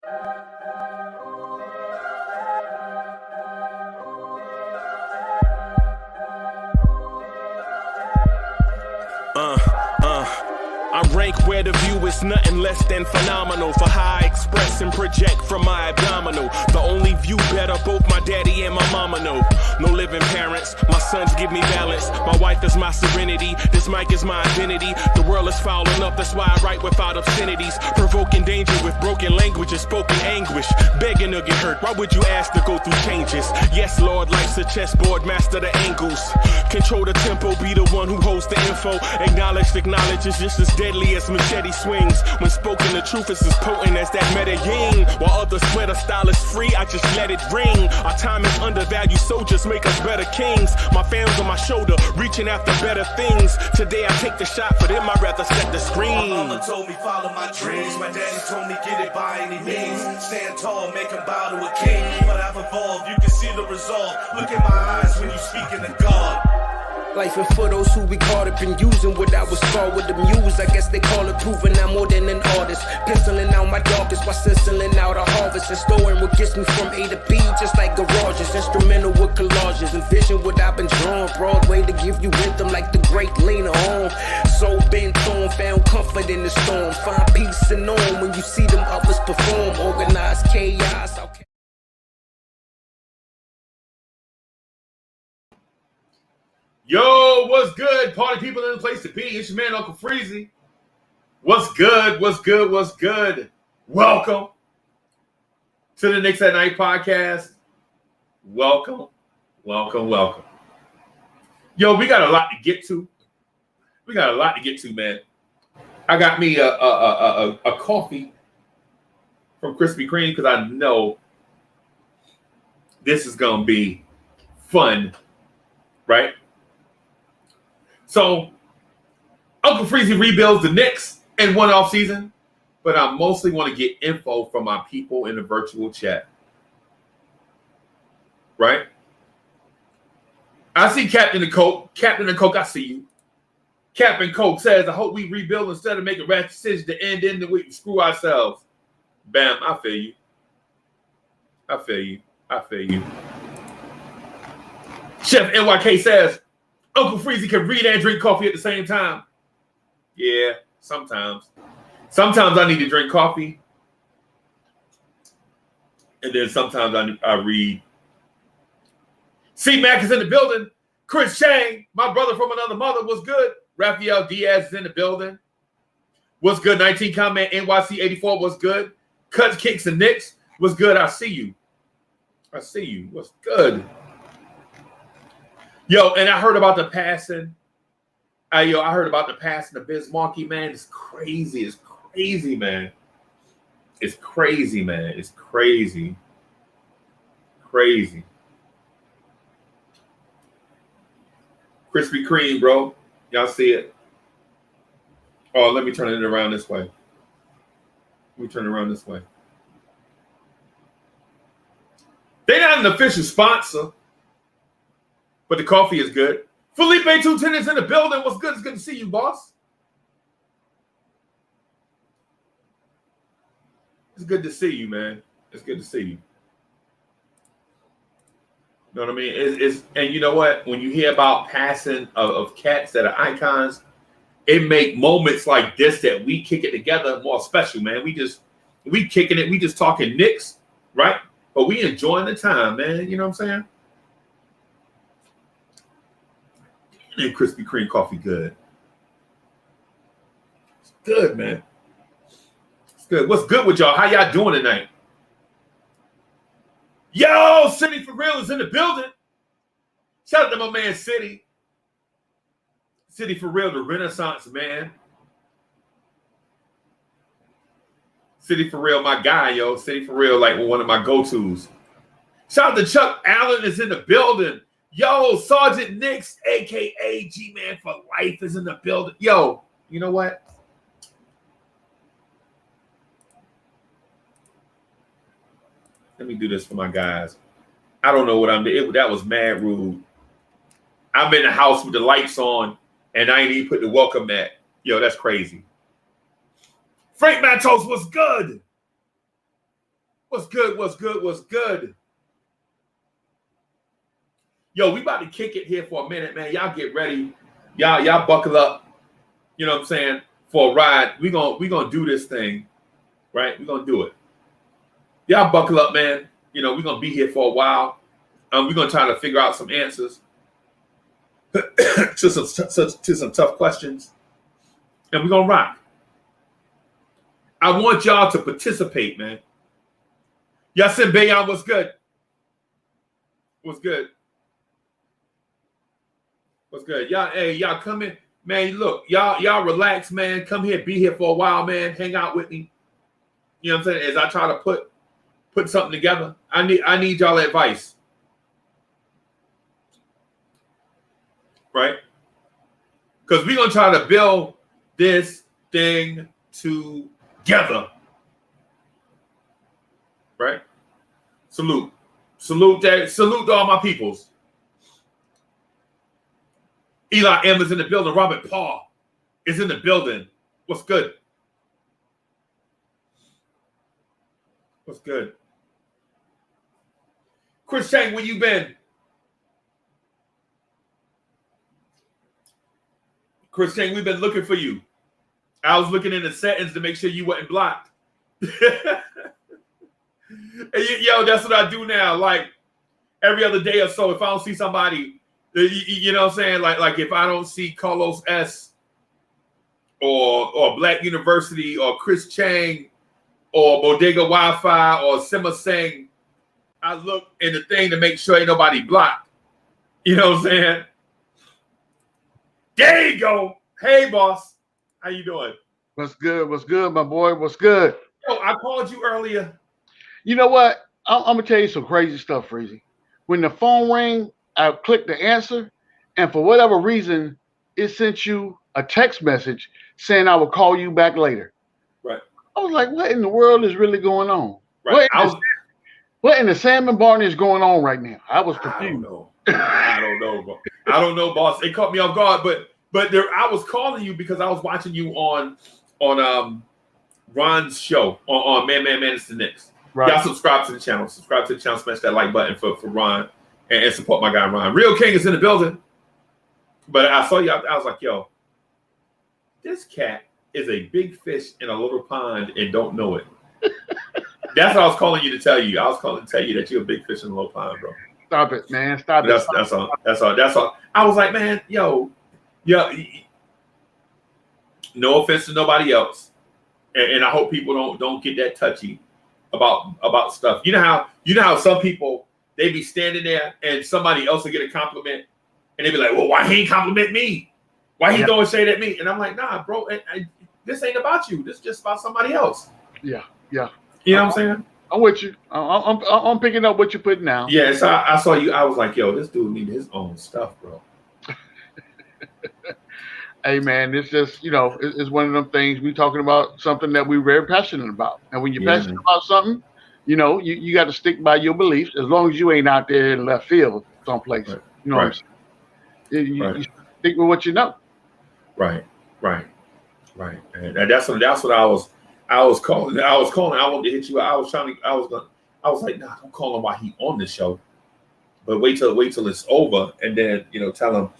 I rank where the view is nothing less than phenomenal. For how I express and project from my abdominal. The only view better, both my daddy and my mama know. No living parents, my sons give me balance. My wife is my serenity, this mic is my identity. The world is foul enough, that's why I write without obscenities. Provoking danger with broken language and spoken anguish. Begging to get hurt, why would you ask to go through changes? Yes, Lord, life's a chessboard, master the angles. Control the tempo, be the one who holds the info. Acknowledge is just as deadly as machete swings. When spoken, the truth is as potent as that Medellin. While others swear the style is free, I just let it ring. Our time is undervalued, soldiers make us better kings. My family's on my shoulder, reaching after better things. Today I take the shot, for them I'd rather set the screen. My mama told me follow my dreams. My daddy told me get it by any means. Stand tall, make him bow to a king. But I've evolved, you can see the resolve. Look in my eyes when you speaking to God. Life and for those who we caught up in using what I was scarred with the muse. I guess they call it proving I'm more than an artist. Penciling out my darkest while sizzling out a harvest. And storing what gets me from A to B just like garages. Instrumental with collages. Envision what I've been drawing. Broadway to give you rhythm like the great Lena Horne. So bent on, found comfort in the storm. Find peace and on when you see them others perform. Organized chaos. Okay. Yo, what's good? Party people in the place to be. It's your man, Uncle Freezy. What's good? What's good? What's good? Welcome to the Knicks at Night podcast. Welcome. Yo, we got a lot to get to. Man. I got me a coffee from Krispy Kreme because I know this is going to be fun, right? So, Uncle Freezy rebuilds the Knicks in one off season, but I mostly want to get info from my people in the virtual chat. Right? I see Captain the Coke. Captain the Coke, I see you. Captain Coke says, I hope we rebuild instead of making rash decisions to end in the week. Screw ourselves. Bam, I feel you. Chef NYK says, Uncle Freezy can read and drink coffee at the same time. Yeah, sometimes. Sometimes I need to drink coffee. And then sometimes I read. C-Mac is in the building. Chris Chang, my brother from another mother, was good. Rafael Diaz is in the building. What's good? 19 comment. NYC 84 was good. Cuts, Kicks, and Knicks was good. I see you. What's good? Yo, and I heard about the passing. I heard about the passing of Biz Markie, man. It's crazy, man. It's crazy. Krispy Kreme, bro. Y'all see it? Oh, let me turn it around this way. They're not an official sponsor, but the coffee is good. Felipe Two Tenants in the building. What's good? It's good to see you, boss. It's good to see you, man. It's good to see you. You know what I mean? And you know what? When you hear about passing of cats that are icons, it make moments like this that we kick it together more special, man. We kicking it. We just talking Knicks, right? But we enjoying the time, man. You know what I'm saying? And Krispy Kreme coffee good. It's good, man. It's good. What's good with y'all? How y'all doing tonight? Yo, City for Real is in the building. Shout out to my man City. City for Real, the Renaissance man. City for Real, my guy, yo. City for Real, like one of my go-tos. Shout out to Chuck Allen is in the building. Yo, Sergeant Knicks, a.k.a. G-Man for Life, is in the building. Yo, you know what? Let me do this for my guys. I don't know what I'm doing. That was mad rude. I'm in the house with the lights on, and I ain't even put the welcome mat. Yo, that's crazy. Frank Matos was good. What's good? What's good? What's good? Yo, we about to kick it here for a minute, man. Y'all get ready. Y'all buckle up. You know what I'm saying? For a ride. We gonna do this thing, right? We're gonna do it. Y'all buckle up, man. You know, we're gonna be here for a while. We're gonna try to figure out some answers to some tough questions. And we're gonna rock. I want y'all to participate, man. Yasin Bayan, what's good? What's good? What's good? Y'all come in. Man, look, y'all relax, man. Come here, be here for a while, man. Hang out with me. You know what I'm saying? As I try to put something together. I need y'all advice. Right? Because we're gonna try to build this thing together. Right? Salute to all my peoples. Eli M is in the building. Robert Paul is in the building. What's good? What's good? Chris Chang, where you been? Chris Chang, we've been looking for you. I was looking in the settings to make sure you wasn't blocked. Yo, that's what I do now. Like every other day or so, if I don't see somebody, you know what I'm saying? Like if I don't see Carlos S. or Black University or Chris Chang or Bodega Wi-Fi or Sima Singh, I look in the thing to make sure ain't nobody blocked. You know what I'm saying? There you go. Hey, boss. How you doing? What's good? What's good, my boy? What's good? Yo, I called you earlier. You know what? I'm going to tell you some crazy stuff, Freezy. When the phone rang, I clicked the answer, and for whatever reason, it sent you a text message saying I will call you back later. Right. I was like, what in the world is really going on? Right. What in the salmon barn is going on right now? I was confused. I don't know, bro. I don't know, boss. It caught me off guard, but there, I was calling you because I was watching you on Ron's show on Man, it's the Knicks. Right. Y'all subscribe to the channel. Subscribe to the channel. Smash that like button for Ron and support my guy Ron. Real King is in the building. But I saw you. I was like, yo, this cat is a big fish in a little pond and don't know it. That's what I was calling you to tell you. I was calling to tell you that you're a big fish in a little pond, bro. Stop it, man. Stop it. That's all. I was like, man, yo. No offense to nobody else, and I hope people don't get that touchy about stuff. You know how some people, they be standing there and somebody else will get a compliment and they be like, well, why he ain't compliment me? Why he throwing shade at me? And I'm like, nah, bro, this ain't about you. This is just about somebody else. Yeah. You know what I'm saying? I'm with you. I'm picking up what you're putting down. Yeah, so I saw you. I was like, yo, this dude need his own stuff, bro. Hey, man, it's just, it's one of them things. We talking about something that we're very passionate about. And when you're passionate about something, you got to stick by your beliefs as long as you ain't out there in left field someplace. Right. You know what I'm saying? You stick with what you know. Right. And that's what I was calling. I wanted to hit you. I was like, nah, don't call him while he on the show. But wait till it's over and then, tell him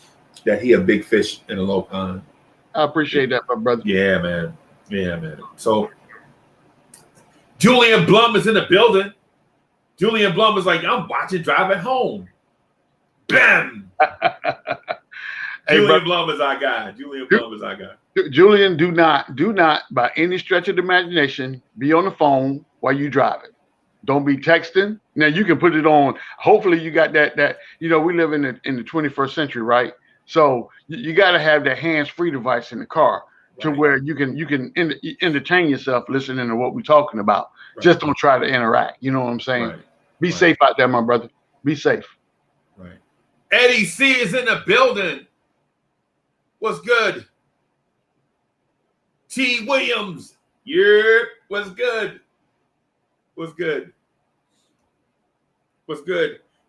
that he a big fish in a low pond. I appreciate that, my brother. Yeah, man. So Julian Blum is in the building. Julian Blum is like, I'm watching Driving Home. Bam! Julian Blum is our guy. Julian, do not, by any stretch of the imagination, be on the phone while you driving. Don't be texting. Now you can put it on. Hopefully you got that. We live in the 21st century, right? So you got to have that hands-free device in the car to where you can entertain yourself listening to what we're talking about. Right. Just don't try to interact. You know what I'm saying? Right. Be safe out there, my brother. Be safe. Right. Eddie C is in the building. What's good? T. Williams. Yeah. What's good?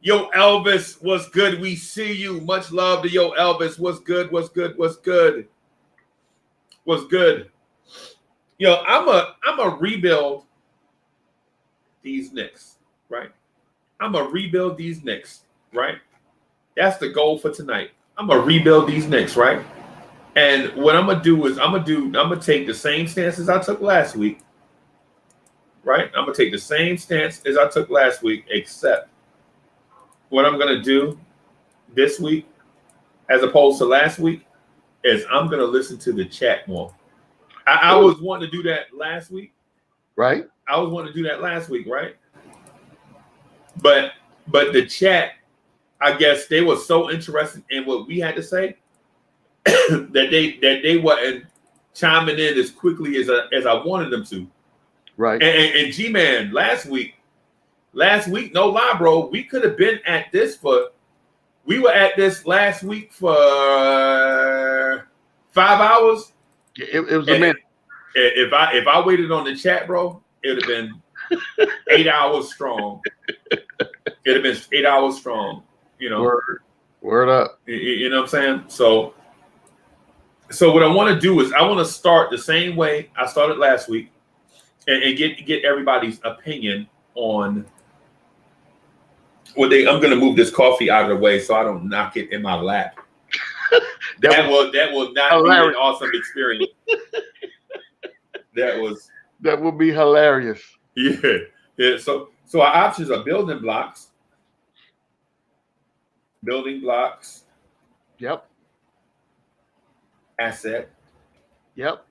Yo, Elvis, what's good? We see you. Much love to Yo, Elvis. What's good? Yo, I'm a rebuild these Knicks, right? I'm gonna rebuild these Knicks, right? That's the goal for tonight. I'm gonna rebuild these Knicks, right? And what I'm gonna do is I'm gonna take the same stance as I took last week, right? I'm gonna take the same stance as I took last week, except what I'm gonna do this week, as opposed to last week, is I'm gonna listen to the chat more. I was wanting to do that last week, right? I was wanting to do that last week, right? But the chat, I guess they were so interested in what we had to say that they wasn't chiming in as quickly as I wanted them to. Right. And G-Man, last week, no lie, bro, we could have been at this we were at this last week for 5 hours. It was a minute. If I waited on the chat, bro, it would have been 8 hours strong. It'd have been 8 hours strong. You know, word up. You know what I'm saying? So what I want to do is I want to start the same way I started last week, and get everybody's opinion on what I'm going to move this coffee out of the way so I don't knock it in my lap. that will not hilarious. Be an awesome experience. That would be hilarious. Yeah. So our options are building blocks. Yep. Asset. Yep.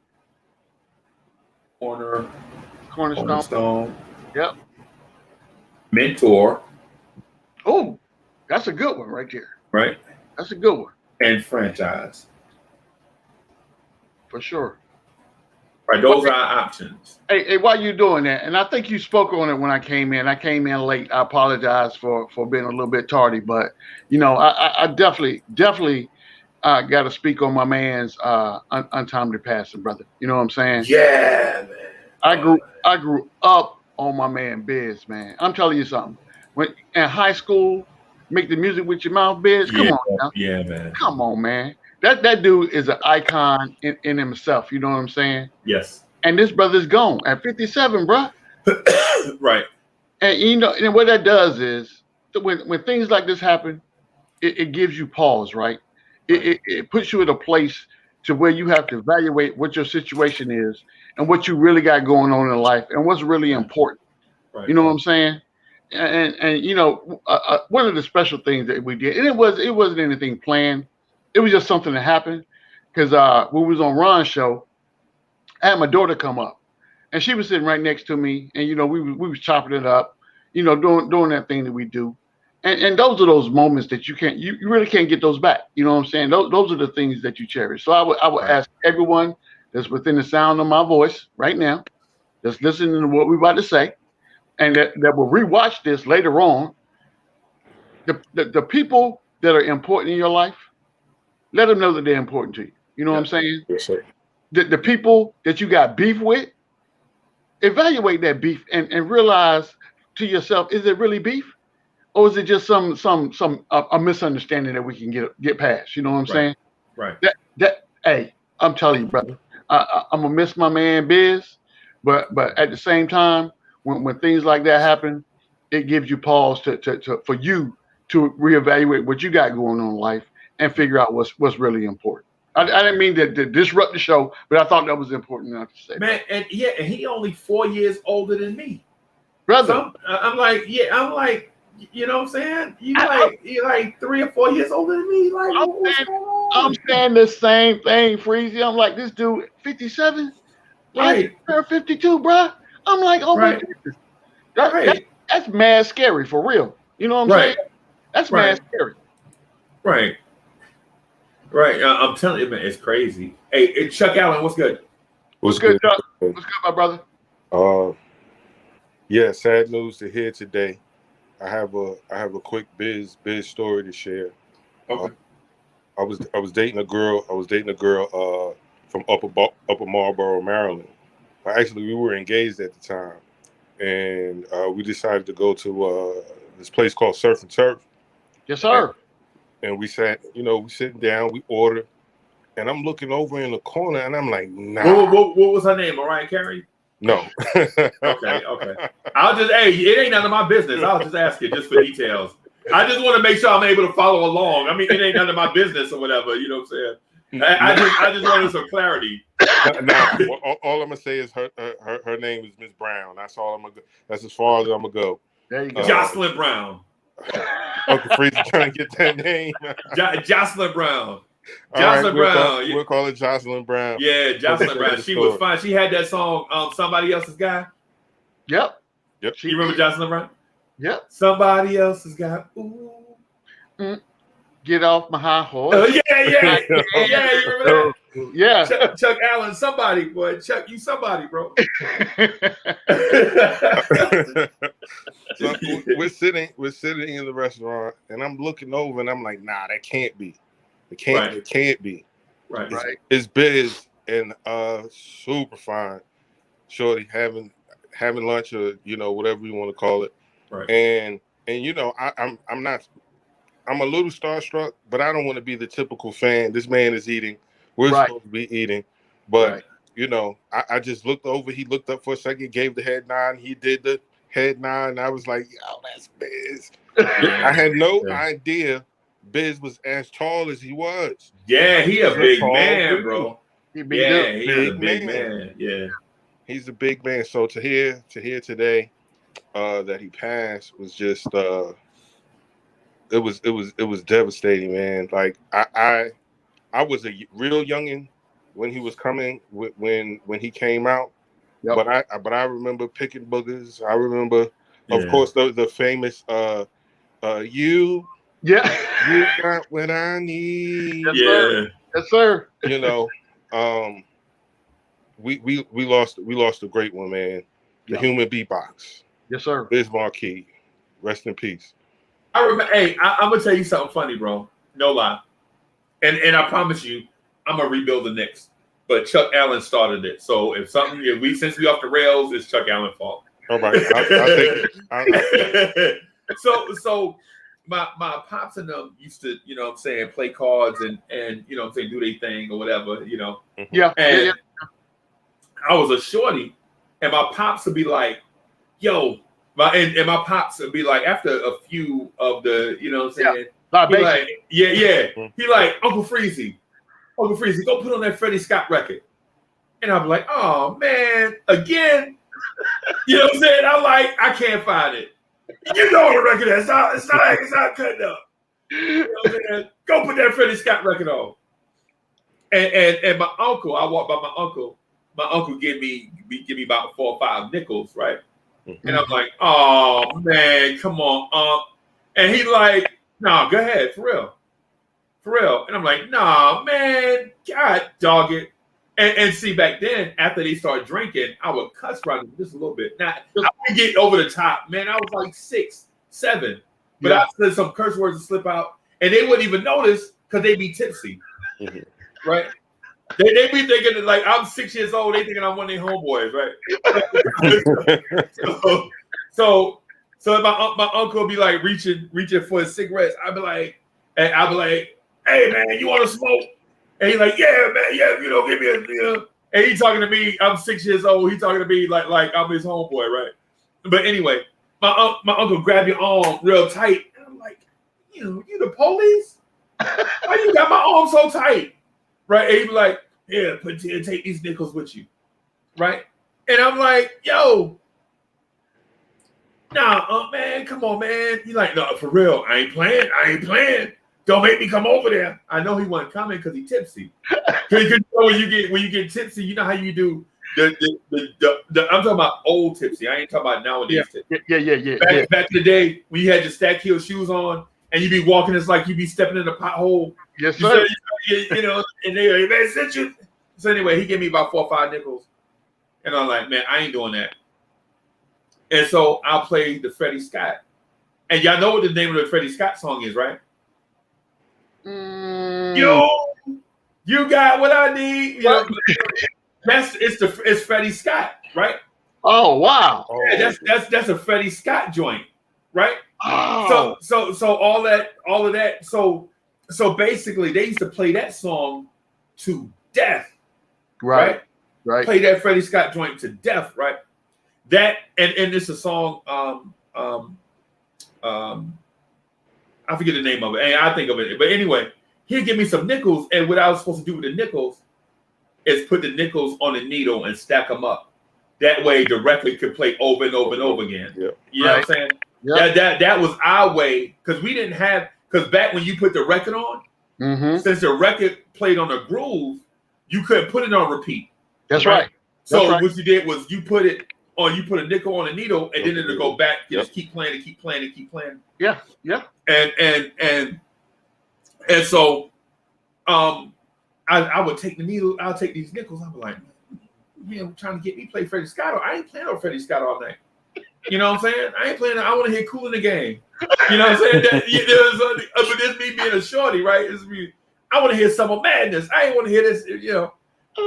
Cornerstone. Yep. Mentor. Oh, that's a good one right there. Right. That's a good one. And franchise. For sure. Right, those are our options. Hey, why you doing that? And I think you spoke on it when I came in. I came in late. I apologize for being a little bit tardy, but you know, I definitely got to speak on my man's untimely passing, brother. You know what I'm saying? Yeah, man. I grew up on my man Biz, man. I'm telling you something. When in high school, make the music with your mouth, Biz. Come on, now. Yeah, man. Come on, man. That dude is an icon in himself. You know what I'm saying? Yes. And this brother's gone at 57, bro. Right. And you know, and what that does is when things like this happen, it gives you pause, right? It puts you in a place to where you have to evaluate what your situation is and what you really got going on in life and what's really important. Right. You know what I'm saying? And you know, one of the special things that we did, and it wasn't anything planned. It was just something that happened because when we was on Ron's show, I had my daughter come up, and she was sitting right next to me, and you know we was chopping it up, you know, doing that thing that we do, and those are those moments that you really can't get those back. You know what I'm saying? Those are the things that you cherish. So I would right. ask everyone that's within the sound of my voice right now, that's listening to what we're about to say, and that will rewatch this later on. The people that are important in your life, let them know that they're important to you. You know what I'm saying? Yes, sir. The people that you got beef with, evaluate that beef and realize to yourself, is it really beef? Or is it just a misunderstanding that we can get past? You know what I'm saying? Right. Hey, I'm telling you, brother, I'm gonna miss my man Biz, but at the same time, when things like that happen, it gives you pause for you to reevaluate what you got going on in life and figure out what's really important. I didn't mean to disrupt the show, but I thought that was important enough to say. Man, and he only 4 years older than me, brother. So I'm like, you know what I'm saying? You're like 3 or 4 years older than me. Like, I'm saying the same thing, Freezy. I'm like, this dude, 57, right? 52, bro. I'm like, oh my goodness, that's mad scary for real. You know what I'm saying? That's mad scary. Right. I'm telling you, man, it's crazy. Hey, Chuck Allen, what's good? What's good, Chuck? What's good, my brother? Yeah, sad news to hear today. I have a quick biz story to share. Okay. I was dating a girl. From Upper Marlboro, Maryland. Actually, we were engaged at the time, and we decided to go to this place called Surf and Turf. Yes, sir. And we sat, we sitting down, we ordered, and I'm looking over in the corner, and I'm like, nah. What was her name? Mariah Carey? No. Okay. I'll just it ain't none of my business. I'll just ask you just for details. I just want to make sure I'm able to follow along. I mean, it ain't none of my business or whatever. You know what I'm saying? I just wanted some clarity. Nah, all I'm gonna say is her name is Miss Brown. That's all I'm gonna go. That's as far as I'm gonna go. There you go. Jocelyn Brown. Uncle Freezy trying to get that name. Jocelyn Brown. Jocelyn Brown. We'll call it Jocelyn Brown. Yeah, Jocelyn Brown. She was fine. She had that song, Somebody Else's Guy. Yep. You remember Jocelyn Brown? Yep. Somebody Else's Guy. Ooh. Get off my high horse. Yeah. You remember that? Yeah. Chuck Allen, somebody, boy. Chuck, you somebody, bro. So we're sitting in the restaurant, and I'm looking over, and I'm like, nah, that can't be. It can't be. Right. It's Biz and super fine shorty having lunch or whatever you want to call it. Right. And I'm a little starstruck, but I don't want to be the typical fan. This man is eating. We're supposed to be eating, but I just looked over. He looked up for a second, gave the head nod. He did the head nod, and I was like, "Yo, that's Biz." I had no idea Biz was as tall as he was. Yeah, he a big man, bro. He's a big man. Yeah, he's a big man. So to hear today that he passed was just it was devastating, man. Like I was a real youngin' when he was coming when he came out. Yep. But I remember picking boogers. I remember, of course, the famous you got what I need. Yes, sir. We lost a great one, man. The human beatbox. Yes, sir. Biz Markie. Rest in peace. I remember. Hey, I'm gonna tell you something funny, bro. No lie. And I promise you, I'm gonna rebuild the Knicks. But Chuck Allen started it. So since we off the rails, it's Chuck Allen's fault. All right. I think So my pops and them used to, play cards and do their thing or whatever, Yeah. And I was a shorty, and my pops would be like, yo, and my pops would be like, after a few of the, he like, he like, Uncle Freezy, go put on that Freddie Scott record. And I'm like, oh man, again. You know what I'm saying? I'm like, I can't find it. You know the record is. It's not cutting up. You know what I'm saying? Go put that Freddie Scott record on. And my uncle, I walked by my uncle. My uncle give me about 4 or 5 nickels, right? Mm-hmm. And I'm like, oh man, come on, and he like, nah, go ahead, for real. And I'm like, nah, man, God dog it. And see, back then, after they started drinking, I would cuss around just a little bit. Now, I wouldn't get over the top, man. I was like 6, 7. But I said some curse words to slip out, and they wouldn't even notice because they'd be tipsy, right? They be thinking that, like, I'm 6 years old. They thinking I'm one of their homeboys, right? so if my uncle would be like reaching for his cigarettes, I'd be like, hey man, you want to smoke? And he's like, yeah man, give me a. And he talking to me. I'm 6 years old. He talking to me like I'm his homeboy, right? But anyway, my uncle grabbed your arm real tight, and I'm like, you the police? Why you got my arm so tight? Right? And he be like, yeah, take these nickels with you. Right? And I'm like, yo, nah, man, come on, man. He like, no, for real, I ain't playing. Don't make me come over there. I know he wasn't coming because he tipsy. Because when you get tipsy, you know how you do the I'm talking about old tipsy. I ain't talking about nowadays tipsy. Yeah. Back in the day when you had your stack heel shoes on and you be walking, it's like you be stepping in a pothole. Yes, sir. And they like, man, sent you. So anyway, he gave me about 4 or 5 nickels. And I'm like, man, I ain't doing that. And so I'll play the Freddie Scott. And y'all know what the name of the Freddie Scott song is, right? Yo, you got what I need. It's Freddie Scott, right? Oh wow. Yeah, that's a Freddie Scott joint, right? Oh. So all of that. So basically, they used to play that song to death, right? Right. Play that Freddie Scott joint to death, right? That and it's a song. I forget the name of it. And I think of it, but anyway, he'll give me some nickels, and what I was supposed to do with the nickels is put the nickels on a needle and stack them up. That way, the record could play over and over and over again. Yeah. You know what I'm saying? Yep. That was our way, because we didn't have, because back when you put the record on, since the record played on a groove, you couldn't put it on repeat. That's right. So what you did was you put a nickel on a needle, and then it'll go back. You just keep playing and keep playing and keep playing. Yeah, yeah. And so I would take the needle, I'll take these nickels, I'm like, man, trying to get me play Freddie Scott. I ain't playing on Freddie Scott all night. You know what I'm saying? I ain't playing. I want to hear Cool in the Game. You know what I'm saying? But this me being a shorty, right? I want to hear Summer Madness. I ain't want to hear this, you know.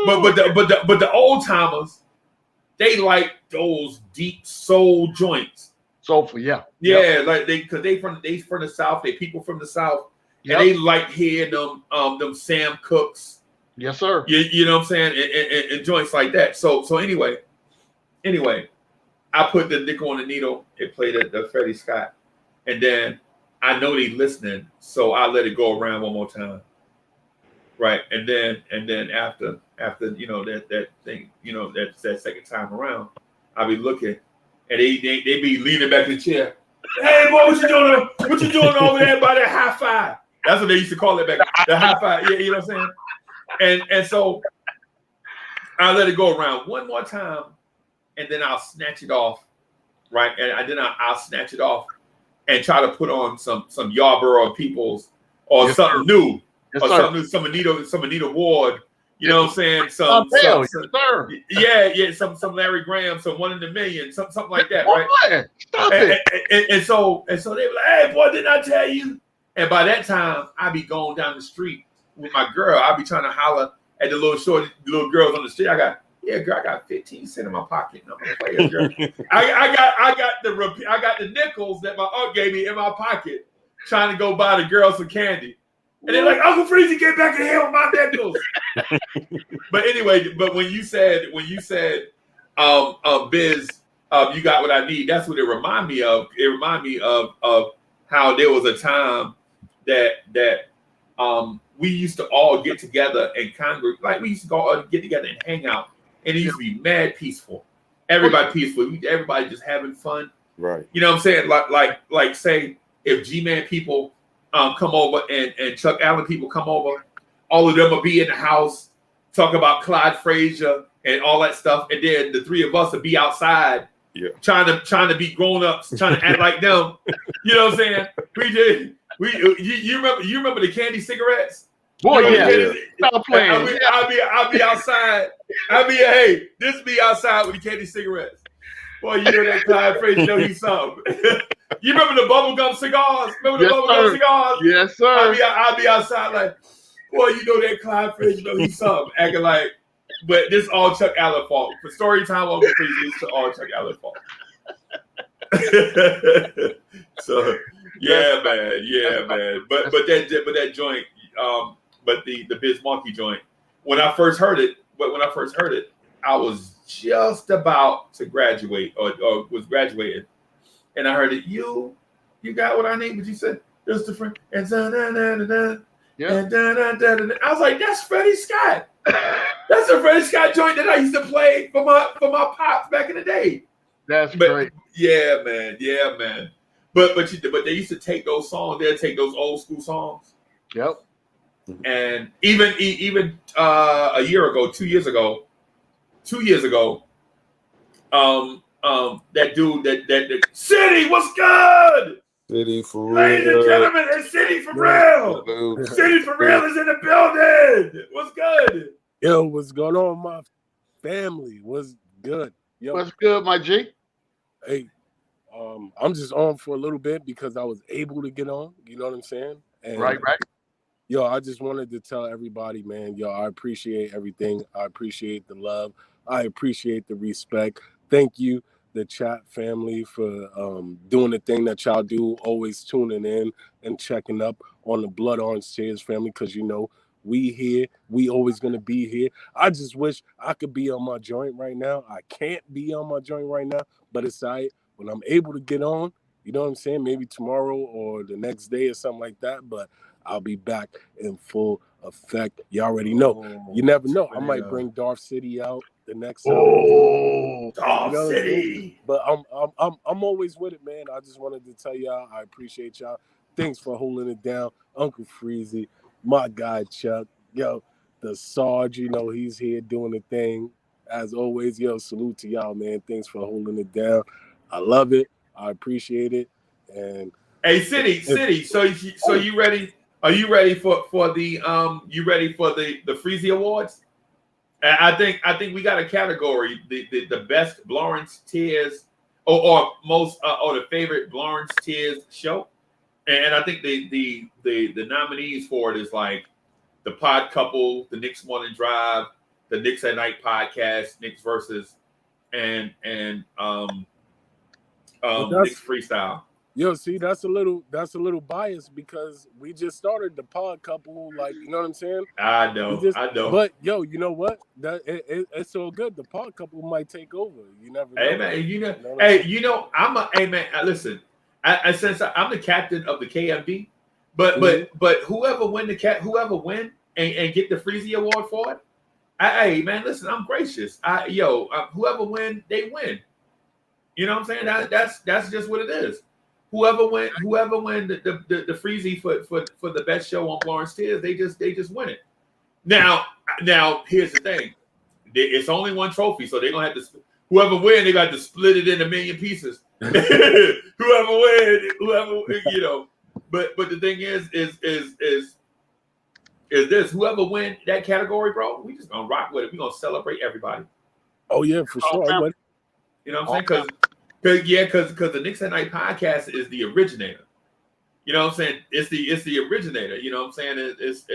But the old timers, they like those deep soul joints. Soulful, yeah. Yeah, like they from the South. They people from the South, and they like hearing them Sam Cooks. Yes, sir. You know what I'm saying? And joints like that. So anyway, I put the nickel on the needle. It played the Freddie Scott, and then I know they listening, so I let it go around one more time. Right, and then after you know that thing, you know that second time around, I'll be looking, and they be leaning back in the chair. Hey boy, what you doing? What you doing over there by that high five? That's what they used to call it back. The high five. Yeah, you know what I'm saying? And so I let it go around one more time, and then I'll snatch it off, right? And then I'll snatch it off and try to put on some Yarborough Peoples or something new. Yes, or sir. something new, some Anita Ward, you know what I'm saying? Some Larry Graham, some One in a Million, something like that, right? Stop it. And so they were like, hey boy, didn't I tell you? And by that time, I be going down the street with my girl. I be trying to holler at the little girls on the street. I got 15 cents in my pocket. No, I'm gonna play it, girl. I got the nickels that my aunt gave me in my pocket, trying to go buy the girls some candy. And they're like, Uncle Freezy, get back in here with my nickels. But anyway, when you said, Biz, you got what I need. That's what it reminded me of. It reminded me of how there was a time that we used to all get together and congregate. Like we used to go get together and hang out, and it used to be mad peaceful. Everybody peaceful. Everybody just having fun. Right. You know what I'm saying? Like say if G-Man people come over and Chuck Allen people come over, all of them will be in the house, talk about Clyde Frazier and all that stuff, and then the three of us will be outside, trying to be grown ups, trying to act like them. You know what I'm saying? You remember the candy cigarettes? Boy, Stop playing. I'll be outside. Hey, this be outside with the candy cigarettes. Boy, you know that Clyde Frazier, know he's something. You remember the bubblegum cigars? Bubblegum cigars? Yes, sir. I'll be outside like, boy, you know that Clyde Frazier, know he's something. Acting like, but this all Chuck Allen fault. For story time, Uncle Freezy, it's all Chuck Allen fault. So, yeah, man. But that joint, but the Biz Markie joint, when I first heard it, I was just about to graduate or was graduating, and I heard it. You got what I need, but you said there's different and da-da-da-da-da, and da-da-da-da-da. I was like, that's Freddie Scott. That's a Freddie Scott joint that I used to play for my pops back in the day. That's great. Yeah, man. But they used to take those songs. They'd take those old school songs. Yep. And even a year ago, 2 years ago, that dude that City, what's good? City for real. Ladies and gentlemen, it's City for real. City for real is in the building. What's good? Yo, what's going on, my family? What's good? Yo, What's good, my G? hey, I'm just on for a little bit because I was able to get on. You know what I'm saying? And, Right. Yo, I just wanted to tell everybody, man, yo, I appreciate everything. I appreciate the love. I appreciate the respect. Thank you, the chat family, for doing the thing that y'all do, always tuning in and checking up on the Blood Orange Tears family, because, you know, We here. We always gonna be here. I just wish I could be on my joint right now. I can't be on my joint right now, but it's all right. When I'm able to get on, you know what I'm saying? Maybe tomorrow or the next day or something like that. But I'll be back in full effect. You already know. You never know. I might bring Darth City out the next time. Oh, Dog You know what I'm saying? City. But I'm always with it, man. I just wanted to tell y'all I appreciate y'all. Thanks for holding it down, Uncle Freezy, my guy Chuck, yo, the Sarge. You know he's here doing the thing as always. Yo, salute to y'all, man. Thanks for holding it down. I love it. I appreciate it. And Hey, City. So you ready? Are you ready for the You ready for the Freezy Awards? I think we got a category, the best Blorange Tears or most or the favorite Blorange Tears show, and I think the nominees for it is like the Pod Couple, the Knicks Morning Drive, the Knicks at Night podcast, Knicks versus and Knicks Freestyle. Yo, see, that's a little biased because we just started the Pod Couple, like, you know what I'm saying? I know. But yo, you know what? It's so good. The Pod Couple might take over. You never know. Hey man, listen. Since I'm the captain of the KMD, but whoever win and get the Freezy Award for it, hey man, listen, I'm gracious. Whoever win, they win. You know what I'm saying? That's just what it is. Whoever win the Freezy for the best show on Blorange Tears, they just win it. Now here's the thing. It's only one trophy, so they're gonna have to. Whoever win, they got to split it in a million pieces. whoever win, you know. But the thing is this: whoever win that category, bro, we just gonna rock with it. We gonna celebrate everybody. Oh yeah, for sure. You know what I'm saying? Because the Knicks at Night podcast is the originator. You know what I'm saying? It's the originator. You know what I'm saying? It's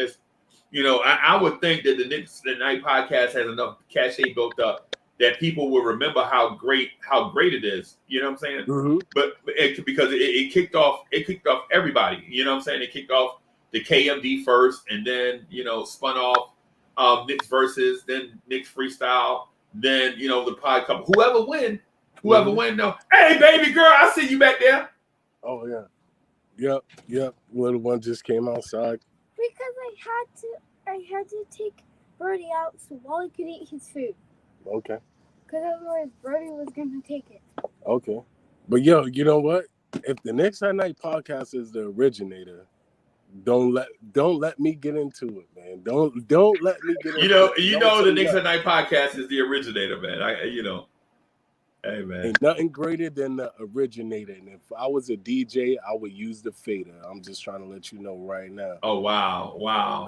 you know, I would think that the Knicks at Night podcast has enough cachet built up that people will remember how great it is. You know what I'm saying? Mm-hmm. Because it kicked off everybody. You know what I'm saying? It kicked off the KMD first, and then spun off Knicks versus, then Knicks freestyle, then the Pod Couple. Whoever win, no. Hey, baby girl, I see you back there. Oh yeah, yep. Little one just came outside. Because I had to take Brody out so Wally could eat his food. Okay. Because otherwise Brody was gonna take it. Okay. But yo, you know what? If the Knicks at Night podcast is the originator, don't let me get into it, man. Don't let me get into it. The Knicks at Night podcast is the originator, man. Hey man, ain't nothing greater than the originator. And if I was a DJ, I would use the fader. I'm just trying to let you know right now. Oh wow.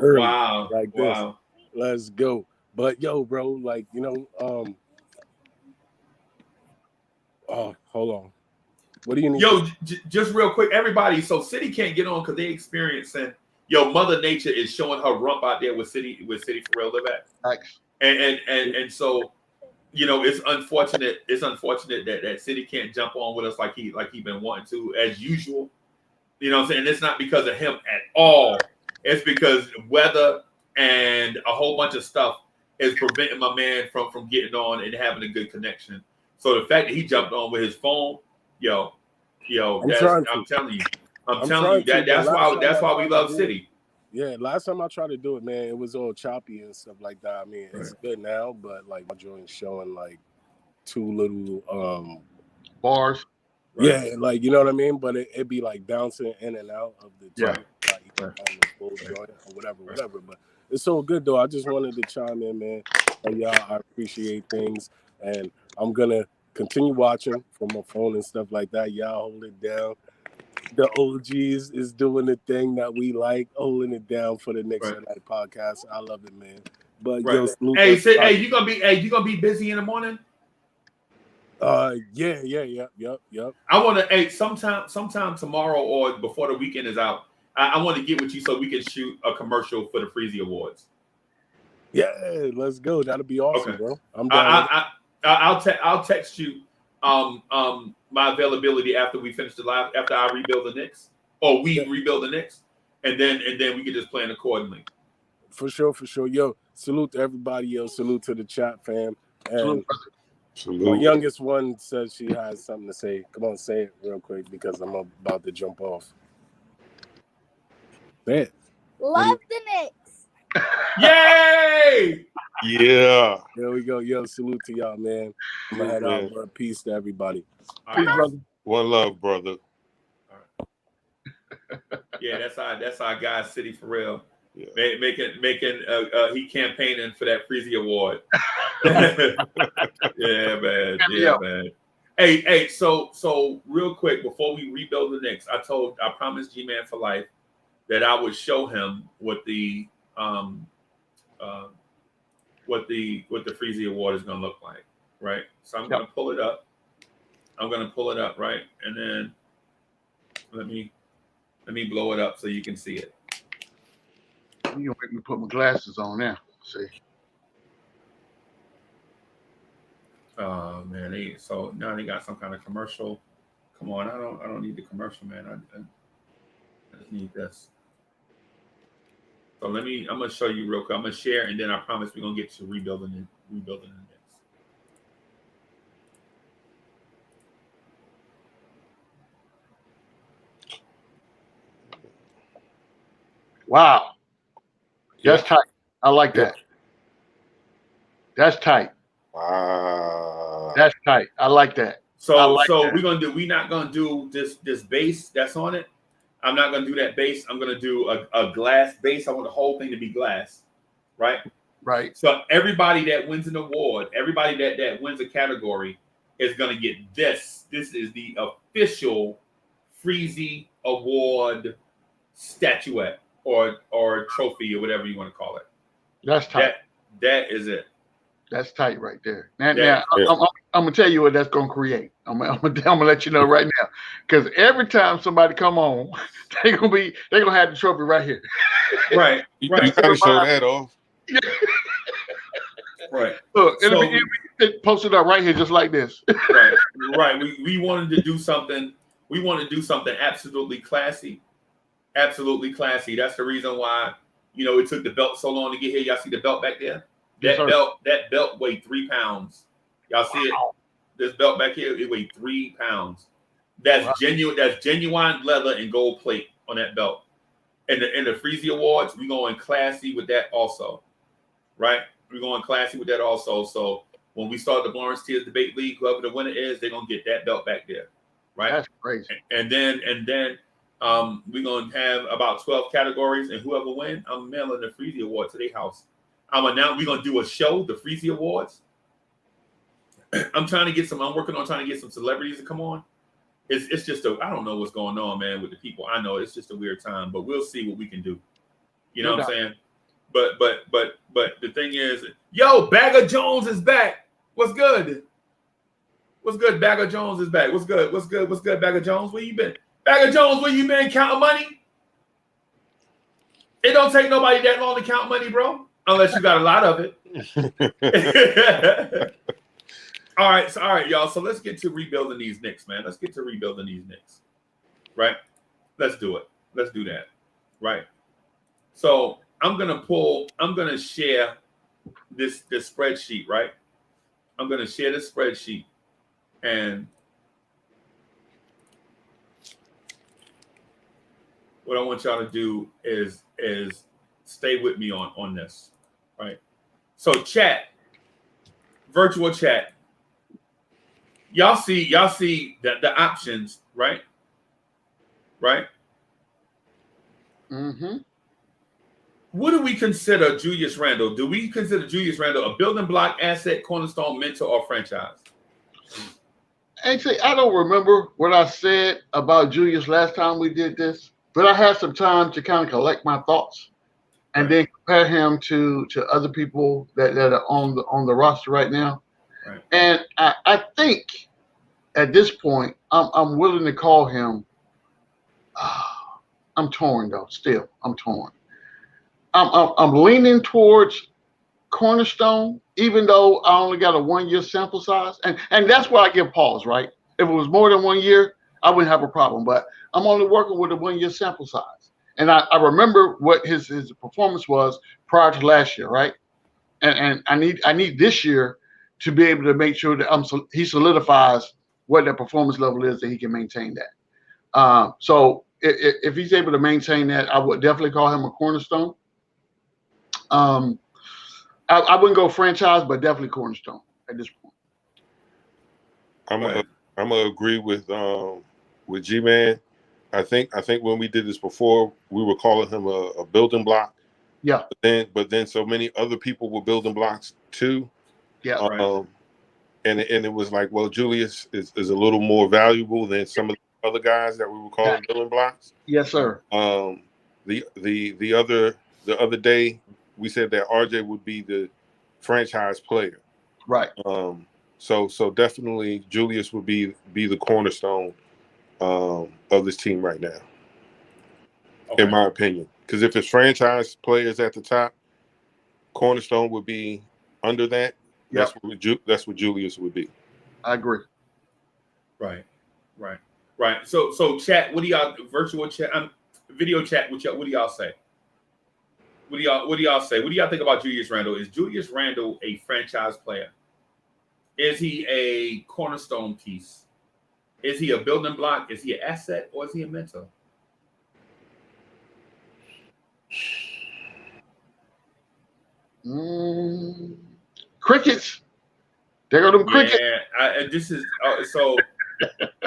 Early, Wow. Like this. Let's go. But yo, bro, like, oh, hold on. What do you need? Yo, just real quick, everybody. So City can't get on because they experiencing. Mother Nature is showing her rump out there with City for real live at. Thanks. And so, it's unfortunate. It's unfortunate that City can't jump on with us like he been wanting to as usual. You know what I'm saying? It's not because of him at all. It's because weather and a whole bunch of stuff is preventing my man from getting on and having a good connection. So the fact that he jumped on with his phone, I'm telling you, that's why we love City. Yeah, last time I tried to do it, man, it was all choppy and stuff like that. I mean, it's good now, but like my joint's showing like two little bars. Right? Yeah, like you know what I mean. But it'd be like bouncing in and out of the joint, like on the full joint or whatever. But it's so good though. I just wanted to chime in, man. And y'all, I appreciate things, and I'm gonna continue watching from my phone and stuff like that. Y'all hold it down. The OGs is doing the thing that we like, holding it down for the Knicks at Night podcast. I love it, man. But yo, you gonna be busy in the morning? Yep. I want to sometime tomorrow or before the weekend is out. I want to get with you so we can shoot a commercial for the Freezy Awards. Yeah, let's go. That'll be awesome, okay. Bro. I'm down. I'll text you my availability after we finish the live, after I rebuild the Knicks, or we rebuild the Knicks, and then we can just plan accordingly. For sure. Yo, salute to everybody. Yo, salute to the chat fam. And my youngest one says she has something to say. Come on, say it real quick because I'm about to jump off. Say it. Love the Knicks. Yay! Yeah. There we go. Yo, salute to y'all, man. I'm gonna head out, bro. Peace to everybody. Peace, brother. One love, brother. Yeah, that's our guy, City for real. Yeah. Making he campaigning for that Freezy award. Yeah, man. Hey, so real quick before we rebuild the Knicks, I promised G-Man for life that I would show him what the Freezy award is gonna look like, right? So I'm gonna pull it up. Right? And then let me blow it up so you can see it. You gonna make me put my glasses on now. See. Oh man, so now they got some kind of commercial. Come on, I don't need the commercial, man. I just need this. So I'm gonna show you real quick. I'm gonna share, and then I promise we're gonna get to rebuilding the Knicks. Wow. That's tight. I like that. That's tight. Wow. That's tight. I like that. So we're not gonna do this base that's on it. I'm not gonna do that base. I'm gonna do a glass base. I want the whole thing to be glass, right? Right. So everybody that wins an award, everybody that wins a category is gonna get this. This is the official Freezy Award statuette or trophy or whatever you want to call it. That's tight. That is it. That's tight right there. Now, I'm gonna tell you what that's gonna create. I'm gonna let you know right now, because every time somebody come on, they're gonna have the trophy right here. Right. You gotta show that off. Right. Look, it'll be posted up right here, just like this. Right. We wanted to do something. We want to do something absolutely classy. Absolutely classy. That's the reason why it took the belt so long to get here. Y'all see the belt back there? That belt weighed 3 pounds. Y'all see it? This belt back here, it weighed 3 pounds. That's genuine. That's genuine leather and gold plate on that belt. And the Freezy Awards, we're going classy with that also, right? We're going classy with that also. So when we start the Blorange Tears Debate League, whoever the winner is, they're gonna get that belt back there, right? That's crazy. And then we're gonna have about 12 categories, and whoever wins, I'm mailing the Freezy Award to their house. We're gonna do a show, the Freezy Awards. I'm working on trying to get some celebrities to come on. It's just I don't know what's going on, man, with the people. I know it's just a weird time, but we'll see what we can do. You know what I'm saying? But the thing is, Bagger Jones is back. What's good? What's good? Bagger Jones is back. What's good? Bagger Jones, where you been? Bagger Jones, where you been counting money? It don't take nobody that long to count money, bro. Unless you got a lot of it. All right, y'all. So let's get to rebuilding these Knicks, man. Let's get to rebuilding these Knicks. Right? Let's do it. Let's do that. Right. So I'm gonna share this spreadsheet, right? I'm gonna share this spreadsheet, and what I want y'all to do is stay with me on this, right? So chat, virtual chat. Y'all see the options, right? Right? Mm-hmm. What do we consider Julius Randle? Do we consider Julius Randle a building block, asset, cornerstone, mentor, or franchise? Actually, I don't remember what I said about Julius last time we did this, but I had some time to kind of collect my thoughts and then compare him to other people that are on the roster right now. Right. And I think at this point, I'm willing to call him. I'm torn though. Still, I'm torn. I'm leaning towards cornerstone, even though I only got a 1-year sample size, and that's why I give pause. Right? If it was more than 1 year, I wouldn't have a problem. But I'm only working with a 1-year sample size, And I remember what his performance was prior to last year, right? And I need this year to be able to make sure that he solidifies what that performance level is that he can maintain that. So if he's able to maintain that, I would definitely call him a cornerstone. I wouldn't go franchise, but definitely cornerstone at this point. I'm gonna agree with G-Man. I think when we did this before, we were calling him a building block. Yeah. But then so many other people were building blocks too. Yeah. And it was like, well, Julius is a little more valuable than some of the other guys that we were calling building blocks. Yes, sir. The other day we said that RJ would be the franchise player. Right. So definitely Julius would be the cornerstone of this team right now, in my opinion. Because if it's franchise players at the top, cornerstone would be under that. Yep. That's what Julius would be. I agree. Right. So chat, what do y'all virtual chat, video chat? What do y'all say? What do y'all say? What do y'all think about Julius Randle? Is Julius Randle a franchise player? Is he a cornerstone piece? Is he a building block? Is he an asset, or is he a mentor? Crickets. There go them crickets. Yeah, this is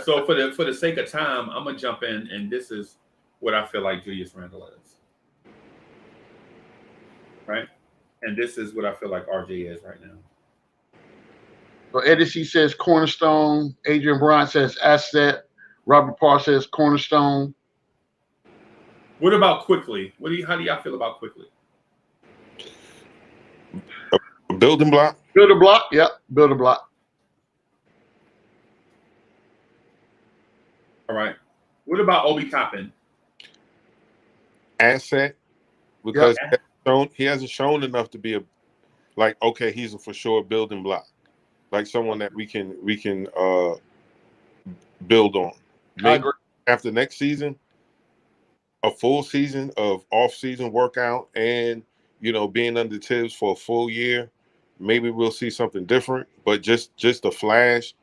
so for the sake of time, I'm gonna jump in, and this is what I feel like Julius Randle is. Right? And this is what I feel like RJ is right now. So Eddie C says cornerstone. Adrian Bryant says asset. Robert Parr says cornerstone. What about Quickly? How do y'all feel about Quickly? Building block. Builder block. Yep. Builder block. All right. What about Obi Toppin? Asset, because he hasn't shown enough to be he's a for sure building block, like someone that we can build on. Maybe after next season, a full season of off-season workout and being under Tibbs for a full year, maybe we'll see something different. But just a flash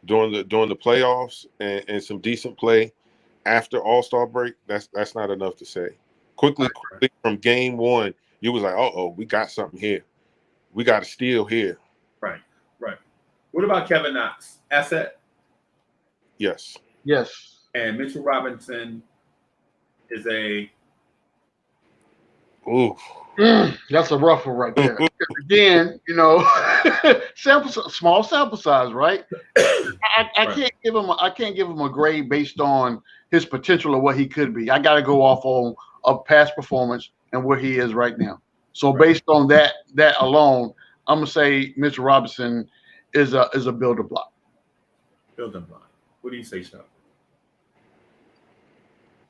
during the playoffs and some decent play after All-Star break, that's not enough to say. Quickly from game one, you was like, we got something here. We got a steal here. Right. What about Kevin Knox? Asset? Yes. And Mitchell Robinson is a... Ooh. That's a rough one right there. Again, small sample size, right? I can't give him a grade based on his potential or what he could be. I got to go off on a past performance and where he is right now. So based on that alone, I'm gonna say Mitchell Robinson is a builder block. Building block. What do you say, Sean?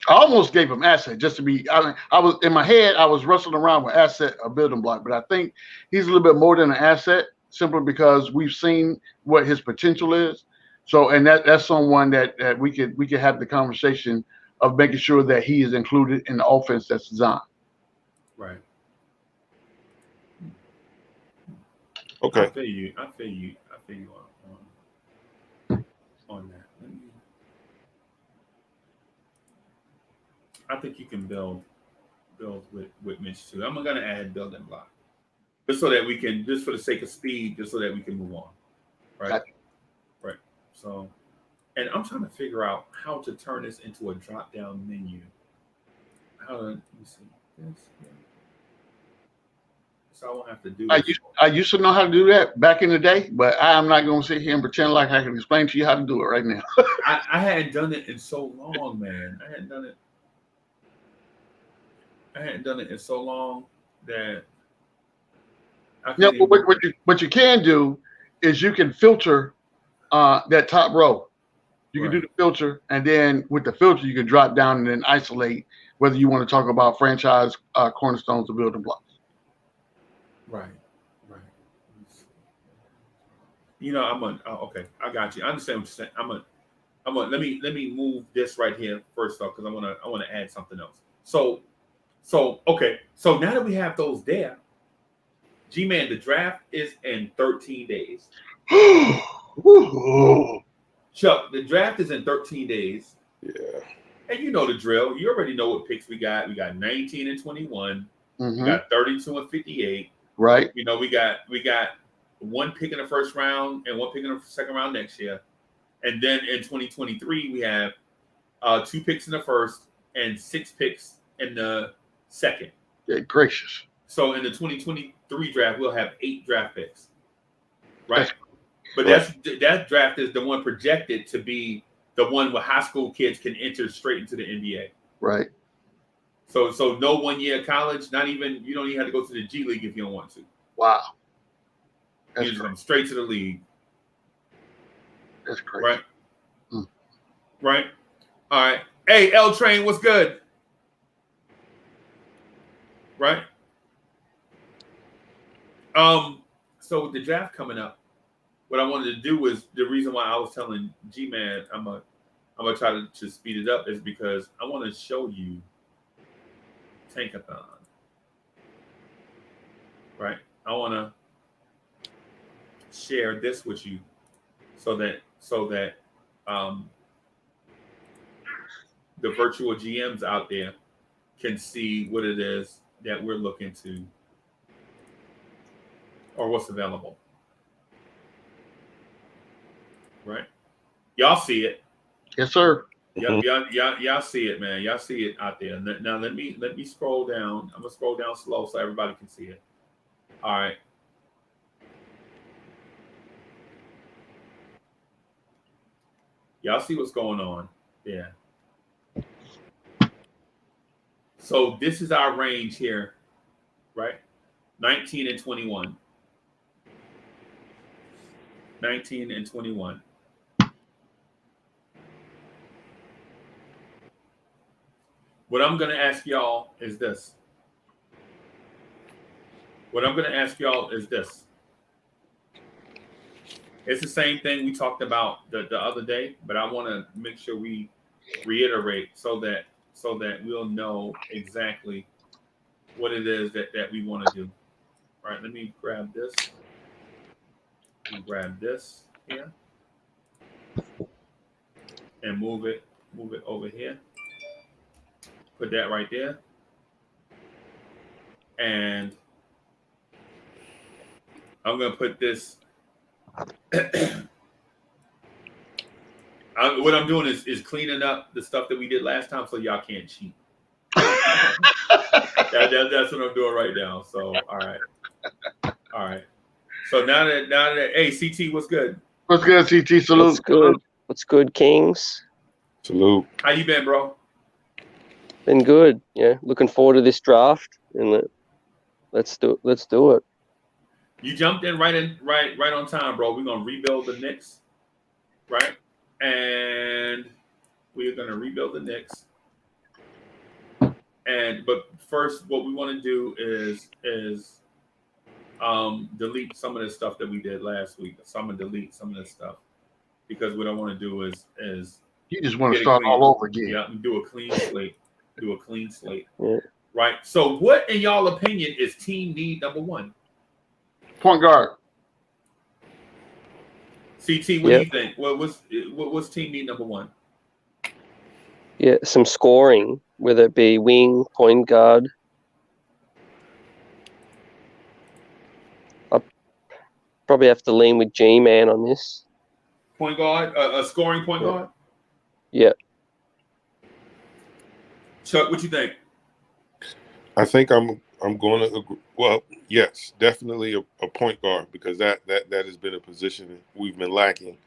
I almost gave him asset just to be. I was in my head. I was wrestling around with asset or building block, but I think he's a little bit more than an asset, simply because we've seen what his potential is. So, and that's someone that we could have the conversation of making sure that he is included in the offense that's designed. Right. Okay. I feel you on that. I think you can build with Mitch too. I'm gonna add building block, just so that we can, just for the sake of speed, just so that we can move on. Right. Right. So, and I'm trying to figure out how to turn this into a drop-down menu. Let me see this. So I won't have to do this. I used to know how to do that back in the day, but I am not going to sit here and pretend like I can explain to you how to do it right now. I hadn't done it in so long, man. I hadn't done it in so long that I can't what you can do is you can filter that top row. You can do the filter, and then with the filter, you can drop down and then isolate whether you want to talk about franchise cornerstones or building blocks. Right. Okay, I got you. I understand what you're saying. Let me move this right here first off, because I want to add something else. So So now that we have those there, G-Man, the draft is in 13 days. Chuck, the draft is in 13 days. Yeah. And you know the drill. You already know what picks we got. We got 19 and 21. We got 32 and 58. Right. You know, we got one pick in the first round and one pick in the second round next year. And then in 2023, we have 2 picks in the first and 6 picks in the second. Yeah, gracious. So in the 2023 draft, we'll have 8 draft picks. Right? But that draft is the one projected to be the one where high school kids can enter straight into the NBA. Right. So no 1 year college, you don't even have to go to the G League if you don't want to. Wow. You just come straight to the league. That's crazy. Right? Right? All right. Hey, L Train, what's good? Right? So with the draft coming up, what I wanted to do was the reason why I was telling G-Man I'm gonna try to speed it up is because I want to show you Tankathon. Right? I want to share this with you so that the virtual GMs out there can see what it is that we're looking to or what's available. Right? Y'all see it. Yes, sir. Y'all see it, man. Y'all see it out there. Now let me scroll down. I'm gonna scroll down slow so everybody can see it. All right. Y'all see what's going on? Yeah. So this is our range here, right? 19 and 21. 19 and 21. What I'm going to ask y'all is this. It's the same thing we talked about the other day, but I want to make sure we reiterate so that we'll know exactly what it is that we want to do. All right, let me grab this. Here and move it over here. Put that right there. And I'm going to put this. What I'm doing is cleaning up the stuff that we did last time so y'all can't cheat. That's what I'm doing right now. So, all right. So now that hey, CT, what's good? What's good, CT? Salute. What's good, Kings? Salute. How you been, bro? Been good. Yeah, looking forward to this draft, and let's do it. You jumped in right on time, bro. We're gonna rebuild the Knicks, right? And we're gonna rebuild the Knicks. But first, what we want to do is delete some of the stuff that we did last week. So I'm gonna delete some of this stuff because what I want to do is you just want to start all over again. Yeah, do a clean slate. Yeah. Right. So, what in y'all opinion is team need number 1? Point guard. CT, what do you think? What's team need number 1? Yeah, some scoring, whether it be wing, point guard. I probably have to lean with G-Man on this. Point guard, a scoring point guard. Yeah. Chuck, what you think? I think I'm going to agree. Well, yes, definitely a point guard because that has been a position we've been lacking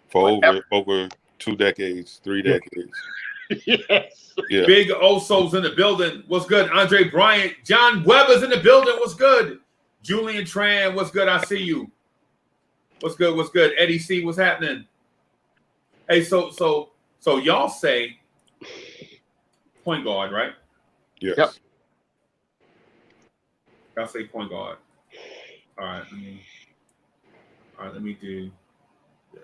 for over 2 decades, 3 decades. Yes. Yeah. Big Oso's in the building. What's good? Andre Bryant. John Weber's in the building. What's good? Julian Tran. What's good? I see you. What's good? Eddie C. What's happening? Hey, so y'all say point guard, right? Yes. Yep. Y'all say point guard. All right, let me do this.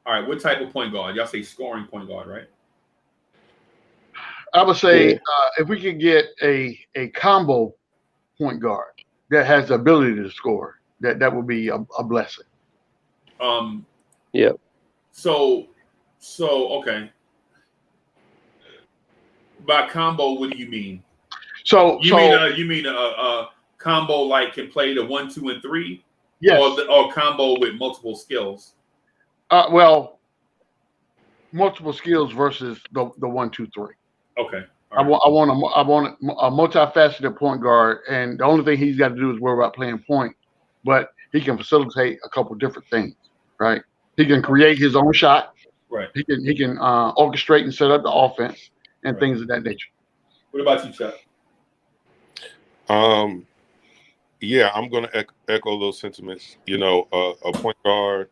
All right, what type of point guard? Y'all say scoring point guard, right? I would say Yeah. if we could get a combo point guard that has the ability to score, that would be a blessing. Yeah. So okay. By combo, what do you mean? So You mean a combo like can play the 1, 2, and 3, yes, or combo with multiple skills? well, multiple skills versus the 1, 2, 3. Okay. I want a multifaceted point guard, and the only thing he's got to do is worry about playing point, but he can facilitate a couple different things, right? He can create his own shot. Right. He can orchestrate and set up the offense and Right. things of that nature. What about you, Chuck? Yeah, I'm going to echo those sentiments. You know, a point guard,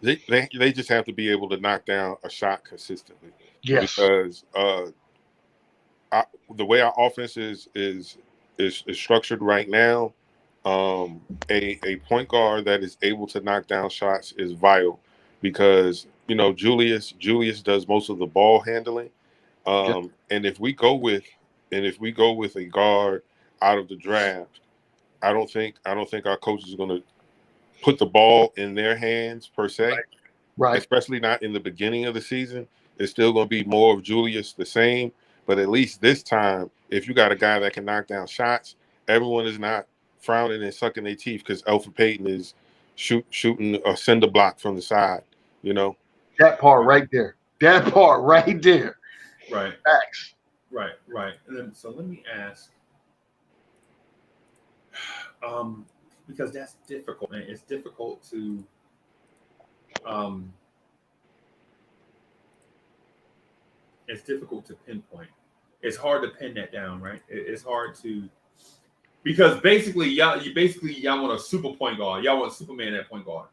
they just have to be able to knock down a shot consistently. Yes. Because the way our offense is structured right now, a point guard that is able to knock down shots is vital, because you know Julius does most of the ball handling, and if we go with a guard out of the draft, I don't think our coach is going to put the ball in their hands per se. Right. Especially not in the beginning of the season. It's still going to be more of Julius the same. But at least this time, if you got a guy that can knock down shots, everyone is not frowning and sucking their teeth because Elfrid Payton is shooting a cinder block from the side, you know? That part right there. That part right there. Right. Facts. Right. And then, so let me ask, because that's difficult, man. It's difficult to, pinpoint. It's hard to pin that down, right? It's hard to, because basically y'all want a super point guard. Y'all want Superman at point guard.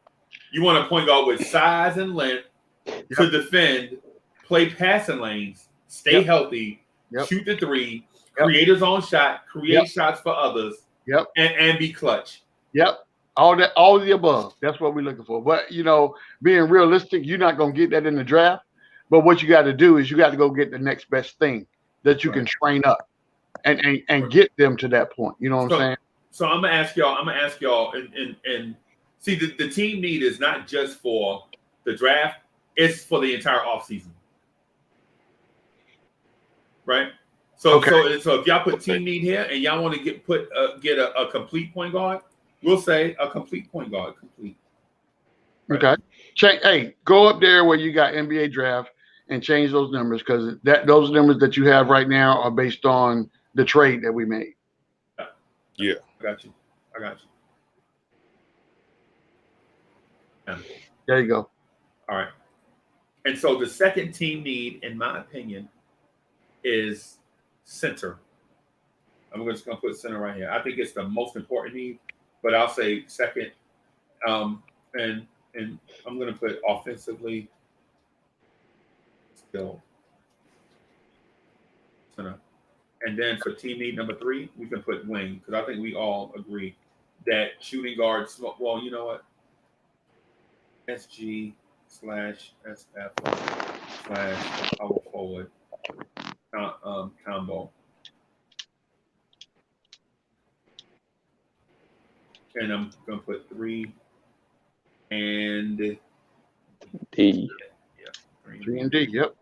You want a point guard with size and length to defend, play passing lanes, stay healthy, shoot the three, create his own shot, create shots for others, and be clutch. Yep. All of the above. That's what we're looking for. But you know, being realistic, you're not gonna get that in the draft. But what you got to do is you got to go get the next best thing that you can train up and get them to that point. You know what I'm saying? So I'm gonna ask y'all, and see, the team need is not just for the draft; it's for the entire offseason. Right. So if y'all put team need here and y'all want to get a complete point guard, we'll say a complete point guard. Complete. Right? Okay. Hey, go up there where you got NBA draft and change those numbers, because those numbers that you have right now are based on the trade that we made. Yeah. I got you. Yeah. There you go. All right. And so the second team need, in my opinion, is center. I'm just going to put center right here. I think it's the most important need, but I'll say second. And I'm going to put offensively still center. And then for team need number 3, we can put wing, because I think we all agree that shooting guard, well, you know what? SG/SF/power forward combo. And I'm going to put 3 and D. Yeah, 3 and D. Yep.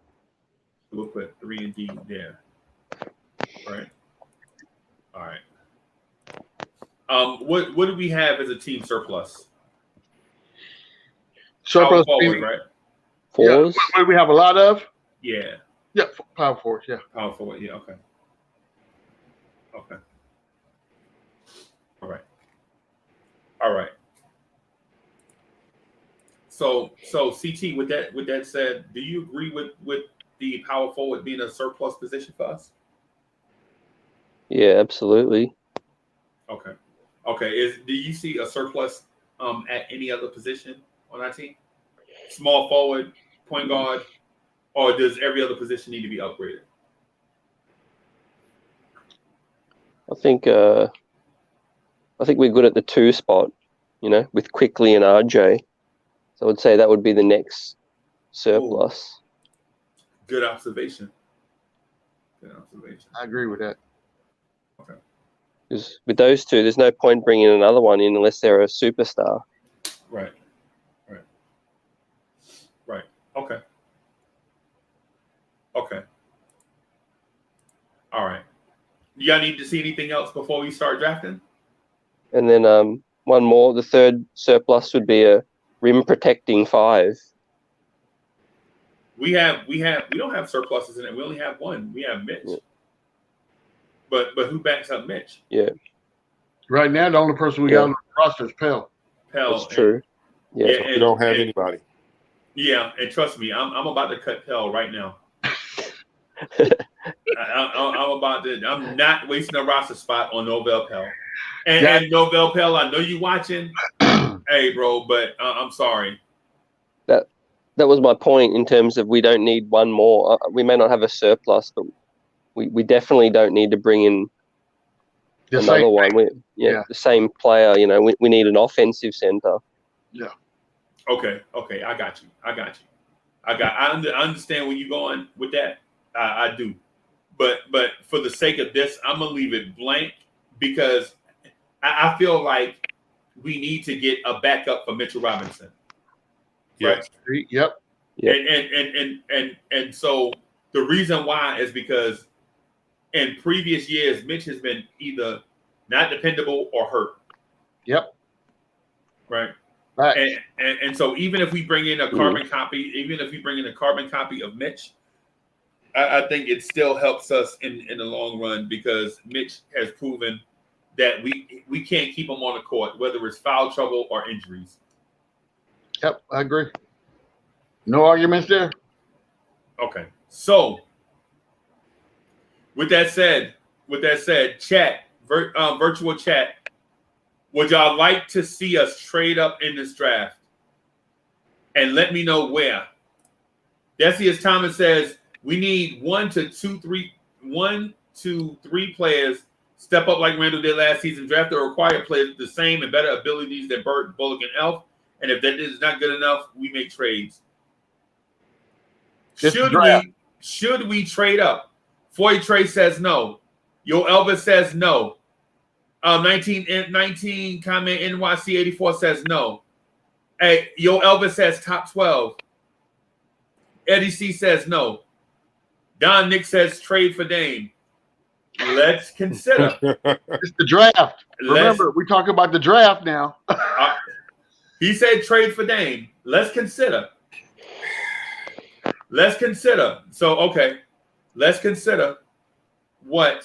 We'll put 3 and D there. Right. All right. What do we have as a team surplus? Surplus forward, right? Fours. Yeah. What do we have a lot of? Yeah. Yeah, power forwards. Yeah. Power forward. Yeah. Okay. All right. So CT, with that said, do you agree with the power forward being a surplus position for us? Yeah, absolutely. Okay. Do you see a surplus at any other position on our team? Small forward, point guard, or does every other position need to be upgraded? I think we're good at the 2 spot, with Quickly and RJ. So I would say that would be the next surplus. Good observation. Good observation. I agree with that. Because with those two, there's no point bringing another one in unless they're a superstar. Right. Okay. All right. Y'all need to see anything else before we start drafting? And then one more. The third surplus would be a rim protecting 5. We don't have surpluses in it. We only have one. We have Mitch. Yeah. But who backs up Mitch? Yeah, Right now, the only person we got on the roster is Pell. that's true. Yeah. We don't have anybody. Yeah, and trust me, I'm about to cut Pell right now. I'm not wasting a roster spot on Novell Pell. And Novell Pell, I know you watching. Hey, bro, but I'm sorry. That was my point in terms of we don't need one more. We may not have a surplus, but we definitely don't need to bring in another one. The same player. We need an offensive center. Yeah. Okay, I got you. I understand where you're going with that. I do, but for the sake of this, I'm gonna leave it blank because I feel like we need to get a backup for Mitchell Robinson. Yes. Right? Yep. And so the reason why is because in previous years, Mitch has been either not dependable or hurt. Yep. Right. Right. And so even if we bring in a carbon copy, of Mitch, I think it still helps us in the long run because Mitch has proven that we can't keep him on the court, whether it's foul trouble or injuries. Yep, I agree. No arguments there. Okay. So with that said, chat, virtual chat, would y'all like to see us trade up in this draft? And let me know where. Decius Thomas says we need 1 to 3 players step up like Randall did last season. Draft the required players with the same and better abilities than Burton, Bullock, and Elf. And if that is not good enough, we make trades. Should we trade up? Foy Trey says no. Yo Elvis says no. 19 comment NYC 84 says no. Hey, Yo Elvis says top 12. Eddie C says no. Don Nick says trade for Dame. Let's consider. It's the draft. Remember, we talk about the draft now. He said trade for Dame. Let's consider. So, okay. Let's consider what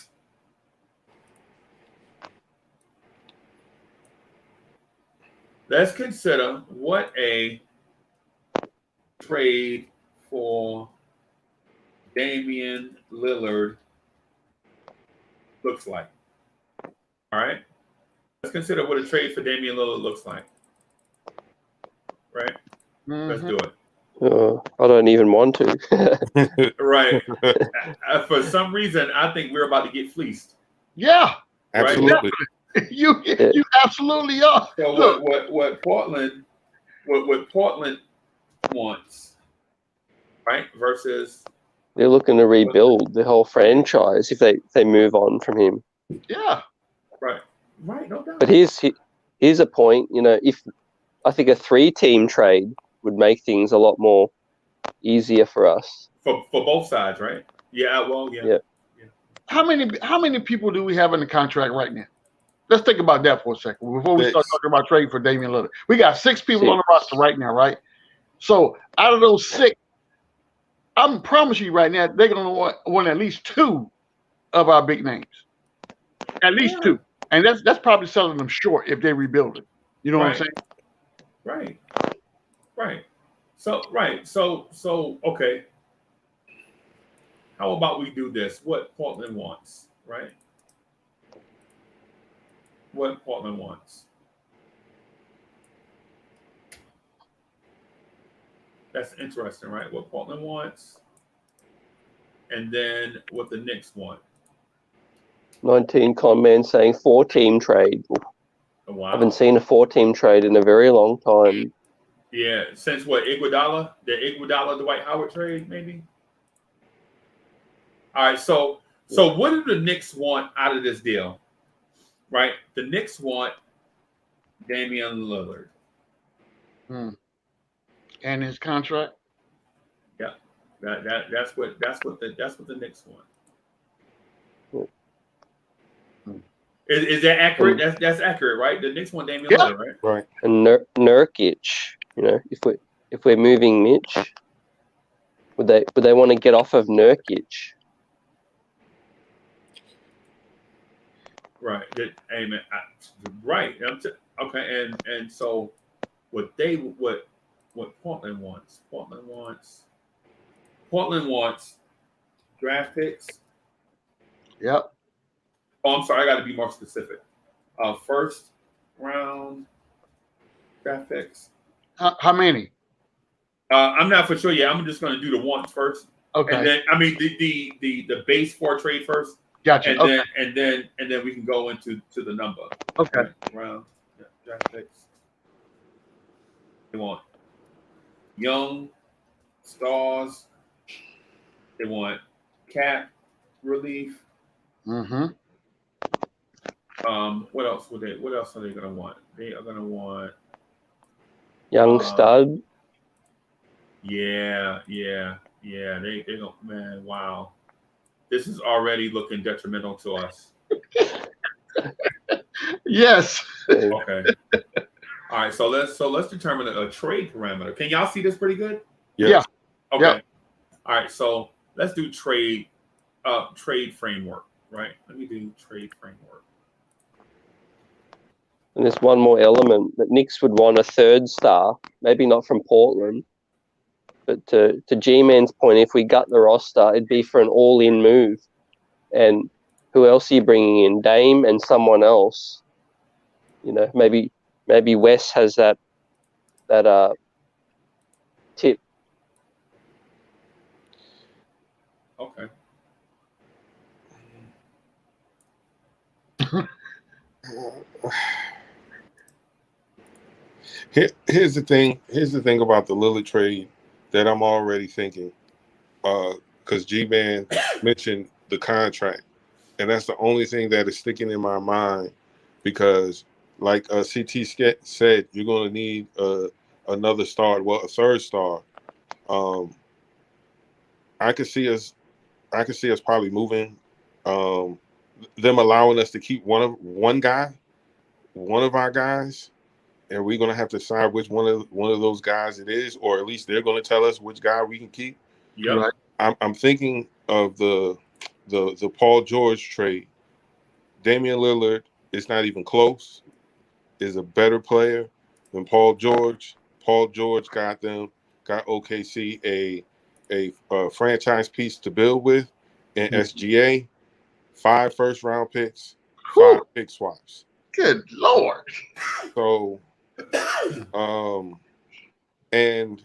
a trade for Damian Lillard looks like. All right. Let's consider what a trade for Damian Lillard looks like. Right? Let's do it. I don't even want to. Right. For some reason, I think we're about to get fleeced. Yeah. Absolutely. Right? You absolutely are. So what Portland wants, right? Versus they're looking to rebuild the whole franchise if they move on from him. Yeah. Right, no doubt. But here's a point, if I think a 3-team trade would make things a lot more easier for us. For both sides, right? Yeah, well, yeah. How many people do we have in the contract right now? Let's think about that for a second before we start talking about trading for Damian Lillard. We got 6 people on the roster right now, right? So out of those 6, I promise you right now, they're going to want at least 2 of our big names. At least 2. And that's probably selling them short if they rebuild it. You know what I'm saying? Right. So, okay. How about we do this? What Portland wants, right? What Portland wants. That's interesting, right? What Portland wants. And then what the Knicks want. 19 comments saying 4-team trade. Wow. I haven't seen a 4-team trade in a very long time. Yeah, since what, Iguodala? The Iguodala Dwight Howard trade, maybe? All right, so So what do the Knicks want out of this deal? Right? The Knicks want Damian Lillard. And his contract. Yeah. That's what the Knicks want. Is that accurate? That's accurate, right? The Knicks want Damian Lillard, right? Right. And Nurkic, if we're moving Mitch, would they want to get off of Nurkic? Right. Amen. Right. Okay. And so what Portland wants. Portland wants draft picks. Yep. Oh, I'm sorry. I got to be more specific. First round draft picks. How many? I'm not for sure yet. I'm just going to do the wants first. Okay. And then the base for trade first. Gotcha. And Okay. then we can go into the number. Okay. Round draft picks. They want young stars. They want cap relief. Mm-hmm. What else are they gonna want? They are gonna want Young stud. Yeah. They go, man, wow. This is already looking detrimental to us. Yes. Okay. All right, so let's determine a trade parameter. Can y'all see this pretty good? Yeah. Okay. Yeah. All right, so let's do trade framework, right? Let me do trade framework. And there's one more element that Knicks would want a third star, maybe not from Portland, but to G-Man's point, if we gut the roster, it'd be for an all-in move. And who else are you bringing in? Dame and someone else. Maybe Wes has that tip. Okay. Here's the thing about the Lillard trade that I'm already thinking, because G-Man mentioned the contract, and that's the only thing that is sticking in my mind, because like CT said, you're going to need another star, a third star. I could see us probably moving, them allowing us to keep one of our guys. And we're gonna have to decide which one of those guys it is, or at least they're gonna tell us which guy we can keep. Yeah. Right. I'm thinking of the Paul George trade. Damian Lillard is not even close. Is a better player than Paul George. Paul George got OKC a franchise piece to build with in SGA, 5 first-round picks, 5 pick swaps. Good Lord. So, and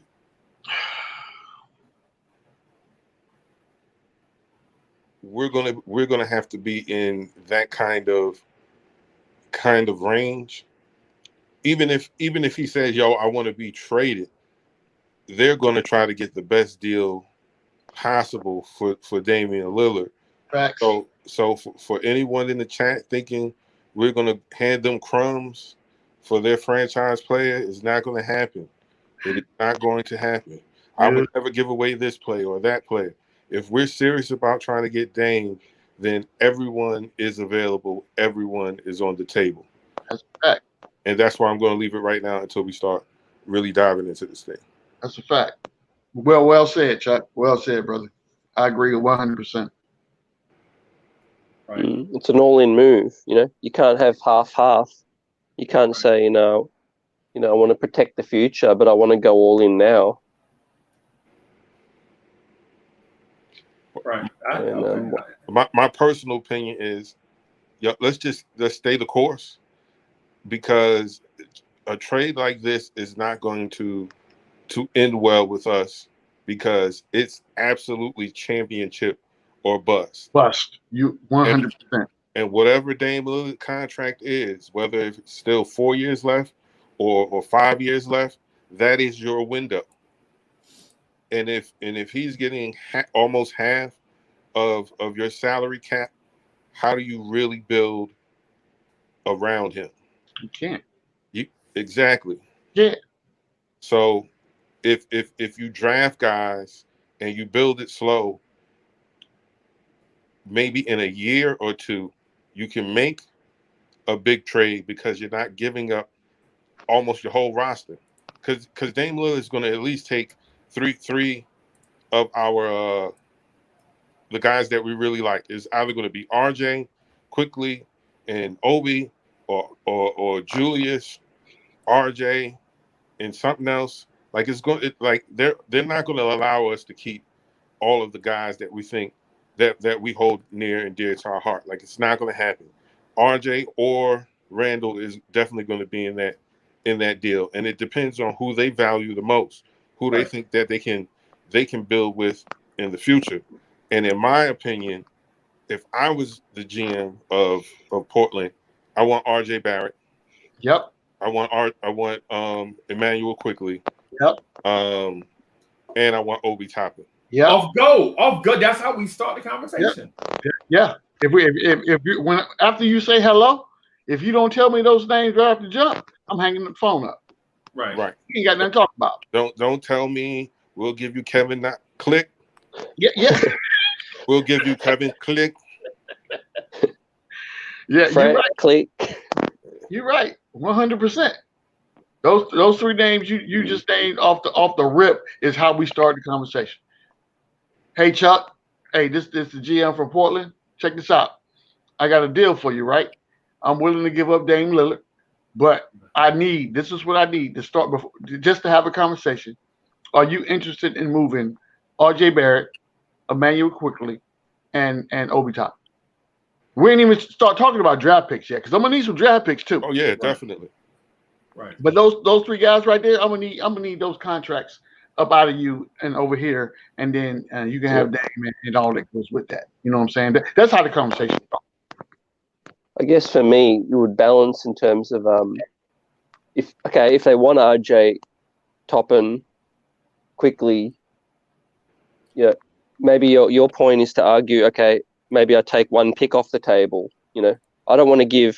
we're gonna have to be in that kind of range. Even if he says, "Yo, I want to be traded," they're gonna try to get the best deal possible for Damian Lillard. Facts. So for anyone in the chat thinking we're gonna hand them crumbs for their franchise player, it's not going to happen. It is not going to happen. I would never give away this player or that player. If we're serious about trying to get Dame, then everyone is available. Everyone is on the table. That's a fact. And that's why I'm going to leave it right now until we start really diving into this thing. That's a fact. Well said, Chuck. Well said, brother. I agree 100%. Right. It's an all-in move. You can't have half. You can't say, I want to protect the future, but I want to go all in now. Right. My personal opinion is, let's stay the course, because a trade like this is not going to end well with us, because it's absolutely championship or bust. Bust. You 100%. And whatever Dame Lillard contract is, whether it's still 4 years left or 5 years left, that is your window. And if he's getting almost half of your salary cap, how do you really build around him? You can't. Exactly. Yeah. So if you draft guys and you build it slow, maybe in a year or two, you can make a big trade because you're not giving up almost your whole roster. Because Dame Lillard is going to at least take three of our the guys that we really like. Is either going to be RJ, Quickly, and Obi, or Julius, RJ, and something else. Like they're not going to allow us to keep all of the guys that we think that we hold near and dear to our heart. Like, it's not going to happen. RJ or Randall is definitely going to be in that deal, and it depends on who they value the most, who they think that they can build with in the future. And in my opinion, if I was the GM of Portland, I want RJ Barrett. Yep. I want Emmanuel Quickly. Yep. And I want Obi Toppin. Yeah. Off go. That's how we start the conversation. Yeah. If you after you say hello, if you don't tell me those names right off the jump, I'm hanging the phone up. Right. You ain't got nothing to talk about. Don't tell me we'll give you Kevin Click. Yeah. We'll give you Kevin Click. Yeah, Fred, you're right. Click. You're right. 100%. Those three names you just named off the rip is how we start the conversation. Hey Chuck, hey, this is the GM from Portland. Check this out. I got a deal for you, right? I'm willing to give up Dame Lillard, but this is what I need to start before, just to have a conversation. Are you interested in moving RJ Barrett, Emmanuel Quickly, and Obi Toppin? We ain't even start talking about draft picks yet, because I'm gonna need some draft picks too. Oh yeah, definitely. Right. But those three guys right there, I'm gonna need those contracts up out of you and over here, and then you can have Dame and all that goes with that. You know what I'm saying? That's how the conversation starts. I guess for me, you would balance in terms of if they want RJ Toppin Quickly, maybe your point is to argue, okay, maybe I take one pick off the table. I don't want to give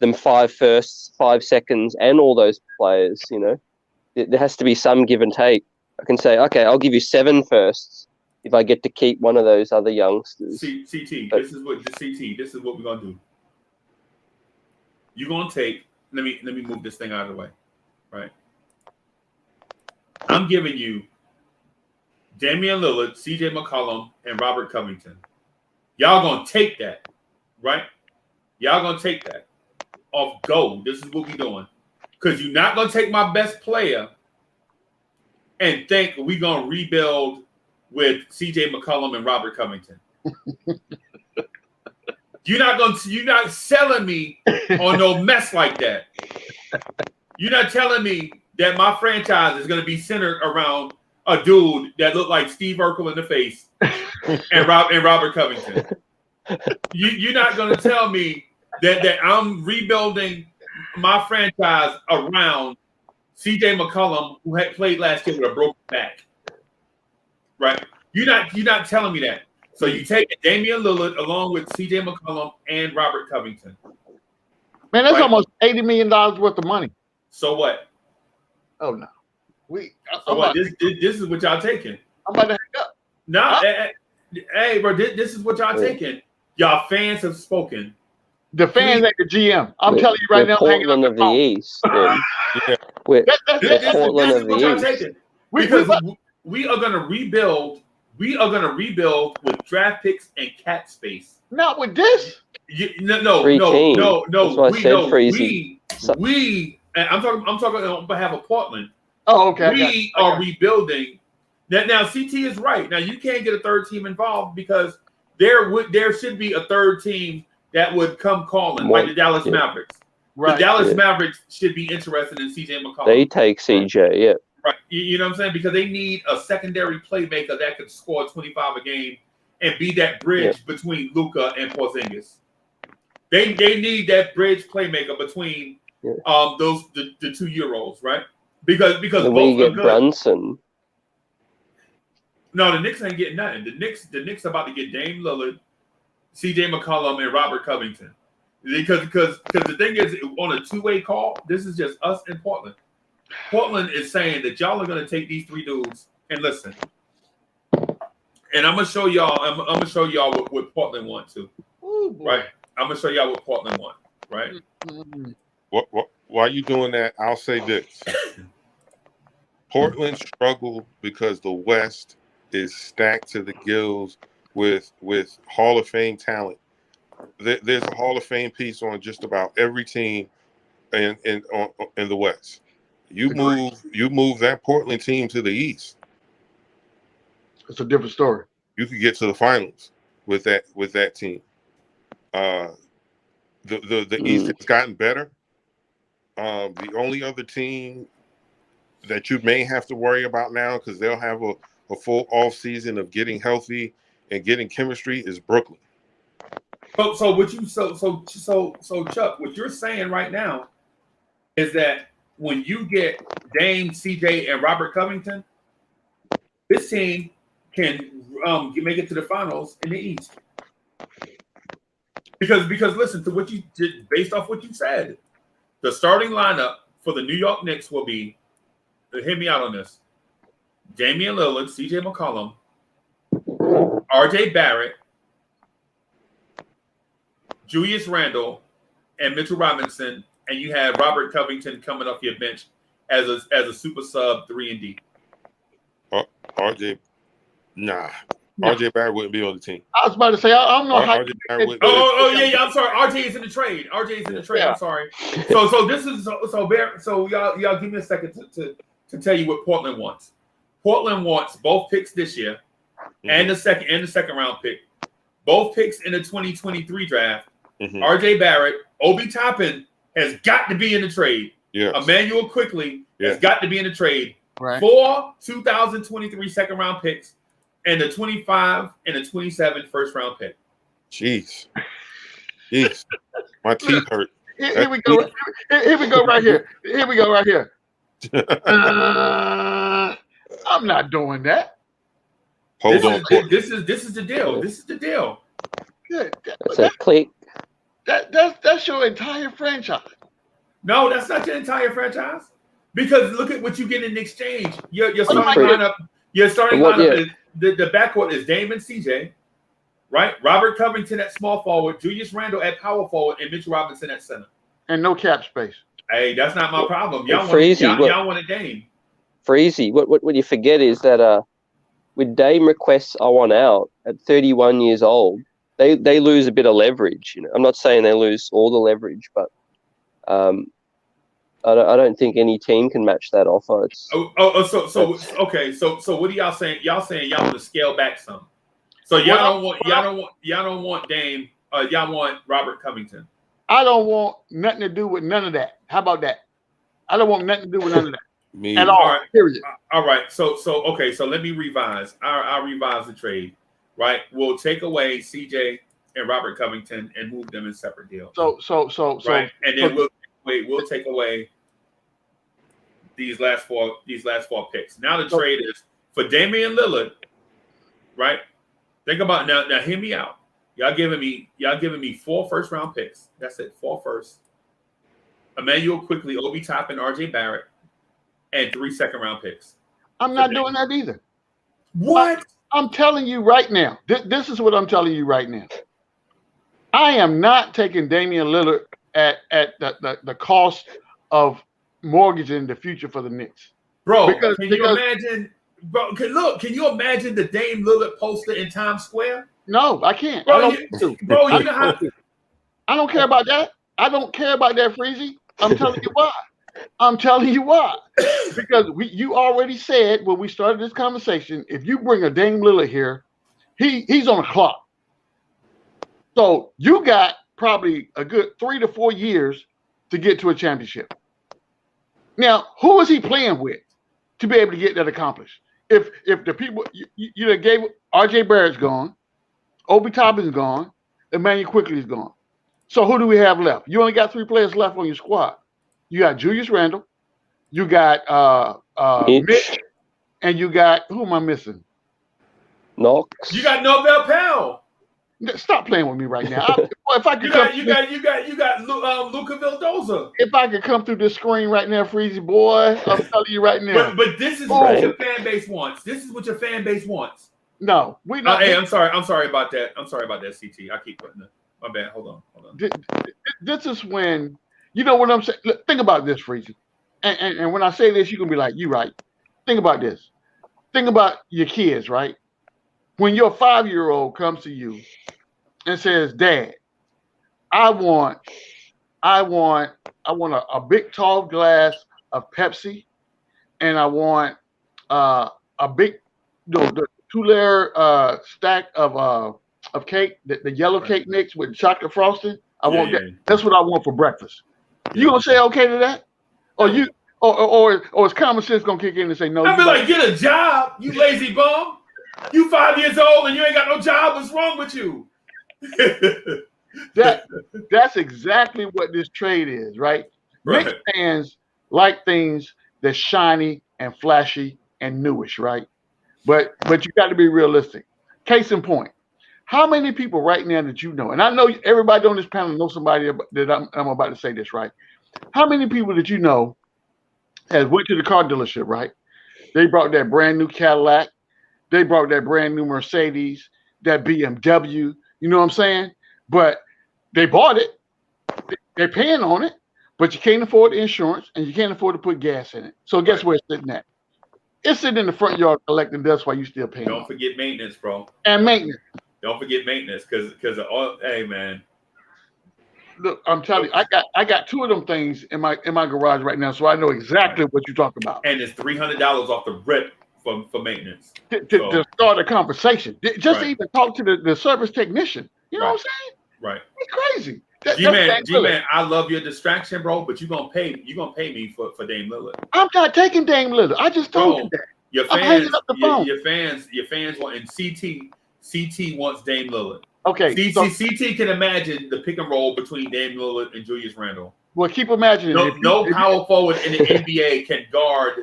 them 5 firsts, 5 seconds, and all those players. There has to be some give and take. I can say, okay, I'll give you 7 firsts if I get to keep one of those other youngsters. CT, this is what we're gonna do. You're gonna take. Let me move this thing out of the way. Right. I'm giving you Damian Lillard, CJ McCollum, and Robert Covington. Y'all gonna take that, right? Y'all gonna take that off go. This is what we doing. Because you're not gonna take my best player and think we gonna rebuild with CJ McCollum and Robert Covington. You're not selling me on no mess like that. You're not telling me that my franchise is gonna be centered around a dude that looked like Steve Urkel in the face and Robert Covington. You're not gonna tell me that I'm rebuilding my franchise around CJ McCollum, who had played last year with a broken back. Right? You're not telling me that. So you take Damian Lillard along with CJ McCollum and Robert Covington. Man, that's almost $80 million worth of money. So what? Oh no. This is what y'all taking. I'm about to hang up. No, hey, bro, this is what y'all taking. Y'all fans have spoken. The fans ain't the GM. I'm telling you right now. Portland of the East. We're Portland of the East. Because we are going to rebuild. We are going to rebuild with draft picks and cap space. Not with this. No. That's why I said Freezy. And I'm talking on behalf of Portland. Oh, okay. We are rebuilding. Now, CT is right. Now, you can't get a third team involved because there should be a third team that would come calling, like the Dallas Mavericks. Right. The Dallas Mavericks should be interested in CJ McCollum. They take CJ, Right. You know what I'm saying? Because they need a secondary playmaker that could score 25 a game and be that bridge between Luka and Porzingis. They need that bridge playmaker between the 2 Euros, right? Because the way you get Brunson. No, the Knicks ain't getting nothing. The Knicks about to get Dame Lillard, C.J. McCollum, and Robert Covington. Because the thing is, on a two-way call, this is just us and Portland. Portland is saying that y'all are going to take these three dudes and listen. And I'm gonna show y'all. I'm gonna show y'all what Portland want to. Ooh, right. I'm gonna show y'all what Portland want. Right. While you doing that, I'll say this: Portland struggled because the West is stacked to the gills with Hall of Fame talent. There's a Hall of Fame piece on just about every team in the West. You move that Portland team to the East. It's a different story. You could get to the finals with that team. The East has gotten better. The only other team that you may have to worry about now, because they'll have a full off season of getting healthy and getting chemistry, is Brooklyn. So Chuck, what you're saying right now is that when you get Dame, CJ, and Robert Covington, this team can make it to the finals in the East. Because listen to what you did based off what you said. The starting lineup for the New York Knicks will be, hear me out on this, Damian Lillard, CJ McCollum, RJ Barrett, Julius Randle, and Mitchell Robinson, and you have Robert Covington coming off your bench as a super sub 3 and D. RJ, nah. RJ Barrett wouldn't be on the team. I was about to say, I don't know how. Yeah. I'm sorry. RJ is in the trade. I'm sorry. So this is so y'all give me a second to tell you what Portland wants. Portland wants both picks this year, and the second round pick. Both picks in the 2023 draft. RJ Barrett, Obi Toppin has got to be in the trade. Yeah. Emmanuel Quickly has got to be in the trade. Right. 4 2023 second round picks and the 25 and the 27 first round pick. Jeez. My teeth hurt. Here we go. Here we go right here. I'm not doing that. Hold on. This is the deal. This is the deal. Good. That's a click. That's your entire franchise. No, that's not your entire franchise. Because look at what you get in exchange. Your starting lineup. Your starting lineup is the backcourt is Dame and CJ, right? Robert Covington at small forward, Julius Randle at power forward, and Mitchell Robinson at center. And no cap space. Hey, that's not my problem. Y'all want a Dame. Freezy. What you forget is that with Dame requests I want out at 31 years old, they lose a bit of leverage. You know, I'm not saying they lose all the leverage, but I don't think any team can match that offer. Okay. So what are y'all saying? Y'all saying y'all want to scale back some. So y'all don't want Dame. Y'all want Robert Covington. I don't want nothing to do with none of that. How about that? I don't want nothing to do with none of that. At all. All right. Period. All right. So let me revise. I'll revise the trade. Right. We'll take away CJ and Robert Covington and move them in separate deals. So right. And then we'll take away these last four picks. Now the trade is for Damian Lillard, right? Think about now. Now hear me out. Y'all giving me 4 first round picks. That's it. 4 first. Emmanuel Quickly, Obi Toppin, RJ Barrett, and 3 second round picks. I'm not doing that either. What? I'm telling you right now. This is what I'm telling you right now. I am not taking Damian Lillard at the cost of mortgaging the future for the Knicks. Bro, can you imagine? Bro, can you imagine the Dame Lillard poster in Times Square? No, I can't. Bro, I don't care about that. I don't care about that, Freezy. I'm telling you why. Because you already said when we started this conversation, if you bring a Dame Lillard here, he's on a clock. So you got probably a good 3 to 4 years to get to a championship. Now, who is he playing with to be able to get that accomplished? If the people you gave RJ Barrett's gone, Obi Toppin's gone, Emmanuel Quickly's gone. So who do we have left? You only got 3 players left on your squad. You got Julius Randle, you got Mitch, and you got who am I missing? Knox. You got Norvell Powell. Stop playing with me right now. If I could You got Luka Vildoza. If I could come through this screen right now, Freezy boy, I'm telling you right now. But this is what your fan base wants. This is what your fan base wants. No, we not. Hey, I'm sorry about that. I'm sorry about that, CT. I keep putting it. My bad. Hold on. This is when, you know what I'm saying? Look, think about this, Freezy. And when I say this, you're going to be like, you right. Think about this. Think about your kids, right? When your 5-year-old comes to you and says, Dad, I want a big tall glass of Pepsi, and I want a big the 2-layer stack of cake, the yellow cake mix with chocolate frosting. I want that. That's what I want for breakfast. You gonna say okay to that? Or you or is common sense gonna kick in and say no? I feel like, get a job, you lazy bum. You 5 years old and you ain't got no job. What's wrong with you? That's exactly what this trade is, right? Knicks fans like things that's shiny and flashy and newish, right? But you got to be realistic. Case in point, how many people right now that you know, and I know everybody on this panel knows somebody that I'm about to say this, right? How many people that you know has went to the car dealership, right? They brought that brand new Cadillac. They brought that brand new Mercedes, that BMW. You know what I'm saying? But they bought it. They're paying on it, but you can't afford the insurance and you can't afford to put gas in it. So guess where it's sitting at? It's sitting in the front yard collecting dust while you still paying. Don't forget maintenance, bro. And maintenance. Don't forget maintenance, because hey man. Look, I'm telling you, I got 2 of them things in my garage right now, so I know exactly what you're talking about. And it's $300 off the rip for maintenance. To start a conversation. Just to even talk to the service technician. You know what I'm saying? Right. It's crazy. G-Man, I love your distraction, bro, but you're gonna pay me for Dame Lillard. I'm not taking Dame Lillard. I just told you that. Your fans, I'm hanging up the phone. Your fans want, and CT wants Dame Lillard. Okay. CT can imagine the pick and roll between Dame Lillard and Julius Randle. Well, keep imagining. No power forward in the NBA can guard.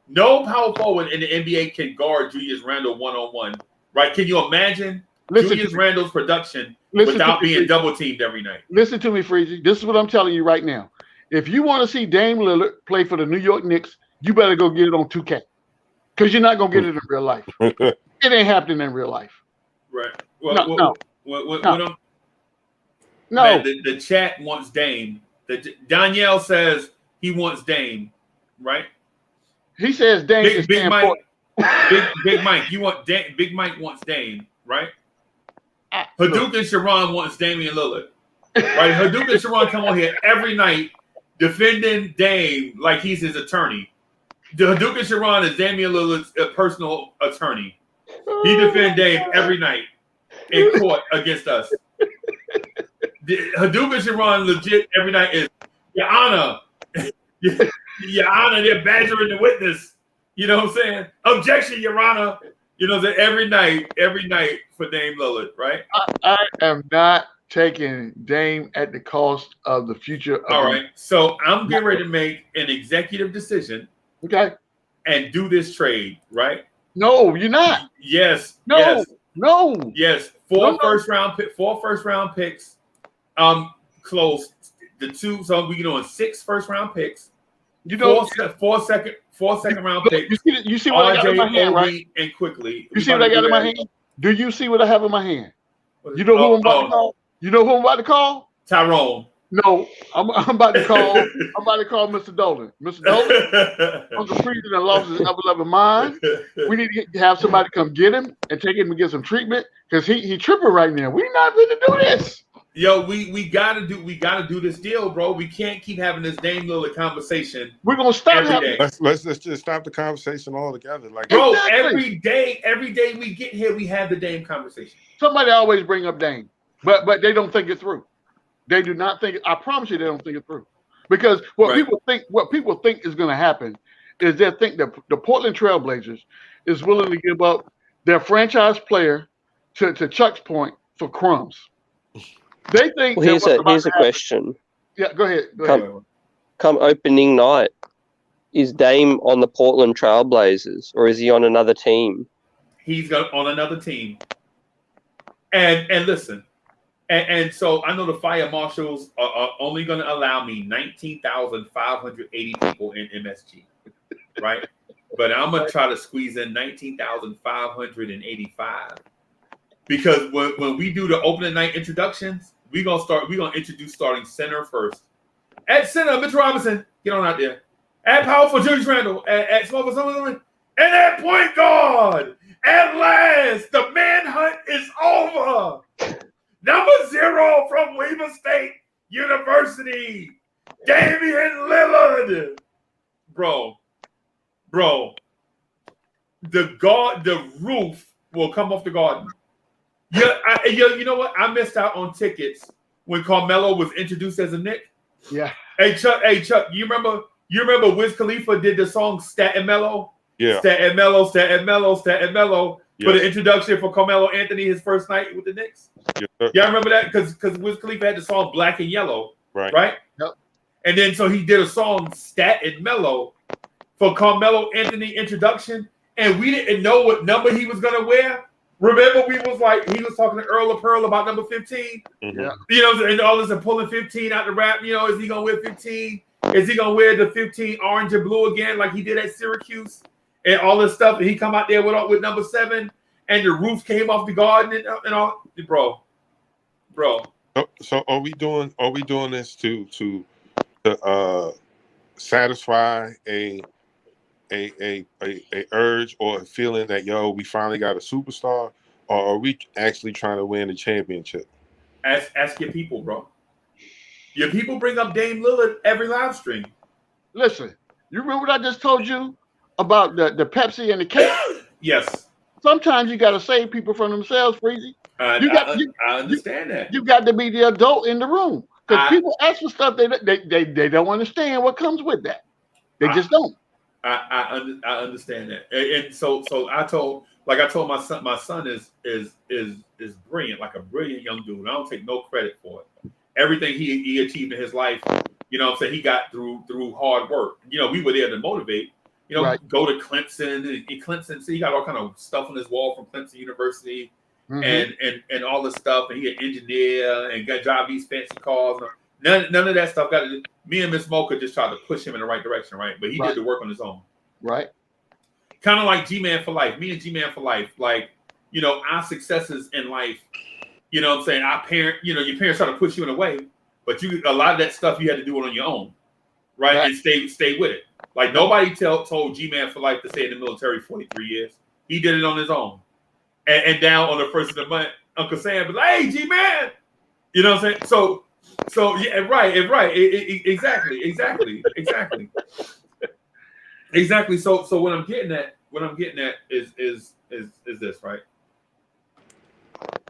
No power forward in the NBA can guard Julius Randle one-on-one. Right? Can you imagine Julius Randle's production without being double teamed every night? Listen to me, Freezy. This is what I'm telling you right now. If you want to see Dame Lillard play for the New York Knicks, you better go get it on 2K, because you're not gonna get it in real life. It ain't happening in real life. Right. No. Man, the chat wants Dame. Danielle says he wants Dame. Right. He says Dame is Big Mike. Big Mike. You want Dame? Big Mike wants Dame. Right. Hadouk and Sharon wants Damian Lillard. Right. Hadouk and Sharon come on here every night defending Dame like he's his attorney. Hadouk and Sharon is Damian Lillard's personal attorney. He defends Dame every night in court against us. Hadouk and Sharon legit every night is, Your Honor, Your Honor, they're badgering the witness. You know what I'm saying? Objection, Your Honor. You know, that every night for Dame Lillard, right? I am not taking Dame at the cost of the future of all right. So I'm getting ready to make an executive decision. Okay. And do this trade, right? No, you're not. Yes. No. Yes. No. Yes. Four first round picks. Close. The 2, so we doing 6 first round picks. You know, four second round picks. You see what I got in my hand, right? And quickly. You see what I got in my hand? Do you see what I have in my hand? You know who I'm about to call? You know who I'm about to call? Tyrone. No, I'm about to call. I'm about to call Mr. Dolan. Mr. Dolan, Uncle Freezy and lost his ever mind. We need to have somebody come get him and take him and get some treatment, because he tripping right now. We're not going to do this. Yo, we gotta do this deal, bro. We can't keep having this Dame Lillard conversation. We're gonna stop having. Let's just stop the conversation altogether. Like, bro, exactly. every day we get here, we have the Dame conversation. Somebody always bring up Dame, but they don't think it through. They do not think. I promise you, they don't think it through, because what people think is going to happen is they think that the Portland Trail Blazers is willing to give up their franchise player to Chuck's point for crumbs. They think. Well, here's a question. Yeah, go ahead. Come opening night, is Dame on the Portland Trail Blazers or is he on another team? he's on another team. And listen, and so I know the fire marshals are only going to allow me 19,580 people in MSG, right? But I'm going to try to squeeze in 19,585 because when we do the opening night introductions, we're gonna introduce starting center first. At center, Mitch Robinson, get on out there. At power for Julius Randle, at small for someone, and at point guard. At last, the manhunt is over. Number 0 from Weber State University, Damian Lillard. Bro, the roof will come off the Garden. Yeah, you know what? I missed out on tickets when Carmelo was introduced as a Knick. Yeah. Hey Chuck, you remember Wiz Khalifa did the song Stat and Mellow? Yeah. Stat and Mellow, Stat and Mellow, Stat and Mellow. Yes. For the introduction for Carmelo Anthony, his first night with the Knicks. Yes, sir. Y'all remember that? Because Wiz Khalifa had the song Black and Yellow. Right? Yep. And then so he did a song Stat and Mellow for Carmelo Anthony introduction. And we didn't know what number he was gonna wear. Remember, he was talking to Earl of Pearl about number 15. Mm-hmm. Yeah. You know, and all this and pulling 15 out the rap. You know, is he gonna wear 15? Is he gonna wear the 15 orange and blue again, like he did at Syracuse, and all this stuff? And he come out there with number 7, and the roof came off the Garden and all, bro. So are we doing this to satisfy a urge or a feeling that we finally got a superstar, or are we actually trying to win the championship? Ask your people, bro. Your people bring up Dame Lillard every live stream. Listen, you remember what I just told you about the Pepsi and the cake? Yes. Sometimes you got to save people from themselves, Freezy. I understand that. You got to be the adult in the room because people ask for stuff they don't understand what comes with that. They just don't. I understand that, and so I told my son is brilliant, like a brilliant young dude. I don't take no credit for it. Everything he achieved in his life, you know what I'm saying, he got through hard work. You know, we were there to motivate. You know, right. Go to Clemson, and Clemson, so he got all kind of stuff on his wall from Clemson University, and all this stuff, and he an engineer and got drive these fancy cars. None of that stuff got to do. Me and Miss Mocha just tried to push him in the right direction, right? But he did the work on his own. Right. Kind of like G-Man for life. Me and G-Man for life. Like, you know, our successes in life, you know what I'm saying? Your parents try to push you in a way, but a lot of that stuff you had to do it on your own, right? And stay with it. Like nobody told G-Man for life to stay in the military 43 years. He did it on his own. And now on the first of the month, Uncle Sam was like, "Hey, G-Man," you know what I'm saying? So yeah, right. Exactly. So what I'm getting at is this, right?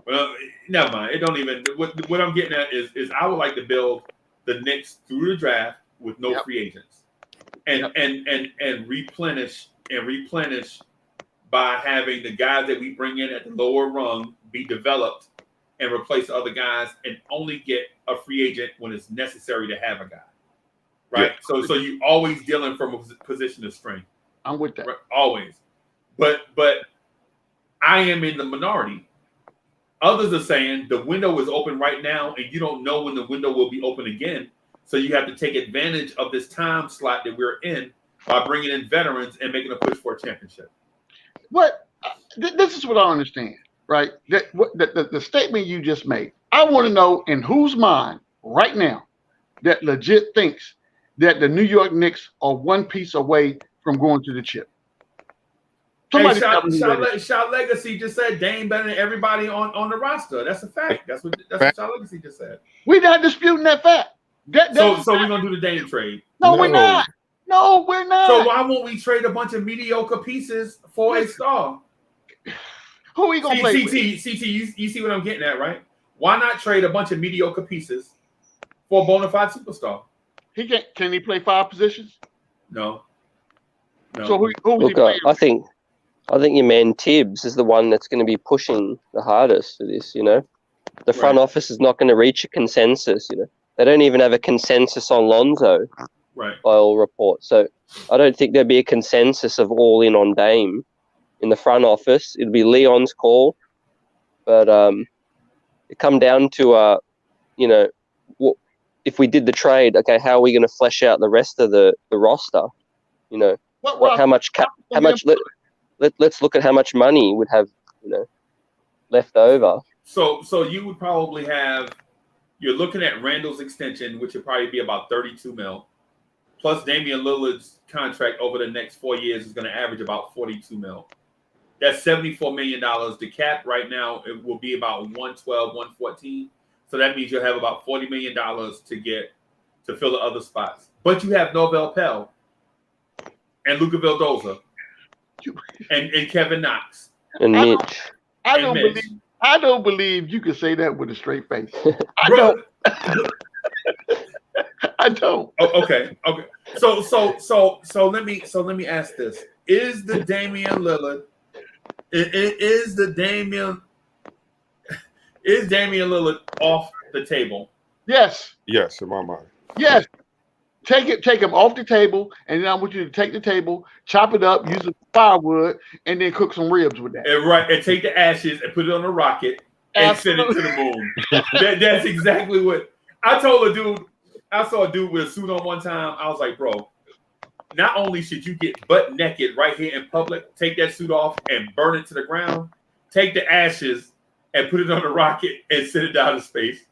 Well, never mind. It don't even. What I'm getting at is I would like to build the Knicks through the draft with no free agents, and replenish by having the guys that we bring in at the lower rung be developed and replace other guys, and only get a free agent when it's necessary to have a guy, right? Yeah. So you always dealing from a position of strength. I'm with that. Right? Always. But I am in the minority. Others are saying the window is open right now, and you don't know when the window will be open again. So you have to take advantage of this time slot that we're in by bringing in veterans and making a push for a championship. This is what I understand. Right, the statement you just made. I want to know in whose mind right now that legit thinks that the New York Knicks are one piece away from going to the chip. Somebody Shot Legacy just said Dame better than everybody on the roster. That's a fact. That's what Shot Legacy just said. We're not disputing that fact. So we're gonna do the Dame trade. No, we're not. No, we're not. So why won't we trade a bunch of mediocre pieces for a star? Who are we gonna play with? CT, you see what I'm getting at, right? Why not trade a bunch of mediocre pieces for a bona fide superstar? Can he play 5 positions? No. So who is he playing? I think your man Tibbs is the one that's going to be pushing the hardest for this. You know, the front office is not going to reach a consensus. You know, they don't even have a consensus on Lonzo, right? By all reports. So I don't think there'll be a consensus of all in on Dame. in the front office. It'll be Leon's call, but it come down to if we did the trade, okay, how are we going to flesh out the rest of the roster? You know, how much? Let's look at how much money would have left over. So you would probably have. You're looking at Randall's extension, which would probably be about 32 mil, plus Damian Lillard's contract over the next 4 years is going to average about 42 mil. That's $74 million. The cap right now it will be about 112, 114. So that means you'll have about $40 million to fill the other spots. But you have Norvel Pell and Luka Vildoza and Kevin Knox and Mitch. I don't believe you can say that with a straight face. I don't. Oh, okay. So let me ask this: Is the Damian Lillard? Is Damian Lillard off the table? Yes. Yes, in my mind. Yes. Take him off the table, and then I want you to take the table, chop it up, use some firewood, and then cook some ribs with that. And take the ashes and put it on a rocket and send it to the moon. That's exactly what I told a dude. I saw a dude with a suit on one time. I was like, bro, not only should you get butt naked right here in public, take that suit off and burn it to the ground, take the ashes and put it on a rocket and send it down to space.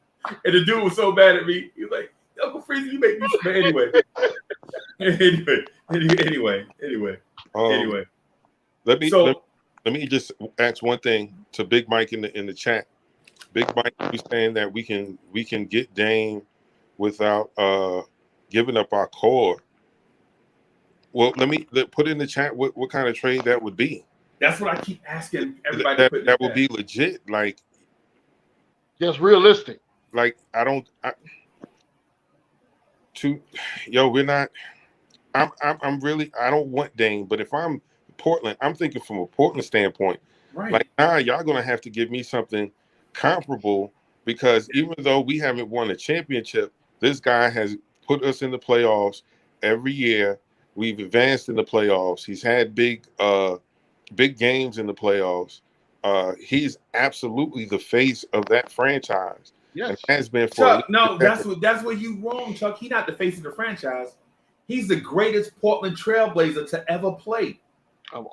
And the dude was so mad at me. He was like, Uncle Freezy, you make me so mad anyway. Let me just ask one thing to Big Mike in the chat. Big Mike was saying that we can get Dame without giving up our core. Well, let put in the chat what kind of trade that would be. That's what I keep asking everybody. That would be legit, like just realistic. Like we're not. I'm really. I don't want Dame, but if I'm Portland, I'm thinking from a Portland standpoint. Right. Like, y'all gonna have to give me something comparable because even though we haven't won a championship, this guy has put us in the playoffs every year. We've advanced in the playoffs. He's had big games in the playoffs. He's absolutely the face of that franchise. Yes. And has been for Chuck, no, that's where you wrong, Chuck. He's not the face of the franchise. He's the greatest Portland Trailblazer to ever play.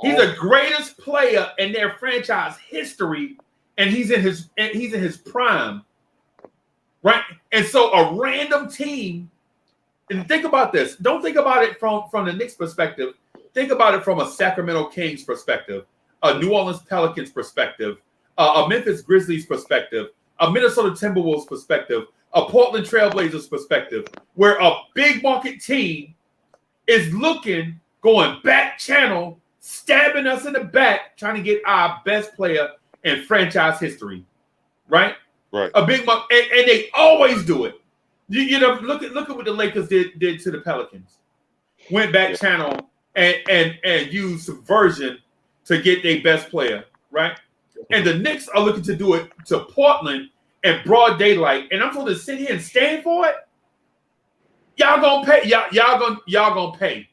He's the greatest player in their franchise history, and he's in his prime, right? And so a random team, and think about this. Don't think about it from the Knicks perspective. Think about it from a Sacramento Kings perspective, a New Orleans Pelicans perspective, a Memphis Grizzlies perspective, a Minnesota Timberwolves perspective, a Portland Trailblazers perspective, where a big market team is going back channel, stabbing us in the back, trying to get our best player in franchise history, right? Right. A big market, and they always do it. You know, look at what the Lakers did to the Pelicans. Went back channel and used subversion to get their best player, right? And the Knicks are looking to do it to Portland in broad daylight, and I'm supposed to sit here and stand for it. Y'all gonna pay. Y'all gonna pay.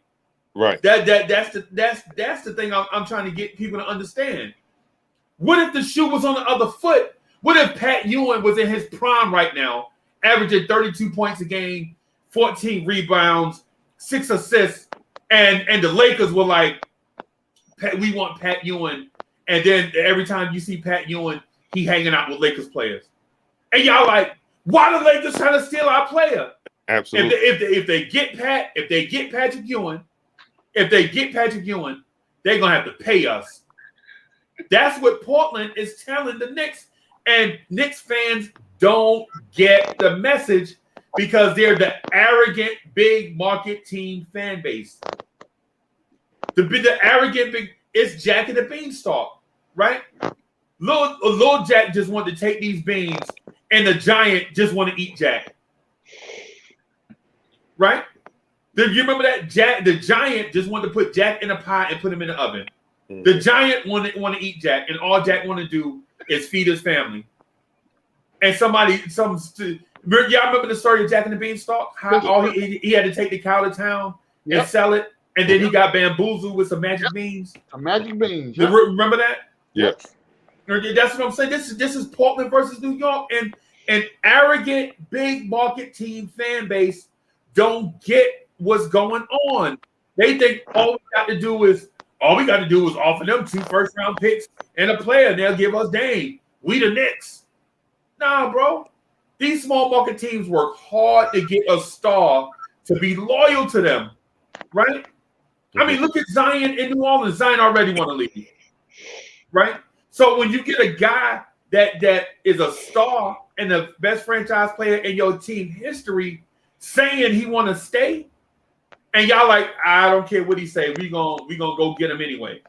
Right. That's the thing I'm trying to get people to understand. What if the shoe was on the other foot? What if Pat Ewing was in his prime right now, averaging 32 points a game, 14 rebounds, 6 assists, and the Lakers were like, we want Pat Ewing, and then every time you see Pat Ewing, he hanging out with Lakers players, and y'all like, why the Lakers trying to steal our player? Absolutely. If they get Patrick Ewing, they're gonna have to pay us. That's what Portland is telling the Knicks, and Knicks fans don't get the message because they're the arrogant big market team fan base. The arrogant big, it's Jack and the Beanstalk, right? Little Jack just wanted to take these beans, and the giant just want to eat Jack. Right? Do you remember that? The giant just wanted to put Jack in a pie and put him in the oven. Mm-hmm. The giant want to eat Jack, and all Jack want to do is feed his family. And y'all remember the story of Jack and the Beanstalk? How he had to take the cow to town and sell it, And then he got bamboozled with some magic beans. Some magic beans. You remember that? Yes. That's what I'm saying. This is Portland versus New York, and an arrogant big market team fan base don't get what's going on. They think all we got to do is offer them 2 first-round picks and a player, and they'll give us Dame. We the Knicks. Nah, bro. These small market teams work hard to get a star to be loyal to them, right? I mean, look at Zion in New Orleans. Zion already want to leave, right? So when you get a guy that is a star and the best franchise player in your team history saying he want to stay, and y'all like, I don't care what he say, we gonna go get him anyway.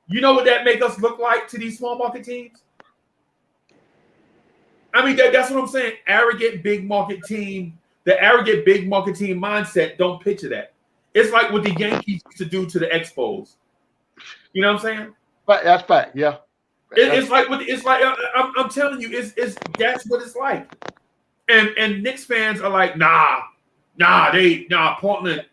You know what that make us look like to these small market teams? I mean, that's what I'm saying. Arrogant big market team, the arrogant big market team mindset. Don't picture that. It's like what the Yankees used to do to the Expos. You know what I'm saying? But that's fact. Yeah. It's like I'm telling you, it's that's what it's like. And Knicks fans are like, Portland,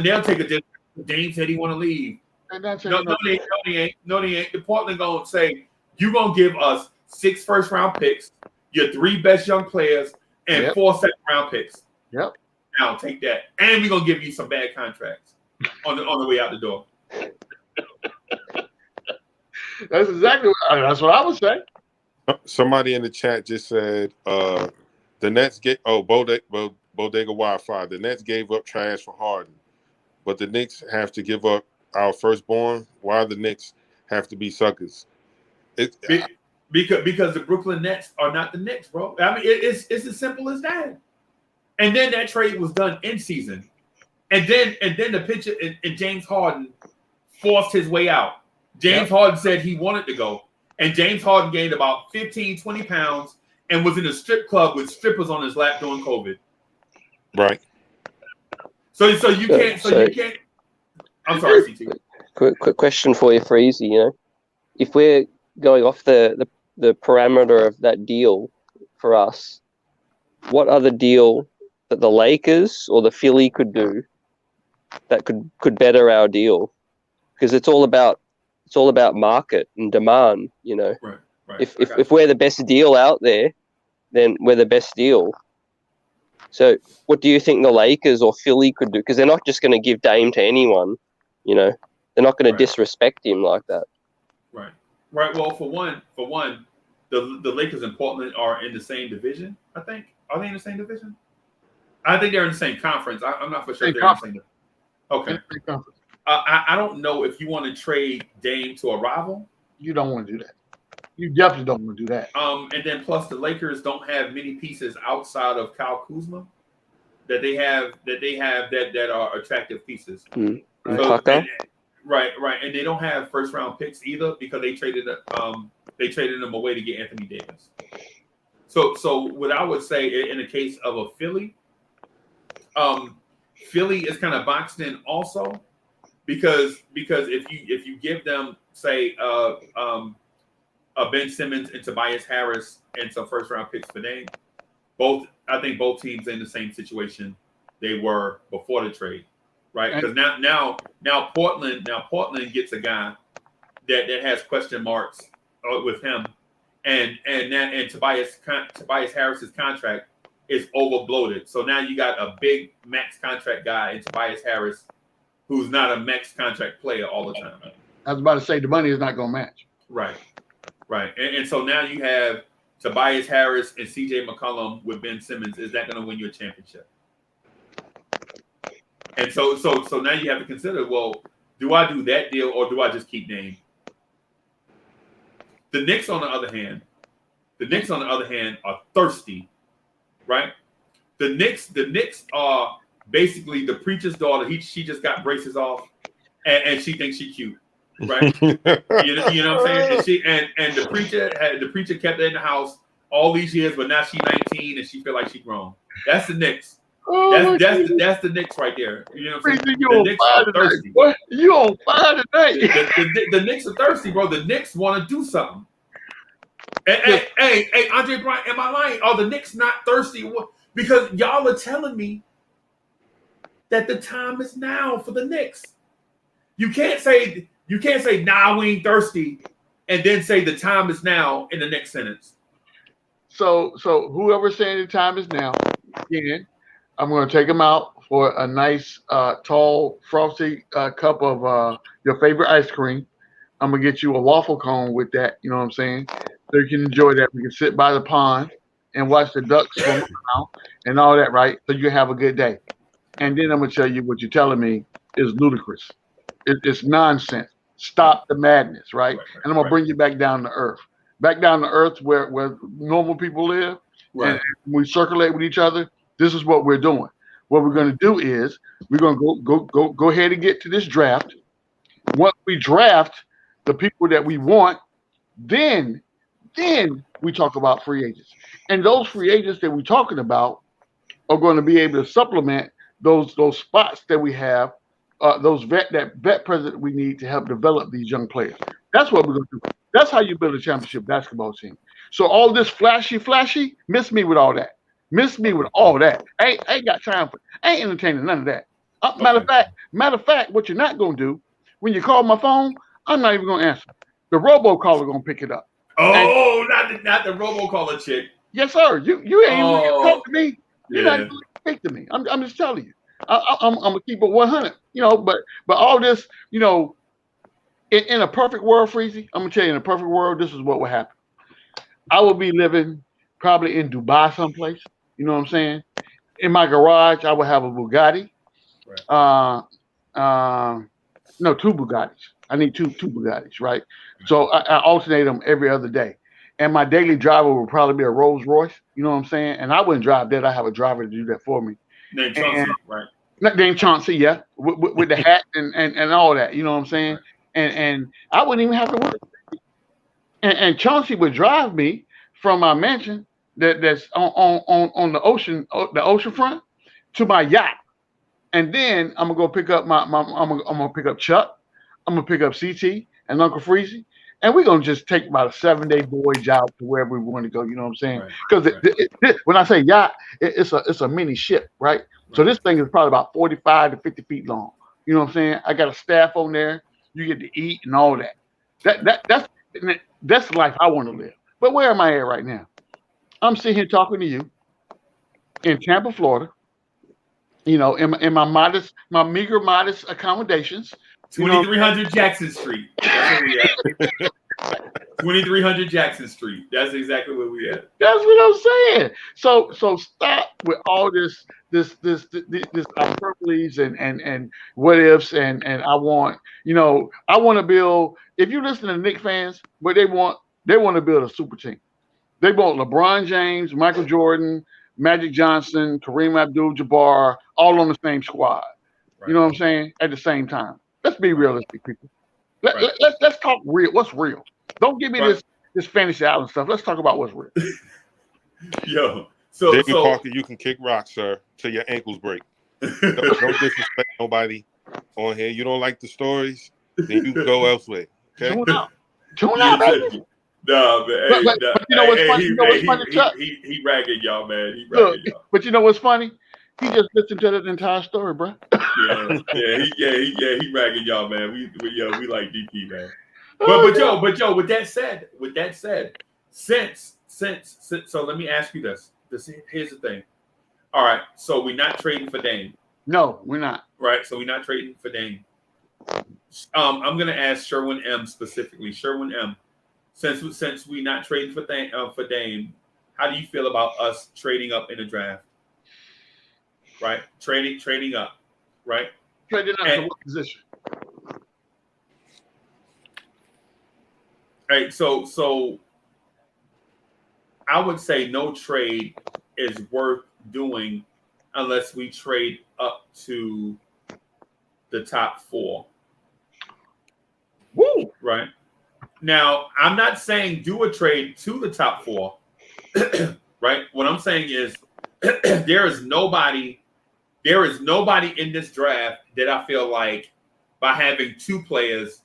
they'll take a dip. Dame said he want to leave. No, they ain't. The Portland gonna say, you gonna give us 6 first-round picks, your 3 best young players, and 4 second-round picks. Yep. Now take that, and we're gonna give you some bad contracts on the way out the door. That's exactly that's what I would say. Somebody in the chat just said the Nets get Bodega Wi-Fi. The Nets gave up trash for Harden, but the Knicks have to give up our firstborn. Why the Knicks have to be suckers? Because the Brooklyn Nets are not the Knicks, bro. I mean, it's as simple as that. And then that trade was done in season, and then the pitcher and James Harden forced his way out. James Harden said he wanted to go, and James Harden gained about 15, 20 pounds and was in a strip club with strippers on his lap during COVID. Right. So you can't. I'm sorry, CT. Quick question for you, Freezy. You know, if we're going off the parameter of that deal for us, what other deal that the Lakers or the Philly could do that could better our deal? Because it's all about market and demand. You know, right. If we're the best deal out there, then we're the best deal. So what do you think the Lakers or Philly could do? Because they're not just going to give Dame to anyone. You know, they're not going to disrespect him like that. Right. Well, for one, the Lakers and Portland are in the same division. I think. Are they in the same division? I think they're in the same conference. I'm not for sure. They're in the same. Okay. I don't know if you want to trade Dame to a rival. You don't want to do that. You definitely don't want to do that. And then plus the Lakers don't have many pieces outside of Kyle Kuzma that they have that are attractive pieces. Mm-hmm. So, right. And they don't have first round picks either because they traded them away to get Anthony Davis. So what I would say in the case of a Philly, Philly is kind of boxed in also because if you give them say Ben Simmons and Tobias Harris and some first round picks for Dame, I think both teams are in the same situation they were before the trade, right? Because now Portland gets a guy that has question marks with him, and Tobias Harris's contract is over bloated. So now you got a big max contract guy in Tobias Harris, who's not a max contract player all the time. I was about to say the money is not going to match. Right. And so now you have Tobias Harris and CJ McCollum with Ben Simmons. Is that going to win you a championship? And so now you have to consider, well, do I do that deal or do I just keep Dame? The Knicks, on the other hand, are thirsty, right? The Knicks are basically the preacher's daughter. She just got braces off, and she thinks she's cute, right? you know what I'm saying? And the preacher kept her in the house all these years, but now she's 19 and she feel like she's grown. That's the Knicks. That's the Knicks right there. You know what I'm saying? The Knicks are thirsty. What? You on fire today? The Knicks are thirsty, bro. The Knicks want to do something. Hey, Andre Bryant, am I lying? Are the Knicks not thirsty? Because y'all are telling me that the time is now for the Knicks. You can't say nah, we ain't thirsty, and then say the time is now in the next sentence. So whoever's saying the time is now, again, I'm going to take them out for a nice, tall, frosty cup of your favorite ice cream. I'm going to get you a waffle cone with that, you know what I'm saying? So you can enjoy that. We can sit by the pond and watch the ducks swim around and all that, right? So you can have a good day. And then I'm going to tell you what you're telling me is ludicrous. It's nonsense. Stop the madness, right? And I'm going to bring you back down to earth. Back down to earth where normal people live. Right. And we circulate with each other. This is what we're doing. What we're going to do is we're going to go ahead and get to this draft. Once we draft the people that we want, then we talk about free agents. And those free agents that we're talking about are going to be able to supplement those spots that we have, those vet presence we need to help develop these young players. That's what we're going to do. That's how you build a championship basketball team. So all this flashy, miss me with all that. Miss me with all that. I ain't got time for it. I ain't entertaining none of that. Matter of fact, what you're not going to do, when you call my phone, I'm not even going to answer. The robocaller going to pick it up. Oh, not the robocaller chick. Yes, sir. You ain't even going to talk to me. You're not going to speak to me. I'm just telling you. I'm going to keep it 100. But all this, in a perfect world, Freezy, I'm going to tell you, in a perfect world, this is what will happen. I will be living probably in Dubai someplace. You know what I'm saying? In my garage, I will have a Bugatti. Right. No, 2 Bugattis. I need two Bugattis, right? So I alternate them every other day. And my daily driver will probably be a Rolls Royce. You know what I'm saying? And I wouldn't drive that. I have a driver to do that for me. Named Chauncey, right? Named Chauncey, yeah. With the hat and all that. You know what I'm saying? Right. And I wouldn't even have to work. And Chauncey would drive me from my mansion that's on the ocean front to my yacht. And then I'm gonna go pick up I'm gonna pick up Chuck, I'm gonna pick up CT and Uncle Freezy, and we're gonna just take about a 7-day voyage out to wherever we want to go. You know what I'm saying? Because when I say yacht, it's a mini ship, right? So this thing is probably about 45 to 50 feet long. You know what I'm saying? I got a staff on there. You get to eat and all that. That's the life I want to live. But where am I at right now? I'm sitting here talking to you in Tampa, Florida. In my meager, modest accommodations. 2300 Jackson Street. That's where we at. 2300 Jackson Street. That's exactly where we at. That's what I'm saying. So stop with all this hyperboles and what ifs and I want to build. If you listen to Knicks fans, what they want to build a super team. They want LeBron James, Michael Jordan, Magic Johnson, Kareem Abdul-Jabbar, all on the same squad. Right. You know what I'm saying? At the same time. Let's be realistic, people. Let's talk real. What's real? Don't give me this fantasy island stuff. Let's talk about what's real. Yo, David Parker, you can kick rocks, sir, till your ankles break. Don't disrespect nobody on here. You don't like the stories, then you can go elsewhere. Okay? Tune out, baby. No, man. But you know what's funny? Chuck? He ragging y'all, man. He ragging y'all. But you know what's funny? He just listened to the entire story, bro. He ragging y'all, man. We like DP, man. But yo, with that said, since so let me ask you this. Here's the thing. All right, so we're not trading for Dame. No, we're not. Right, so we're not trading for Dame. I'm gonna ask Sherwin M specifically. Sherwin M, since we're not trading for Dame, how do you feel about us trading up in the draft? Right, trading up, right? Trading up to what position? Right, so I would say no trade is worth doing unless we trade up to the top 4. Woo! Right. Now, I'm not saying do a trade to the top 4. Right? What I'm saying is there is nobody in this draft that I feel like by having 2 players,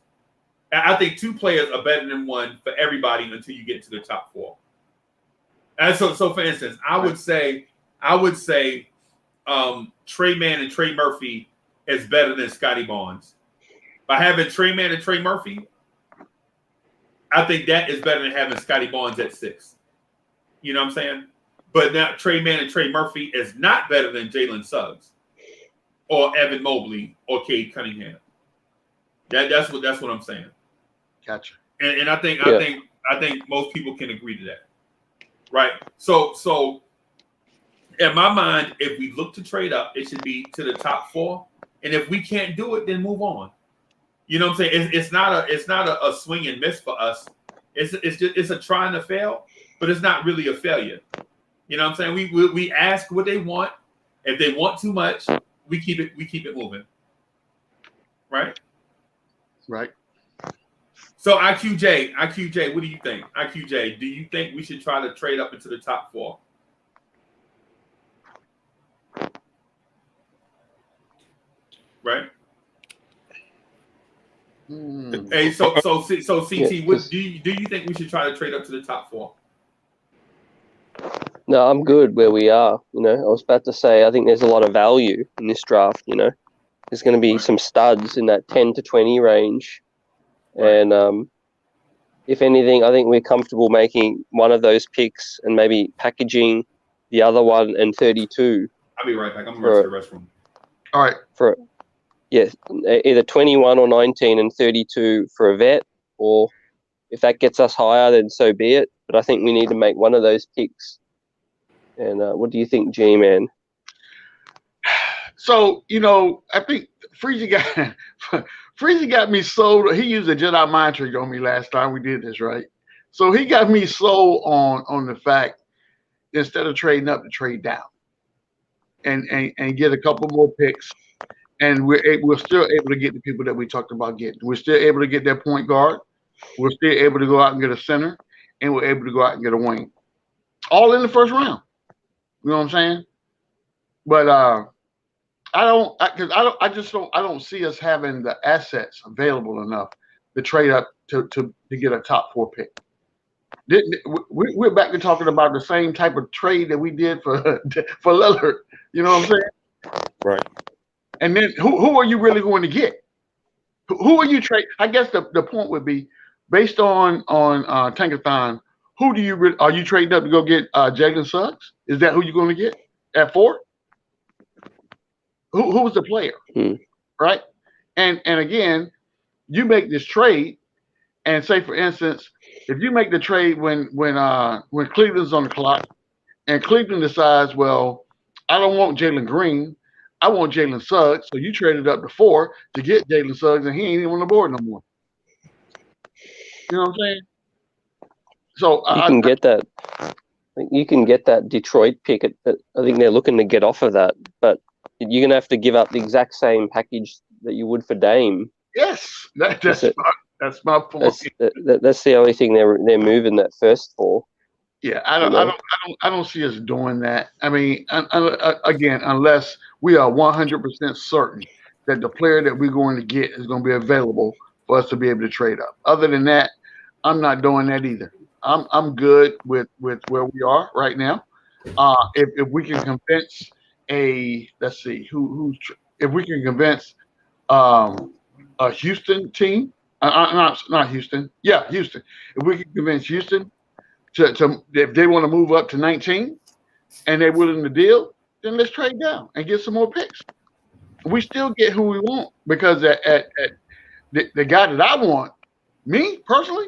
I think 2 players are better than 1 for everybody until you get to the top 4. And so for instance, I would say Trey Mann and Trey Murphy is better than Scotty Barnes. By having Trey Man and Trey Murphy, I think that is better than having Scotty Barnes at 6. You know what I'm saying? But now Trey Man and Trey Murphy is not better than Jalen Suggs or Evan Mobley or Cade Cunningham. That's what I'm saying. Gotcha. And I think most people can agree to that. Right. So in my mind, if we look to trade up, it should be to the top 4. And if we can't do it, then move on. You know what I'm saying? It's not a swing and miss for us. It's a trying to fail, but it's not really a failure. You know what I'm saying? We ask what they want. If they want too much, we keep it moving. Right? Right. So IQJ, what do you think? IQJ, do you think we should try to trade up into the top 4? Right? Hey, so CT, what do you think we should try to trade up to the top 4? No, I'm good where we are. You know, I was about to say I think there's a lot of value in this draft. You know, there's going to be some studs in that 10 to 20 range, and if anything, I think we're comfortable making one of those picks and maybe packaging the other one and 32. I'll be right back. I'm going to the restroom. All right. Either 21 or 19 and 32 for a vet, or if that gets us higher, then so be it. But I think we need to make one of those picks. And what do you think, G-Man? So, I think Freezy got me sold. He used a Jedi mind trick on me last time we did this, right? So he got me sold on the fact instead of trading up to trade down and get a couple more picks. And we're still able to get the people that we talked about getting. We're still able to get that point guard. We're still able to go out and get a center, and we're able to go out and get a wing, all in the first round. You know what I'm saying? But I don't see us having the assets available enough to trade up to get a top 4 pick. We're back to talking about the same type of trade that we did for Lillard. You know what I'm saying? Right. And then who are you really going to get? Who are you trade? I guess the point would be based on Tankathon. Who do you are you trading up to go get Jalen Suggs? Is that who you're going to get at 4? Who's the player? Right? And again, you make this trade, and say for instance, if you make the trade when Cleveland's on the clock, and Cleveland decides, well, I don't want Jalen Green. I want Jalen Suggs, so you traded up to 4 to get Jalen Suggs, and he ain't even on the board no more. You know what I'm saying? So you can get that Detroit pick. I think they're looking to get off of that, but you're gonna have to give up the exact same package that you would for Dame. Yes, that's my point. That's the only thing they're moving that first for. Yeah, I don't see us doing that. I mean, again, unless we are 100% certain that the player that we're going to get is going to be available for us to be able to trade up. Other than that, I'm not doing that either. I'm good with where we are right now. If we can convince if we can convince a Houston team, not Houston, Houston. If we can convince Houston to if they want to move up to 19 and they're willing to deal, then let's trade down and get some more picks. We still get who we want because at the guy that I want, me personally,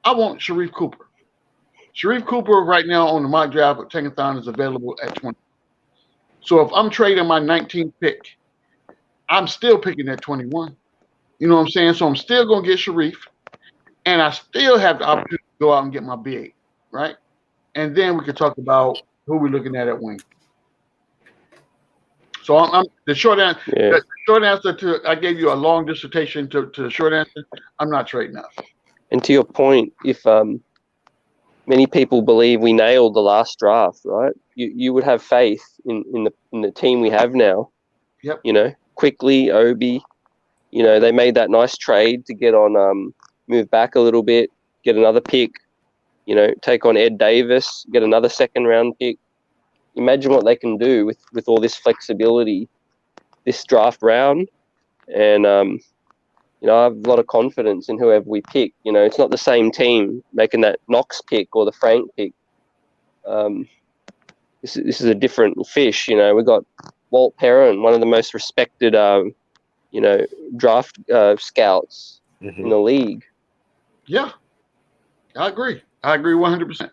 I want Sharif Cooper. Sharif Cooper right now on the mock draft at Tankathon is available at 20. So if I'm trading my 19th pick, I'm still picking at 21. You know what I'm saying? So I'm still going to get Sharif, and I still have the opportunity to go out and get my big, right? And then we can talk about who we're looking at wing. So I'm the short answer. Yeah. The short answer to I gave you a long dissertation to the short answer. I'm not trading up. And to your point, if many people believe we nailed the last draft, right? You would have faith in the team we have now. Yep. You know, quickly Obi. You know, they made that nice trade to get on, move back a little bit, get another pick. You know, take on Ed Davis, get another second round pick. Imagine what they can do with all this flexibility this draft round. And I have a lot of confidence in whoever we pick. It's not the same team making that Knox pick or the Frank pick. This is a different fish. We got Walt Perrin, one of the most respected, draft scouts in the league. Yeah, I agree. I agree 100%.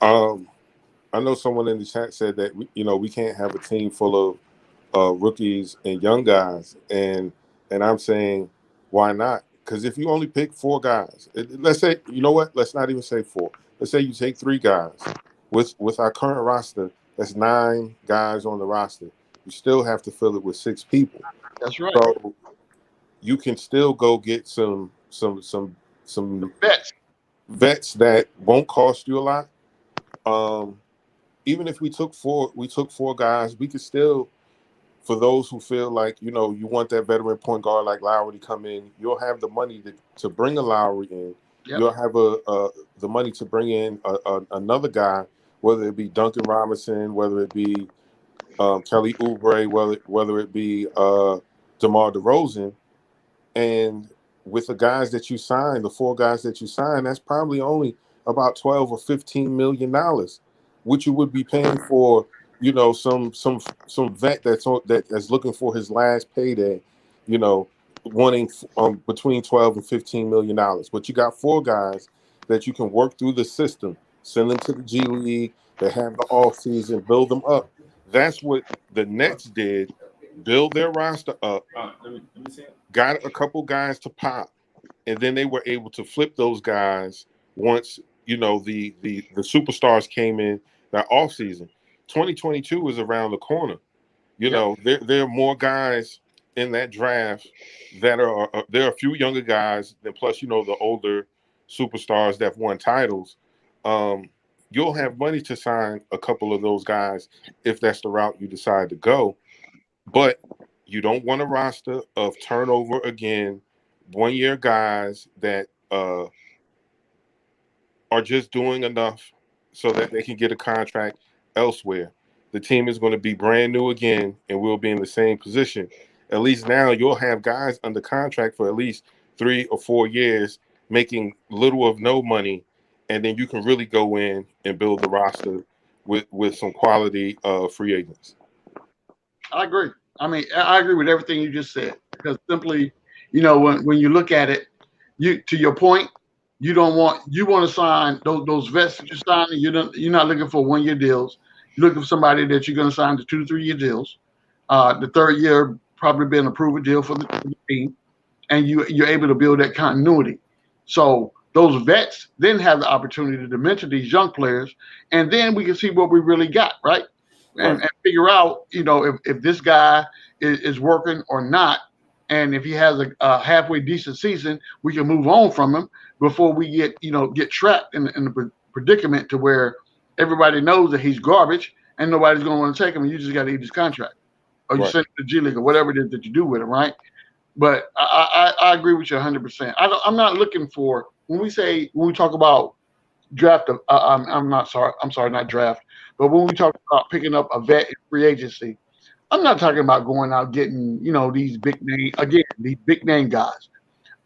I know someone in the chat said that we can't have a team full of rookies and young guys, and I'm saying, why not? Because if you only pick 4 guys, let's say, let's not even say 4. Let's say you take 3 guys. With our current roster, that's 9 guys on the roster. You still have to fill it with 6 people. That's right. So you can still go get some vets that won't cost you a lot. Even if we took 4 guys, we could still, for those who feel like, you want that veteran point guard like Lowry to come in, you'll have the money to bring a Lowry in. Yep. You'll have the money to bring in another guy, whether it be Duncan Robinson, whether it be Kelly Oubre, whether it be DeMar DeRozan. And with the guys that you sign, the 4 guys that you sign, that's probably only about $12 or $15 million, which you would be paying for, some vet that's looking for his last payday, wanting between $12 and $15 million. But you got 4 guys that you can work through the system, send them to the G League, they have the off season, build them up. That's what the Nets did. Build their roster up, let me see it. Got a couple guys to pop, and then they were able to flip those guys once the superstars came in that offseason. 2022 is around the corner. There are more guys in that draft that are there are a few younger guys, and plus the older superstars that won titles. You'll have money to sign a couple of those guys if that's the route you decide to go. But you don't want a roster of turnover again, 1-year guys that are just doing enough so that they can get a contract elsewhere. The team is going to be brand new again, and we'll be in the same position. At least now you'll have guys under contract for at least 3 or 4 years, making little of no money, and then you can really go in and build the roster with some quality free agents. I agree. I mean, I agree with everything you just said, because simply, when you look at it, to your point, you want to sign those vets that you're signing. You're not looking for 1-year deals. You're looking for somebody that you're going to sign to 2 to 3 year deals. The 3rd year probably be an approved deal for the team, and you're able to build that continuity. So those vets then have the opportunity to mentor these young players, and then we can see what we really got, right? And figure out, if this guy is working or not. And if he has a halfway decent season, we can move on from him before we get trapped in the predicament to where everybody knows that he's garbage and nobody's going to want to take him, and you just got to eat his contract. Or you send him to the G League or whatever it is that you do with him, right? But I agree with you 100%. I'm not looking for, when we talk about draft, not draft, but when we talk about picking up a vet in free agency, I'm not talking about going out getting, these big name guys.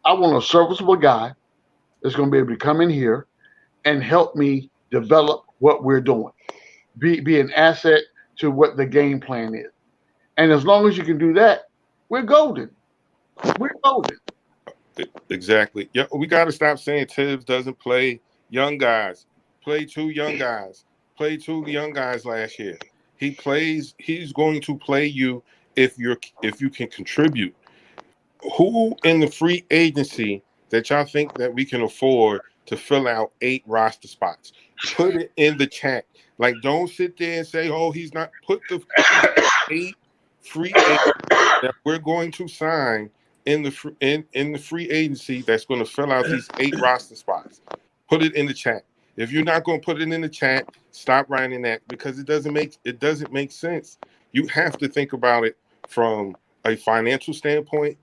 I want a serviceable guy that's going to be able to come in here and help me develop what we're doing, be an asset to what the game plan is. And as long as you can do that, we're golden. We're golden. Exactly. Yeah, we got to stop saying Tibbs doesn't play young guys. Play 2 young guys. Played 2 young guys last year. He's going to play you if you can contribute. Who in the free agency that y'all think that we can afford to fill out 8 roster spots? Put it in the chat. Like, don't sit there and say, "Oh, he's not." Put the 8 free agents that we're going to sign in the free agency that's going to fill out these 8 roster spots. Put it in the chat. If you're not going to put it in the chat, stop writing that, because it doesn't make sense. You have to think about it from a financial standpoint.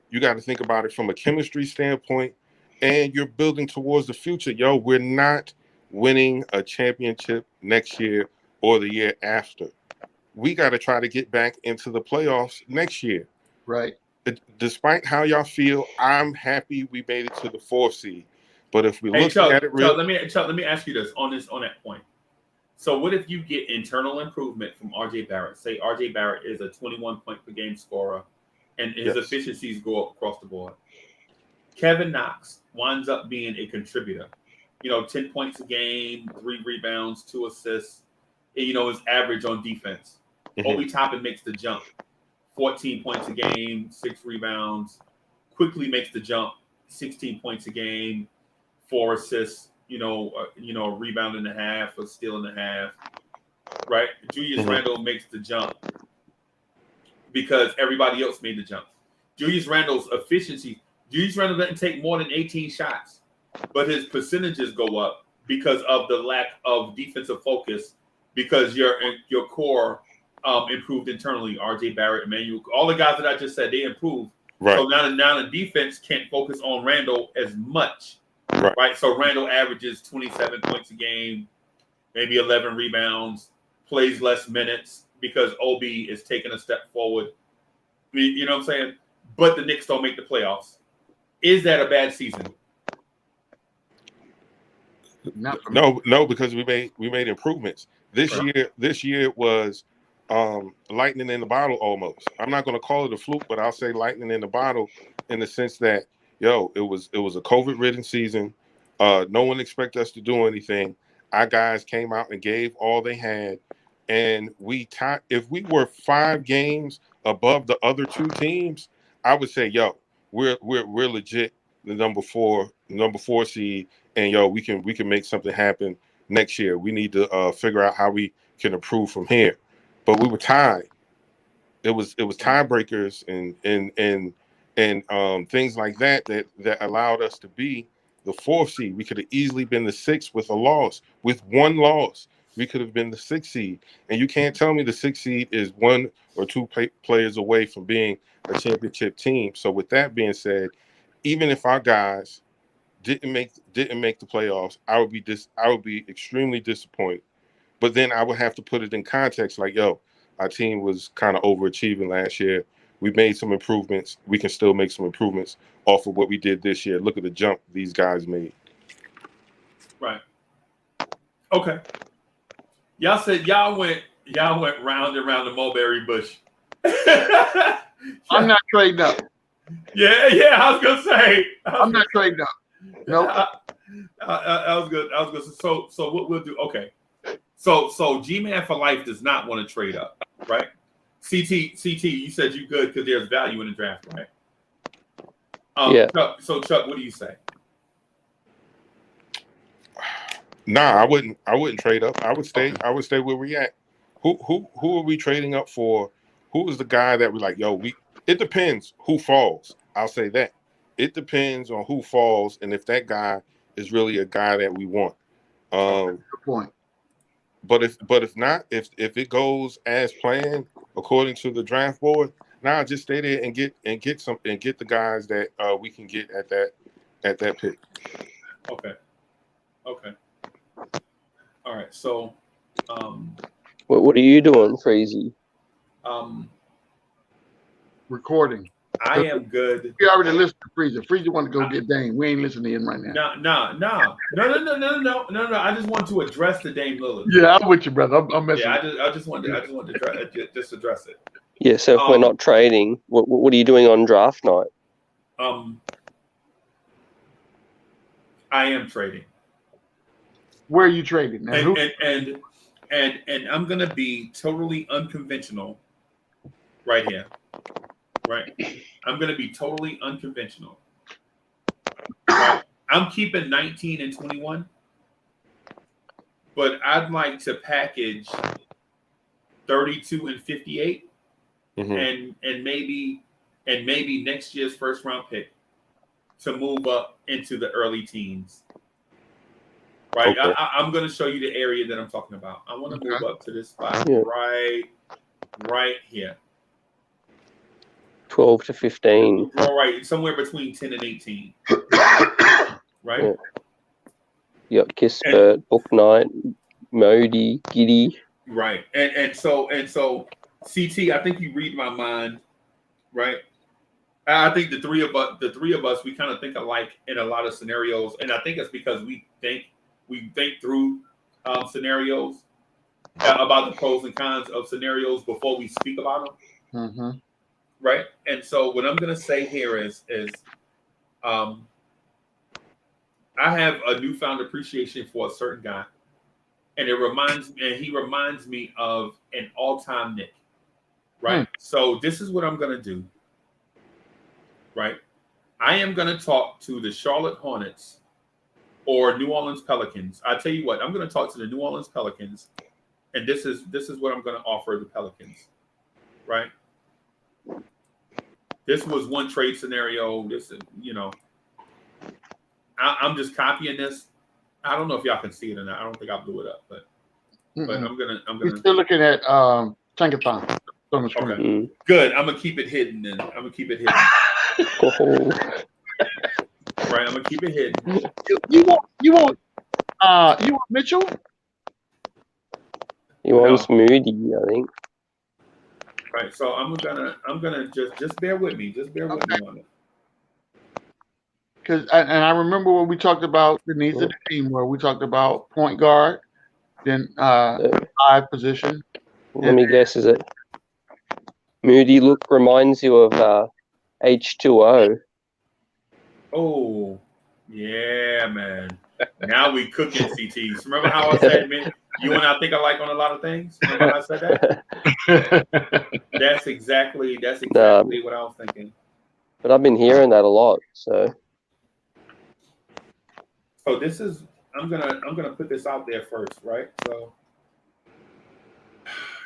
You got to think about it from a chemistry standpoint, and you're building towards the future. We're not winning a championship next year or the year after. We got to try to get back into the playoffs next year. Right. despite how y'all feel, I'm happy we made it to the 4th seed. But if we Hey, look Chuck, at it real, let me ask you this on that point. So what if you get internal improvement from RJ Barrett? Say RJ Barrett is a 21 point per game scorer, and his efficiencies go up across the board. Kevin Knox winds up being a contributor. 10 points a game, 3 rebounds, 2 assists. And, his average on defense. Obi Toppin makes the jump. 14 points a game, 6 rebounds. Quickly makes the jump. 16 points a game, 4 assists. A rebound and a half, a steal and a half. Right? Julius Randle makes the jump because everybody else made the jump. Julius Randle's efficiency. Julius Randle doesn't take more than 18 shots, but his percentages go up because of the lack of defensive focus, because your core improved internally. RJ Barrett, Emmanuel, all the guys that I just said, they improved. right. So now the defense can't focus on Randle as much. Right. So Randle averages 27 points a game, maybe 11 rebounds, plays less minutes because Obi is taking a step forward. You know what I'm saying? But the Knicks don't make the playoffs. Is that a bad season? No, because we made improvements. This year was lightning in the bottle almost. I'm not going to call it a fluke, but I'll say lightning in the bottle in the sense that it was a COVID-ridden season. No one expected us to do anything. Our guys came out and gave all they had, and if we were 5 games above the other 2 teams, I would say, we're legit the number 4 seed, and we can make something happen next year. We need to figure out how we can improve from here. But we were tied. It was tiebreakers and things like that allowed us to be the 4th seed. We could have easily been the 6th with a loss. With 1 loss, we could have been the 6th seed. And you can't tell me the 6th seed is 1 or 2 players away from being a championship team. So with that being said, even if our guys didn't make the playoffs, I would be extremely disappointed. But then I would have to put it in context, like, our team was kind of overachieving last year. We made some improvements. We can still make some improvements off of what we did this year. Look at the jump these guys made. Right. Okay. Y'all said y'all went round and round the mulberry bush. I'm not trading up. Yeah. I was gonna say. I'm not trading up. Nope. That was good. So what we'll do? Okay. So G-Man for life does not want to trade up, right? CT, you said you good because there's value in the draft, right? Yeah. Chuck, what do you say? Nah, I wouldn't trade up. I would stay where we at. Who are we trading up for? Who is the guy that we like? It depends who falls. I'll say that. It depends on who falls and if that guy is really a guy that we want. Good point. But if not, if it goes as planned according to the draft board, just stay there and get the guys that we can get at that pick. Okay. All right. So, what are you doing, Freezy? Recording. I am good. We already listened to Freezy. Freezy want to go get Dame. We ain't listening to him right now. No. I just want to address the Dame Lillard. Yeah, I'm with you, brother. I'm messing. Yeah, I just want to just address it. Yeah. So if we're not trading, what are you doing on draft night? I am trading. Where are you trading? Now, and I'm gonna be totally unconventional right here. Right. I'm gonna be totally unconventional. Right? I'm keeping 19 and 21, but I'd like to package 32 and 58, and maybe next year's first round pick to move up into the early teens. Right. Okay. I'm going to show you the area that I'm talking about. I want to move up to this spot right here. 12 to 15. All right, somewhere between 10 and 18. Right? Yeah. You got Kispert, Book Knight, Modi, Giddy. Right. And so CT, I think you read my mind, right? I think the three of us, we kind of think alike in a lot of scenarios, and I think it's because we think through scenarios about the pros and cons of scenarios before we speak about them. Mm-hmm. Right. And so what I'm going to say here is I have a newfound appreciation for a certain guy, and he reminds me of an all-time Knick. Right. So this is what I'm going to do. Right. I am going to talk to the Charlotte Hornets or New Orleans Pelicans. I tell you what, I'm going to talk to the New Orleans Pelicans, and this is what I'm going to offer the Pelicans. Right. This was one trade scenario. This is, I'm just copying this. I don't know if y'all can see it or not. I don't think I blew it up, but I'm gonna. We're still looking at Tankathon on the screen. Okay. Good. I'm gonna keep it hidden. Then I'm gonna keep it hidden. Right. I'm gonna keep it hidden. You want Mitchell? He wants Moody, I think. Right. So I'm gonna just bear with me. Just bear with me on it. Because I remember when we talked about the needs of the team, where we talked about point guard, then 5 position. Let me guess, is it Moody reminds you of H2O? Oh, yeah, man. Now we cooking, CTs. Remember how I said, man, you and I think alike on a lot of things? Remember how I said that? That's exactly what I was thinking. But I've been hearing that a lot, so. So this is I'm gonna put this out there first, right? So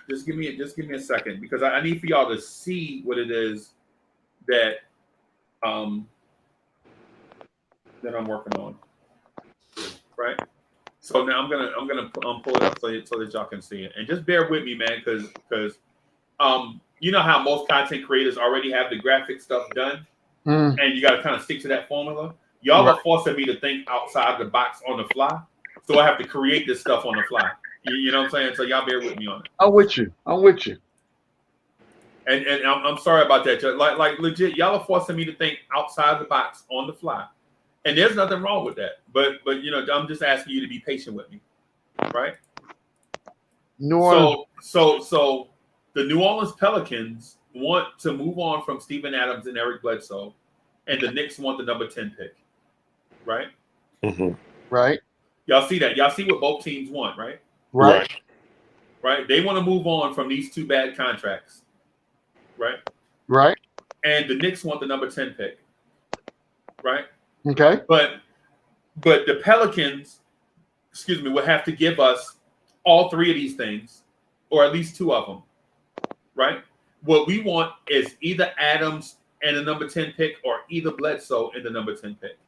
just give me a second, because I need for y'all to see what it is that I'm working on, right? So now I'm gonna pull it up so that y'all can see it, and just bear with me, man, because you know how most content creators already have the graphic stuff done, and you got to kind of stick to that formula. Y'all are forcing me to think outside the box on the fly, so I have to create this stuff on the fly. You know what I'm saying? So y'all bear with me on it. I'm with you. And I'm sorry about that. Like legit, y'all are forcing me to think outside the box on the fly, and there's nothing wrong with that. But I'm just asking you to be patient with me, right? So the New Orleans Pelicans want to move on from Steven Adams and Eric Bledsoe, and the Knicks want the number 10 pick. Right? Mm-hmm. Right. Y'all see that? Y'all see what both teams want, right? Right. Right. They want to move on from these 2 bad contracts. Right? Right. And the Knicks want the number 10 pick. Right? Okay. But the Pelicans, will have to give us all 3 of these things, or at least 2 of them. Right? What we want is either Adams and the number 10 pick, or either Bledsoe and the number 10 pick.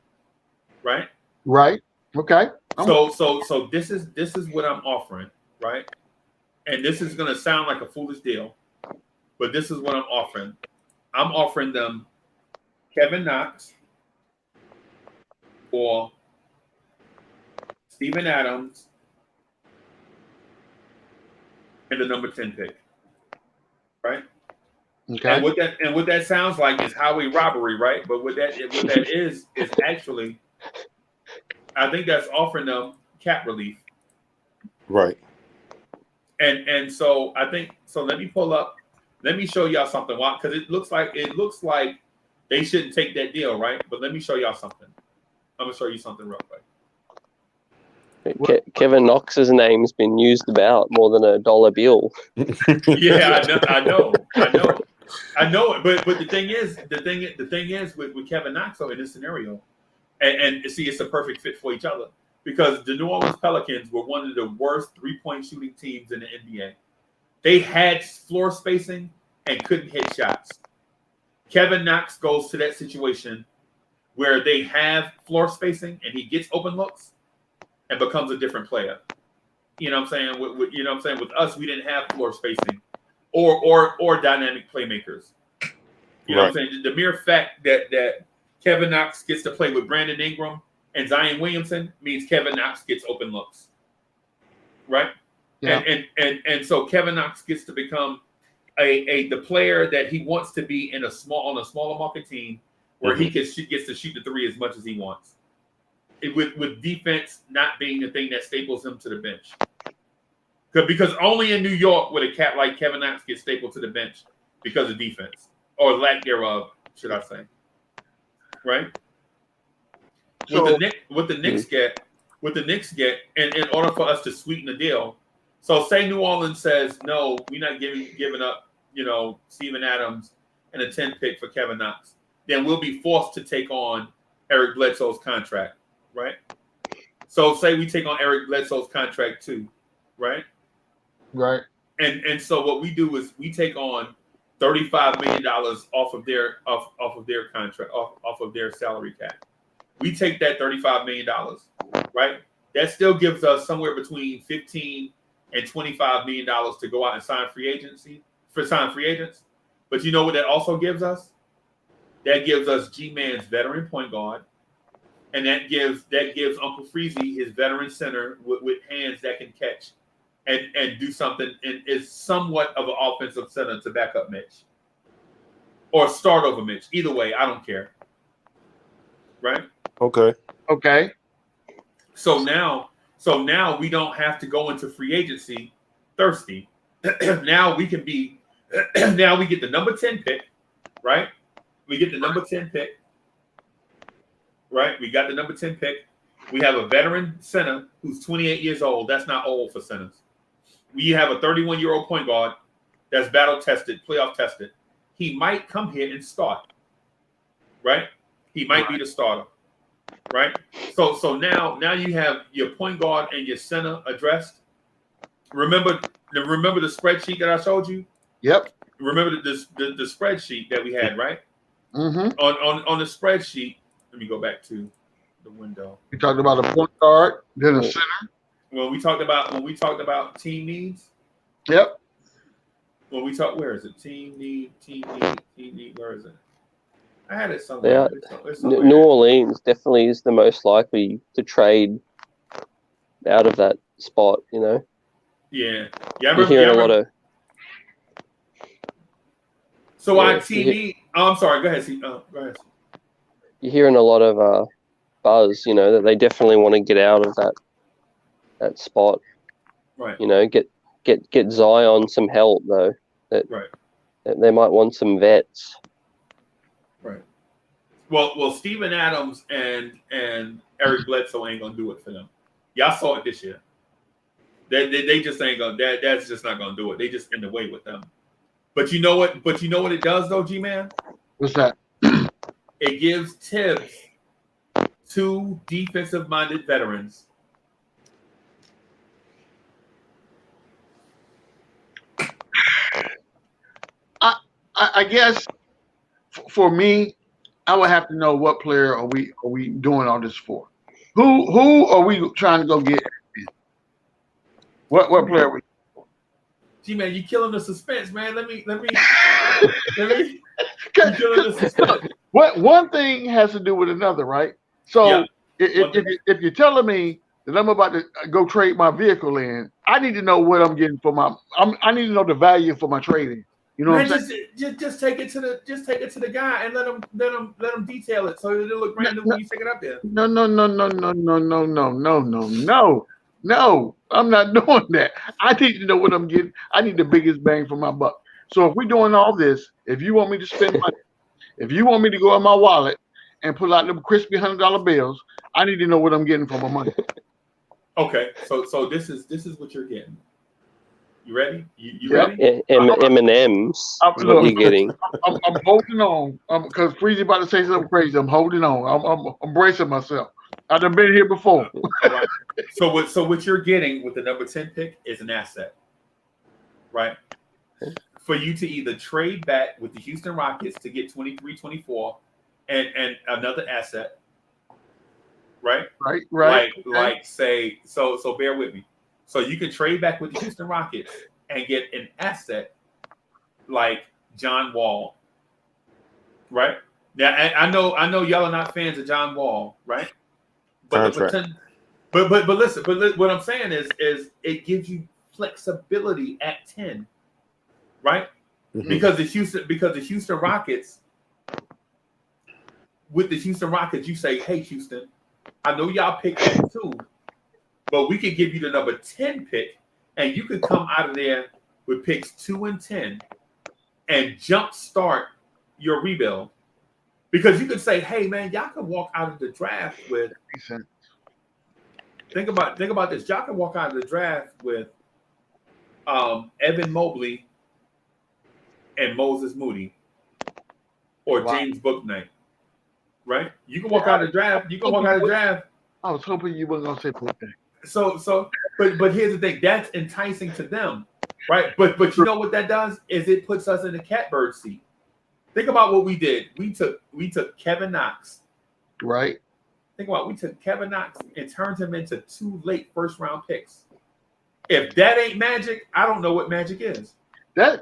Right? Right. Okay. So this is what I'm offering, right? And this is gonna sound like a foolish deal, but this is what I'm offering. I'm offering them Kevin Knox or Steven Adams and the number 10 pick. Right? Okay. And what that sounds like is highway robbery, right? But what that is actually, I think that's offering them cap relief. Right. And so I think so. Let me pull up. Let me show y'all something. Why? Because it looks like they shouldn't take that deal, right? But let me show y'all something. I'm gonna show you something real quick. Kevin Knox's name's been used about more than a dollar bill. Yeah, I know. But the thing is with Kevin Knox in this scenario, and see, it's a perfect fit for each other, because the New Orleans Pelicans were one of the worst 3-point shooting teams in the NBA. They had floor spacing and couldn't hit shots. Kevin Knox goes to that situation where they have floor spacing and he gets open looks and becomes a different player. You know what I'm saying? With us, we didn't have floor spacing or dynamic playmakers. You know what I'm saying? The mere fact that Kevin Knox gets to play with Brandon Ingram and Zion Williamson means Kevin Knox gets open looks. Right? Yeah. And so Kevin Knox gets to become the player that he wants to be on a smaller market team where he gets to shoot the three as much as he wants. With defense not being the thing that staples him to the bench. Because only in New York would a cat like Kevin Knox get stapled to the bench because of defense or lack thereof, should I say? Right. So, what the Knicks get, in order for us to sweeten the deal. So say New Orleans says no, we're not giving up, Steven Adams and a 10 pick for Kevin Knox. Then we'll be forced to take on Eric Bledsoe's contract, right? So say we take on Eric Bledsoe's contract too, right? Right. And so what we do is we take on $35 million off of their contract, off of their salary cap. We take that $35 million, right? That still gives us somewhere between $15 and $25 million to go out and sign free agents. But you know what that also gives us? That gives us G-Man's veteran point guard, and that gives Uncle Freezy his veteran center with hands that can catch and do something, and is somewhat of an offensive center to back up Mitch or start over Mitch. Either way, I don't care. Right? Okay. So now we don't have to go into free agency thirsty. Now we can be. Now we get the number 10 pick, right? We get the number 10 pick, right? We got the number 10 pick. We have a veteran center who's 28 years old. That's not old for centers. We have a 31-year-old point guard that's battle tested, playoff tested. He might come here and start, right? He might be the starter, right? So now you have your point guard and your center addressed. Remember the spreadsheet that I showed you? Yep. Remember the spreadsheet that we had, right? Mm-hmm. On the spreadsheet, let me go back to the window. We talked about a point guard, then a center. When we talked about team needs. Yep. Where is it? Team need. Where is it? I had it somewhere. It's somewhere. New Orleans definitely is the most likely to trade out of that spot. Yeah. You're hearing a lot of. So our team need. Oh, I'm sorry. Go ahead. Go ahead. You're hearing a lot of buzz. That they definitely want to get out of that spot. Right. Get Zion some help though. That they might want some vets. Right. Well, Steven Adams and Eric Bledsoe ain't gonna do it for them. Y'all saw it this year. They just ain't gonna. That's just not gonna do it. They just in the way with them. But you know what? It does though, G-Man. What's that? It gives Tibbs 2 defensive-minded veterans. I guess for me, I would have to know what player are we doing all this for? Who are we trying to go get? What player are we? G-Man, you killing the suspense, man. Let me. You killing the suspense. What one thing has to do with another, right? So if you're telling me that I'm about to go trade my vehicle in, I need to know what I'm getting for I need to know the value for my trading. You know, man, just take it to the guy and let him detail it so it'll look brand new when you take it up there. No. No, I'm not doing that. I need to know what I'm getting. I need the biggest bang for my buck. So if we're doing all this, if you want me to spend money, if you want me to go in my wallet and pull out them crispy $100 bills, I need to know what I'm getting for my money. Okay, so this is what you're getting. You ready? You ready? M&M's. What are you getting? I'm holding on because Freezy about to say something crazy. I'm holding on. I'm bracing myself. I've been here before. Right. So what you're getting with the number 10 pick is an asset, right? For you to either trade back with the Houston Rockets to get 23-24 and another asset, right? Right. Like say, so bear with me. So you can trade back with the Houston Rockets and get an asset like John Wall, right? Now I know y'all are not fans of John Wall, right? But listen, what I'm saying is it gives you flexibility at 10, right? because the Houston Rockets, with the Houston Rockets, you say, hey, Houston, I know y'all picked that 2, but we could give you the number 10 pick, and you could come out of there with picks 2 and 10 and jumpstart your rebuild. Because you could say, hey, man, y'all can walk out of the draft with think about this. Y'all can walk out of the draft with Evan Mobley and Moses Moody or James Bouknight. Right? You can walk out of the draft. You can walk out of the draft. I was hoping you weren't gonna say Bouknight. But here's the thing, that's enticing to them, right? But you know what that does is it puts us in the catbird seat. Think about what we did. We took Kevin Knox. Right. Think about it. We took Kevin Knox and turned him into 2 late first round picks. If that ain't magic, I don't know what magic is. I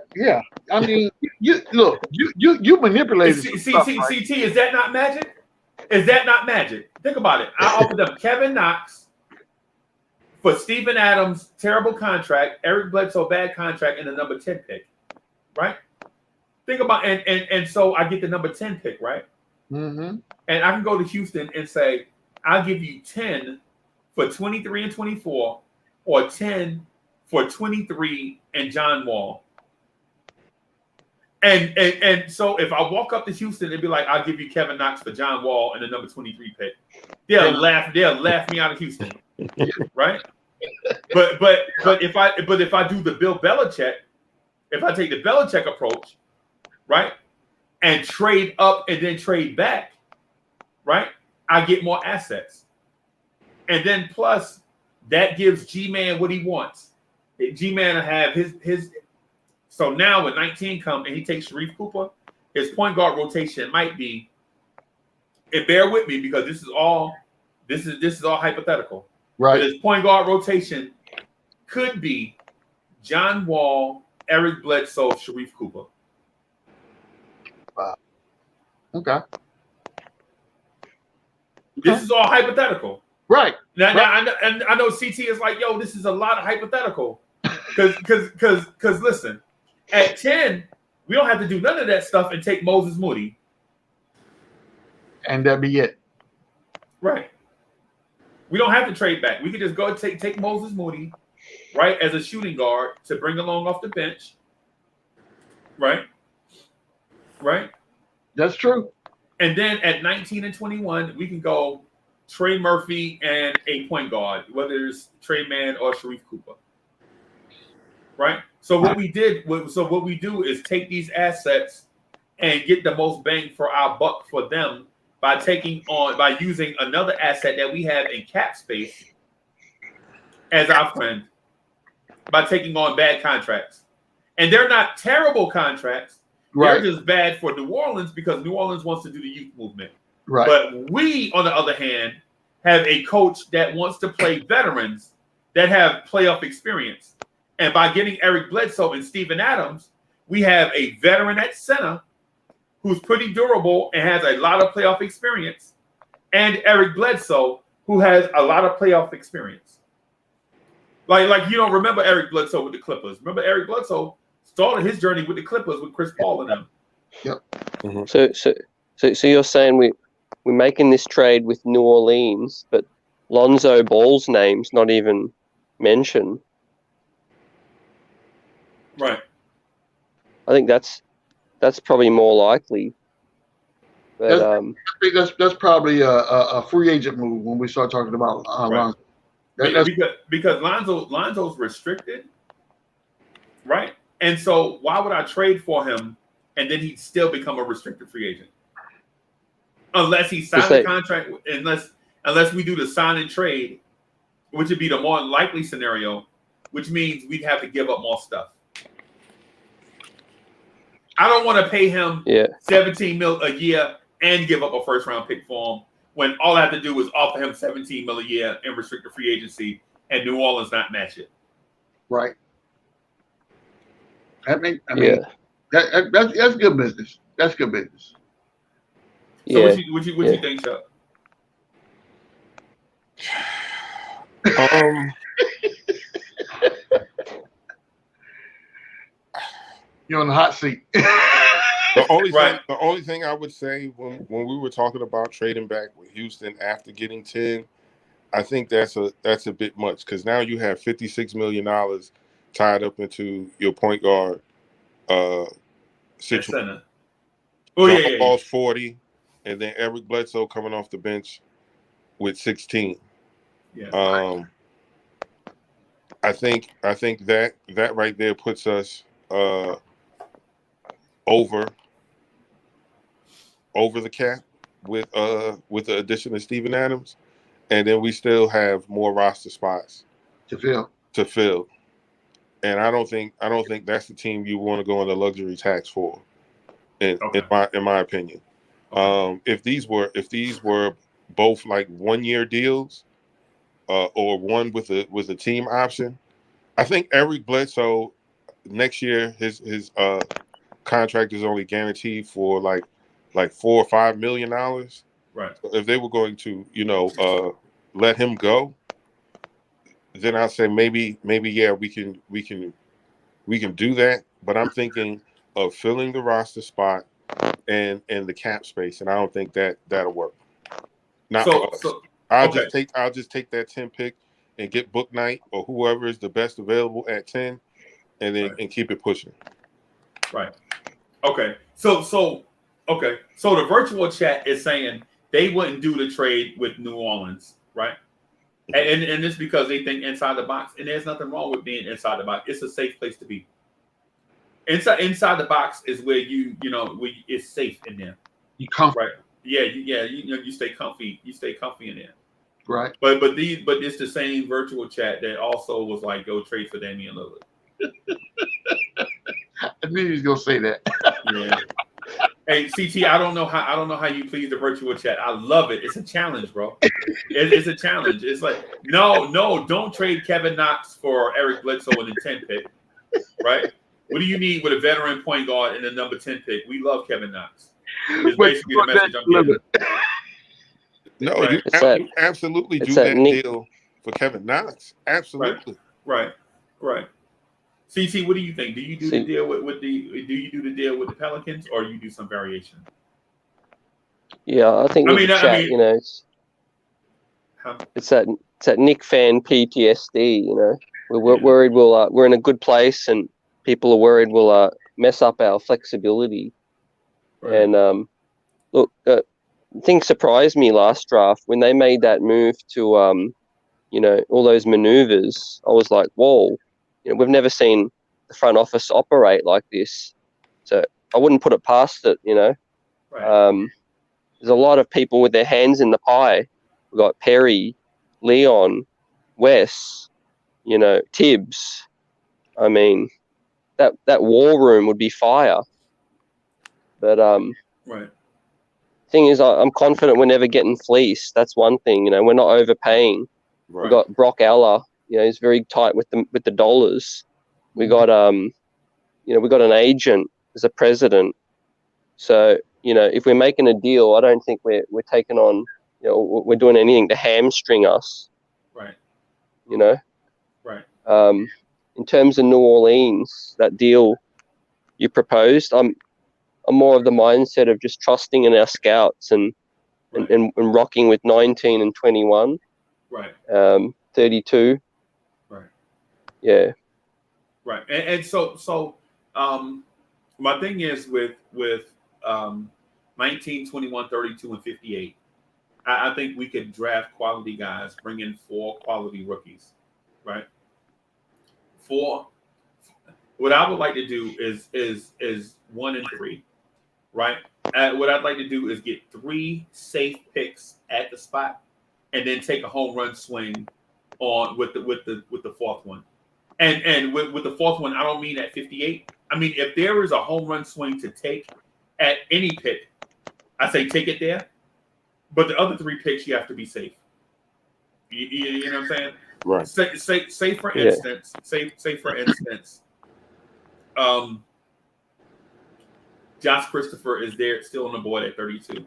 mean, you manipulated. CT, is that not magic? Is that not magic? Think about it. I offered them Kevin Knox for Steven Adams, terrible contract, Eric Bledsoe, bad contract, and the number 10 pick. Right? Think about and so I get the number 10 pick, right? Mm-hmm. And I can go to Houston and say, I'll give you 10 for 23 and 24, or 10 for 23 and John Wall. And so if I walk up to Houston, it'd be like, I'll give you Kevin Knox for John Wall and the number 23 pick. They'll laugh me out of Houston. Right? But if I do the Bill Belichick, if I take the Belichick approach, right, and trade up and then trade back, right, I get more assets. And then plus that gives G-Man what he wants. G-Man will have his so now when 19 comes and he takes Sharif Cooper, his point guard rotation might be, and bear with me because this is all hypothetical. Right. But his point guard rotation could be John Wall, Eric Bledsoe, Sharif Cooper. Wow. Okay. This is all hypothetical. Right. Now I know CT is like, yo, this is a lot of hypothetical. Because listen, at 10, we don't have to do none of that stuff and take Moses Moody. And that'd be it. Right. We don't have to trade back. We could just go take Moses Moody, right, as a shooting guard to bring along off the bench. Right? Right? That's true. And then at 19 and 21, we can go Trey Murphy and a point guard, whether it's Trey Mann or Sharif Cooper. Right? So what we do is take these assets and get the most bang for our buck for them by using another asset that we have in cap space as our friend, by taking on bad contracts. And they're not terrible contracts. Right. They're just bad for New Orleans because New Orleans wants to do the youth movement. Right. But we, on the other hand, have a coach that wants to play veterans that have playoff experience. And by getting Eric Bledsoe and Steven Adams, we have a veteran at center who's pretty durable and has a lot of playoff experience, and Eric Bledsoe, who has a lot of playoff experience. Like you don't remember Eric Bledsoe with the Clippers. Remember Eric Bledsoe started his journey with the Clippers with Chris Paul and them. Yep. Mm-hmm. So you're saying we're making this trade with New Orleans, but Lonzo Ball's name's not even mentioned. Right. I think that's probably more likely. But I think that's probably a free agent move when we start talking about Lonzo. Because Lonzo's restricted, right? And so why would I trade for him and then he'd still become a restricted free agent? Unless he signs the contract, unless we do the sign and trade, which would be the more likely scenario, which means we'd have to give up more stuff. I don't want to pay him $17 million a year and give up a first round pick for him when all I have to do is offer him $17 million a year in restricted free agency and New Orleans not match it. Right. That's good business. That's good business. So what you think, Chuck? You're on the hot seat. The only thing I would say when we were talking about trading back with Houston after getting 10, I think that's a bit much because now you have $56 million tied up into your point guard situation. Oh John Wall's 40, and then Eric Bledsoe coming off the bench with 16. Yeah. I think that right there puts us over the cap with the addition of Steven Adams, and then we still have more roster spots to fill. And I don't think that's the team you want to go on the luxury tax for, in my opinion. Okay. If these were both like 1 year deals, or one with a team option, I think Eric Bledsoe next year his contract is only guaranteed for like $4 or $5 million. Right. So if they were going to let him go, then I'd say maybe yeah we can do that. But I'm thinking of filling the roster spot and the cap space, and I don't think that'll work. Not for us. I'll just take that 10 pick and get Book Knight or whoever is the best available at 10, and then and keep it pushing. Right. Okay. So the virtual chat is saying they wouldn't do the trade with New Orleans, right? And it's because they think inside the box, and there's nothing wrong with being inside the box. It's a safe place to be. Inside the box is where it's safe in there. You comfy. Right. Yeah, you stay comfy. You stay comfy in there. Right. But it's the same virtual chat that also was like, go trade for Damian Lillard. I knew he was gonna say that. Yeah. Hey, CT, I don't know how you please the virtual chat. I love it. It's a challenge, bro. It's a challenge. It's like, no, don't trade Kevin Knox for Eric Bledsoe in the 10 pick. Right? What do you need with a veteran point guard in the number 10 pick? We love Kevin Knox. It's basically the message I'm getting. No, right. you absolutely do that deal for Kevin Knox. Absolutely. Right. CT, what do you think? Do you do the deal with the Pelicans, or you do some variation? Yeah, I think it's that Knick fan PTSD. We're worried we're in a good place, and people are worried we'll mess up our flexibility. Right. And look, things surprised me last draft when they made that move to all those maneuvers. I was like, whoa. We've never seen the front office operate like this, so I wouldn't put it past it. Right. There's a lot of people with their hands in the pie. We've got Perry, Leon, Wes, Tibbs. I mean, that war room would be fire. But right. Thing is, I'm confident we're never getting fleeced. That's one thing. We're not overpaying. Right. We got Brock Aller. He's very tight with the dollars. We got we got an agent as a president. So if we're making a deal, I don't think we're taking on we're doing anything to hamstring us. Right. Right. In terms of New Orleans, that deal you proposed, I'm more of the mindset of just trusting in our scouts and rocking with 19 and 21. Right. 32. Right. Yeah. Right. And so my thing is with 19, 21, 32, and 58, I think we could draft quality guys, bring in 4 quality rookies, right? 4. What I would like to do is 1 and 3, right? What I'd like to do is get 3 safe picks at the spot, and then take a home run swing on with the 4th one. And with the 4th one, I don't mean at 58. I mean, if there is a home run swing to take at any pick, I say take it there. But the other 3 picks, you have to be safe. You know what I'm saying? Right. Say for instance, Josh Christopher is there still on the board at 32.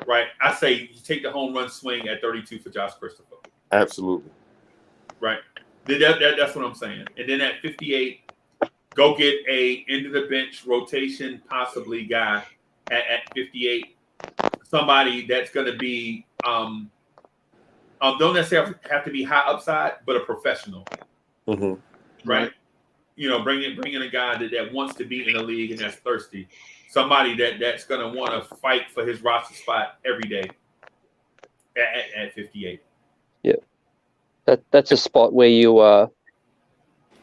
Right? I say you take the home run swing at 32 for Josh Christopher. Absolutely. Right. That's what I'm saying. And then at 58, Go get a end of the bench rotation, possibly guy at 58. Somebody that's going to be don't necessarily have to be high upside, but a professional, right? You know, bring in a guy that wants to be in the league and that's thirsty. Somebody that's going to want to fight for his roster spot every day at 58. Yeah, that's a spot where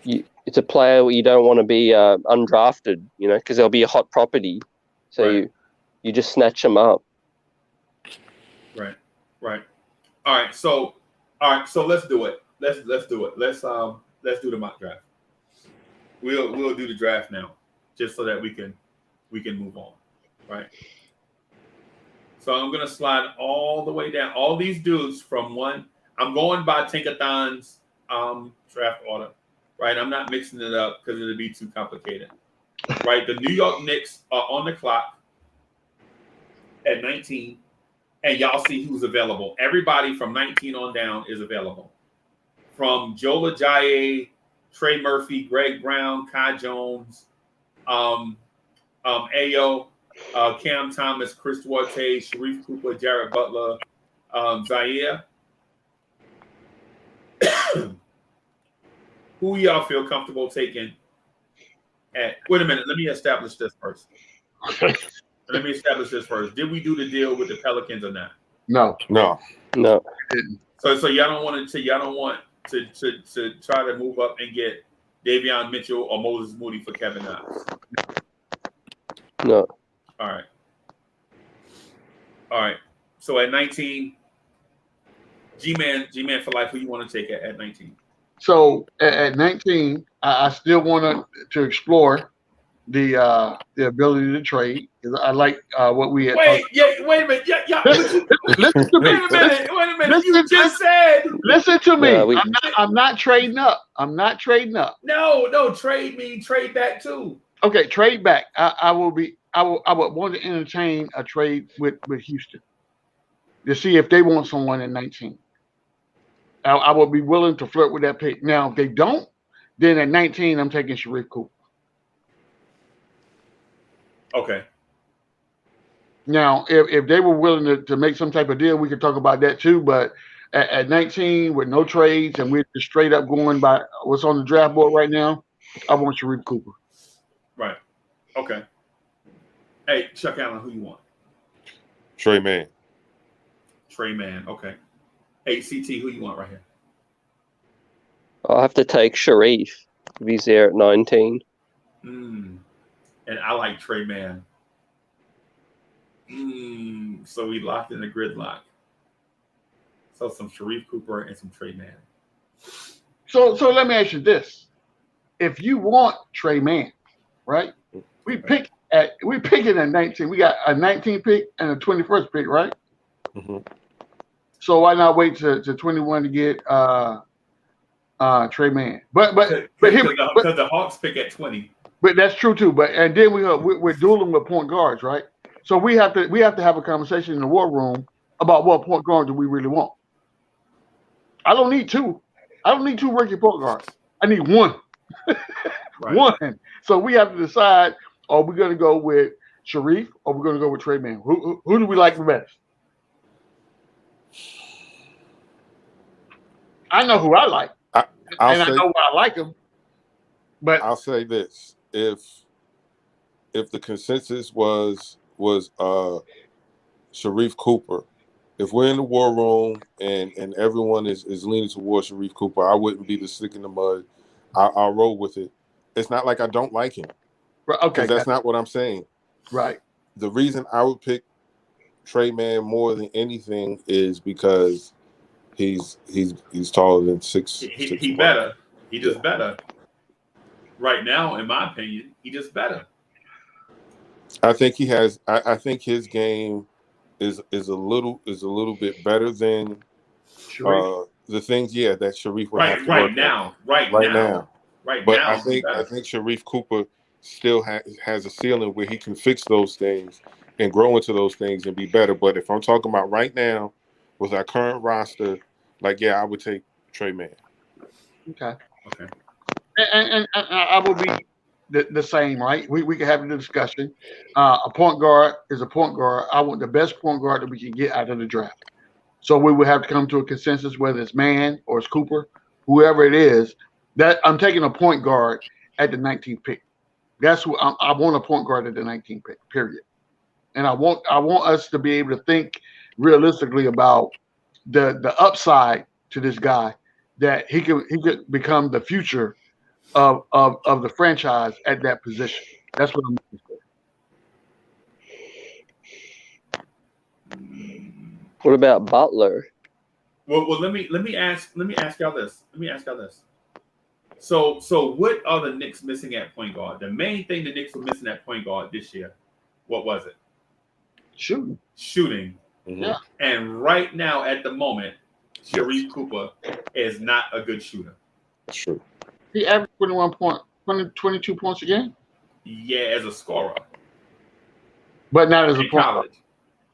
it's a player where you don't want to be undrafted, you know, because there'll be a hot property, so you just snatch them up. Right. All right, so let's do it. Let's do it. Let's do the mock draft. We'll do the draft now, just so that we can move on, right? So I'm gonna slide all the way down. All these dudes from one. I'm going by Tinkathon's draft order, right? I'm not mixing it up because it'll be too complicated, right? The New York Knicks are on the clock at 19, and y'all see who's available. Everybody from 19 on down is available. From Joe Ajayi, Trey Murphy, Greg Brown, Kai Jones, Ayo, Cam Thomas, Chris Duarte, Sharif Cooper, Jared Butler, Zaire. Who y'all feel comfortable taking wait a minute, let me establish this first. Did we do the deal with the Pelicans or not? No. So y'all don't want to try to move up and get Davion Mitchell or Moses Moody for Kevin Knox? No. All right. So at 19, G-Man for life, who you want to take at 19? So at 19, I still want to explore the ability to trade. I like what we had. Wait a minute. Yeah. Listen to me. Wait a minute. You just said. Listen to me. Yeah, I'm not trading up. No. Trade back too. Okay, trade back. I would want to entertain a trade with Houston to see if they want someone at 19. I would be willing to flirt with that pick. Now, if they don't, then at 19, I'm taking Sharif Cooper. Okay. Now, if they were willing to make some type of deal, we could talk about that too. But at 19, with no trades, and we're just straight up going by what's on the draft board right now, I want Sharif Cooper. Right. Okay. Hey, Chuck Allen, who you want? Trey Mann. Okay. Hey, CT, who you want right here? I'll have to take Sharif if he's there at 19. And I like Trey Mann. So we locked in the gridlock. So some Sharif Cooper and some Trey Mann. So let me ask you this: if you want Trey Mann, right? We pick at 19. We got a 19 pick and a 21st pick, right? Mm-hmm. So why not wait to 21 to get Trey Mann? But the Hawks pick at 20. But that's true too. And then we're dueling with point guards, right? So we have to have a conversation in the war room about what point guard do we really want. I don't need two. I don't need two rookie point guards. I need one. Right. One. So we have to decide: are we going to go with Sharif or we're going to go with Trey Mann? Who do we like the best? I know who I like, I know why I like him. But I'll say this: if the consensus was Sharif Cooper, if we're in the war room and everyone is leaning towards Sharif Cooper, I wouldn't be the stick in the mud. I'll roll with it. It's not like I don't like him. Right, okay, that's not what I'm saying. Right. The reason I would pick Trey Mann more than anything is because he's taller than 6. He better. He just better. Right now, in my opinion, he just better. I think he has. I think his game is a little bit better than the things. Yeah, that Sharif would have to work now. But I think Sharif Cooper still has a ceiling where he can fix those things and grow into those things and be better. But if I'm talking about right now with our current roster, I would take Trey Mann. Okay. And I will be the same, right? We can have the discussion. A point guard is a point guard. I want the best point guard that we can get out of the draft. So we would have to come to a consensus, whether it's Mann or it's Cooper, whoever it is. That I'm taking a point guard at the 19th pick. That's what I want, a point guard at the 19th pick. Period. And I want us to be able to think realistically about the upside to this guy, that he could become the future of the franchise at that position. That's what I'm looking for. What about Butler? Well, let me ask y'all this. So what are the Knicks missing at point guard? The main thing the Knicks were missing at point guard this year, what was it? Shooting. Mm-hmm. Yeah. And right now, at the moment, Sharif Cooper is not a good shooter. True. He averaged 22 points a game. Yeah, as a scorer. But not as a In point college. guard.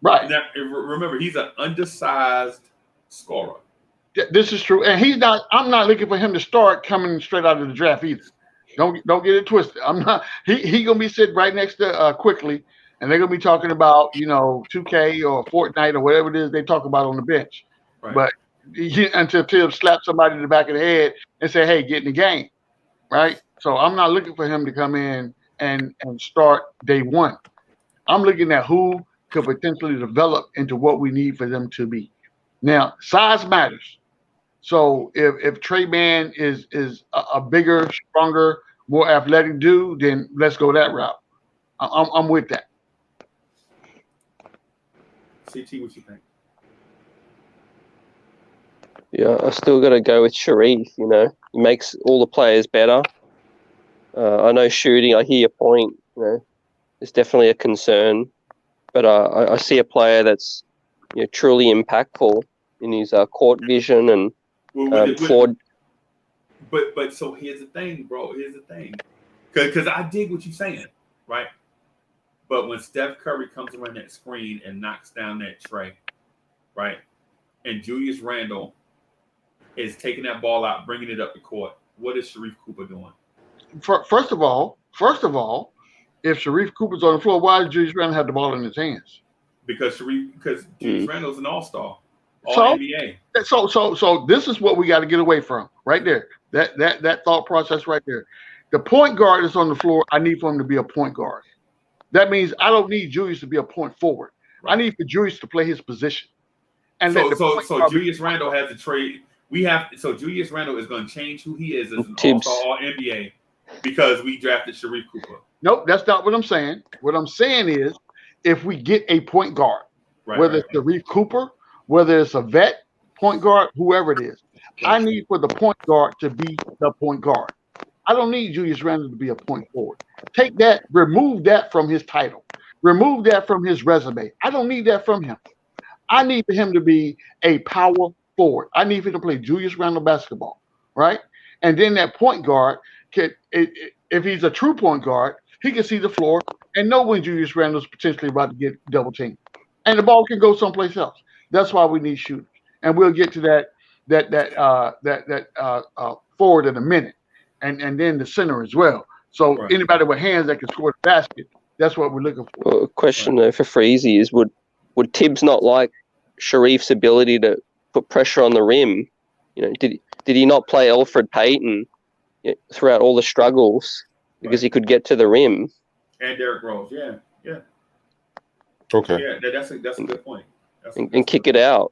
Right. Now, remember, he's an undersized scorer. This is true. And I'm not looking for him to start coming straight out of the draft either. Don't get it twisted. I'm not. He gonna be sitting right next to Quickly, and they're gonna be talking about 2K or Fortnite or whatever it is they talk about on the bench. Right. But until Tibbs slaps somebody in the back of the head and say, "Hey, get in the game," right? So I'm not looking for him to come in and start day one. I'm looking at who could potentially develop into what we need for them to be. Now, size matters. So if Trey Mann is a bigger, stronger, more athletic dude, then let's go that route. I'm with that. CT, what you think? Yeah, I still got to go with Sharif. He makes all the players better. I know shooting. I hear your point. It's definitely a concern, but I see a player that's truly impactful in his court vision and forward. But so here's the thing, bro. Because I dig what you're saying, right? But when Steph Curry comes around that screen and knocks down that tray, right, and Julius Randle is taking that ball out, bringing it up the court, what is Sharif Cooper doing? First of all, if Sharif Cooper's on the floor, why does Julius Randle have the ball in his hands? Because Julius Randle's an all-star, all-NBA. So this is what we got to get away from right there. That thought process right there. The point guard is on the floor. I need for him to be a point guard. That means I don't need Julius to be a point forward. Right. I need for Julius to play his position. And so Julius Randle has a trade. Julius Randle is going to change who he is as an all-star, all-NBA because we drafted Sharif Cooper. Nope, that's not what I'm saying. What I'm saying is, if we get a point guard, whether it's Sharif Cooper, whether it's a vet point guard, whoever it is, I need for the point guard to be the point guard. I don't need Julius Randle to be a point forward. Take that, remove that from his title, remove that from his resume. I don't need that from him. I need for him to be a power forward. I need him to play Julius Randle basketball, right? And then that point guard if he's a true point guard, he can see the floor and know when Julius Randle is potentially about to get double teamed, and the ball can go someplace else. That's why we need shooters, and we'll get to that forward in a minute, and then the center as well. So anybody with hands that can score the basket, that's what we're looking for. Well, a question though for Freezy is: Would Tibbs not like Sharif's ability to put pressure on the rim? Did he not play Alfred Payton throughout all the struggles because he could get to the rim? And Derrick Rose, yeah. Okay. Yeah, that's a good point. And kick it out,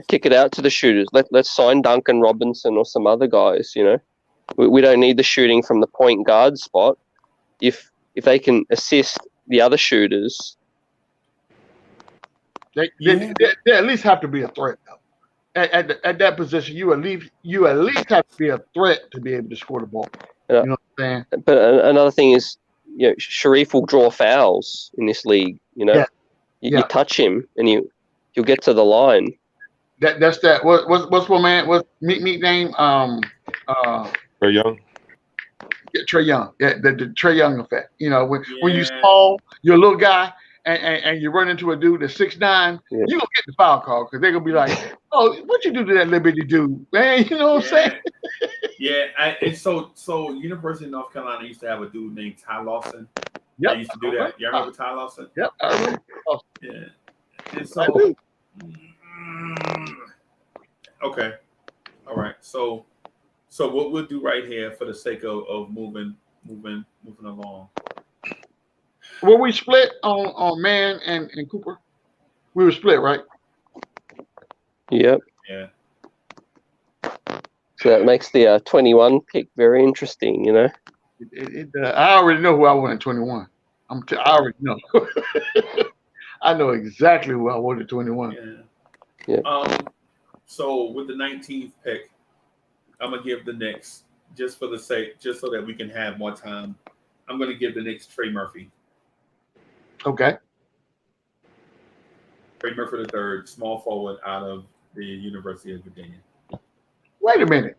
kick it out to the shooters. Let's sign Duncan Robinson or some other guys. We don't need the shooting from the point guard spot. If they can assist the other shooters, they at least have to be a threat though. At that position, you at least have to be a threat to be able to score the ball. You know what I'm saying? But another thing is, Sharif will draw fouls in this league. You touch him and he'll get to the line. That's that. What's my man? What's meet name? Trey Young. Yeah, Trey Young. Yeah, the Trey Young effect. When you're small, you're a little guy. And you run into a dude that's 6'9", you're going to get the foul call because they're going to be like, oh, what you do to that little bitty dude, man? You know what I'm saying? Yeah, and so University of North Carolina used to have a dude named Ty Lawson. Yep. They used to do that. You remember Ty Lawson? Yep, I remember. Yeah. And I so, do. okay, all right. So what we'll do right here for the sake of moving along. Were we split on Man and Cooper? We were split, right? Yep. Yeah. So that makes the 21 pick very interesting, you know. I already know who I want at 21. I already know. I know exactly who I want at 21. Yeah. So with the 19th pick, I'm gonna give the Knicks just for the sake, just so that we can have more time. I'm gonna give the Knicks Trey Murphy. Okay. Trey Murphy III, small forward out of the University of Virginia. Wait a minute.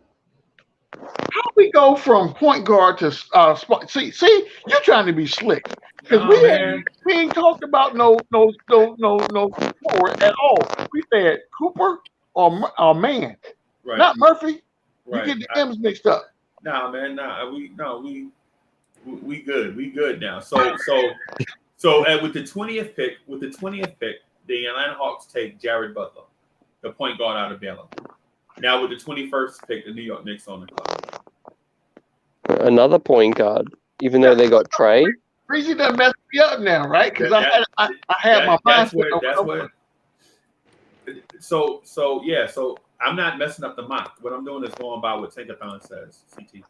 How we go from point guard to spot? See, you're trying to be slick because we ain't talked about no forward at all. We said Cooper or Man, Right. not Murphy. Right. You get the M's mixed up. Nah, man, we good. We good now. So with the 20th pick, the Atlanta Hawks take Jared Butler, the point guard out of Baylor. Now with the 21st pick, the New York Knicks on the clock. Another point guard, even though they got Trey. Freezy done messed me up now, right? Because I had my mind. That's what. So yeah. So I'm not messing up the mock. What I'm doing is going by what Tinkathon says. CT.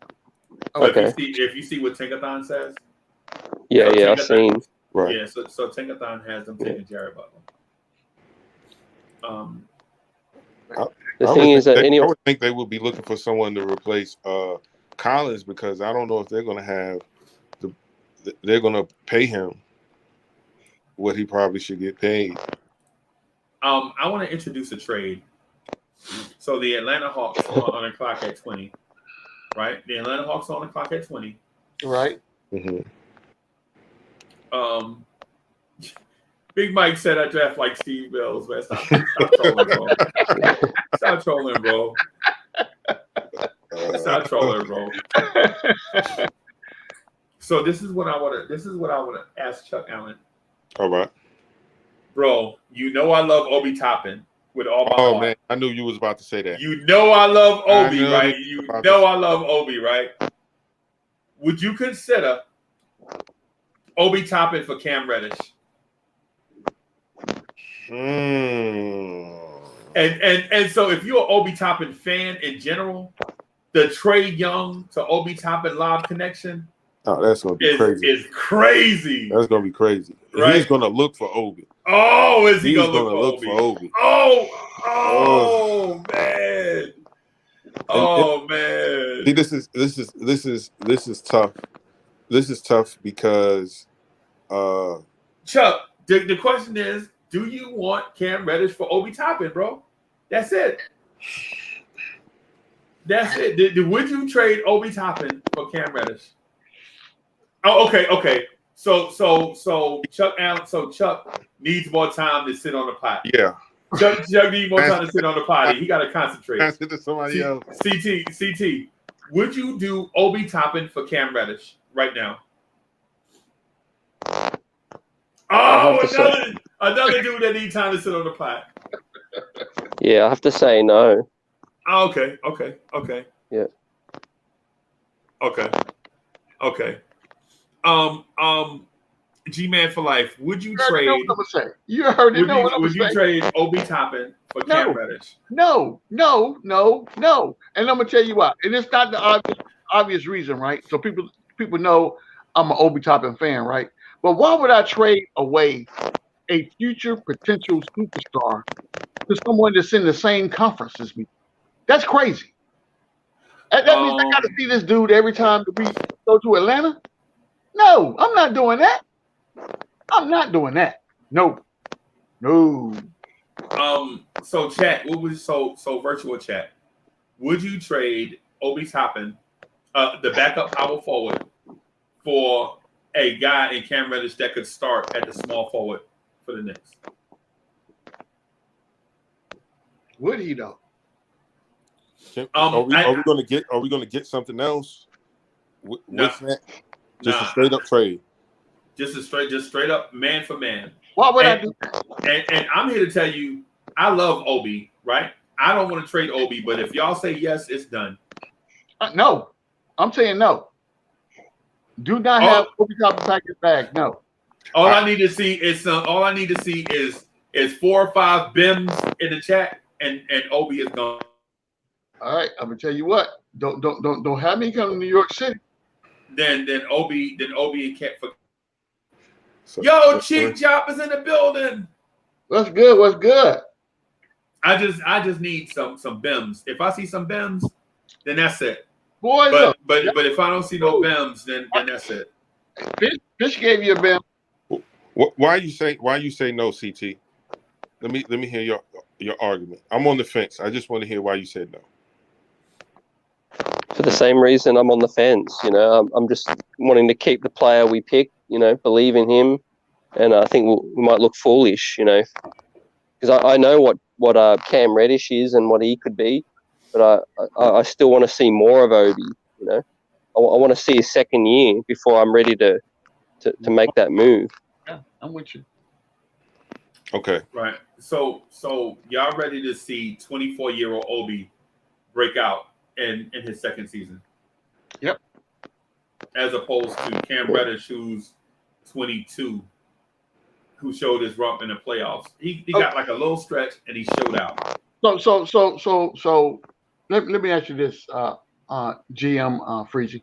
So Okay. if you see what Tinkathon says. Yeah, I've seen. Right. Yeah. So Tinkathon has them taking Jared Butler. The thing is that I would think they would be looking for someone to replace Collins, because I don't know if they're going to have they're going to pay him what he probably should get paid. I want to introduce a trade. So the Atlanta Hawks are on the clock at 20, right? The Atlanta Hawks are on the clock at 20, right? Mm-hmm. Big Mike said I draft like Steve Mills, man. Stop trolling, bro. Stop trolling, bro. Stop trolling, bro. So this is what I want to ask Chuck Allen. All right. Bro, you know I love Obi Toppin with all my heart. Man, I knew you was about to say that. You know I love Obi, right? You know I love Obi, right? Would you consider Obi Toppin for Cam Reddish? And so if you're an Obi Toppin fan in general, the Trey Young to Obi Toppin lob connection, that's gonna be crazy. Is crazy. That's gonna be crazy. Right? He's gonna look for Obi. Oh, is he gonna look for Obi? Oh man. Oh man. See, this is tough. This is tough because Chuck, the question is, do you want Cam Reddish for Obi Toppin, bro? That's it. That's it. Would you trade Obi Toppin for Cam Reddish? Oh, okay. So Chuck Allen. So Chuck needs more time to sit on the potty. Yeah. Chuck needs more time to sit on the potty. He got to concentrate. Pass it to somebody else. CT. Would you do Obi Toppin for Cam Reddish right now? Oh, another dude that needs time to sit on the pot. Yeah, I have to say no. Oh, okay. Yeah. Okay. G-Man for life. Would you trade? You know what I'm saying. You already know what I'm saying. Would you trade Obi Toppin for Cam Reddish? No. And I'm gonna tell you why. And it's not the obvious reason, right? So people know I'm an Obi Toppin fan, right? But why would I trade away a future potential superstar to someone that's in the same conference as me? That's crazy. That means I got to see this dude every time we go to Atlanta. No, I'm not doing that. No. So chat, what was so virtual chat? Would you trade Obi Toppin, the backup power forward, for a guy in Cam Reddish that could start at the small forward for the Knicks? Would he though? Are we going to get something else with that? Just a straight up trade. Just straight up man for man. Why would I do? And I'm here to tell you, I love Obi, right? I don't want to trade Obi, but if y'all say yes, it's done. No, I'm saying no. Do not have Obi Toppin package bag. No. All I need to see is 4 or 5 BIMs in the chat, and Obi is gone. All right, I'm gonna tell you what. Don't have me come to New York City. Then Obi and Cat for. Yo, Cheap Chop is in the building. What's good? What's good? I just need some BIMs. If I see some BIMs, then that's it. Boy, but if I don't see no BIMs, then that's it. Fish gave you a BIM. Why you say no, CT? Let me hear your argument. I'm on the fence. I just want to hear why you said no. For the same reason I'm on the fence, I'm just wanting to keep the player we picked, believe in him, and I think we might look foolish, because I know what Cam Reddish is and what he could be, but I still want to see more of Obi, I want to see his second year before I'm ready to make that move. Yeah, I'm with you. Okay. Right. So y'all ready to see 24-year-old Obi break out in his second season? Yep. As opposed to Cam Reddish, who's 22, who showed his rump in the playoffs. He got like a little stretch and he showed out. So let me ask you this, GM Freezy.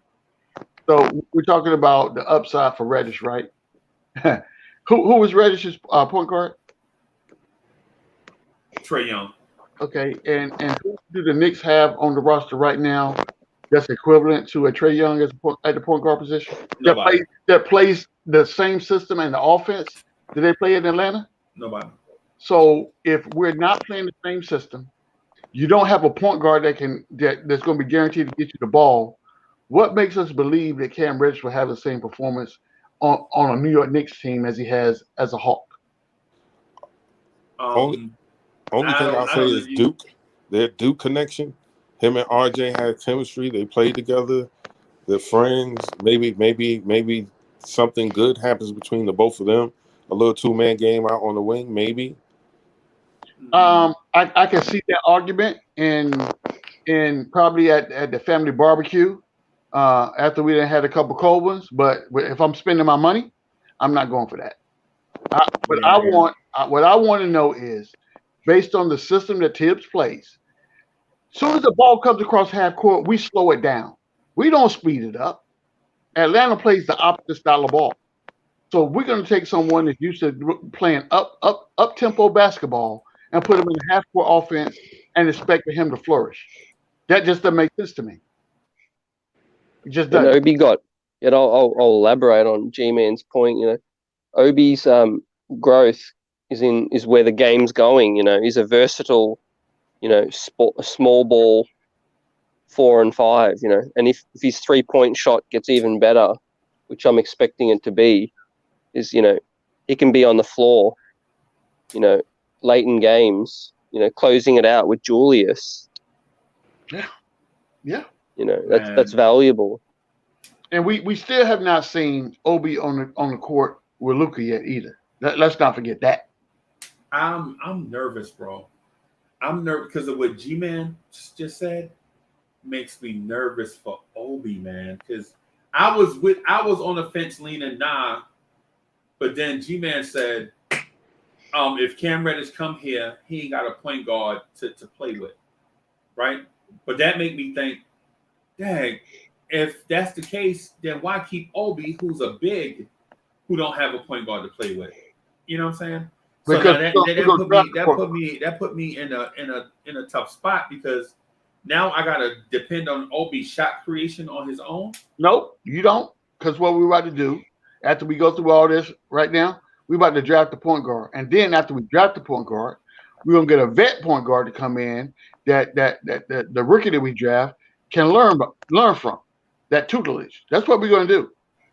So we're talking about the upside for Reddish, right? Who was Reddish's point guard? Trae Young. Okay, and who do the Knicks have on the roster right now that's equivalent to a Trae Young at the point guard position? That plays the same system and the offense that they play in Atlanta? Nobody. So if we're not playing the same system, you don't have a point guard that's going to be guaranteed to get you the ball. What makes us believe that Cam Reddish will have the same performance on a New York Knicks team as he has as a Hawk? Only thing I'll say is Duke. Their Duke connection. Him and RJ had chemistry. They played together. They're friends. Maybe something good happens between the both of them. A little 2-man game out on the wing, maybe. I can see that argument in probably at the family barbecue after we done had a couple cold ones. But if I'm spending my money, I'm not going for that. What I want to know is, based on the system that Tibbs plays, as soon as the ball comes across half court, we slow it down. We don't speed it up. Atlanta plays the opposite style of ball. So we're going to take someone that's used to playing up tempo basketball and put him in a half court offense and expect for him to flourish. That just doesn't make sense to me. It just doesn't. Obi got. I'll elaborate on G-Man's point. Obi's growth is where the game's going. He's a versatile, a small ball 4 and 5. And if his 3-point shot gets even better, which I'm expecting it to be, is he can be on the floor, late in games, closing it out with Julius. Yeah. That's valuable. And we still have not seen Obi on the court with Luka yet either. Let's not forget that. I'm nervous, bro. I'm nervous because of what G-Man just said. Makes me nervous for Obi, man. Because I was on the fence leaning nah, but then G-Man said, if Cam Reddish come here, he ain't got a point guard to play with, right? But that made me think, dang, if that's the case, then why keep Obi, who's a big, who don't have a point guard to play with? You know what I'm saying? So that put me in a tough spot, because now I gotta depend on Obi's shot creation on his own. Nope, you don't. Because what we're about to do after we go through all this right now, we're about to draft the point guard, and then after we draft the point guard, we're gonna get a vet point guard to come in that the rookie that we draft can learn from, that tutelage. That's what we're gonna do.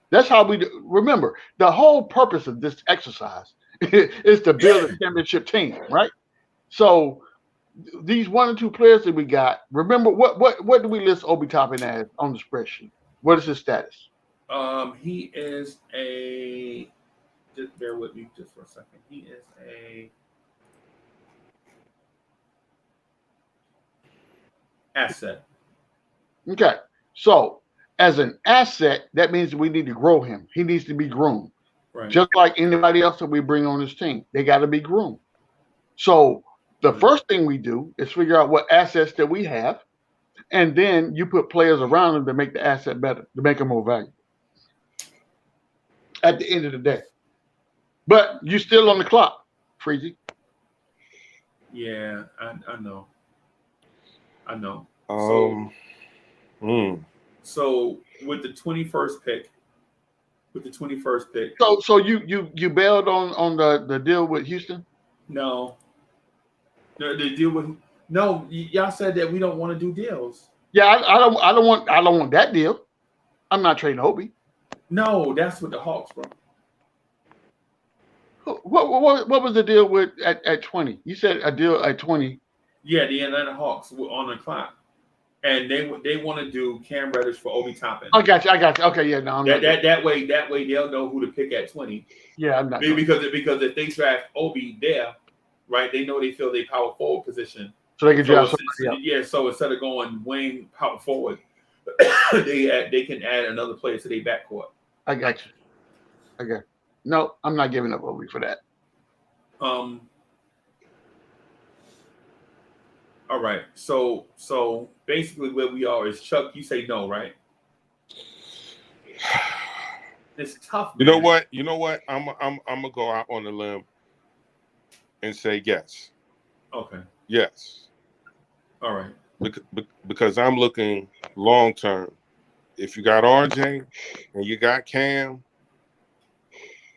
That's how we do. Remember, the whole purpose of this exercise is to build a championship team, right? So these 1 or 2 players that we got. Remember what do we list Obi Toppin as on the spreadsheet? What is his status? He is a. Just bear with me just for a second. He is a asset. Okay, so as an asset, that means we need to grow him. He needs to be groomed. Right. Just like anybody else that we bring on this team, they got to be groomed. So the first thing we do is figure out what assets that we have, and then you put players around them to make the asset better, to make them more valuable. At the end of the day, but you're still on the clock, Freezy. Yeah, I know. So with the 21st pick. So you bailed on the deal with Houston? No. The deal with no. Y'all said that we don't want to do deals. Yeah, I don't want that deal. I'm not trading Obi. No, that's with the Hawks, bro. What was the deal with at 20? You said a deal at 20. Yeah, the Atlanta Hawks were on the clock, and they want to do Cam Reddish for Obi Toppin. I got you. Okay, yeah, no, I'm not. That way they'll know who to pick at 20. Yeah, I'm not. Because if they draft Obi there, right, they know they fill their power forward position. So they can draft somebody else. Yeah, so instead of going wing power forward, they can add another player to their backcourt. I got you. Okay. No, I'm not giving up Obi for that. All right. So basically where we are is Chuck, you say no, right? It's tough. You know what? I'm gonna go out on a limb and say yes. Okay. Yes. All right. Because I'm looking long term. If you got RJ and you got Cam,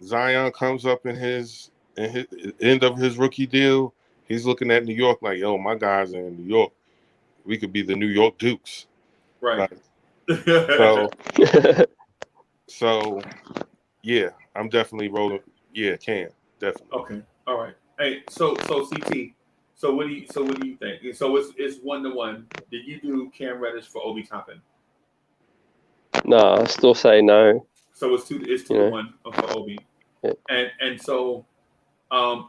Zion comes up in his end of his rookie deal. He's looking at New York like, yo, my guys are in New York. We could be the New York Dukes. Right. So yeah, I'm definitely rolling. Yeah, Cam, definitely. Okay. All right. Hey, so CT. So what do you think? So it's 1-1. Did you do Cam Reddish for Obi Toppin? No, I still say no. So it's 2-1 for Obi. Yeah. And so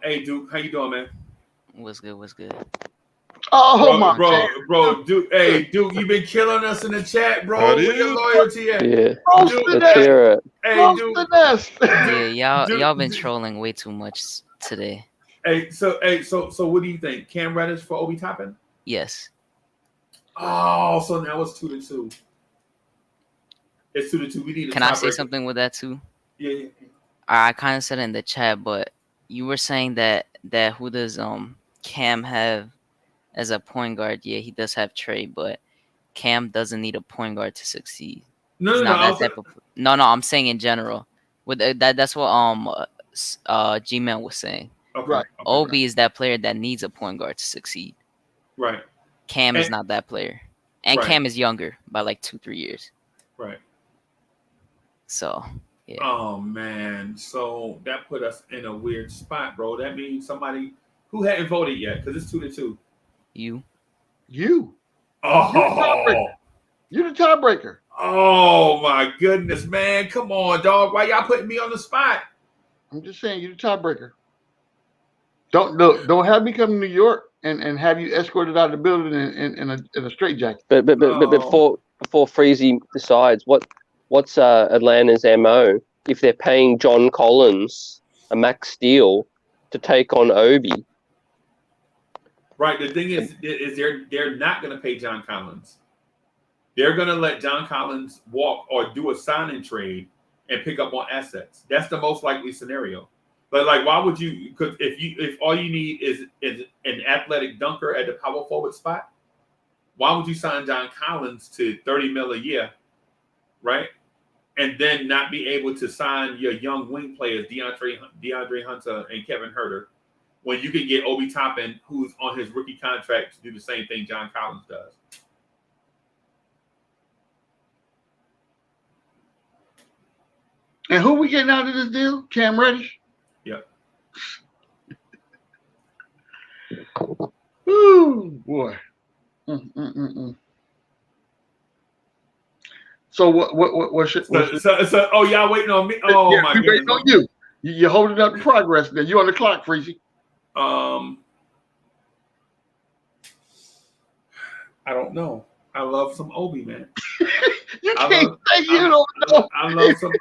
hey Duke, how you doing, man? What's good? Oh, bro, Duke, hey Duke, you been killing us in the chat, bro. Where your loyalty at? Yeah. Duke, Let's hear it. Hey Duke. Yeah, Duke. y'all been trolling way too much today. So what do you think? Cam Reddish for Obi Toppin? Yes. Oh, so now it's 2-2. It's 2-2. We need. Can I say something with that too? Yeah. I kind of said it in the chat, but you were saying that who does Cam have as a point guard? Yeah, he does have Trey, but Cam doesn't need a point guard to succeed. No. I'm saying in general. With that's what G-Man was saying. Okay. Right. Obi is that player that needs a point guard to succeed. Right. Cam is not that player, and Right. Cam is younger by like 2-3 years. Right. So. Yeah. Oh man, so that put us in a weird spot, bro. That means somebody who hadn't voted yet, because it's 2-2. You. Oh, You're the tiebreaker. Oh my goodness, man! Come on, dog. Why y'all putting me on the spot? I'm just saying you're the tiebreaker. Don't have me come to New York and have you escorted out of the building in a straitjacket. But before Freezy decides what's Atlanta's MO if they're paying John Collins a max deal to take on Obi? Right. The thing is they're not going to pay John Collins. They're going to let John Collins walk or do a sign and trade and pick up on assets. That's the most likely scenario. But like, why would you? Because if all you need is an athletic dunker at the power forward spot, why would you sign John Collins to $30 million a year, right? And then not be able to sign your young wing players, DeAndre Hunter and Kevin Huerter, when you can get Obi Toppin, who's on his rookie contract, to do the same thing John Collins does. And who we getting out of this deal? Cam Reddish? Yep. Ooh, boy. Mm. So what should So oh, y'all waiting on me? Oh yeah, my we goodness. waiting on you. You're holding up the progress. Then you on the clock, Freezy. I don't know. I love some Obi, man. You can't say you don't know.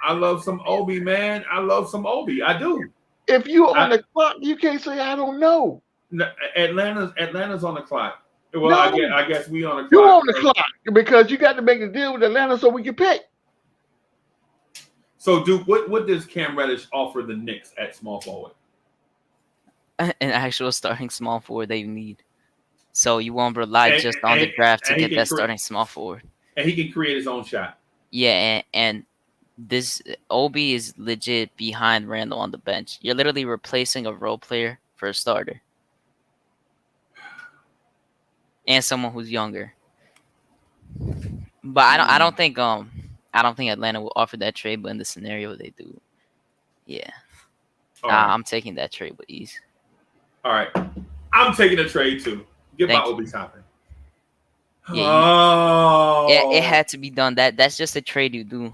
I love some Obi, man. I love some Obi. I do. If you on the clock, you can't say I don't know. Atlanta's on the clock. Well, No. I guess we on the clock. You on the clock because you got to make a deal with Atlanta so we can pick. So, Duke, what does Cam Reddish offer the Knicks at small forward? An actual starting small forward they need. So you won't rely just on the draft to get that starting small forward. And he can create his own shot. Yeah, and this Obi is legit behind Randall on the bench. You're literally replacing a role player for a starter. And someone who's younger. But I don't think Atlanta will offer that trade, but in the scenario they do. Yeah. I'm taking that trade with ease. All right. I'm taking a trade too. Get my Obi Toppin. Yeah, it had to be done. That's just a trade you do.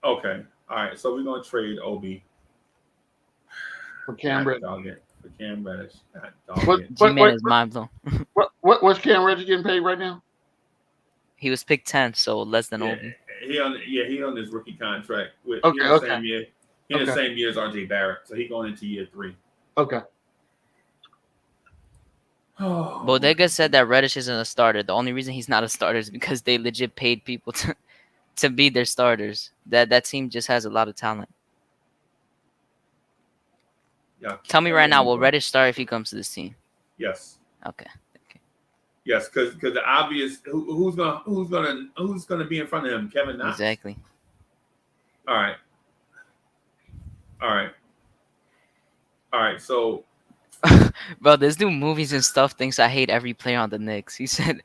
Okay. All right. So we're gonna trade Obi for Cam Reddish. For Cam Reddish. G-Man is mind blown. What's Cam Reddish getting paid right now? He was picked 10th, so less than Obi. He on his rookie contract with the same year as RJ Barrett. So he going into year 3. Okay. Bodega said that Reddish isn't a starter. The only reason he's not a starter is because they legit paid people to be their starters. That team just has a lot of talent. Yeah. Tell me right now, will Reddish start if he comes to this team? Yes. Okay. Yes, because the obvious who's gonna be in front of him? Kevin Knox. Exactly. All right. So. Bro, this dude movies and stuff thinks I hate every player on the Knicks. He said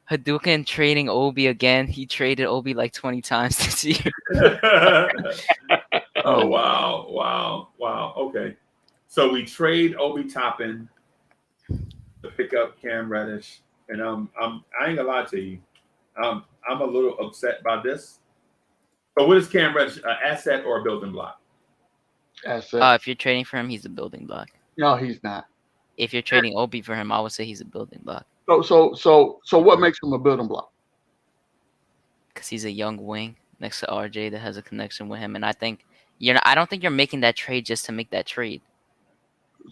Hadouken trading Obi again. He traded Obi like 20 times this year. Oh wow. Okay. So we trade Obi Toppin to pick up Cam Reddish. And I ain't gonna lie to you. I'm a little upset by this. But what is Cam Reddish, an asset or a building block? Asset. If you're trading for him, he's a building block. No, he's not. If you're trading Obi for him, I would say he's a building block. So what makes him a building block? Because he's a young wing next to RJ that has a connection with him, and I think I don't think you're making that trade just to make that trade.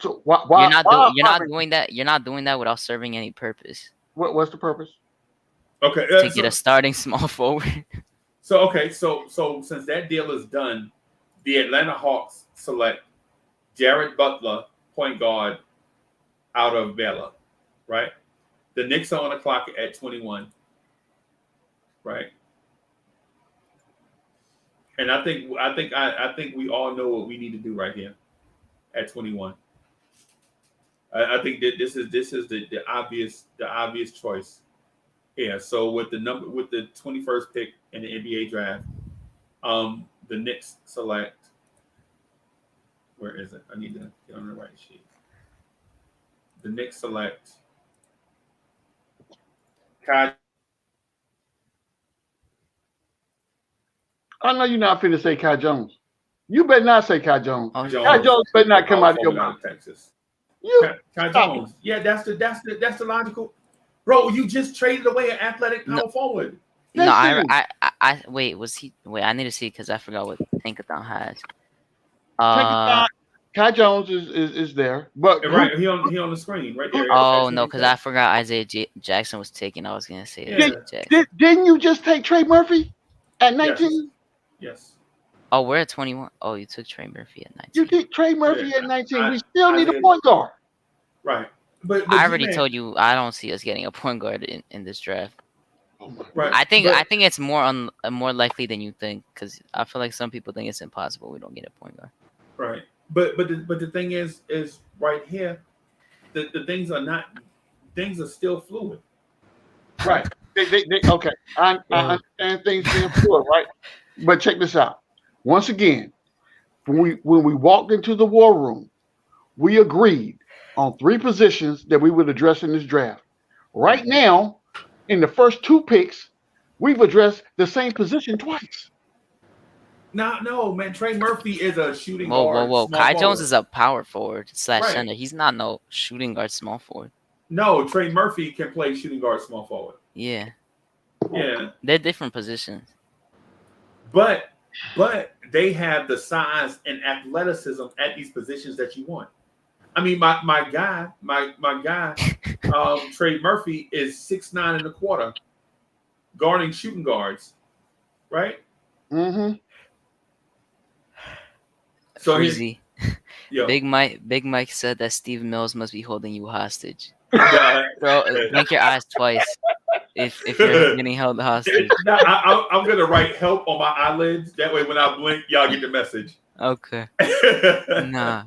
So why you're not doing that? You're not doing that without serving any purpose. What's the purpose? Okay, to get a starting small forward. So since that deal is done, the Atlanta Hawks select Jared Butler, point guard, out of Baylor, right? The Knicks are on the clock at 21, right? And I think we all know what we need to do right here at 21. I think that this is the obvious choice here. So with the 21st pick in the NBA draft, the Knicks select. Where is it? I need to get on the right sheet. The Knicks select Kai. I know you're not finna say Kai Jones. You better not say Kai Jones. Oh, Kai Jones better not come out of your mouth. Texas. Kai Jones. Yeah, that's the logical. Bro, you just traded away an athletic power forward. No, I wait. Was he? Wait, I need to see because I forgot what Tankathon has. Kai Jones is there, but right, he on the screen right there. Oh no, because I forgot Isaiah Jackson was taken. I was gonna say didn't you just take Trey Murphy at 19? Yes. Oh, we're at 21. Oh, you took Trey Murphy at 19. You took Trey Murphy at 19. We still need a point guard. Right. But I already told you I don't see us getting a point guard in this draft. Right. I think it's more likely than you think because I feel like some people think it's impossible we don't get a point guard. Right. But the thing is right here, the things are still fluid. Right. They okay. I understand things being fluid, right? But check this out. Once again, when we walked into the war room, we agreed on 3 positions that we would address in this draft. Right now, in the first 2 picks, we've addressed the same position twice. No, man. Trey Murphy is a shooting Whoa, guard. whoa. Small Kai Jones forward. is a power forward / Right. center. He's not no shooting guard, small forward. No, Trey Murphy can play shooting guard, small forward. Yeah. Yeah. They're different positions. But they have the size and athleticism at these positions that you want. I mean, my guy, Trey Murphy is 6'9.25", guarding shooting guards, right? Mm-hmm. So Freezy. Yeah. Big Mike said that Steve Mills must be holding you hostage. Yeah. Bro, blink your eyes twice if you're getting held hostage. Now, I'm gonna write help on my eyelids. That way, when I blink, y'all get the message. Okay. Nah.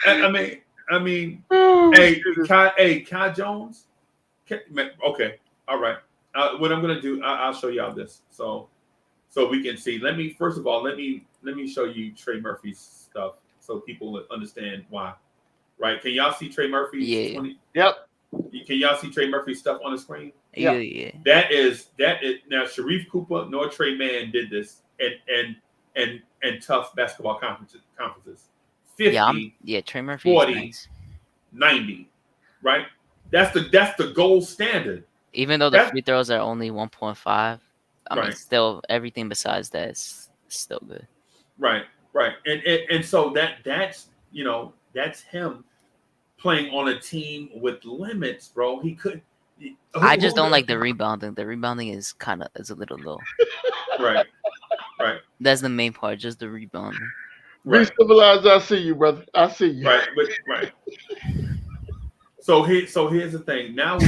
I mean, hey, Kai Jones. Okay, all right. What I'm gonna do, I'll show y'all this, so we can see. Let me show you Trey Murphy's stuff, so people understand why. Right? Can y'all see Trey Murphy's? Yeah. Yep. Can y'all see Trey Murphy's stuff on the screen? Yeah. That is now. Sharif Cooper nor Trey Mann did this, and tough basketball conferences. 50, Trey Murphy 40, is nice. 90, right? That's the gold standard. Even though the free throws are only 1.5, I mean, Right. still everything besides that is still good. Right. And so that's that's him playing on a team with limits, bro. He could. I just don't like the rebounding. The rebounding is a little low. Right. That's the main part, just the rebounding. Be civilized. I see you, brother. I see you. Right. So here's the thing. Now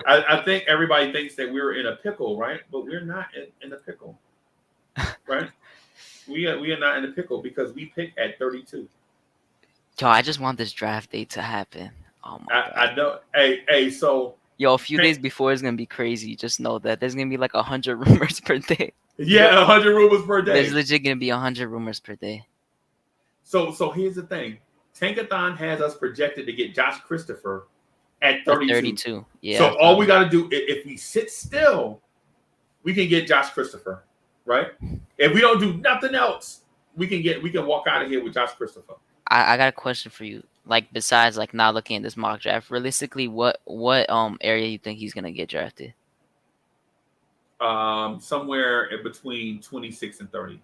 I think everybody thinks that we're in a pickle, right? But we're not in a pickle, right? We are not in a pickle because we pick at 32. Yo, I just want this draft day to happen. Oh my God. I know. Hey. So yo, a few days before is gonna be crazy. Just know that there's gonna be like 100 rumors per day. Yeah, 100 rumors per day. There's legit gonna be 100 rumors per day. So here's the thing. Tankathon has us projected to get Josh Christopher at 32. 32. Yeah. So all we got to do, if we sit still, we can get Josh Christopher, right? If we don't do nothing else, we can walk out of here with Josh Christopher. I got a question for you. Like, besides like not looking at this mock draft, realistically, what area you think he's gonna get drafted? Somewhere in between 26 and 30.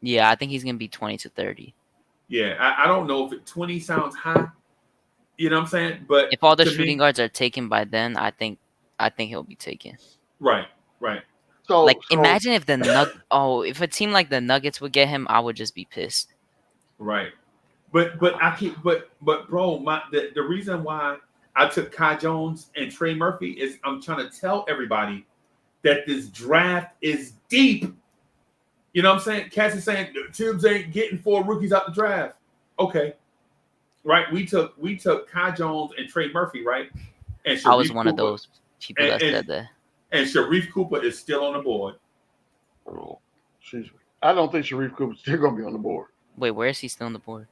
Yeah, I think he's gonna be 20 to 30. Yeah, I don't know if 20 sounds high. You know what I'm saying? But if all the shooting guards are taken by then, I think he'll be taken. Right. So imagine if if a team like the Nuggets would get him, I would just be pissed. Right. But bro, the reason why I took Kai Jones and Trey Murphy is I'm trying to tell everybody that this draft is deep. You know what I'm saying? Cass is saying Tibbs ain't getting 4 rookies out the draft. Okay. Right. We took Kai Jones and Trey Murphy, right? And I was one of those people that said that. And Sharif Cooper is still on the board. Oh, excuse me. I don't think Sharif Cooper's still gonna be on the board. Wait, where is he still on the board?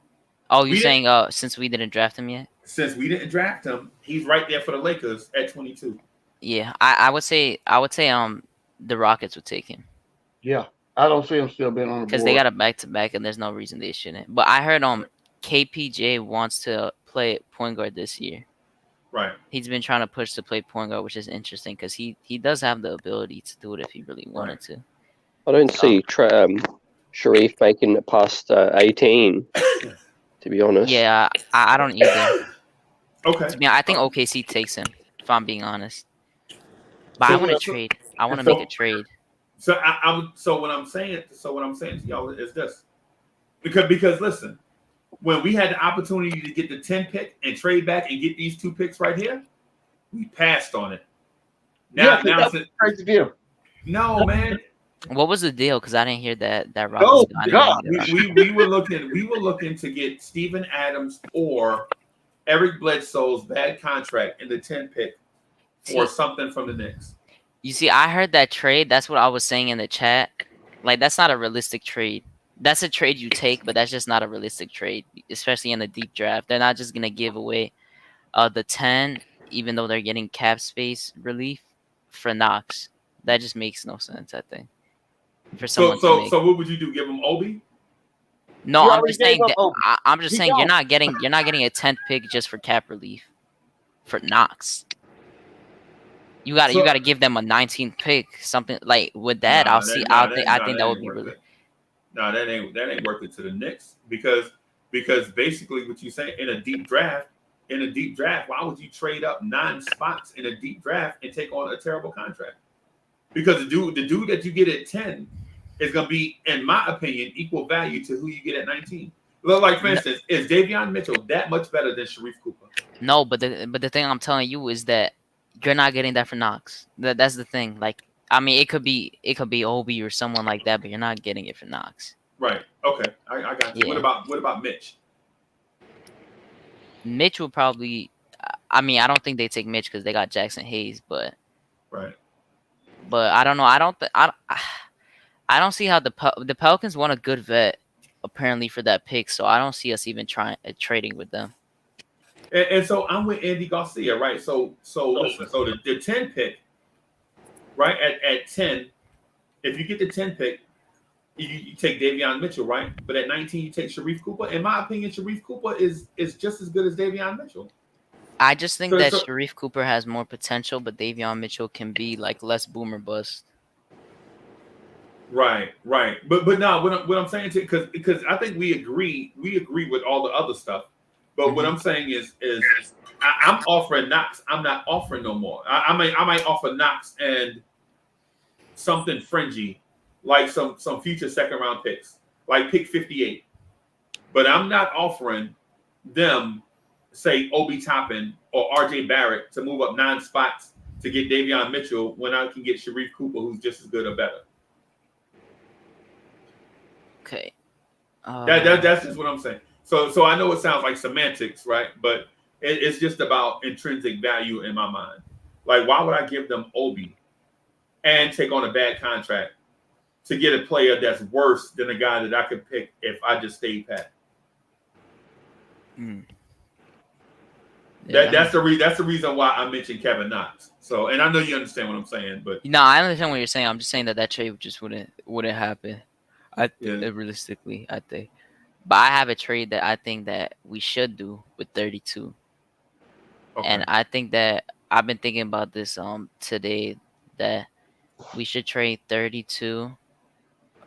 Oh, you're saying since we didn't draft him yet? Since we didn't draft him, he's right there for the Lakers at 22. Yeah, I would say the Rockets would take him. Yeah, I don't see him still being on the board because they got a back-to-back, and there's no reason they shouldn't. But I heard KPJ wants to play point guard this year. Right. He's been trying to push to play point guard, which is interesting because he does have the ability to do it if he really wanted to. I don't see Sharif making it past 18. To be honest. Yeah, I don't either. Okay. I think OKC takes him, if I'm being honest. But I want to trade. I want to make a trade. So what I'm saying to y'all is this. Because listen, when we had the opportunity to get the 10 pick and trade back and get these 2 picks right here, we passed on it. Now it's a crazy deal. No, man. What was the deal? Because I didn't hear that Oh, God. We were looking to get Steven Adams or Eric Bledsoe's bad contract in the 10 pick or something from the Knicks. You see, I heard that trade. That's what I was saying in the chat. Like, that's not a realistic trade that's a trade you take, but that's just not a realistic trade, especially in a deep draft. They're not just gonna give away the 10, even though they're getting cap space relief for Knox. That just makes no sense, I think, for someone to make. So what would you do? Give him Obi? No, He I'm already just gave saying up that Obi. I'm just He saying gone. you're not getting a 10th pick just for cap relief for Knox. You got to give them a 19th pick, something like with that. I think that would be really. No, that ain't worth it to the Knicks because basically what you say in a deep draft, why would you trade up 9 spots in a deep draft and take on a terrible contract? Because the dude that you get at 10 is gonna be, in my opinion, equal value to who you get at 19. Like for instance, is Davion Mitchell that much better than Sharif Cooper? No, but the thing I'm telling you is that you're not getting that for Knox. That's the thing. Like, I mean, it could be Obi or someone like that, but you're not getting it for Knox. Right. Okay. I got you. Yeah. What about Mitch? Mitch will probably. I mean, I don't think they take Mitch because they got Jackson Hayes, but. Right. But I don't know. I don't see how the Pelicans want a good vet apparently for that pick, so I don't see us even trying trading with them. And so I'm with Andy Garcia, right? So listen, so the 10 pick, right? At 10, if you get the 10 pick, you take Davion Mitchell, right? But at 19, you take Sharif Cooper. In my opinion, Sharif Cooper is just as good as Davion Mitchell. I just think that Sharif Cooper has more potential, but Davion Mitchell can be like less boomer bust. Right. But no, what I'm saying to because I think we agree with all the other stuff. But what I'm saying is I'm offering Knox. I'm not offering no more. I might offer Knox and something fringy, like some future second round picks, like pick 58. But I'm not offering them, say, Obi Toppin or RJ Barrett to move up 9 spots to get Davion Mitchell when I can get Sharif Cooper, who's just as good or better. Okay. That's just what I'm saying. So I know it sounds like semantics, right? But it's just about intrinsic value in my mind. Like, why would I give them Obi and take on a bad contract to get a player that's worse than a guy that I could pick if I just stayed pat? Yeah, That's the reason why I mentioned Kevin Knox. So, and I know you understand what I'm saying, but no, I understand what you're saying. I'm just saying that trade just wouldn't happen. Realistically, I think. But I have a trade that I think that we should do with 32. Okay. And I think that I've been thinking about this today, that we should trade 32,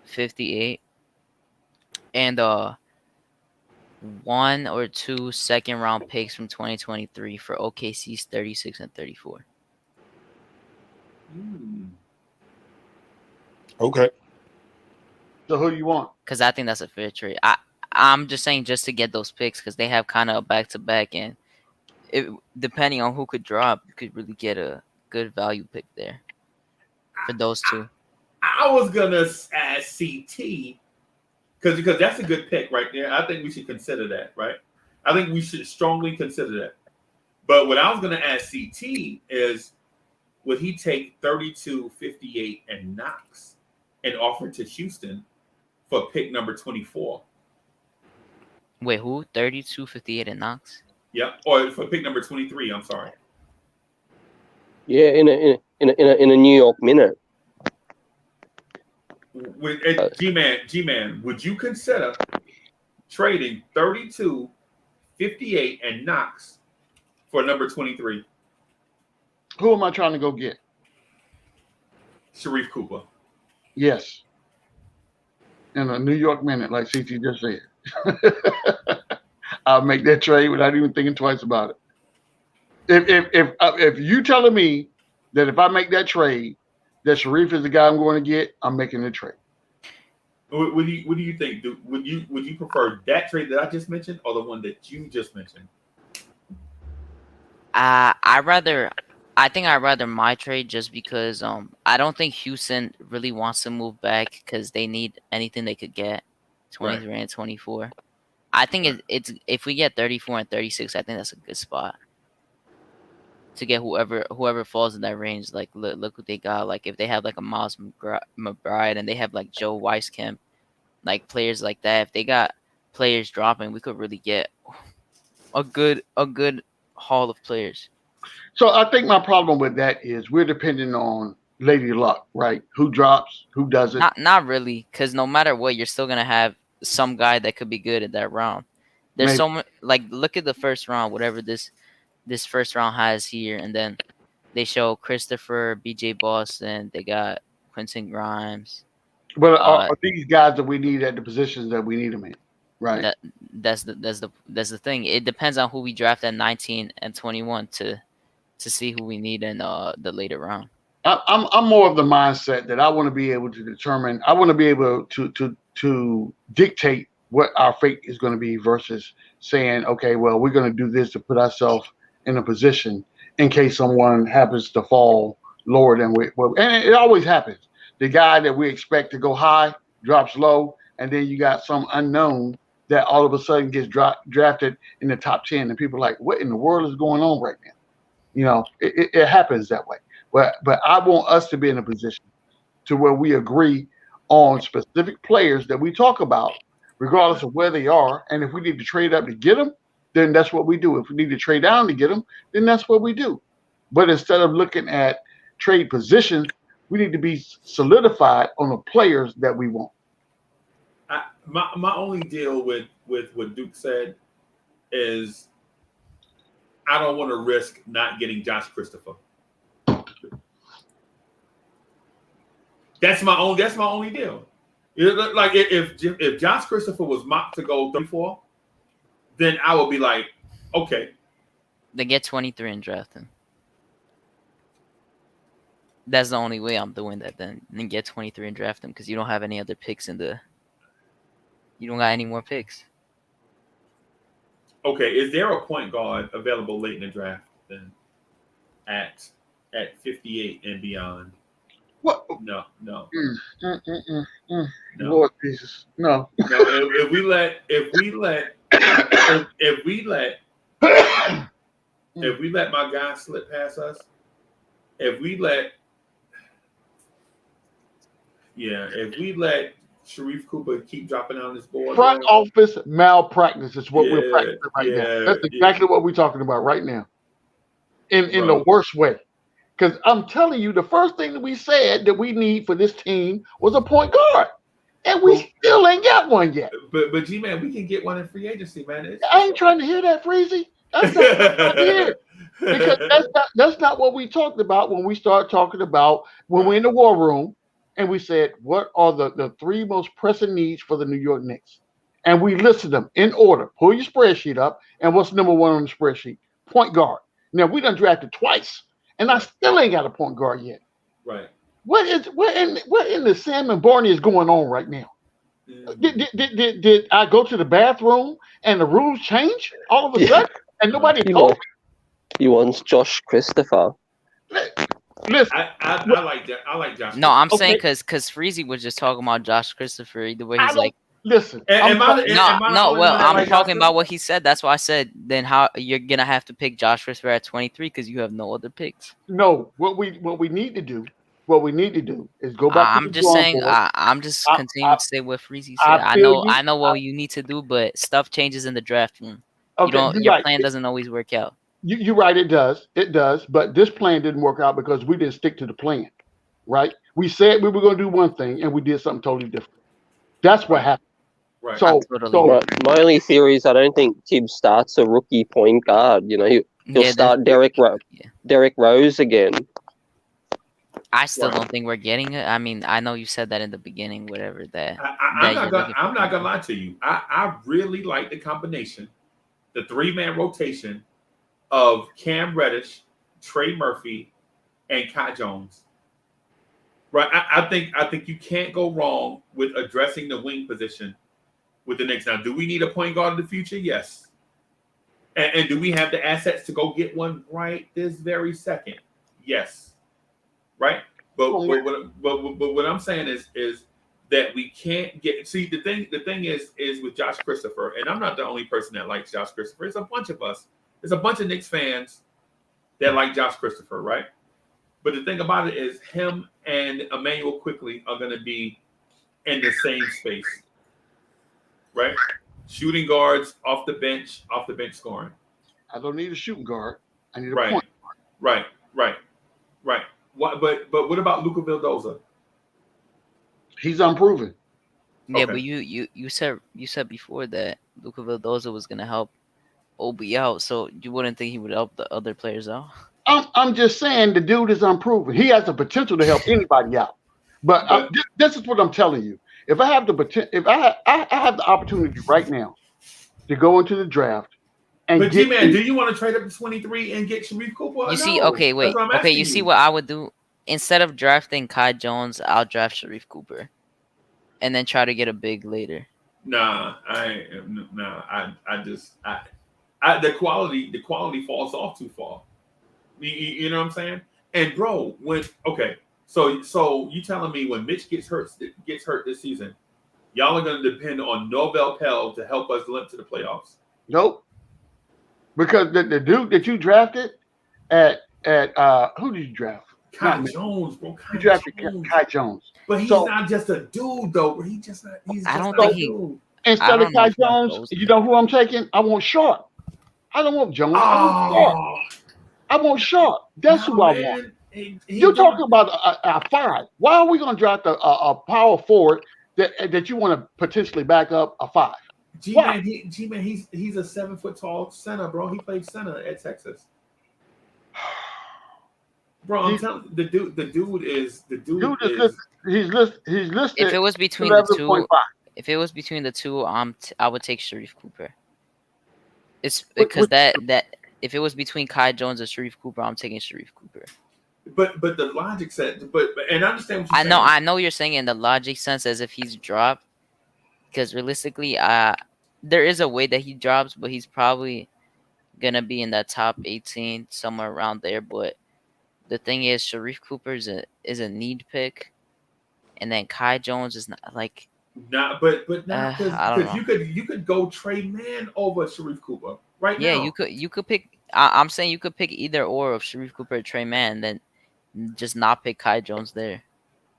58, and 1 or 2 second round picks from 2023 for OKC's 36 and 34. Okay. So who you want? Because I think that's a fair trade. I'm just saying just to get those picks because they have kind of a back-to-back, and depending on who could drop, you could really get a good value pick there for those two. I was gonna add CT because that's a good pick right there. I think we should consider that, right? I think we should strongly consider that. But what I was gonna add CT is, would he take 32, 58, and Knox and offer to Houston for pick number 24? Wait, who? 32, 58, and Knox? Yeah, or for pick number 23. I'm sorry. Yeah, in a New York minute. With G-Man, would you consider trading 32, 58, and Knox for number 23? Who am I trying to go get? Sharif Cooper. Yes. In a New York minute, like CT just said. I'll make that trade without even thinking twice about it. If you telling me that if I make that trade, that Sharif is the guy I'm going to get, I'm making the trade. What do you think? Would you prefer that trade that I just mentioned or the one that you just mentioned? I think I'd rather my trade just because I don't think Houston really wants to move back because they need anything they could get, 23 and 24. I think it's if we get 34 and 36, I think that's a good spot to get whoever falls in that range. Like look what they got. Like if they have like a Miles McBride and they have like Joe Weiskamp, like players like that. If they got players dropping, we could really get a good haul of players. So I think my problem with that is we're depending on Lady Luck, right? Who drops, who doesn't. Not really, because no matter what, you're still gonna have some guy that could be good at that round. There's Maybe. so much. Like, look at the first round, whatever this first round has here, and then they show Christopher, BJ Boston. They got Quentin Grimes. But are these guys that we need at the positions that we need them in, right? That's the thing. It depends on who we draft at 19 and 21 to see who we need in the later round. I'm more of the mindset that I want to be able to determine. I want to be able to dictate what our fate is going to be versus saying, okay, well, we're going to do this to put ourselves in a position in case someone happens to fall lower than and it always happens. The guy that we expect to go high drops low, and then you got some unknown that all of a sudden gets drafted in the top 10, and people are like, what in the world is going on right now? You know, it happens that way. But I want us to be in a position to where we agree on specific players that we talk about, regardless of where they are. And if we need to trade up to get them, then that's what we do. If we need to trade down to get them, then that's what we do. But instead of looking at trade positions, we need to be solidified on the players that we want. My only deal with what Duke said is I don't want to risk not getting Josh Christopher. That's my only deal. Like if Josh Christopher was mocked to go 34, then I would be like, okay. They get 23 and draft him. That's the only way I'm doing that. Then get 23 and draft him because you don't have any other picks you don't got any more picks. Okay, is there a point guard available late in the draft then at 58 and beyond? What? No. Lord Jesus, no. If we let my guy slip past us, if we let Sharif Cooper keep dropping on this board, front office malpractice is what we're practicing right now. That's exactly what we're talking about right now, in the worst way. Because I'm telling you, the first thing that we said that we need for this team was a point guard, and we still ain't got one yet. But G-Man, we can get one in free agency, man. I ain't trying to hear that, Freezy. That's not what I'm hear. Because that's not what we talked about when we started talking about when we're in the war room and we said, what are the three most pressing needs for the New York Knicks? And we listed them in order. Pull your spreadsheet up, and what's number one on the spreadsheet? Point guard. Now, we done drafted twice, and I still ain't got a point guard yet. Right. What in the Sam and Barney is going on right now? Did I go to the bathroom and the rules change all of a sudden and nobody told me? He wants Josh Christopher. Listen, I like that. I like Josh. No, I'm saying because Freezy was just talking about Josh Christopher. Either way, he's like, listen. I'm talking about what he said. That's why I said then how you're gonna have to pick Josh Christopher at 23 because you have no other picks. No, what we need to do is go back. I'm just saying. I'm just continuing to say what Freezy said. I know what you need to do, but stuff changes in the draft room. Okay, your plan doesn't always work out. You're right. It does. But this plan didn't work out because we didn't stick to the plan. Right? We said we were going to do one thing and we did something totally different. That's what happened. Right. So my only theory is I don't think Tibbs starts a rookie point guard. You know, he'll start Derrick Rose again. I still don't think we're getting it. I mean, I know you said that in the beginning, whatever that. I'm not gonna lie to you. I really like the combination, the 3-man rotation of Cam Reddish, Trey Murphy, and Kai Jones. Right. I think you can't go wrong with addressing the wing position with the Knicks. Now, do we need a point guard in the future? Yes. And do we have the assets to go get one right this very second? Yes. Right. But what I'm saying is that we can't get. See, the thing is with Josh Christopher, and I'm not the only person that likes Josh Christopher. It's a bunch of us. There's a bunch of Knicks fans that like Josh Christopher, right? But the thing about it is him and Emmanuel Quickly are going to be in the same space. right? Shooting guards off the bench scoring. I don't need a shooting guard. I need a Right. point. Right. What? But what about Luka Vildoza? He's unproven. Yeah, Okay. but you said before that Luka Vildoza was gonna help Obi out, so you wouldn't think he would help the other players out? I'm just saying the dude is unproven. He has the potential to help anybody out. But this is what I'm telling you. If I have the potential, if I have the opportunity right now to go into the draft and But get, G-Man, do you want to trade up to 23 and get Sharif Cooper? You see, No. okay, wait, That's what I'm okay, asking you see what I would do? Instead of drafting Kai Jones, I'll draft Sharif Cooper, and then try to get a big later. Nah, the quality falls off too far. You know what I'm saying? And bro, so you telling me when Mitch gets hurt this season, y'all are going to depend on Norvel Pell to help us limp to the playoffs? Nope. Because the dude that you drafted at who did you draft? Kai Jones, bro. You drafted Kai Jones. But he's not just a dude, though. He's just not. I don't think he. Dude. Instead of Kai Jones, you know who I'm taking? I want Sharp. I don't want Jones. I want Sharp. That's who I want. You're talking about a 5. Why are we going to draft a power forward that you want to potentially back up a 5? G-Man, he's a 7 foot tall center, bro. He played center at Texas. Bro, I'm telling you, the dude is he's listed. If it was between the two, I would take Sharif Cooper. It's because that if it was between Kai Jones and Sharif Cooper, I'm taking Sharif Cooper. But the logic said, and I understand what you're saying. I know you're saying in the logic sense as if he's dropped, because realistically, there is a way that he drops, but he's probably gonna be in that top 18 somewhere around there. But the thing is, Sharif Cooper is a need pick, and then Kai Jones is not like. Nah, but because you could go Trey Mann over Sharif Cooper right now. Yeah, you could pick. I'm saying you could pick either or of Sharif Cooper or Trey Mann, then just not pick Kai Jones there.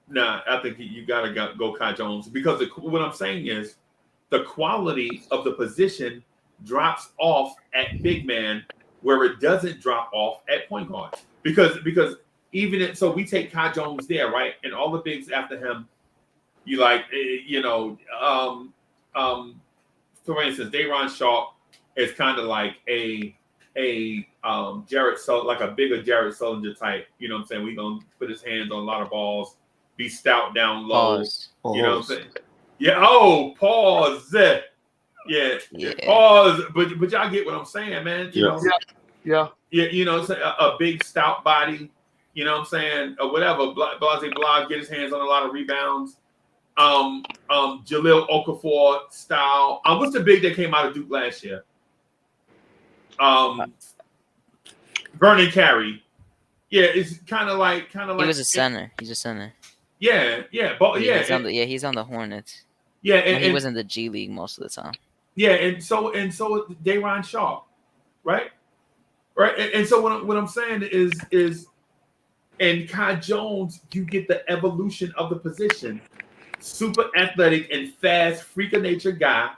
Nah, I think you gotta go Kai Jones because what I'm saying is the quality of the position drops off at big man where it doesn't drop off at point guard because so we take Kai Jones there, right, and all the bigs after him. You like, for instance, Day'Ron Sharp is kind of like a Jared like a bigger Jared Sullinger type. You know what I'm saying? We're gonna put his hands on a lot of balls, be stout down low. Pause. You know what I'm saying? Yeah. Oh, pause. Yeah. Pause. But y'all get what I'm saying, man. You know? Yeah. You know, a big stout body. You know what I'm saying? Or whatever. Blase Blah get his hands on a lot of rebounds. Jahlil Okafor style. What's the big that came out of Duke last year? Vernon Carey. Yeah, it's kind of like he was a center. He's a center. Yeah. He's on the Hornets. Yeah, and he was in the G League most of the time. Yeah, and so Day'Ron Sharp, right? And so what I'm saying is, and Kai Jones, you get the evolution of the position. Super athletic and fast, freak of nature guy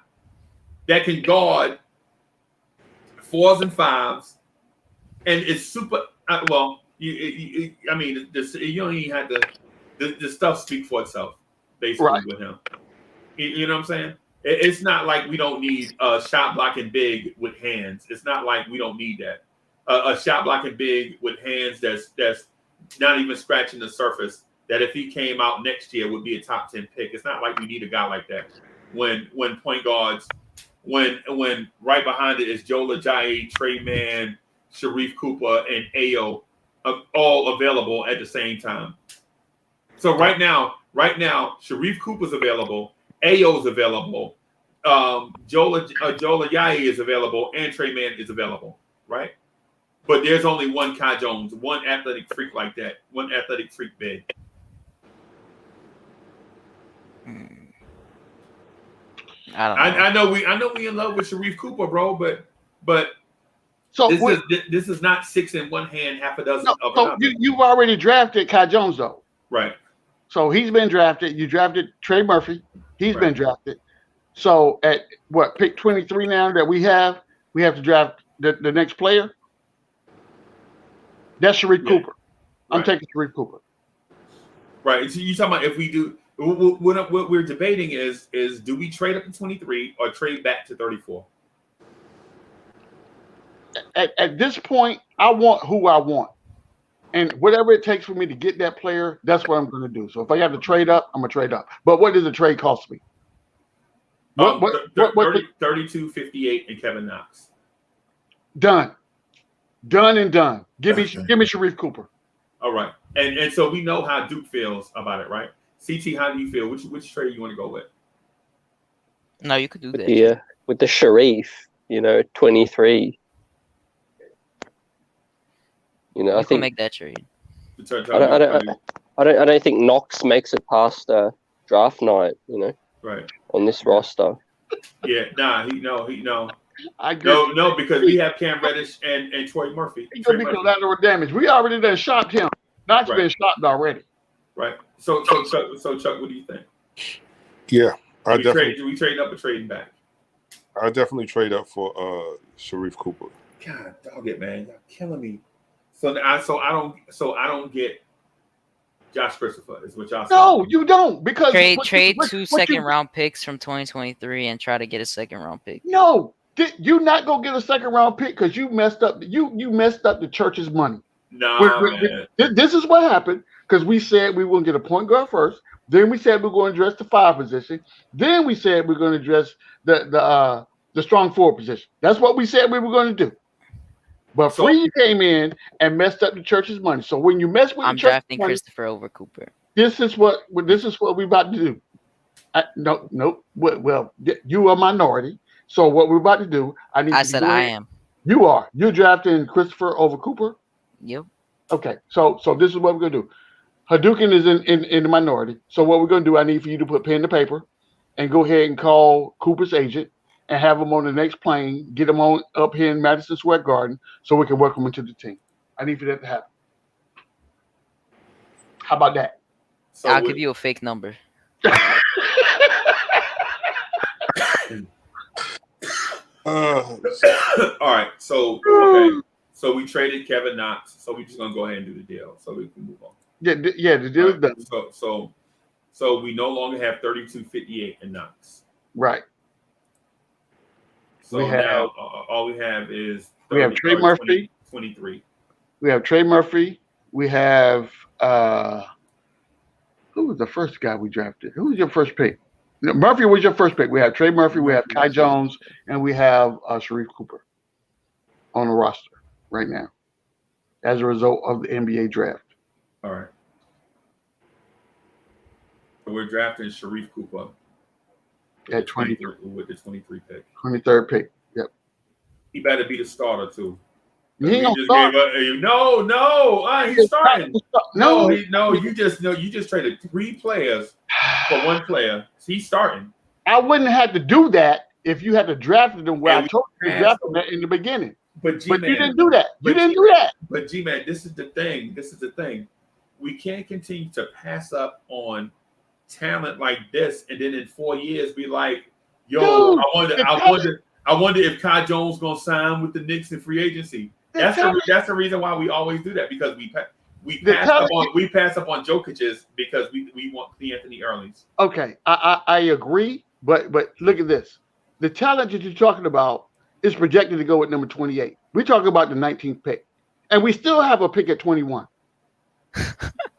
that can guard 4s and 5s, and it's super. Well, you don't even have to. The stuff speak for itself, basically, with him. You know what I'm saying? It's not like we don't need a shot blocking big with hands. It's not like we don't need that. A shot blocking big with hands that's not even scratching the surface. That if he came out next year would be a top 10 pick. It's not like we need a guy like that. When point guards, when right behind it is Joe Ajayi, Trey Mann, Sharif Cooper, and Ayo, all available at the same time. So right now, Sharif Cooper's available, Ayo's available, Joe Ajayi is available, and Trey Mann is available, right? But there's only one Kai Jones, one athletic freak like that, one athletic freak big. I know we in love with Sharif Cooper, bro, but so this is not 6 in one hand, half a dozen of another. You've already drafted Kai Jones though, right? So he's been drafted. You drafted Trey Murphy. He's been drafted. So at what pick 23 now that we have to draft the next player. That's Sharif Cooper. I'm taking Sharif Cooper. Right. So you talking about if we do what we're debating is do we trade up to 23 or trade back to 34? At this point, I want who I want. And whatever it takes for me to get that player, that's what I'm going to do. So if I have to trade up, I'm going to trade up. But what does the trade cost me? 32.58 and Kevin Knox. Done and done. Give me Sharif Cooper. All right. And so we know how Duke feels about it, right? CT, how do you feel? Which trade you want to go with? No, you could do that. Yeah, with the Sharif, 23. I think make that trade. I don't think Knox makes it past draft night. Right on this roster. Yeah, No, because we have Cam Reddish and Troy Murphy. He's gonna be collateral damage. We already done shopped him. Knox been shopped already. Right. So Chuck, what do you think? Yeah, do we trade up or trading back? I definitely trade up for Sharif Cooper. God, dog it, man, y'all killing me. So I don't get Josh Christopher is what y'all saying. No, you don't, because trade 2 second-round picks from 2023 and try to get a second-round pick. No, you not gonna get a second-round pick because you messed up. You messed up the church's money. No, this is what happened because we said we were gonna get a point guard first. Then we said we we're going to address the 5 position. Then we said we we're going to address the strong 4 position. That's what we said we were going to do. But Freezy came in and messed up the church's money. So when you mess with I'm the church's drafting money, Christopher over Cooper. This is what we're about to do. No. Well, you are minority. So what we're about to do, I said I am. You are. You're drafting Christopher over Cooper? Yep. Okay. So this is what we're gonna do. Hadouken is in the minority. So what we're gonna do, I need for you to put pen to paper and go ahead and call Cooper's agent and have him on the next plane, get him on up here in Madison Square Garden so we can welcome him to the team. I need for that to happen. How about that? So I'll give you a fake number. All right. So okay. So we traded Kevin Knox. So we're just gonna go ahead and do the deal so we can move on. Yeah, the deal is done. So we no longer have 32.58 in Knox. Right. So now all we have is we have Trey Murphy, 23. We have Trey Murphy. We have who was the first guy we drafted? Who was your first pick? Murphy was your first pick. We have Trey Murphy, we have Kai Jones, and we have Sharif Cooper on the roster right now as a result of the NBA draft. All right. So we're drafting Sharif Cooper at 23 with the 23 pick. 23rd pick. Yep. He better be the starter too. He just start. He's starting. You just traded 3 players for 1 player. He's starting. I wouldn't have to do that if you had to draft them where I told you to draft them in the beginning. But you didn't do that. But G-Man, this is the thing. We can't continue to pass up on talent like this and then in 4 years be like, yo, dude, I wonder if Kai Jones gonna sign with the Knicks in free agency. That's the reason why we always do that, because we pass up on Jokic's because we want Anthony Erlings. Okay, I agree, but look at this. The talent that you're talking about is projected to go at number 28. We're talking about the 19th pick, and we still have a pick at 21.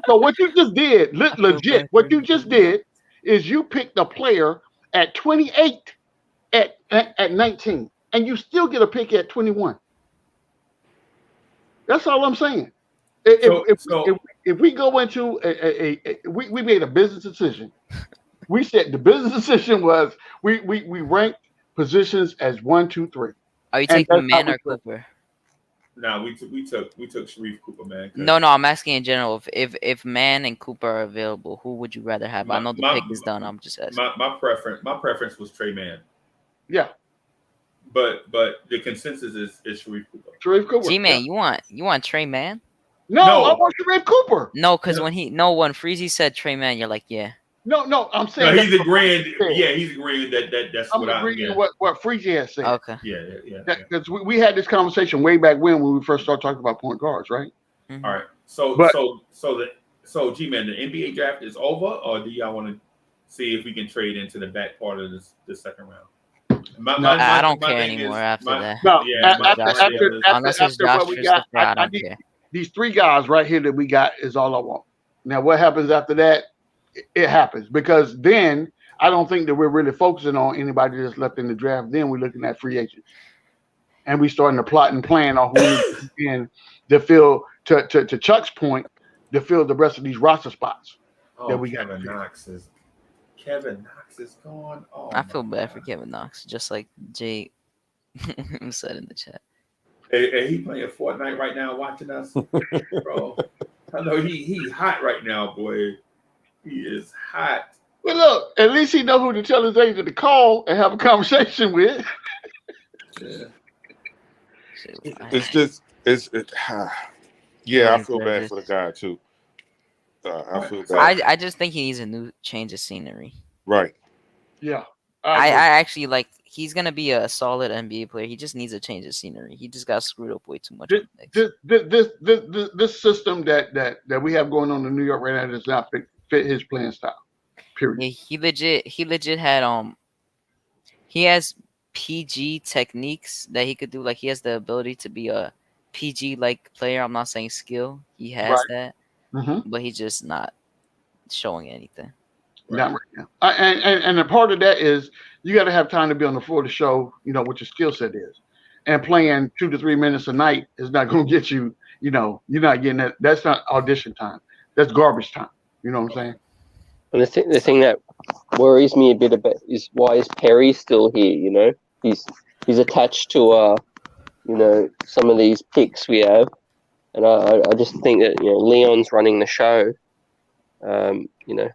So what you just did, legit, what you just did is you picked a player at 28 at 19, and you still get a pick at 21. That's all I'm saying. If we go into we made a business decision. We said the business decision was we ranked positions as 1, 2, 3. Are you taking Man or Cooper? No, we took Sharif Cooper, man. No, I'm asking in general. If Man and Cooper are available, who would you rather have? I know the pick is done. I'm just asking. My preference was Trey Man. Yeah. But the consensus is Sharif Cooper. Sharif Cooper. G-Man, you want Trey Man? No, I want Sharif Cooper. No, because when Freezy said Trey Man, you're like, yeah. No, I'm No, saying he's that's agreeing. what Yeah, he's agreeing that's I'm what I. agreeing Yeah, what Freezy has said. Okay. yeah. Because we had this conversation way back when we first started talking about point guards, right? Mhm. All right. So But- G-Man, the NBA draft is over, or do y'all want to see if we can trade into the back part of the second round? I don't care thing anymore is- after my- that. No, Yeah, my- Unless it's Josh what we got, Christopher, I I don't need care. these three guys right here that we got is all I want. Now, what happens after that? It happens because then I don't think that we're really focusing on anybody that's left in the draft. Then we're looking at free agents, and we starting to plot and plan on who we in to fill to Chuck's point to fill the rest of these roster spots. Oh, that we Kevin Knox is gone. Oh, I feel my bad God. for Kevin Knox, just like Jay said in the chat. Hey, he playing Fortnite right now, watching us, bro. I know he hot right now, boy. He is hot. Well, look, at least he know who to tell his agent to call and have a conversation with. Yeah. It's just yeah. I feel bad for the guy too. I feel bad. I just think he needs a new change of scenery. Right. Yeah. I actually like he's gonna be a solid NBA player. He just needs a change of scenery. He just got screwed up way too much. This system that we have going on in New York right now does not fit his playing style. Period. Yeah, he legit had he has PG techniques that he could do. Like he has the ability to be a PG like player. I'm not saying skill. He has that, but he's just not showing anything. Not right now. And a part of that is you got to have time to be on the floor to show, what your skill set is. And playing 2 to 3 minutes a night is not going to get you, you're not getting that. That's not audition time. That's garbage time. You know what I'm saying? And the thing that worries me a bit about is why is Perry still here? He's attached to some of these picks we have, and I just think that Leon's running the show.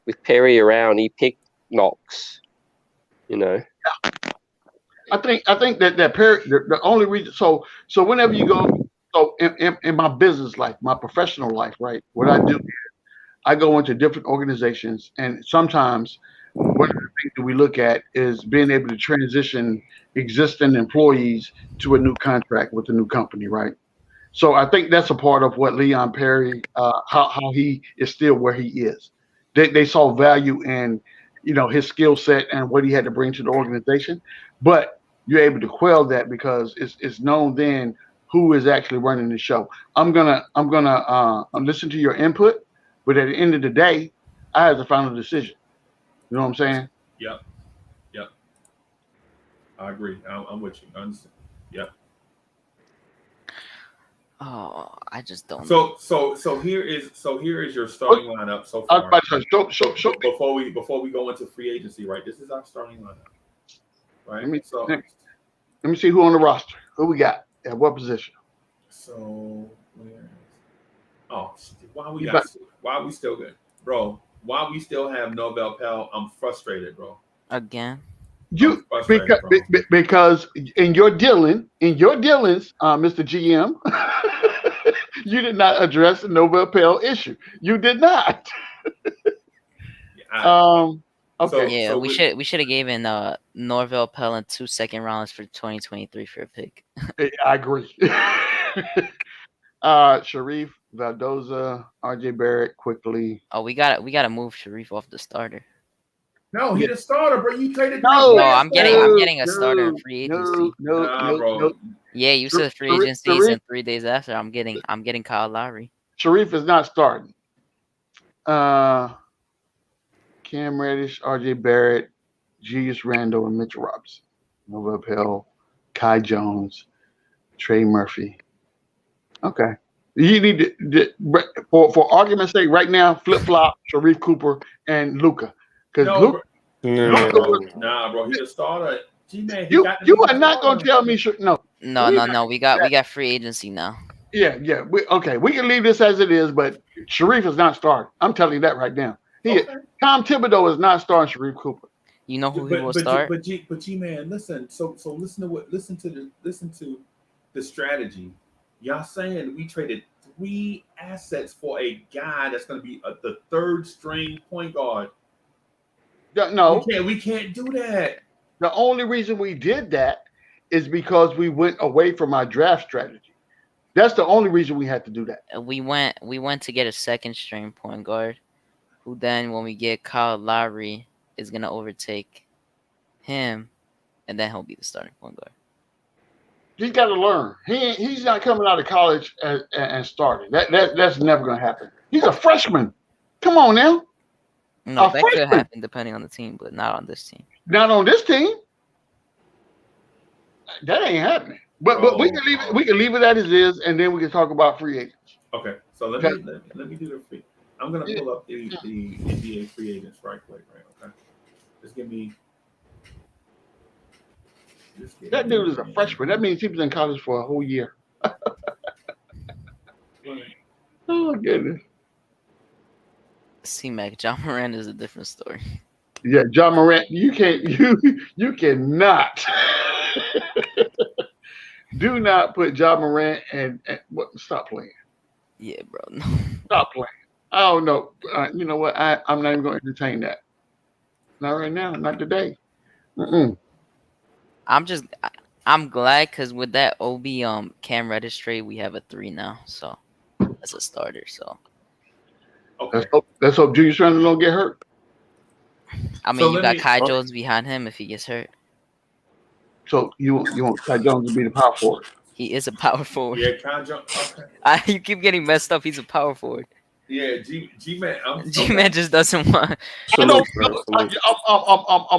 With Perry around, he picked Knox. I think that Perry, the only reason. So whenever you go, in my business life, my professional life, right? What I do is I go into different organizations, and sometimes one of the things that we look at is being able to transition existing employees to a new contract with a new company, right? So I think that's a part of what Leon Perry, how he is still where he is. They saw value in, his skill set and what he had to bring to the organization, but you're able to quell that because it's known then who is actually running the show. I'm gonna listen to your input, but at the end of the day, I have the final decision. You know what I'm saying? Yep. I agree. I'm with you. I understand. Yep. Oh, I just don't. So here is your starting lineup so far. Show. Before we go into free agency, right? This is our starting lineup, right? Let me see who on the roster. Who we got at what position? So why we still good, bro? Why we still have Norvel Pell? I'm frustrated, bro. Again. Because in your dealings, Mr. GM, you did not address the Norvel Pell issue. You did not. Okay. Yeah, we should have given Norvel Pell and 2 second rounds for 2023 for a pick. I agree. Sharif, Valdoza, RJ Barrett, quickly. Oh, we gotta move Sharif off the starter. No, he's the starter, bro. You traded. No, I'm getting a starter in free agency. No. Yeah, you said free agency is in 3 days after. I'm getting Kyle Lowry. Sharif is not starting. Cam Reddish, RJ Barrett, Julius Randle, and Mitchell Robinson. Norvel Pell, Kai Jones, Trey Murphy. Okay. You need to for argument's sake, right now, flip flop Sharif Cooper and Luka. Because nah, bro, he's a starter. G-Man, you are not going to tell me no. No. We got free agency now. Yeah. We can leave this as it is, but Sharif is not starting. I'm telling you that right now. Tom Thibodeau is not starting Sharif Cooper. You know who he will start? But G-Man, listen. So listen to the strategy. Y'all saying we traded 3 assets for a guy that's going to be the 3rd string point guard. No, we can't do that. the only reason we did that is because we went away from our draft strategy. That's the only reason we had to do that. We went to get a second string point guard, who then when we get Kyle Lowry is gonna overtake him, and then he'll be the starting point guard. He's got to learn. He's not coming out of college and starting. That's never going to happen. He's a freshman. Come on now. No, that could happen depending on the team, but not on this team. Not on this team. That ain't happening. But we can leave it. We can leave it as it is, and then we can talk about free agents. Okay. So let me do the free. I'm gonna pull up the NBA free agents right quick. Right. Okay. Just give me. That dude is a freshman. That means he was in college for a whole year. Oh goodness. C-Mac, John Moran is a different story. Yeah, John Morant, you cannot do not put John Morant and stop playing. Yeah, bro. No. Stop playing. I don't know. You know what? I'm not even going to entertain that. Not right now. Not today. I'm glad because with that OB Cam Reddish trade, we have a 3 now, so that's a starter. So okay. Let's hope Julius Randle don't get hurt. I mean, you got Kai Jones behind him if he gets hurt. So you want Kai Jones to be the power forward? He is a power forward. Yeah, Kai Jones. Okay. You keep getting messed up. He's a power forward. Yeah, G-Man. G-Man just doesn't want. I'm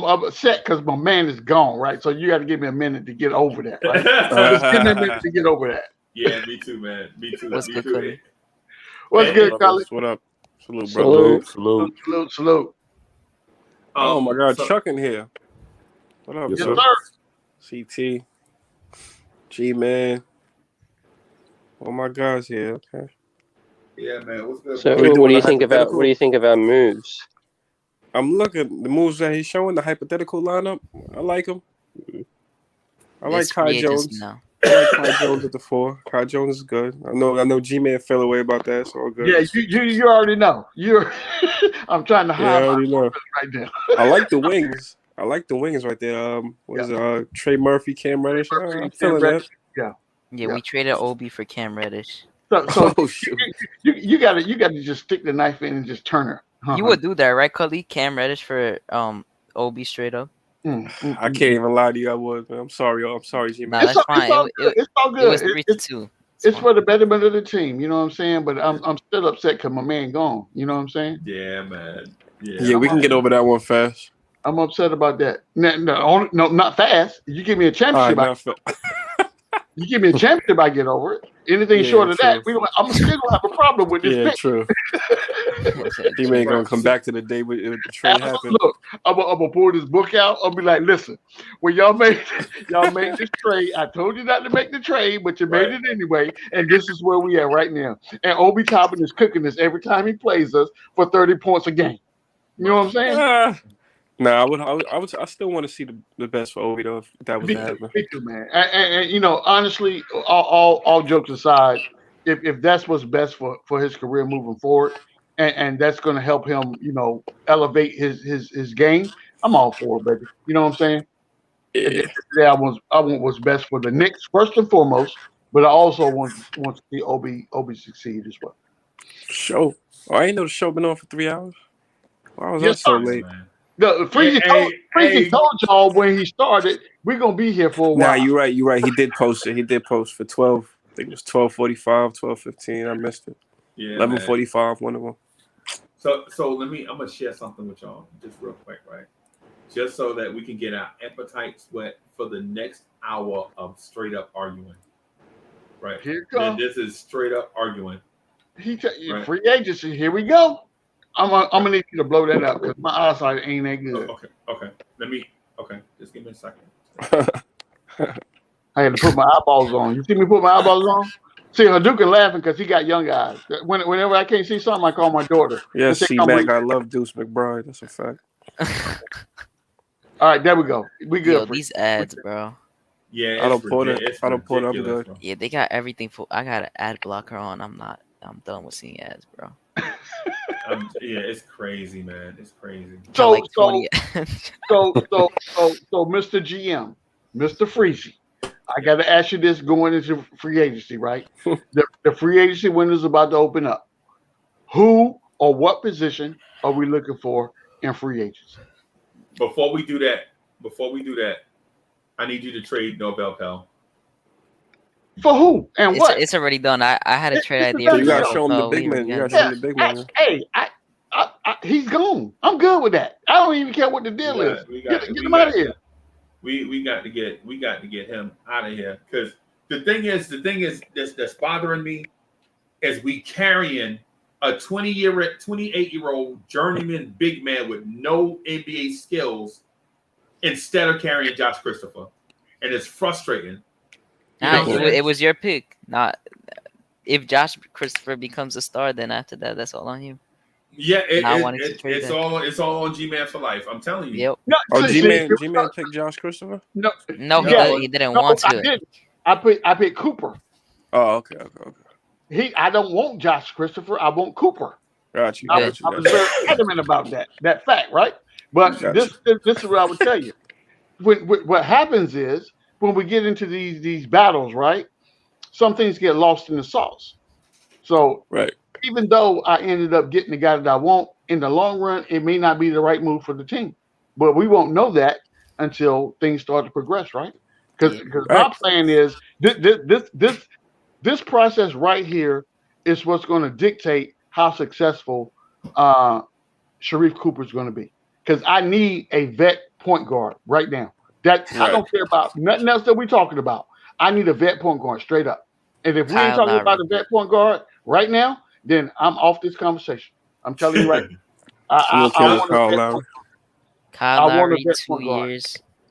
upset because my man is gone, right? So you got to give me a minute to get over that, right? Just give me a minute to get over that. Yeah, me too, man. Me too. What's good, Cody? What's good, Colin? What up? Salute, bro. Salute. Oh my God, Chuck in here. What up, yes, sir? CT, G-Man. All my guys here. Okay. Yeah, man. What's good? So, what do you think of our moves? I'm looking at the moves that he's showing. The hypothetical lineup. I like him. I like Kai Jones. I like Kai Jones at the 4. Kai Jones is good. I know G-Man fell away about that. So all good. Yeah, you already know. I'm trying to hide. I already know. Right now. I like the wings. I like the wings right there. What is it? Trey Murphy, Cam Reddish. I'm feeling that. Yeah, we traded OB for Cam Reddish. So you got to just stick the knife in and just turn her. You would do that, right, Cully? Cam Reddish for OB straight up. I can't even lie to you. I would, man. I'm sorry, G-Man. Nah, that's fine. It's all good. It was 3-2. It's for the betterment of the team. You know what I'm saying? But I'm still upset because my man gone. You know what I'm saying? Yeah, man. Yeah, we can get over that one fast. I'm upset about that. No, not fast. You give me a championship. You give me a championship, I get over it. Anything short of that, I'm still gonna have a problem with this. Yeah, true. G-Man gonna come back to the day with the trade happened. Look, I'm gonna pull this book out. I'll be like, listen, when y'all made this trade, I told you not to make the trade, but you made it anyway, and this is where we at right now. And Obi Toppin is cooking this every time he plays us for 30 points a game. You know what I'm saying? I still want to see the best for Obi though. If that was happening. Me too, man. And you know, honestly, all jokes aside, if that's what's best for his career moving forward, and that's going to help him, you know, elevate his game, I'm all for it, baby. You know what I'm saying? Yeah. I want what's best for the Knicks first and foremost, but I also want to see Obi succeed as well. Show. Oh, I ain't know the show been on for 3 hours. Why was that so late? Man. The Freezy told y'all when he started, we're gonna be here for a while. Nah, you're right. He did post it. He did post for 12. I think it was 12:45, 12:15. I missed it. Yeah, 11:45. One of them. So I'm gonna share something with y'all just real quick, right? Just so that we can get our appetites wet for the next hour of straight up arguing. Right. Here it comes. This is straight up arguing. Free agency. Here we go. I'm gonna need you to blow that up because my eyesight ain't that good. Okay. Just give me a second. I had to put my eyeballs on. You see me put my eyeballs on? See, Hadouken laughing because he got young eyes. Whenever I can't see something, I call my daughter. Yes, C-Mac, I love Deuce McBride. That's a fact. All right, there we go. We good. Yo, these ads, bro. Yeah, I don't put it. I'm good. Bro. Yeah, they got everything for. I got an ad blocker on. I'm done with seeing ads, bro. Yeah, it's crazy, man. It's crazy. So, like 20. so, Mr. GM, Mr. Freezy, I got to ask you this going into free agency, right? The free agency window is about to open up. Who or what position are we looking for in free agency? Before we do that, I need you to trade Nobel Pell. For who and what? It's already done. I had a trade idea. So you for gotta that, show him the so big we man. You gotta gotta show do him the big man. Hey, he's gone. I'm good with that. I don't even care what the deal is. Get him out of here. We got to get him out of here, because the thing is that's bothering me is we carrying a 28-year-old journeyman big man with no NBA skills instead of carrying Josh Christopher, and it's frustrating. It was your pick. Not if Josh Christopher becomes a star, then after that, that's all on you. Yeah, it's all on G-Man for life. I'm telling you. Yep. No, Oh, see, G-Man picked Josh Christopher? No, he didn't want to. I didn't. I picked Cooper. Oh, okay. I don't want Josh Christopher. I want Cooper. Got you. I was very adamant about that fact, right? But this is what I would tell you. What happens is when we get into these battles, right? Some things get lost in the sauce. So right. Even though I ended up getting the guy that I want, in the long run, it may not be the right move for the team. But we won't know that until things start to progress, right? Because my plan is this process right here is what's going to dictate how successful Sharif Cooper is going to be. Because I need a vet point guard right now. I don't care about nothing else that we're talking about. I need a vet point guard straight up. And if we ain't talking about a vet point guard right now, then I'm off this conversation. I'm telling you right now. I want Kyle Lowry. Kyle Lowry,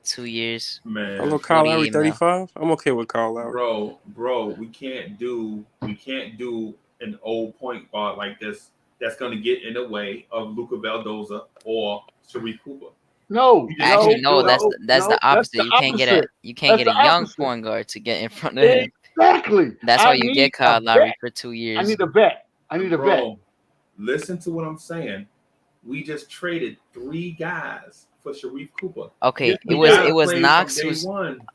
2 years. Man, I love Kyle Lowry 35. I'm okay with Kyle Lowry. Bro, we can't do an old point guard like this that's going to get in the way of Luka Valdoza or Sharif Cooper. No, that's the opposite. You can't get a young point guard to get in front of him. Exactly. That's why you get Kyle Lowry for 2 years. I need a vet. Listen to what I'm saying. We just traded 3 guys for Sharif Cooper. Okay, it was Knox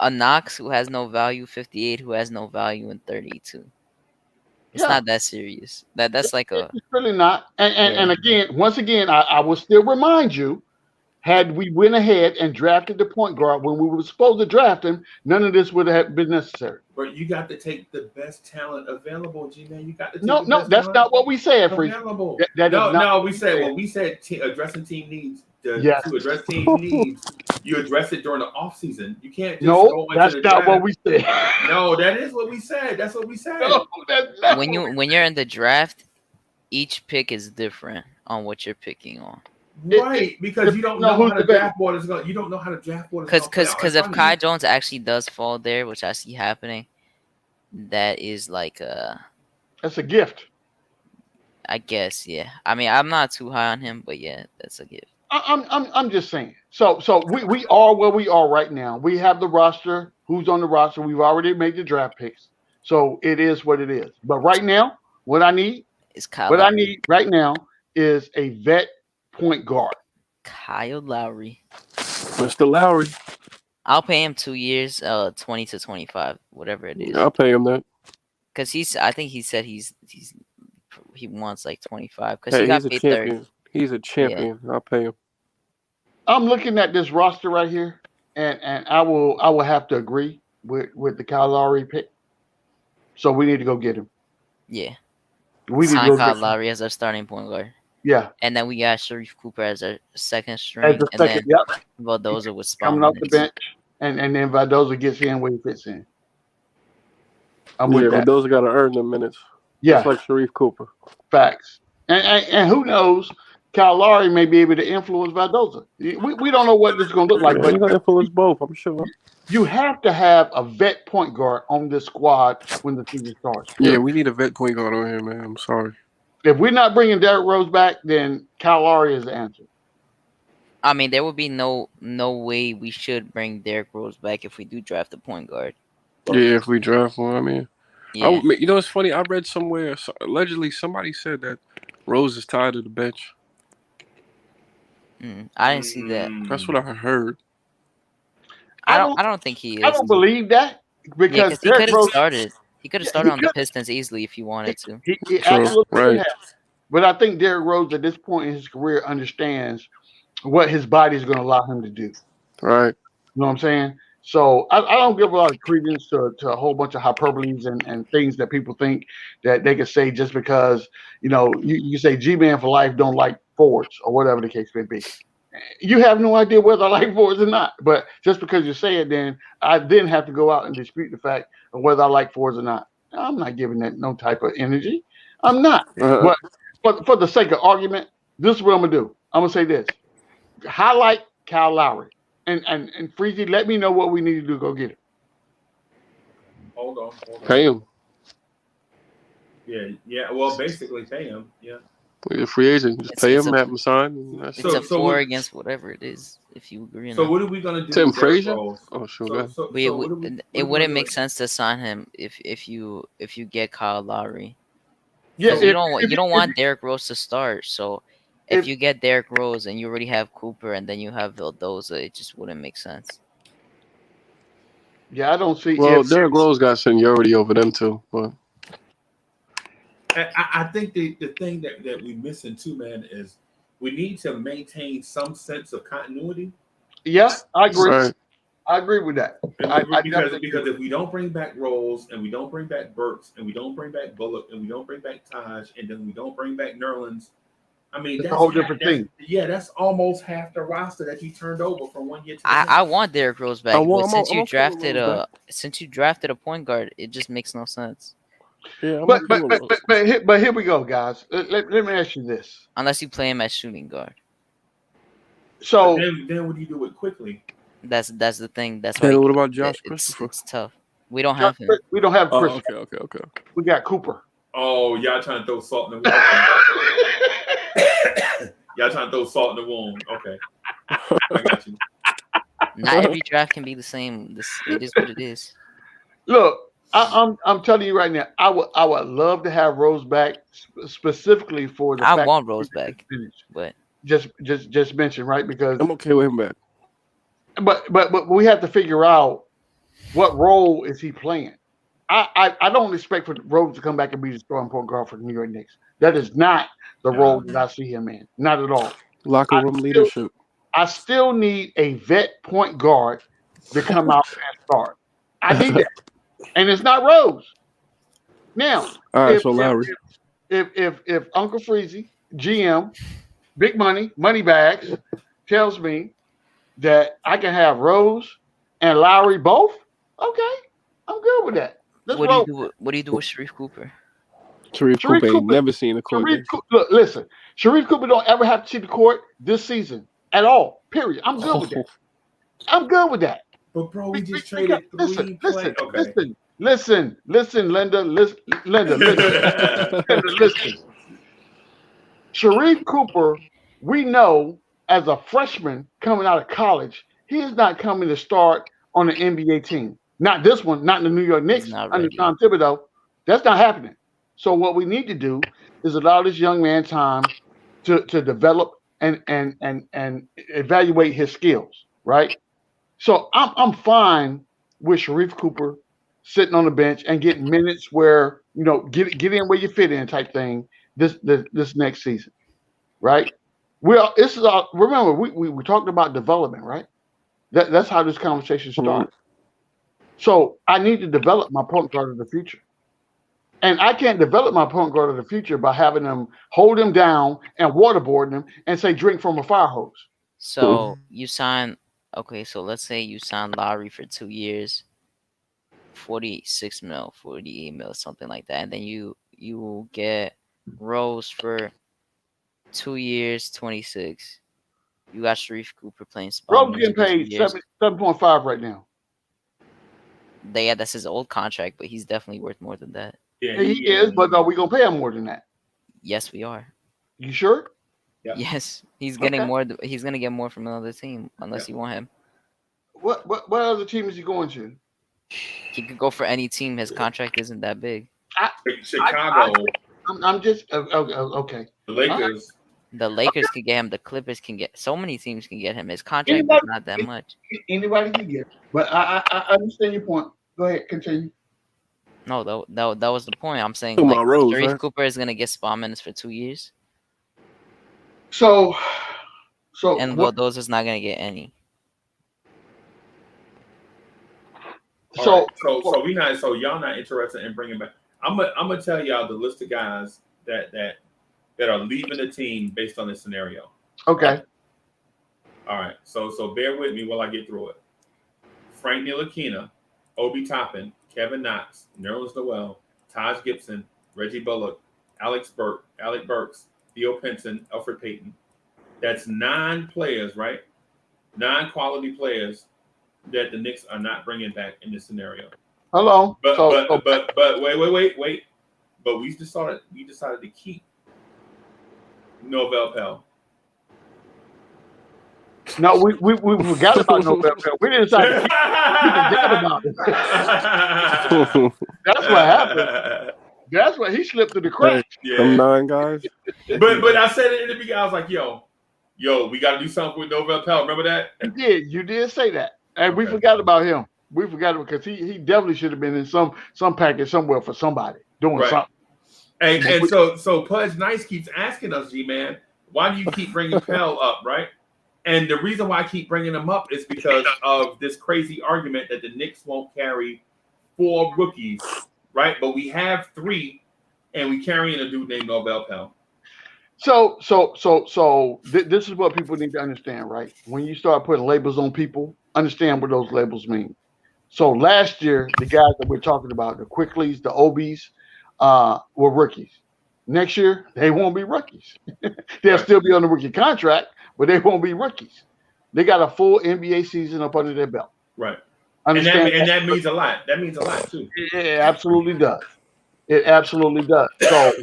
Knox who has no value, 58 who has no value, and 32. It's not that serious. That's like a. It's really not. And once again, I will still remind you. Had we went ahead and drafted the point guard when we were supposed to draft him, none of this would have been necessary. But you got to take the best talent available, G-Man. You got to take that's not what we said, Freezy. We said addressing team needs. To address team needs, you address it during the offseason. You can't just go into that's the not draft. what we said. No, that is what we said. That's what we said. No, that's not when you're in the draft, each pick is different on what you're picking on. Right, because you don't know how the draft board is going. You don't know how the draft board is going. Because if Kai Jones actually does fall there, which I see happening, that is like that's a gift. I guess, yeah. I mean, I'm not too high on him, but yeah, that's a gift. I'm just saying. So we are where we are right now. We have the roster. Who's on the roster? We've already made the draft picks. So it is what it is. But right now, what I need right now is a vet point guard. Kyle Lowry. Mr. Lowry. I'll pay him 2 years, 20 to 25, whatever it is. I'll pay him that. Because I think he said he wants like 25. Because hey, he got he's paid a champion. 30. He's a champion. Yeah. I'll pay him. I'm looking at this roster right here, and I will have to agree with the Kyle Lowry pick. So we need to go get him. Yeah. We need to sign go Kyle get Lowry as our starting point guard. Yeah. And then we got Sharif Cooper as our second string. Then Valdoza with spot coming off the bench. And then Valdoza gets in where he fits in. I'm with that. Valdoza got to earn them minutes. Yeah. Just like Sharif Cooper. Facts. And who knows, Kyle Lowry may be able to influence Valdoza. We don't know what this is going to look like. Yeah, but he's going to influence both, I'm sure. You have to have a vet point guard on this squad when the season starts. Yeah, we need a vet point guard on here, man. I'm sorry. If we're not bringing Derrick Rose back, then Kyle Lowry is the answer. I mean, there would be no way we should bring Derrick Rose back if we do draft a point guard. Yeah, if we draft one, I mean. Yeah. You know, it's funny. I read somewhere, allegedly somebody said that Rose is tired of the bench. I didn't see that. That's what I heard. I don't think he is. I don't believe that because he could have started. He could have started on the Pistons easily if he wanted to. He absolutely could have. But I think Derrick Rose at this point in his career understands what his body is going to allow him to do. Right. You know what I'm saying? So I don't give a lot of credence to a whole bunch of hyperboles and things that people think that they can say just because, you say G-Man for life don't like forwards or whatever the case may be. You have no idea whether I like forwards or not. But just because you say it, then I then have to go out and dispute the fact of whether I like forwards or not. I'm not giving that no type of energy. I'm not. But for the sake of argument, this is what I'm going to do. I'm going to say this. Highlight Kyle Lowry. And Freezy, let me know what we need to do to go get him. Hold on. Pay him. Yeah. Well, basically pay him. Yeah. You're a free agent. Just pay him, have him sign. It's a 4 against whatever it is. If you agree. So what are we gonna do? Tim Frazier? Oh, sure. It wouldn't make sense to sign him if you get Kyle Lowry. Yeah, you don't want Derrick Rose to start. So if you get Derrick Rose and you already have Cooper and then you have Vildoza, it just wouldn't make sense. Yeah, I don't see. Well, Derrick Rose got seniority over them too, but I think the thing that we're missing too, man, is we need to maintain some sense of continuity. Yeah, I agree. Right. I agree with that. Because if we don't bring back Rose and we don't bring back Burks and we don't bring back Bullock and we don't bring back Taj and then we don't bring back Nerlens, I mean, that's a whole different thing. Yeah, that's almost half the roster that he turned over from 1 year to the I want Derrick Rose back. Since you drafted a point guard, it just makes no sense. Yeah, but here we go, guys. Let me ask you this. Unless you play him as shooting guard. So then what do you do it quickly? That's the thing. That's why. Hey, what about Josh Christopher? It's tough. We don't have him. We don't have Chris. Okay. We got Cooper. Oh, y'all trying to throw salt in the wound. Y'all trying to throw salt in the wound. Okay. I got you. Not every draft can be the same. It is what it is. Look, I'm telling you right now, I would love to have Rose back specifically for the I want Rose back. But just mention, right? Because I'm okay with him back. But we have to figure out what role is he playing. I don't expect for Rose to come back and be the starting point guard for the New York Knicks. That is not the role that I see him in. Not at all. Locker room leadership. I still need a vet point guard to come out and start. I need that. And it's not Rose. Now, all right, so Lowry. If Uncle Freezy, GM, big money bags, tells me that I can have Rose and Lowry both, okay, I'm good with that. What do you do with Sharif Cooper? Sharif Cooper ain't never seen the court. Look, listen, Sharif Cooper don't ever have to see the court this season at all. Period. I'm good with that. I'm good with that. But bro, we just traded three. Listen, Linda. Listen. Sharif Cooper, we know as a freshman coming out of college, he is not coming to start on an NBA team. Not this one, not in the New York Knicks under Tom Thibodeau. That's not happening. So what we need to do is allow this young man time to develop and evaluate his skills, right? So I'm fine with Sharif Cooper sitting on the bench and getting minutes where, get in where you fit in type thing this next season, right? Remember, we talked about development, right? That's how this conversation started. So I need to develop my point guard of the future. And I can't develop my point guard of the future by having them hold him down and waterboard them and say, drink from a fire hose. So you sign, so let's say you sign Lowry for 2 years, 46 mil, 48 mil, something like that. And then you will get Rose for 2 years, 26. You got Sharif Cooper playing spot. Rose getting paid 7.5 right now. That's his old contract, but he's definitely worth more than that. Yeah, he is, but are we gonna pay him more than that? Yes, we are. You sure? Yep. Yes, he's getting more. He's gonna get more from another team unless you want him. What other team is he going to? He could go for any team. His contract isn't that big. Chicago. I'm just okay. Lakers. The Lakers can get him. The Clippers can get. So many teams can get him. His contract Anybody, is not that much. Anybody can get it. But I understand your point. Go ahead, continue. No, that was the point. I'm saying Talking like about Rose, Sharif right? Cooper is gonna get spot minutes for 2 years, So and what? Vildosa's not gonna get any. So So y'all not interested in bringing back. I'm gonna tell y'all the list of guys that are leaving the team based on this scenario. Okay. All right. So bear with me while I get through it. Frank Ntilikina, Obi Toppin, Kevin Knox, Nerlens Noel, Taj Gibson, Reggie Bullock, Alec Burks, Theo Pinson, Alfred Payton. That's 9 players, right? 9 quality players that the Knicks are not bringing back in this scenario. Hello. But wait. But we decided to keep Novell Pell. No, we forgot about Novell Pell. We didn't decide to keep we forgot about it. That's what happened. That's what he slipped through the cracks. Yeah. Them 9 guys. But I said it in the beginning. I was like, yo, we got to do something with Novell Pell. Remember that? You did say that. And we forgot about him. We forgot it because he definitely should have been in some package somewhere for somebody doing something. And so Pudge Nice keeps asking us, G-Man, why do you keep bringing Pell up, right? And the reason why I keep bringing him up is because of this crazy argument that the Knicks won't carry 4 rookies, right? But we have 3, and we carrying a dude named Novell Pell. So this is what people need to understand, right? When you start putting labels on people, understand what those labels mean. So last year, the guys that we're talking about, the Quickleys, the Obies, were rookies. Next year, they won't be rookies. They'll still be on the rookie contract, but they won't be rookies. They got a full NBA season up under their belt. Right. Understand? And that means a lot. That means a lot too. It absolutely does. It absolutely does. So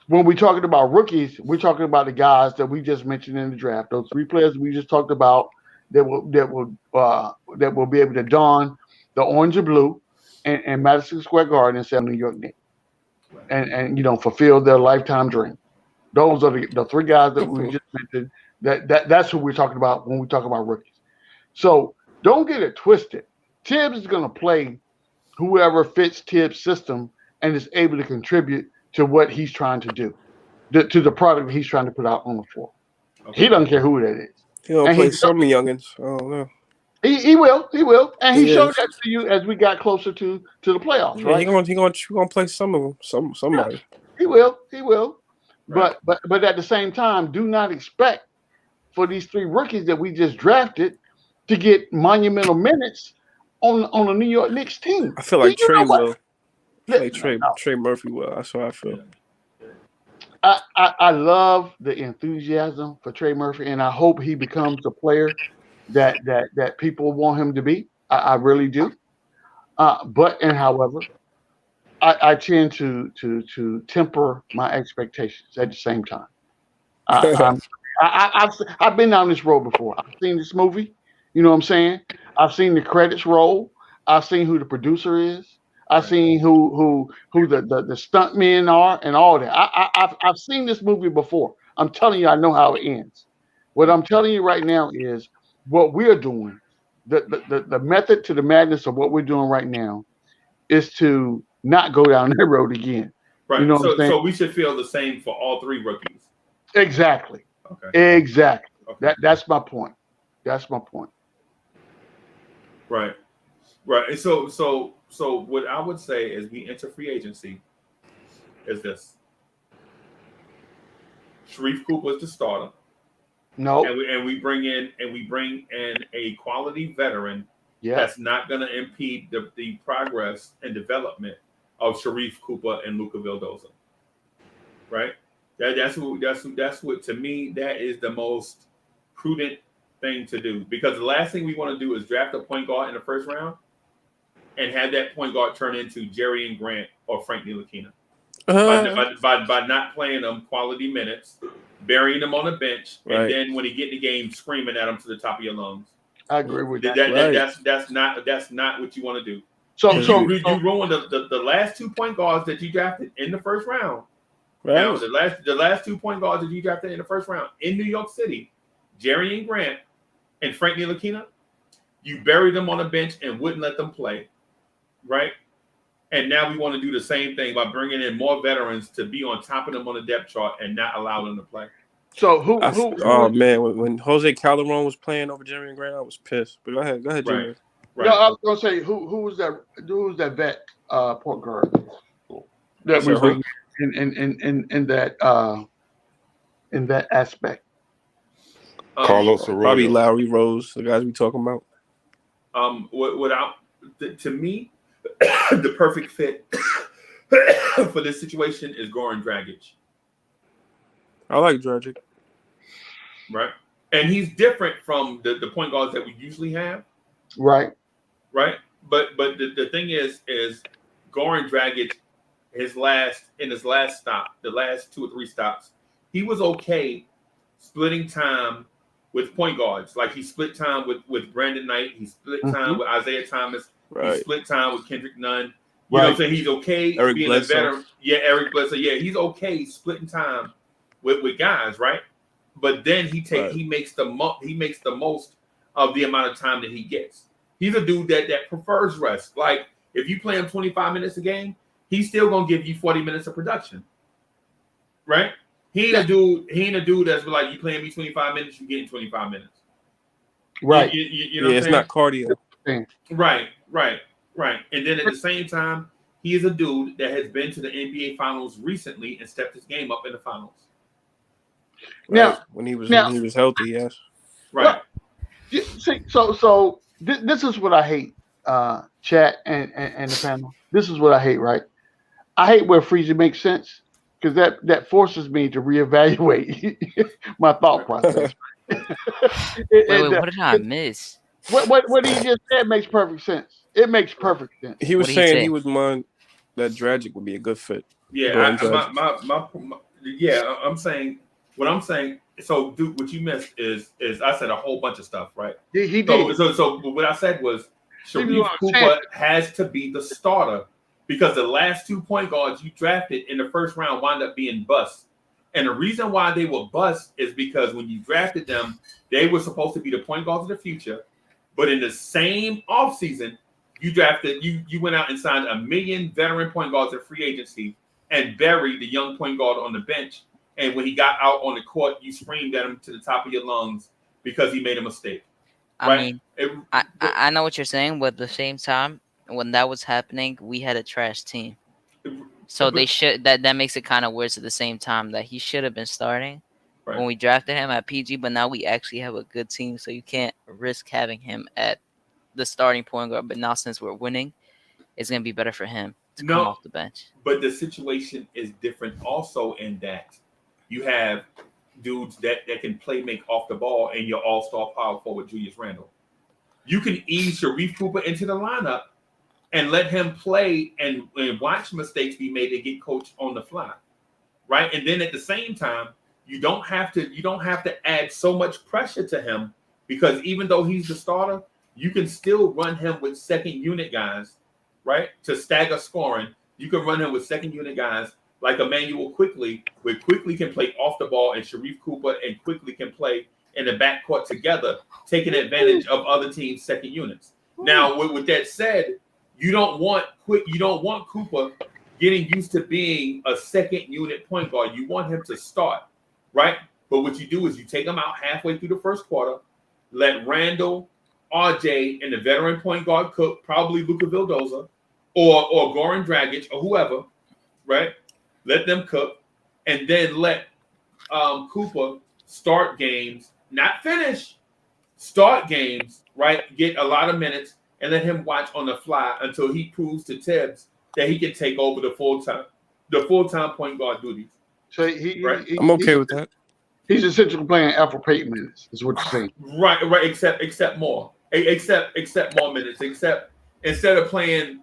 when we're talking about rookies, we're talking about the guys that we just mentioned in the draft. Those 3 players we just talked about that will be able to don the orange and blue and Madison Square Garden and say New York Knicks, and fulfill their lifetime dream. Those are the 3 guys that we just mentioned. That's who we're talking about when we talk about rookies. So don't get it twisted. Tibbs is going to play whoever fits Tibbs' system and is able to contribute to what he's trying to do, to the product he's trying to put out on the floor. Okay. He doesn't care who that is. He'll play some youngins. I don't know. He will, and he showed that to you as we got closer to the playoffs, right? He gonna play some of them, somebody. Yeah, he will. Right. But at the same time, do not expect for these 3 rookies that we just drafted to get monumental minutes on a New York Knicks team. I feel like Trey will. Trey Murphy will. That's what I feel. I love the enthusiasm for Trey Murphy, and I hope he becomes the player that people want him to be. I really do. However, I tend to temper my expectations at the same time. I've been down this road before. I've seen this movie. You know what I'm saying? I've seen the credits roll. I've seen who the producer is. I've seen who the stunt men are and all that. I've seen this movie before. I'm telling you, I know how it ends. What I'm telling you right now is what we're doing. The method to the madness of what we're doing right now is to not go down that road again. Right. You know what I'm saying? So we should feel the same for all 3 rookies. Exactly. Okay. Exactly. Okay. That's my point. That's my point. Right. And so what I would say is we enter free agency is this. Sharif Cooper is the starter. No. And we bring in a quality veteran that's not going to impede the progress and development of Sharif Cooper and Luka Vildosa. Right? That's what to me that is the most prudent thing to do, because the last thing we want to do is draft a point guard in the first round and have that point guard turn into Jerry and Grant or Frank Ntilikina by not playing them quality minutes, burying them on the bench, and then when he get in the game, screaming at them to the top of your lungs. I agree with that. That's not what you want to do. So you ruined the last 2 point guards that you drafted in the first round Right. Now, the last 2 point guards that you drafted in the first round in New York City, Jerry and Grant and Frank Ntilikina, you buried them on a bench and wouldn't let them play, right? And now we want to do the same thing by bringing in more veterans to be on top of them on the depth chart and not allow them to play. So who? Oh man, when Jose Calderon was playing over Jerry and Grant, I was pissed. But go ahead, Junior. Right. No, I was gonna say who was that? Who was that vet point guard that we bring in that aspect? Carlos Arroyo. Probably Lowry Rose, the guys we talking about. To me, the perfect fit for this situation is Goran Dragic. I like Dragic. Right. And he's different from the point guards that we usually have. Right. Right. But the thing is Goran Dragic, his last stop, the last 2 or 3 stops, he was okay splitting time with point guards. Like he split time with Brandon Knight, he split time with Isaiah Thomas, he split time with Kendrick Nunn. You know what I'm saying? He's okay Eric being Bledsoe. a veteran. Yeah, Eric Bledsoe. Yeah, he's okay splitting time with guys, right? But then he makes the most of the amount of time that he gets. He's a dude that prefers rest. Like if you play him 25 minutes a game, he's still gonna give you 40 minutes of production, right? He ain't a dude that's like, you playing me 25 minutes, you getting 25 minutes. Right. You know what I'm it's saying? not cardio. Right. And then at the same time, he is a dude that has been to the NBA Finals recently and stepped his game up in the Finals. Now, when he was healthy, yes. Right. See, so this is what I hate, chat and the panel. This is what I hate, right? I hate where Freezy makes sense because that forces me to reevaluate my thought process. Wait, what did I miss? What he just said makes perfect sense. It makes perfect sense. He was saying he was one that Dragic would be a good fit. Yeah, I'm saying what I'm saying. So, dude, what you missed is I said a whole bunch of stuff, right? He did. So what I said was Sharif Cooper has to be the starter because the last 2 point guards you drafted in the first round wound up being busts. And the reason why they were busts is because when you drafted them, they were supposed to be the point guards of the future. But in the same offseason, you went out and signed 1 million veteran point guards in free agency and buried the young point guard on the bench. And when he got out on the court, you screamed at him to the top of your lungs because he made a mistake. I mean, I know what you're saying, but at the same time, when that was happening, we had a trash team. So they should that makes it kind of worse at the same time that he should have been starting when we drafted him at PG, but now we actually have a good team, so you can't risk having him at the starting point guard. But now since we're winning, it's gonna be better for him to come off the bench. But the situation is different also in that you have dudes that can make off the ball and your all-star power forward Julius Randle. You can ease Sharif Cooper into the lineup and let him play and watch mistakes be made and get coached on the fly, right? And then at the same time, you don't have to add so much pressure to him because even though he's the starter, you can still run him with second unit guys, right? To stagger scoring, you can run him with second unit guys like Emmanuel Quickly, where Quickly can play off the ball and Sharif Cooper and Quickly can play in the backcourt together, taking advantage of other teams' second units. Now, with that said, you don't want Cooper getting used to being a second unit point guard. You want him to start, right? But what you do is you take him out halfway through the first quarter, let Randall, RJ, and the veteran point guard cook, probably Luka Vildoza, or Goran Dragic, or whoever, right? Let them cook, and then let Cooper start games, not finish, start games, right? Get a lot of minutes, and let him watch on the fly until he proves to Tibbs that he can take over the full-time point guard duties. So I'm okay with that. He's essentially playing Alfred Payton minutes, is what you're saying. Right. Except more. Except more minutes. Except instead of playing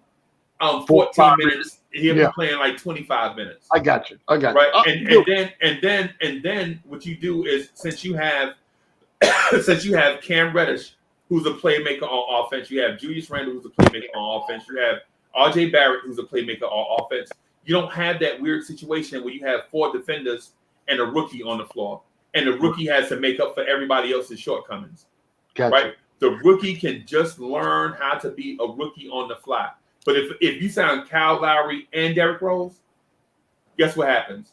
14 minutes, he'll be playing like 25 minutes. I got you. Right. And then what you do is since you have Cam Reddish, who's a playmaker on offense, you have Julius Randle, who's a playmaker on offense, you have RJ Barrett, who's a playmaker on offense. You don't have that weird situation where you have 4 defenders and a rookie on the floor, and the rookie has to make up for everybody else's shortcomings. Gotcha. Right? The rookie can just learn how to be a rookie on the fly. But if you sound Kyle Lowry and Derrick Rose, guess what happens?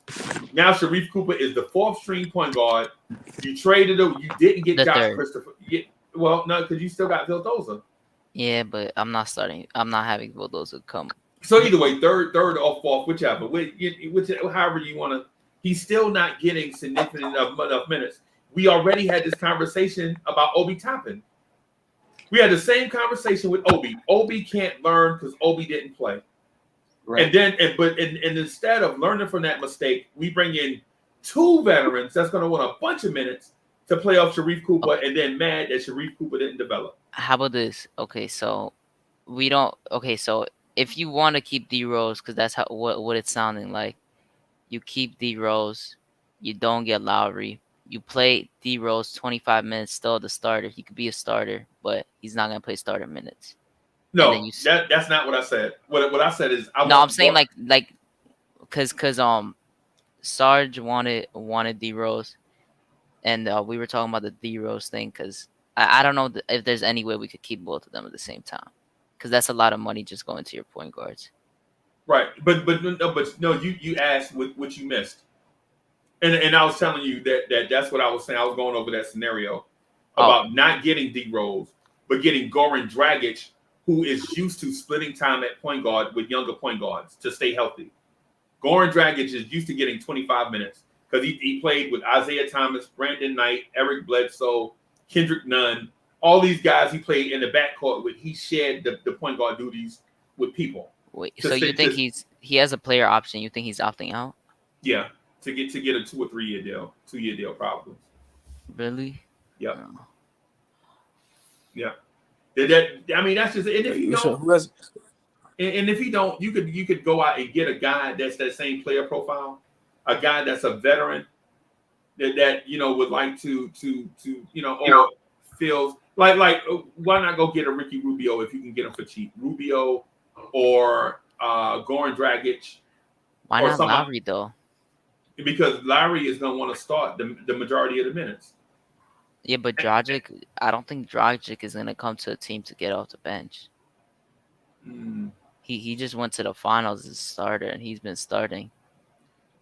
Now Sharif Cooper is the 4th string point guard. You traded him. You didn't get The Josh third. Christopher. Well, no, because you still got Vildoza. Yeah, but I'm not starting. I'm not having Vildoza come. So either way, third or 4th, whichever. However you want to. He's still not getting significant enough minutes. We already had this conversation about Obi Toppin. We had the same conversation with Obi. Obi can't learn because Obi didn't play. Right. And instead of learning from that mistake, we bring in 2 veterans that's going to want a bunch of minutes to play off Sharif Cooper, and then mad that Sharif Cooper didn't develop. How about this? Okay, so we don't. Okay, so if you want to keep D Rose, because that's what it's sounding like, you keep D Rose, you don't get Lowry. You play D Rose 25 minutes, still the starter. He could be a starter, but he's not gonna play starter minutes. No, that's not what I said. What I said is I'm saying like because Sarge wanted D Rose, and we were talking about the D Rose thing because I don't know if there's any way we could keep both of them at the same time, because that's a lot of money just going to your point guards. Right, but no, you asked what you missed, and I was telling you that's what I was saying. I was going over that scenario about not getting D Rose, but getting Goran Dragic, who is used to splitting time at point guard with younger point guards to stay healthy. Goran Dragic is used to getting 25 minutes because he played with Isaiah Thomas, Brandon Knight, Eric Bledsoe, Kendrick Nunn, all these guys he played in the backcourt with. He shared the point guard duties with people. Wait, so you think he has a player option? You think he's opting out? Yeah, to get a 2 or 3 year deal, 2 year deal probably. Really? Yeah. No. Yeah. I mean, that's just. And if you don't, and if you don't, you could go out and get a guy that's that same player profile, a guy that's a veteran that would like to or feels like why not go get a Ricky Rubio if you can get him for cheap? Rubio or Goran Dragic. Why not Lowry though? Because Lowry is going to want to start the majority of the minutes. Yeah, but Dragic, I don't think Dragic is going to come to a team to get off the bench. He just went to the finals as a starter, and he's been starting.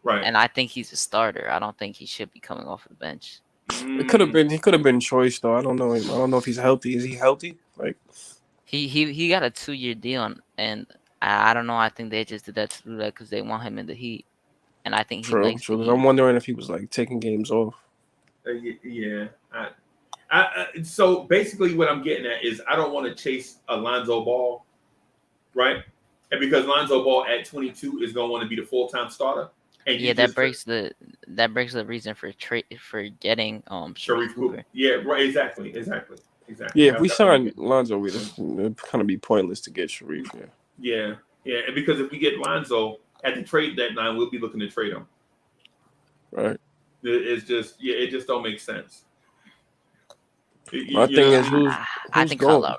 Right. And I think he's a starter. I don't think he should be coming off the bench. It could have been. He could have been choice though. I don't know. I don't know if he's healthy. Is he healthy? Like he got a 2-year deal, and I don't know. I think they just did that to do that because they want him in the Heat, and I think he likes. True. I'm wondering if he was like taking games off. Yeah. So basically, what I'm getting at is I don't want to chase Alonzo Ball, right? And because Lonzo Ball at 22 is going to want to be the full-time starter. And yeah, that breaks the reason for getting Sharif Cooper. Yeah, right. Exactly. Yeah, if we sign Lonzo, it'd kind of be pointless to get Sharif. Yeah. And because if we get Lonzo at the trade deadline, we'll be looking to trade him. Right. It's just it just don't make sense. My thing is who's I think Kyle Lowry.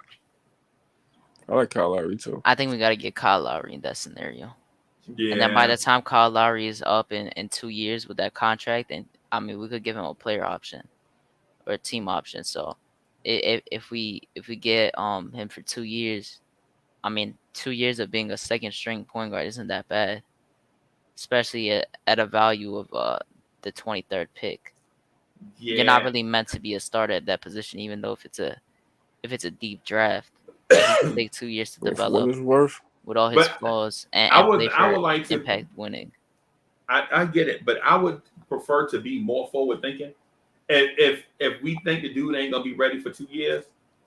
I like Kyle Lowry too. I think we got to get Kyle Lowry in that scenario. Yeah. And then by the time Kyle Lowry is up in 2 years with that contract, and I mean we could give him a player option or a team option. So if we get him for 2 years, I mean 2 years of being a second string point guard isn't that bad, especially at a value of the 23rd pick. Yeah. You're not really meant to be a starter at that position, even though if it's a deep draft, it can take 2 years to develop with all his flaws and I would like to impact winning. I get it, but I would prefer to be more forward thinking. If we think the dude ain't gonna be ready for 2 years,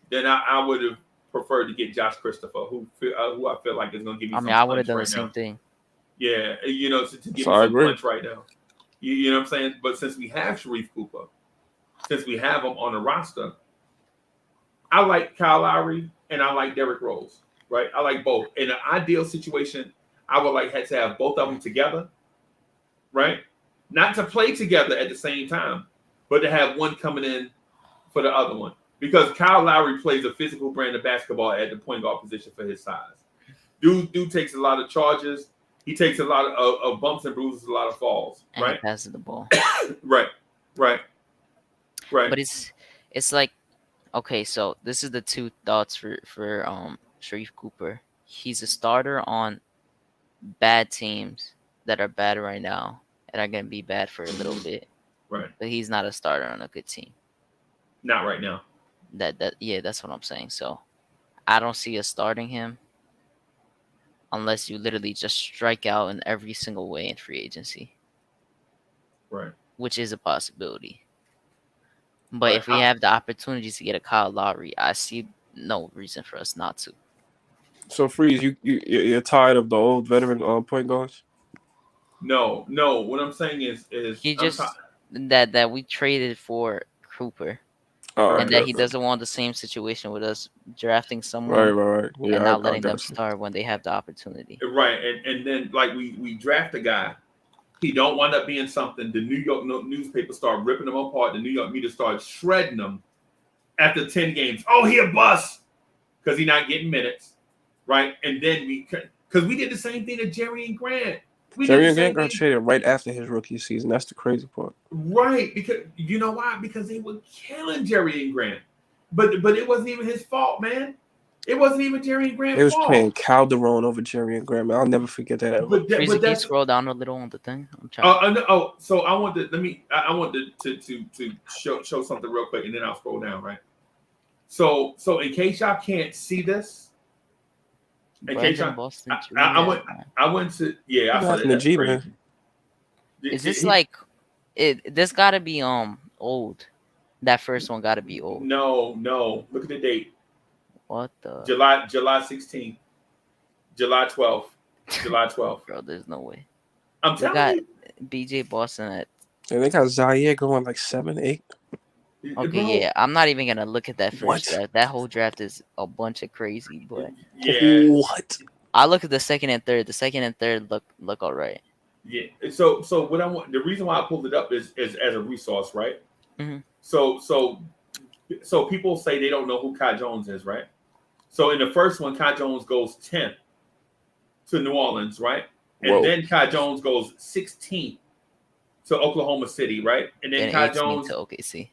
then I would have preferred to get Josh Christopher, who I feel like is gonna give me. I would have done the same thing. Yeah, to give me some punch right now. You know what I'm saying? But since we have Sharif Cooper, since we have him on the roster, I like Kyle Lowry and I like Derrick Rose. Right? I like both. In an ideal situation, I would like to have both of them together. Right? Not to play together at the same time, but to have one coming in for the other one. Because Kyle Lowry plays a physical brand of basketball at the point guard position for his size. Dude takes a lot of charges. He takes a lot of bumps and bruises, a lot of falls, And right? he passes the ball. Right. But it's like, okay, so this is the two thoughts for Sharif Cooper. He's a starter on bad teams that are bad right now and are gonna be bad for a little bit. Right. But he's not a starter on a good team. Not right now. That's what I'm saying. So I don't see us starting him unless you literally just strike out in every single way in free agency. Right. Which is a possibility. But if we have the opportunities to get a Kyle Lowry, I see no reason for us not to. So Freeze, you're tired of the old veteran point guards? No. What I'm saying is he just that we traded for Cooper. And that he doesn't want the same situation with us drafting someone right. Yeah, and not letting them start when they have the opportunity. Right. And then like we draft a guy, he don't wind up being something. The New York newspapers start ripping him apart. The New York media starts shredding him after 10 games. Oh, he a bust because he's not getting minutes. Right. And then because we did the same thing to Jerry and Grant. Jerry and Grant got traded right after his rookie season. That's the crazy part. Right, because you know why? Because they were killing Jerry and Grant, but it wasn't even his fault, man. It wasn't even Jerry and Grant's fault. They was playing Calderon over Jerry and Grant. Man, I'll never forget that ever. Can you scroll down a little on the thing? I'm trying. So I want to show something real quick, and then I'll scroll down. Right. So in case y'all can't see this. In case I went to I saw that. G, man. Is this like it? This got to be old. That first one got to be old. No. Look at the date. What the? July 16th, July 12th. Bro, there's no way. I'm telling you. BJ Boston at. And they got Zaire going like 7, 8. Okay, bro. Yeah, I'm not even gonna look at that first draft. That whole draft is a bunch of crazy, but what? I look at the second and third. The second and third look all right. Yeah. So what I want, the reason why I pulled it up is as a resource, right? Mm-hmm. So people say they don't know who Kai Jones is, right? So in the first one, Kai Jones goes 10th to New Orleans, right? And then Kai Jones goes 16th to Oklahoma City, right? And then Kai Jones to OKC.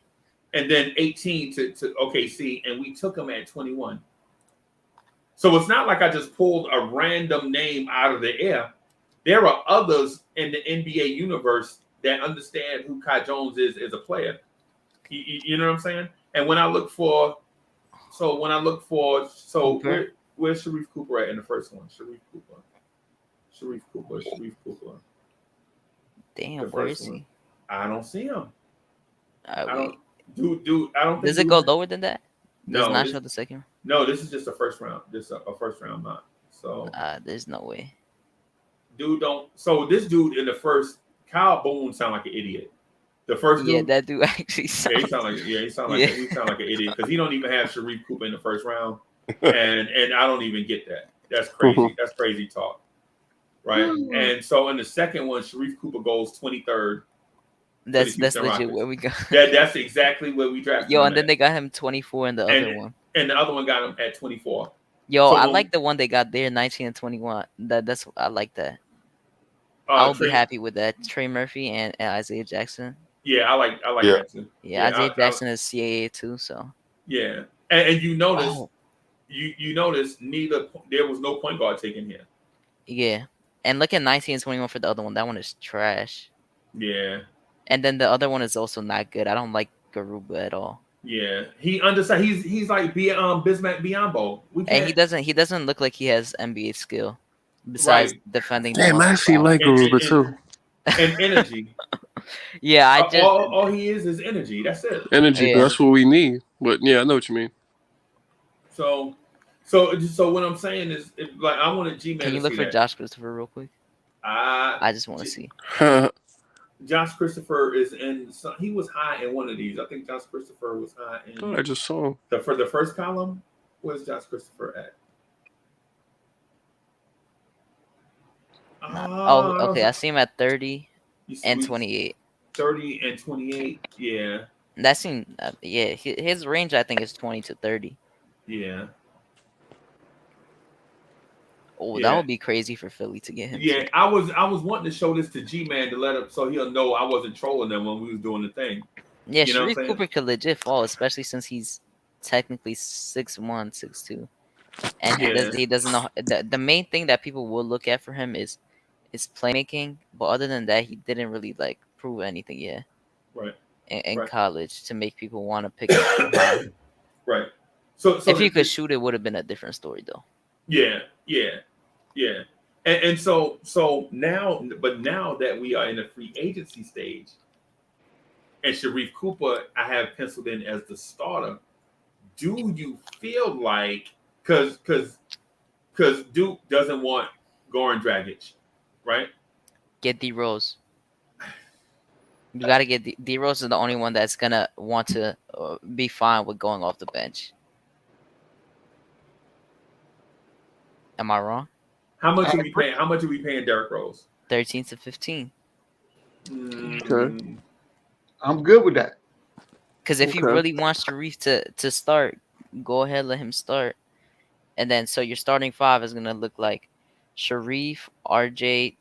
And then 18 to OKC, and we took him at 21. So it's not like I just pulled a random name out of the air. There are others in the NBA universe that understand who Kai Jones is as a player. You know what I'm saying? And when I look for, where's Sharif Cooper at in the first one? Sharif Cooper. Damn, where is he? I don't see him. I don't. Dude, I don't think. Does it go lower than that? No, does not show the second. No, this is just a first round. This is a first round mock. So there's no way. Dude, don't. So this dude in the first, Kyle Boone sound like an idiot. The first dude, that dude actually sounds. He sound like an idiot because he don't even have Sharif Cooper in the first round, and I don't even get that. That's crazy. That's crazy talk, right? And so in the second one, Sharif Cooper goes 23rd. That's legit where we got. That's exactly where we drafted. Yo, and then they got him 24 in the other one. And the other one got him at 24. Yo, I like the one they got there, 19 and 21. That's I like that. I'll be happy with that. Trey Murphy and Isaiah Jackson. Yeah, I like that too. Yeah, Isaiah Jackson is CAA too, so. Yeah, and you notice, you notice there was no point guard taken here. Yeah, and look at 19 and 21 for the other one. That one is trash. Yeah. And then the other one is also not good. I don't like Garuba at all. Yeah, he understands. He's like Biz Markie Biombo. And he doesn't look like he has NBA skill. Besides defending. Damn, I actually like Garuba too. And energy. Yeah, all he is energy. That's it. Energy. Yeah. That's what we need. But yeah, I know what you mean. So what I'm saying is, like, I want G-Man. Can you look for Josh Christopher real quick? I just want to see. Josh Christopher is in. He was high in one of these. I think Josh Christopher was high in. Oh, I just saw him. For the first column. Where's Josh Christopher at? Okay. I see him at 30 and 28. 30 and 28. Yeah. That seems. His range I think is 20 to 30. Yeah. Oh, Yeah. that would be crazy for Philly to get him. Yeah, too. I was wanting to show this to G-Man to let him so he'll know I wasn't trolling them when we was doing the thing. Yeah, You know what I'm Sharif saying? Cooper could legit fall, especially since he's technically 6'1", 6'2", and Yeah. he doesn't know. The main thing that people will look at for him is playmaking, but other than that, he didn't really like prove anything yet Right. in Right. college to make people want to pick him so high. Right. So If he could shoot, it would have been a different story, though. Yeah. And so now, but now that we are in the free agency stage, and Sharif Cooper, I have penciled in as the starter. Do you feel like because Duke doesn't want Goran Dragic, right? Get D Rose. You gotta get D Rose is the only one that's gonna want to be fine with going off the bench. Am I wrong? How much are we paying? How much are we paying Derrick Rose? 13 to 15. Okay. I'm good with that. Because if he really wants Sharif to start, go ahead, let him start. And then so your starting five is gonna look like Sharif, RJ,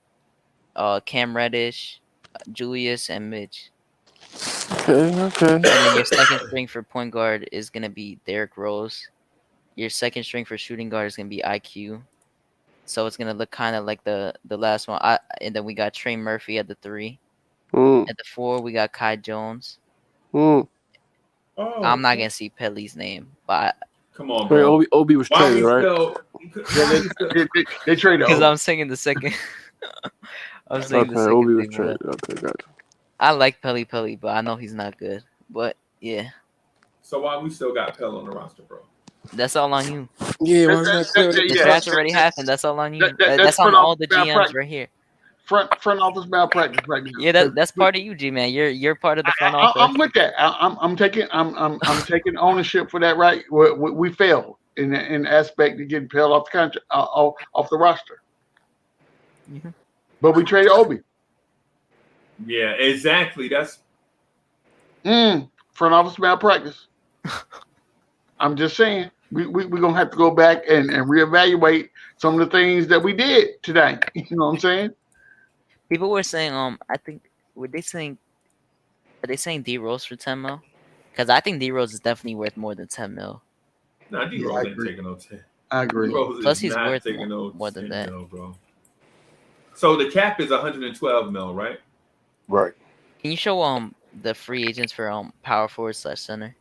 Cam Reddish, Julius, and Mitch. Okay. And then your second string for point guard is gonna be Derrick Rose. Your second string for shooting guard is gonna be IQ. So it's gonna look kind of like the last one. And then we got Trey Murphy at the 3. At the 4, we got Kai Jones. Oh, I'm not gonna see Pelly's name, but come on, bro. Wait, Obi was traded, right? They traded because Obi. I'm saying the second. I'm saying the second Obi was thing, traded. but Okay, gotcha. I like Pelly, but I know he's not good. But yeah, So why we still got Pell on the roster, bro? that's all on you. Yeah, why is that clear? The draft already happened. That's all on you. That's that's on front all office the GMs malpractice. right here. Front office malpractice right now. Yeah, that's part of you, G-Man. You're part of the front office. I'm with that. I'm taking taking ownership for that. Right, we failed in the aspect of getting Pell off the contract, off the roster. Mm-hmm. But we traded Obi. Yeah, exactly. That's front office malpractice. I'm just saying we're gonna have to go back and reevaluate some of the things that we did today. You know what I'm saying? People were saying, I think are they saying D Rose for 10 mil? Because I think D Rose is definitely worth more than 10 mil. nah, D Rose ain't taking no 10. I agree. D-Rose Plus, is he's not worth taking no more than 10 that. mil, bro. So the cap is 112 mil, right? Right. Can you show the free agents for power forward / center?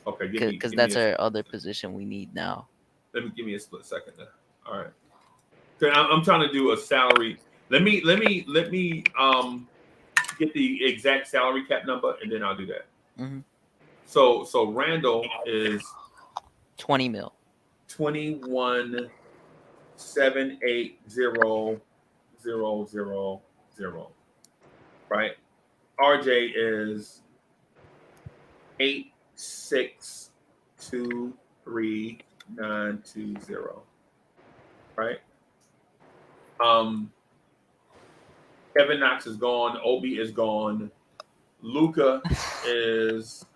Okay, Because that's our other position we need now. Give me a split second there. All right. Okay, I'm trying to do a salary. Let me get the exact salary cap number and then I'll do that. Mm-hmm. So Randall is 20 mil. 21,780,000. Right? RJ is 8,623,920. Right? Kevin Knox is gone. Obi is gone. Luka is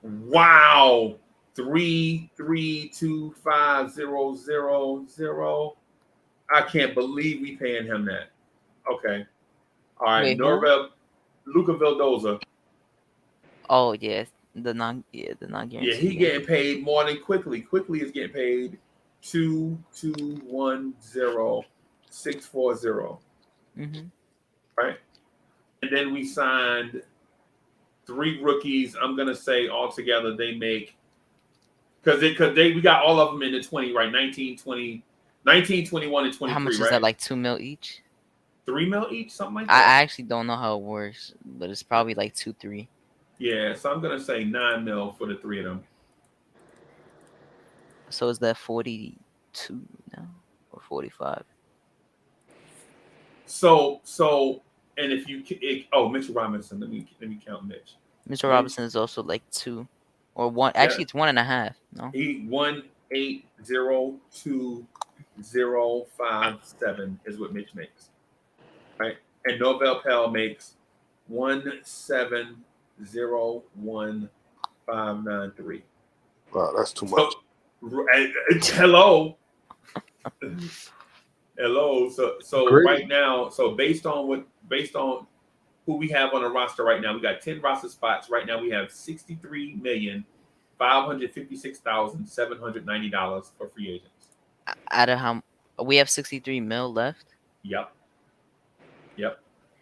wow 3325000. I can't believe we paying him that. Okay. All right. Wait, Luka Vildoza. Oh yeah, the non guaranteed. Yeah, he getting paid more than Quickly. Quickly is getting paid 2,210,640. Mm-hmm. Right. And then we signed 3 rookies. I'm gonna say altogether they make because we got all of them in the 20, right? 19, 20, 19, 21, and 23. How much is right? that? Like 2 mil each? 3 mil each, something like I that. actually don't know how it works, but it's probably like 2, 3. Yeah, so I'm gonna say 9 mil for the 3 of them. So is that 42 now or 45? So and if you Mitchell Robinson, let me count Mitch. Mr. Robinson is also like 2 or 1. Actually, it's 1.5. No, he 1802057 is what Mitch makes, right? And Novell Pell makes 1701593. Wow, that's too much. Hello. Hello. So Great. right now, based on who we have on the roster right now, we got 10 roster spots. Right now we have $63,556,790 for free agents. Out of how we have 63 mil left. Yep.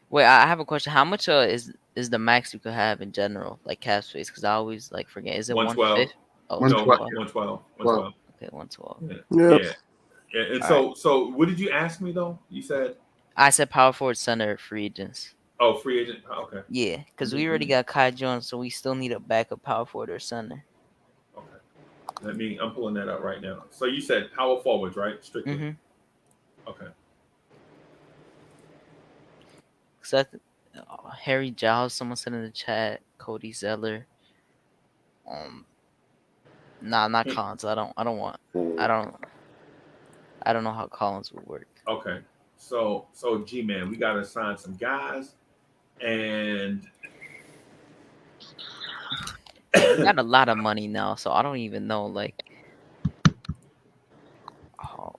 Wait, I have a question. How much is the max you could have in general, like cap space? Because I always like forget. Is it 112? Oh, No, 112. 112. Okay, 112. Yeah. And so what did you ask me though? You said I said power forward, center, free agents. Oh, free agent. Okay. Yeah, because we already got Kai Jones, so we still need a backup power forward or center. Okay. I'm pulling that up right now. So you said power forwards, right? Strictly. Mm-hmm. Okay. Harry Giles, someone said in the chat. Cody Zeller. Not Collins. I don't want. I don't know how Collins would work. Okay. So G-Man, we gotta sign some guys, and we got a lot of money now, so I don't even know. Like, all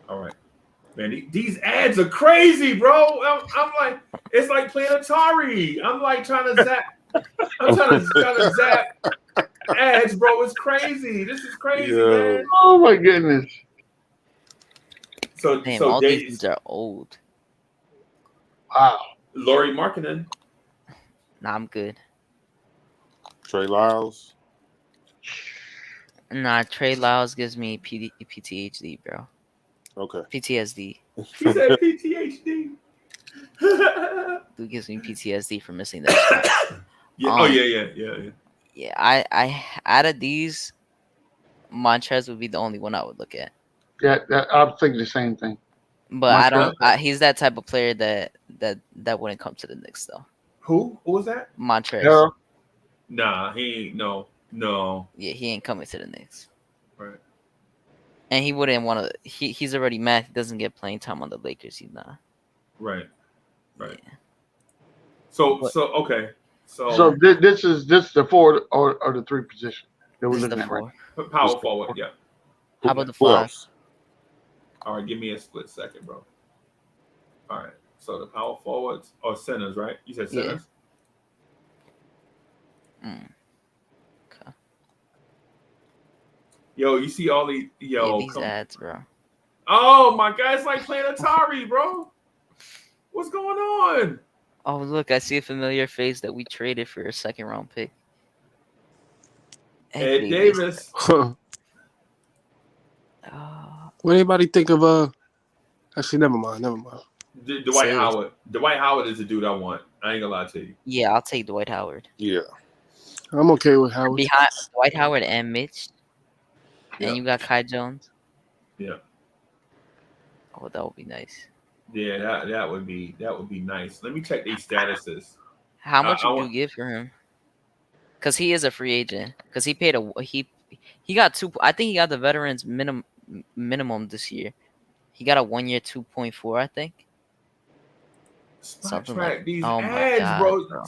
right, man. These ads are crazy, bro. I'm like, it's like playing Atari. I'm like trying to zap. I'm trying to zap ads, bro. It's crazy. This is crazy, man. Oh my goodness. So all these are old. Wow. Laurie Markkinen. Nah, I'm good. Trey Lyles. Nah, Trey Lyles gives me PTSD, bro. Okay. PTSD. He said PTSD. Dude gives me PTSD for missing that spot. Yeah. Yeah, I out of these, Montrez would be the only one I would look at. Yeah, I'm thinking the same thing. But he's that type of player that wouldn't come to the Knicks though. Who was that? Montrez. Yeah. Nah, he ain't. No. Yeah, he ain't coming to the Knicks. Right. And he wouldn't want to. He's already mad. He doesn't get playing time on the Lakers. He's not. Right. Yeah. So okay. So this is the forward or the three position that we're This is the looking at. four. Power forward. Yeah. How about the Who five? else? All right, give me a split second, bro. All right, so the power forwards or centers, right? You said centers. Yeah. Okay. Yo, you see all these? Yo, these ads, bro. Oh my God, it's like playing Atari, bro. What's going on? Oh look, I see a familiar face that we traded for a second round pick. Ed Davis. What anybody think of? Actually, never mind. Dwight Howard. Dwight Howard is the dude I want. I ain't gonna lie to you. Yeah, I'll take Dwight Howard. Yeah. I'm okay with Howard. Behind Dwight Howard and Mitch. Yeah. And you got Kai Jones. Yeah. Oh, that would be nice. Yeah, that would be nice. Let me check these statuses. How much would you give for him? Because he is a free agent. Because he paid he got two. I think he got the veterans minimum this year. He got a 1 year 2.4, I think. Spot track these ads, bro.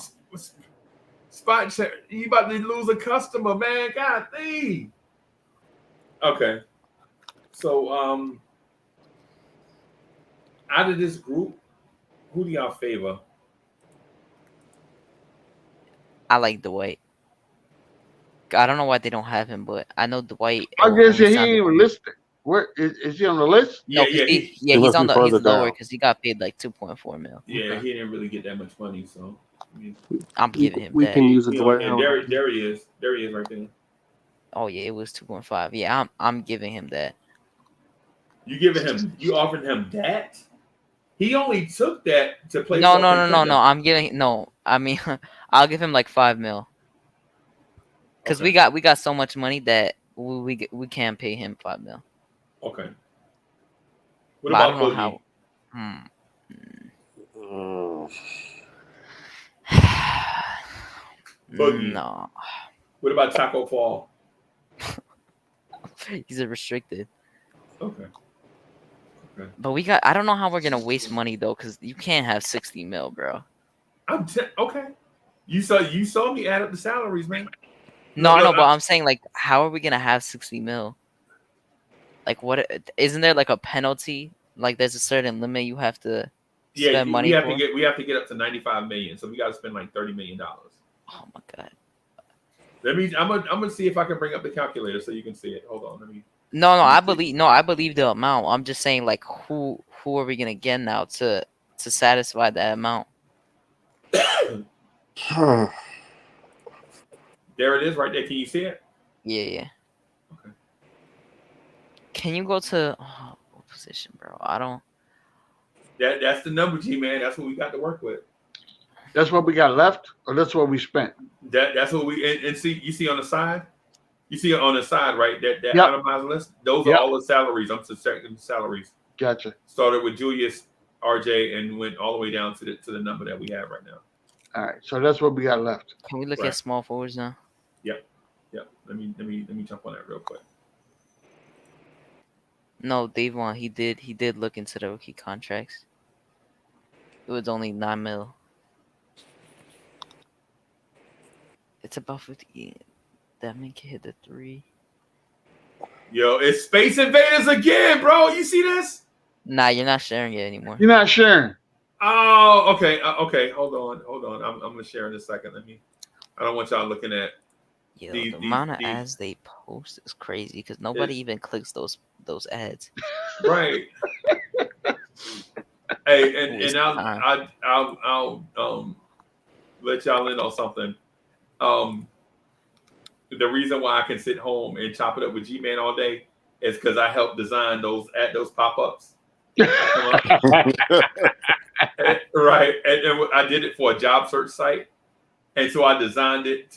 Spot check. You about to lose a customer, man. God dang. Okay. So out of this group, who do y'all favor? I like Dwight. I don't know why they don't have him, but I know Dwight. I guess he ain't even listed. Where is he on the list? No, he's on he's lower because he got paid like 2.4 mil. Yeah, he didn't really get that much money, so I mean, I'm giving him we that. can use a Dwight Howard. There he is. There he is right there. Oh yeah, it was 2.5. Yeah, I'm giving him that. You offering him that? He only took that to play. No. I'm giving I mean, I'll give him like 5 mil. Because we got so much money that we can't pay him 5 mil. Okay. What about I don't know how. Boogie. No. What about Taco Fall? He's a restricted. Okay. But I don't know how we're gonna waste money though, because you can't have 60 mil, bro. Okay. You saw me add up the salaries, man. No, but I'm saying like, how are we gonna have 60 mil? Like, what? Isn't there like a penalty? Like, there's a certain limit you have to spend money we have for. to get up to 95 million, so we got to spend like $30 million. Oh my god. I'm gonna see if I can bring up the calculator so you can see it. Hold on, let me. No, I believe the amount. I'm just saying, like, who are we gonna get now to satisfy that amount? There it is, right there. Can you see it? Yeah. Okay. Can you go to what position, bro? I don't. That's the number, G-Man. That's what we got to work with. That's what we got left, or that's what we spent? That's what we and see. You see on the side. You see on the side, right? That Yep. itemized list. Those Yep. are all the salaries. I'm checking the salaries. Gotcha. Started with Julius, RJ, and went all the way down to the number that we have right now. All right, so that's what we got left. Can we look at small forwards now? Yep. Let me jump on that real quick. No, Davon, he did look into the rookie contracts. It was only 9 mil. It's about 50. That man can hit the 3. Yo, it's Space Invaders again, bro. You see this? Nah, you're not sharing it anymore. You're not sharing. Oh, okay. Okay. Hold on. I'm gonna share in a second. I don't want y'all looking at. Yo, the amount of ads they post is crazy because nobody even clicks those ads. Right. Hey, and I'll let y'all in on something. The reason why I can sit home and chop it up with G-Man all day is because I helped design those pop-ups. Right, and I did it for a job search site, and so I designed it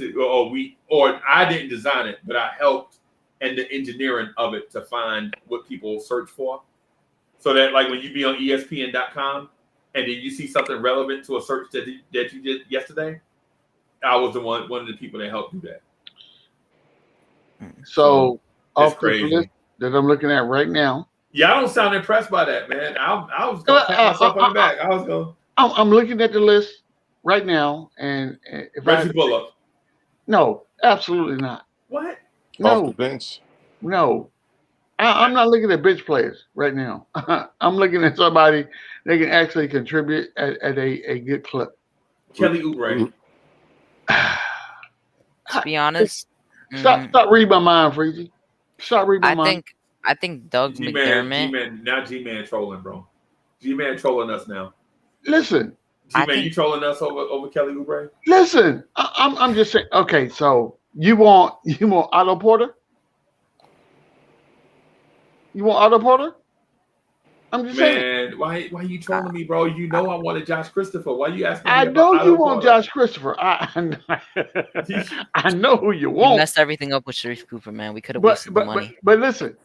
or I didn't design it, but I helped in the engineering of it to find what people search for, so that like when you be on ESPN.com and then you see something relevant to a search that you did yesterday, I was one of the people that helped do that. So off crazy. the list that I'm looking at right now. Yeah, I don't sound impressed by that, man. I was gonna pat myself on the back. I'm looking at the list right now, and if Reggie Bullock. No, absolutely not. What? No. Off the bench? No. I'm not looking at bench players right now. I'm looking at somebody that can actually contribute at a good clip. Kelly Oubre. To be honest, stop reading my mind, Freezy. Stop reading my mind. I think Doug McDermott. Now G-Man trolling, bro. G-Man trolling us now. Listen. G-Man, you trolling us over Kelly Oubre? Listen, I'm just saying. Okay, so you want Otto Porter? You want Otto Porter? I'm just saying. Man, why you trolling me, bro? You know I wanted Josh Christopher. Why you asking me I about know you Otto want Porter? Josh Christopher. I know who you want. We messed everything up with Sharif Cooper, man. We could have wasted the money. But listen,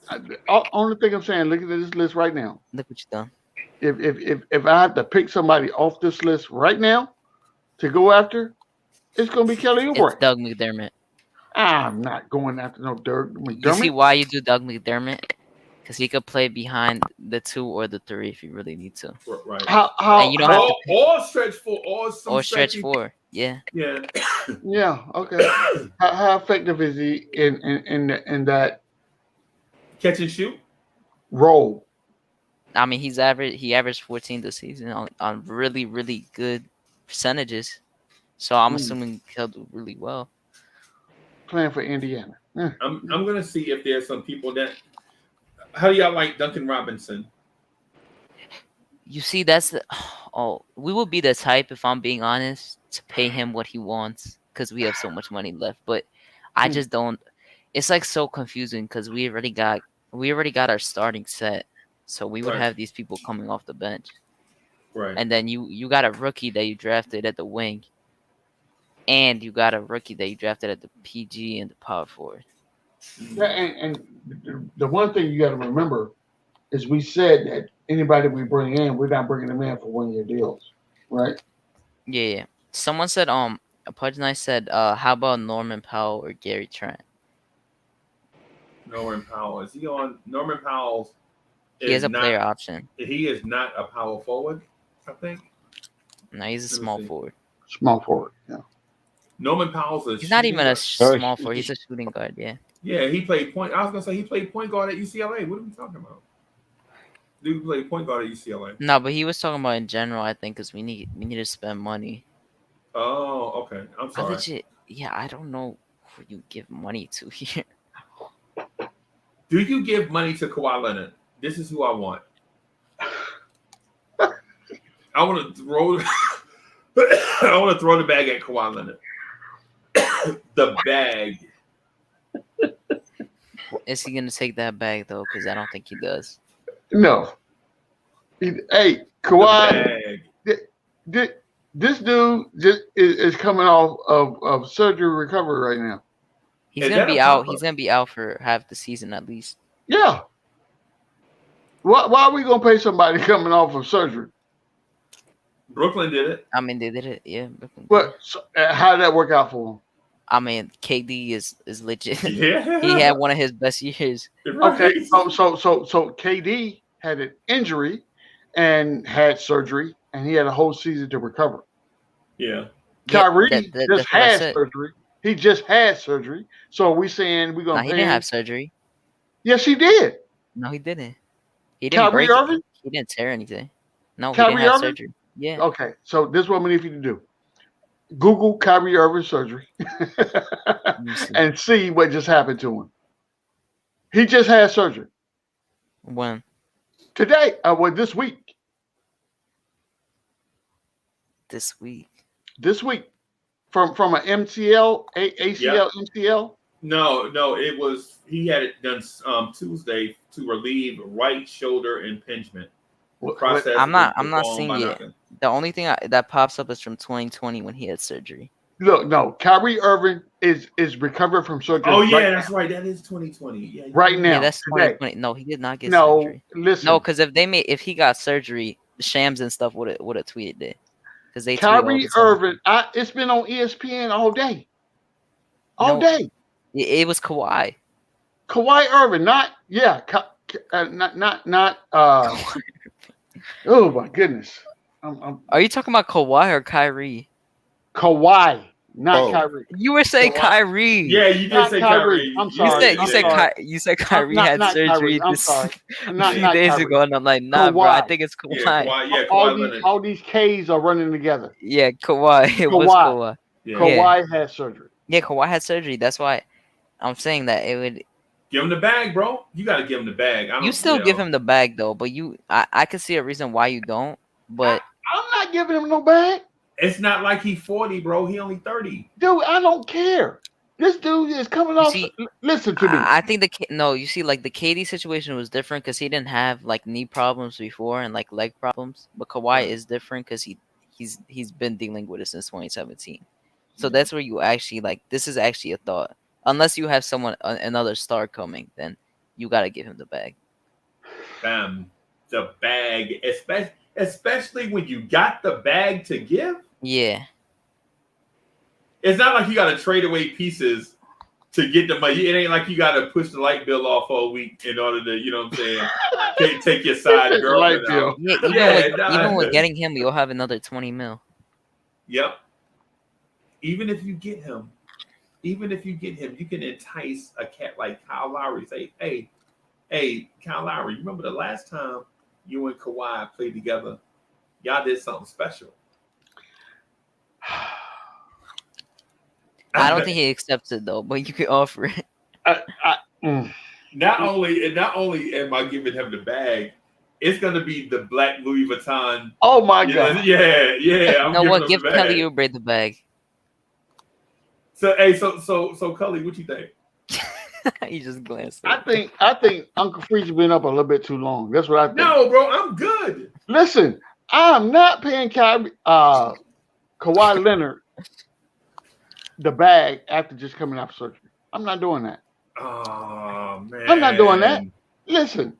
only thing I'm saying, look at this list right now. Look what you done. If I have to pick somebody off this list right now to go after, it's gonna be Kelly Oubre. It's Doug McDermott. I'm not going after no Doug McDermott. You see why you do Doug McDermott? Because he could play behind the 2 or the 3 if you really need to. Right. And you don't have to or stretch 4 or stretch 4. Yeah. Yeah. Okay. How effective is he in that catch and shoot role? I mean, he averaged 14 this season on really, really good percentages. So I'm assuming he'll do really well. Playing for Indiana. I'm gonna see if there's some people that. How do y'all like Duncan Robinson? You see, we will be the type, if I'm being honest, to pay him what he wants because we have so much money left. But I just don't. It's like so confusing because we already got our starting set, so we would have these people coming off the bench, right? And then you got a rookie that you drafted at the wing, and you got a rookie that you drafted at the PG and the power forward. Yeah, and the one thing you got to remember is we said that anybody we bring in, we're not bringing them in for 1-year deals, right? Yeah. Someone said, Pudge Night said, how about Norman Powell or Gary Trent? Norman Powell, is he on? Norman Powell. He has a player option. He is not a power forward, I think. No, he's a small forward. Small forward, yeah. Norman Powell's a He's not even a shooting small forward. He's a shooting guard. Yeah. Yeah, he played point. I was gonna say he played point guard at UCLA. What are we talking about? Dude played point guard at UCLA. No, but he was talking about in general. I think because we need to spend money. Oh, okay. I'm I sorry. legit, yeah, I don't know who you give money to here. Do you give money to Kawhi Leonard? This is who I want. I want to throw. I want to throw the bag at Kawhi Leonard. The bag. Is he gonna take that bag though? Because I don't think he does. No. Hey, Kawhi. This dude just is coming off of surgery recovery right now. He's gonna be out. He's gonna be out for half the season at least. Yeah. Why are we gonna pay somebody coming off of surgery? Brooklyn did it. I mean, they did it. Yeah. But how did that work out for him? I mean, KD is legit. Yeah. He had one of his best years. Okay, so KD had an injury and had surgery, and he had a whole season to recover. Yeah. Kyrie that's just had surgery. He just had surgery. So are we saying we're gonna he pay didn't him? have surgery. Yes, he did. No, he didn't. He didn't Kyrie break Irving? it. He didn't tear anything. No, Kyrie he didn't have Irving? surgery. Yeah. Okay, so this is what we need you to do. Google Kyrie Irving surgery and see what just happened to him. He just had surgery. When? Today. This week. This week. This week. From an MCL, ACL, MCL? No, it was he had it done Tuesday to relieve right shoulder impingement. Process I'm not seeing it. Nothing. The only thing that pops up is from 2020 when he had surgery. Look, no, Kyrie Irving is recovering from surgery. Oh yeah, that's right. That is 2020. Yeah, right now. Yeah, that's today. 2020. No, he did not get No, surgery. listen. No, because if he got surgery, Shams and stuff would have tweeted it. Because they Kyrie Irving, it's been on ESPN all day. All day. It was Kawhi. Kawhi Irving, not oh my goodness. Are you talking about Kawhi or Kyrie? Kawhi, not Kyrie. You were saying Kyrie. Yeah, you did say Kyrie. I'm sorry. You said Kyrie had surgery Kyrie. I'm this sorry. few days ago, and I'm like, nah, bro. I think it's Kawhi. All these K's are running together. Yeah, Kawhi. It was Kawhi. Yeah. Kawhi had surgery. Yeah, Kawhi had surgery. That's why I'm saying that it would. Give him the bag, bro. You got to give him the bag. You still give him the bag though, but I can see a reason why you don't. But I'm not giving him no bag. It's not like he's 40, bro. He only 30. Dude, I don't care. This dude is coming off. Listen to me. I think you see, like the KD situation was different because he didn't have like knee problems before and like leg problems. But Kawhi is different because he's been dealing with it since 2017. So that's where you actually like this is actually a thought. Unless you have another star coming, then you gotta give him the bag. Bam, the bag, especially when you got the bag to give. Yeah. It's not like you got to trade away pieces to get the money. It ain't like you got to push the light bill off for a week in order to, you know what I'm saying, take your side girl out. Yeah, even with getting him, you'll have another 20 mil. Yep. Even if you get him, you can entice a cat like Kyle Lowry. Say, hey, Kyle Lowry, you remember the last time you and Kawhi played together? Y'all did something special. I don't think he accepts it though, but you can offer it. Not only am I giving him the bag, it's gonna be the black Louis Vuitton. Oh my god! Yeah. No, what? Give Kelly Oubre the bag. So hey, so Cully, what you think? He just glanced. I think Uncle Freezy been up a little bit too long. That's what I think. No, bro, I'm good. Listen, I'm not paying Kawhi Leonard the bag after just coming out of surgery. I'm not doing that. Oh man, I'm not doing that. Listen,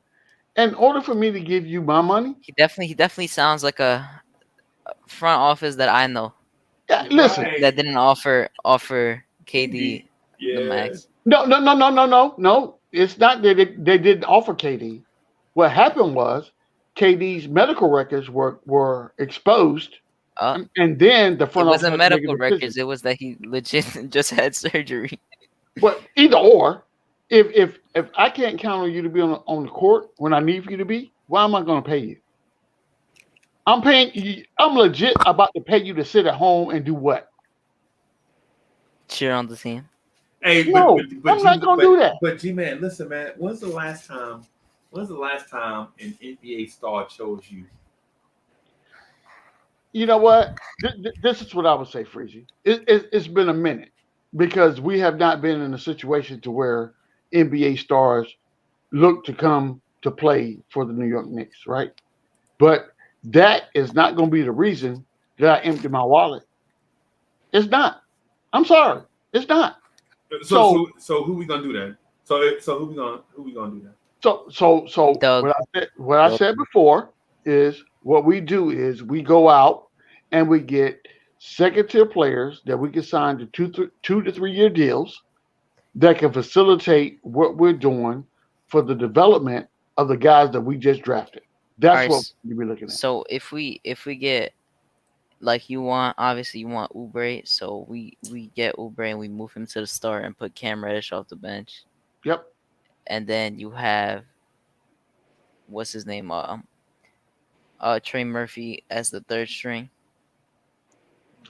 in order for me to give you my money, he definitely sounds like a front office that I know. Yeah, listen, that didn't offer KD the max. No. It's not that they didn't offer KD. What happened was KD's medical records were exposed and then the It front office wasn't has to make a medical decision. records. It was that he legit just had surgery. But either or, if I can't count on you to be on the court when I need for you to be, why am I going to pay you? I'm paying you. I'm legit about to pay you to sit at home and do what? Cheer on the team. Hey, No, I'm not gonna do that. But G-Man, listen, man. When's the last time an NBA star chose you? You know what? This is what I would say, Freezy. It's been a minute because we have not been in a situation to where NBA stars look to come to play for the New York Knicks, right? But that is not going to be the reason that I empty my wallet. It's not. I'm sorry. It's not. So who we gonna do that? So who we gonna do that? So Doug. what I said before is what we do is we go out and we get second tier players that we can sign to 2 to 3 year deals that can facilitate what we're doing for the development of the guys that we just drafted. That's what we're looking at. So if we get like you want Oubre, so we get Oubre and we move him to the start and put Cam Reddish off the bench. Yep. And then you have what's his name? Trey Murphy as the third string.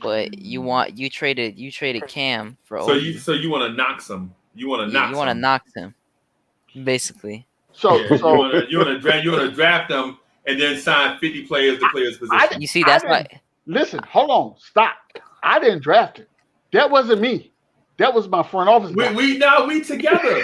But you traded Cam for so you want to knock some. You want to knock him, basically. So you want to draft them and then sign 50 players to play his position. You see, that's why. Listen, hold on, stop. I didn't draft it. That wasn't me. That was my front office. We together.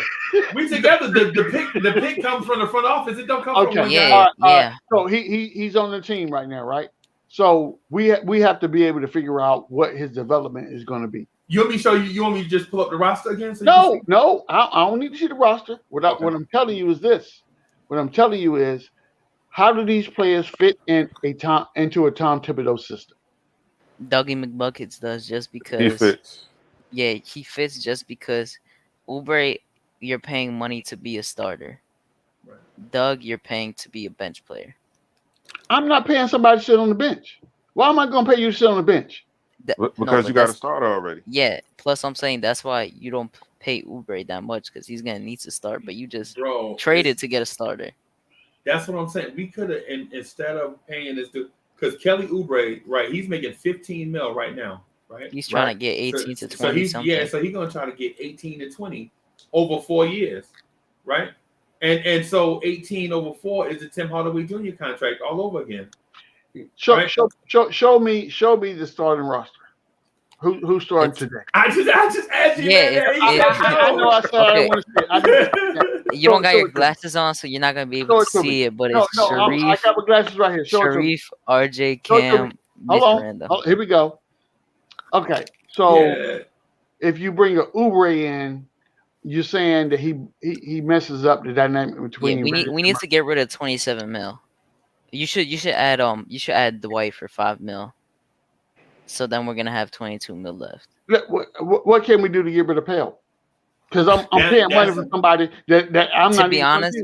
We together. The pick comes from the front office. It don't come from one guy. Yeah. So he's on the team right now, right? So we have to be able to figure out what his development is going to be. You want me to show you? You want me to just pull up the roster again? So No, I don't need to see the roster. What I'm telling you is this. What I'm telling you is, how do these players fit into a Tom Thibodeau system? Dougie McBuckets does just because he fits. Yeah, he fits just because Oubre, you're paying money to be a starter. Right. Doug, you're paying to be a bench player. I'm not paying somebody to sit on the bench. Why am I going to pay you to sit on the bench? Because you got a starter already. Yeah. Plus, I'm saying that's why you don't pay Oubre that much because he's gonna need to start. But you just traded to get a starter. That's what I'm saying. We could have, instead of paying this dude, because Kelly Oubre, right? He's making $15 million right now, right? He's trying to get 18 to 20. So he's gonna try to get 18 to 20 over 4 years, right? And so 18 over 4 is the Tim Hardaway Jr. contract all over again. Show me the starting roster. Who's starting today? I just asked you. I know. I said I want to see it. You don't got your glasses on, so you're not gonna be able to see it. But it's Sharif. I got my glasses right here. Sharif, RJ, Cam, hold on. Here we go. Okay, so if you bring a Oubre in, you're saying that he messes up the dynamic between. Yeah, we need to get rid of 27 mil. You should add Dwight for 5 mil. So then we're gonna have 22 mil left. What can we do to get rid of Pale? Because I'm paying money for somebody that I'm not. To be honest,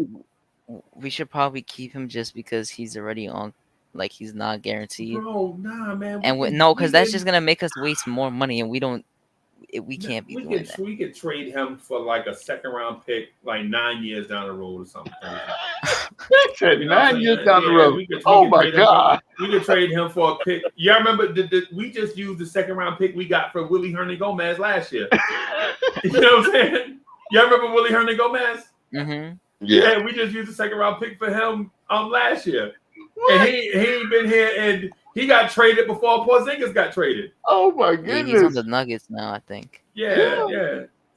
we should probably keep him just because he's already on. Like he's not guaranteed. Bro, nah, man. And because that's just gonna make us waste more money, and we can't be doing that. We could trade him for like a second round pick, like 9 years down the road or something. 9 years down the road. Oh my God. We could trade him for a pick. Y'all remember we just used the second round pick we got for Willie Hernangomez last year. You know what I'm saying? Y'all remember Willie Hernangomez? Mm-hmm. Yeah, we just used the second round pick for him last year. What? And he ain't been here, and he got traded before Porzingis got traded. Oh my goodness! Yeah, he's on the Nuggets now, I think. Yeah.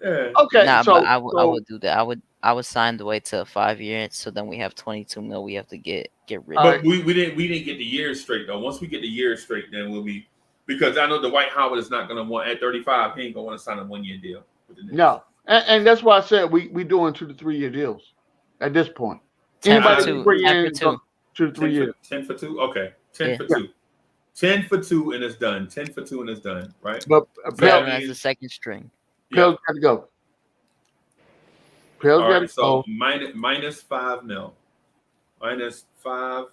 Okay, but I would do that. I would sign the way to a 5 year, so then we have 22 mil. We have to get rid of. But we didn't get the years straight though. Once we get the years straight, then we'll be, because I know Dwight Howard is not going to want at 35. He ain't going to want to sign a 1 year deal. No, and that's why I said we doing 2 to 3 year deals at this point. 10 for 2. 2 to 3 years. 10 for 2. Okay, 10 for 2. 10 for 2 and it's done. 10 for 2 and it's done. Right. But that's the second string. Pell's got to go. Pell's got to go. Minus 5 mil. Minus 5.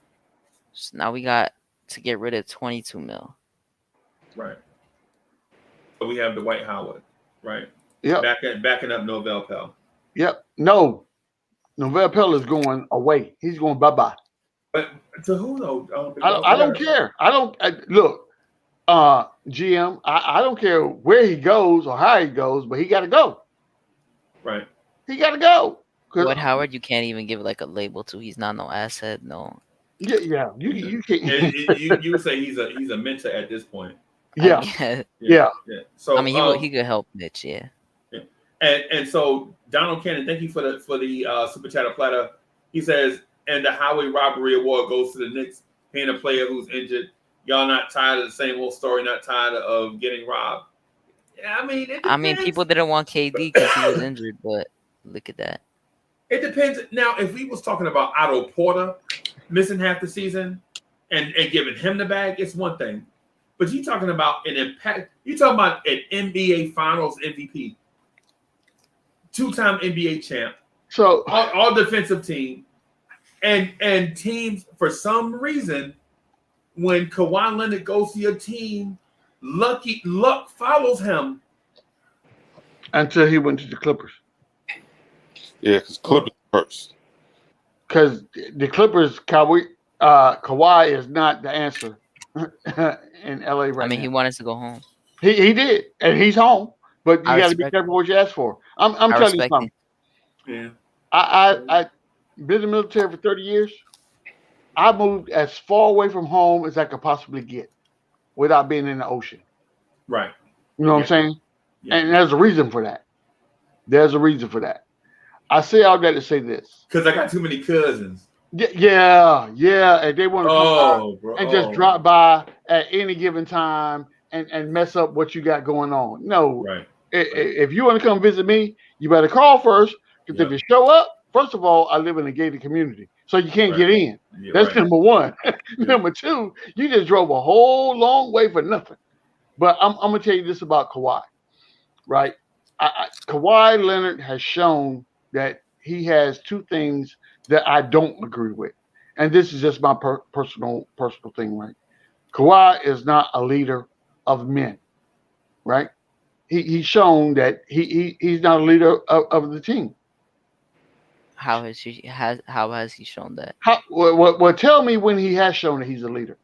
So now we got to get rid of 22 mil. Right. So we have Dwight Howard, right? Yep. Backing up Novell Pell. Yep. No. Novell Pell is going away. He's going bye-bye. But to who though? I don't care. Look, GM, I don't care where he goes or how he goes, but he got to go. Right. He got to go. Dwight Howard, you can't even give like a label to. He's not no asset. No. Yeah. You can't. you would say he's a mentor at this point. Yeah. So I mean, he could help Mitch. Yeah. And so Donald Cannon, thank you for the super chat platter. He says, and the highway robbery award goes to the Knicks paying a player who's injured. Y'all not tired of the same old story? Not tired of getting robbed? Yeah, I mean, people didn't want KD because he was injured, but look at that. It depends. Now, if we was talking about Otto Porter missing half the season and giving him the bag, it's one thing. But you talking about an impact? You talking about an NBA Finals MVP, 2-time NBA champ, so all defensive team, and teams for some reason when Kawhi Leonard goes to your team, luck follows him until he went to the Clippers. Yeah, because Clippers first. Because the Clippers, Kawhi is not the answer in LA right now. I mean, he wanted to go home. He did, and he's home. But you got to be careful what you ask for. I'm telling you something. Yeah. I been in the military for 30 years. I moved as far away from home as I could possibly get without being in the ocean. Right. You know what I'm saying? Yeah. And there's a reason for that. I say all that to say this. Because I got too many cousins. Yeah. And they want to come by and just drop by at any given time and mess up what you got going on. No. Right. If you want to come visit me, you better call first. Because if you show up, first of all, I live in a gated community, so you can't get in. Yeah, that's number one. Number two, you just drove a whole long way for nothing. But I'm going to tell you this about Kawhi, right? Kawhi Leonard has shown that he has two things that I don't agree with. And this is just my personal thing, right? Kawhi is not a leader of men, right? He's shown that he's not a leader of the team. How has he shown that? Well, tell me when he has shown that he's a leader.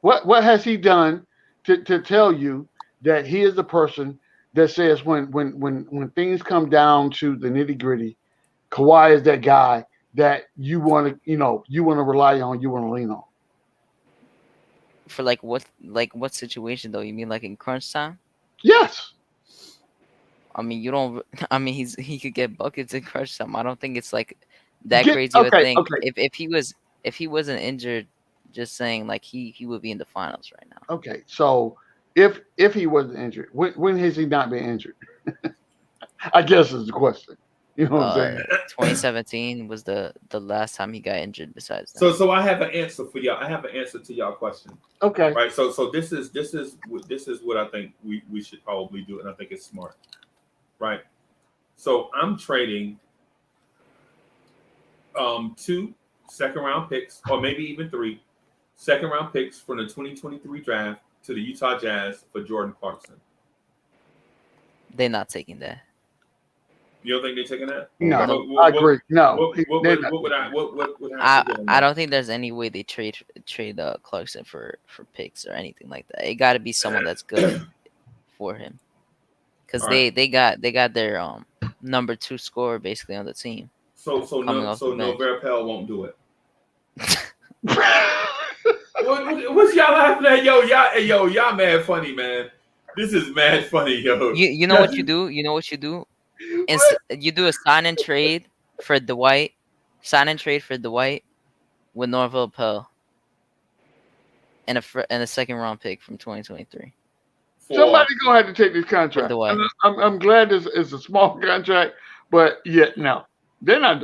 What has he done to tell you that he is the person that says when things come down to the nitty-gritty, Kawhi is that guy that you want to rely on, you want to lean on? For what situation though? You mean like in crunch time? Yes. I mean, he could get buckets in crunch time. I don't think it's like that crazy of a thing. Okay. If he wasn't injured, just saying like he would be in the finals right now. Okay, so if he wasn't injured, when has he not been injured? I guess is the question. You know what I'm saying? 2017 was the last time he got injured. Besides that. So I have an answer for y'all. I have an answer to y'all question. Okay. Right. So this is what I think we should probably do, and I think it's smart. Right. So I'm trading 2 second-round picks, or maybe even 3 second-round picks from the 2023 draft to the Utah Jazz for Jordan Clarkson. They're not taking that. You don't think they're taking that? No, I agree. No. What would I I don't think there's any way they trade Clarkson for picks or anything like that. It got to be someone that's good for him, because they got their number 2 scorer basically on the team. So Novell Pell won't do it. What's y'all laughing at? Y'all mad funny, man. This is mad funny, yo. You know what you do? You know what you do? You do a sign and trade for Dwight. Sign and trade for Dwight with Norvell Pell and a second-round pick from 2023. Somebody's gonna have to take this contract. I'm glad it's a small contract, but yet no, they're not.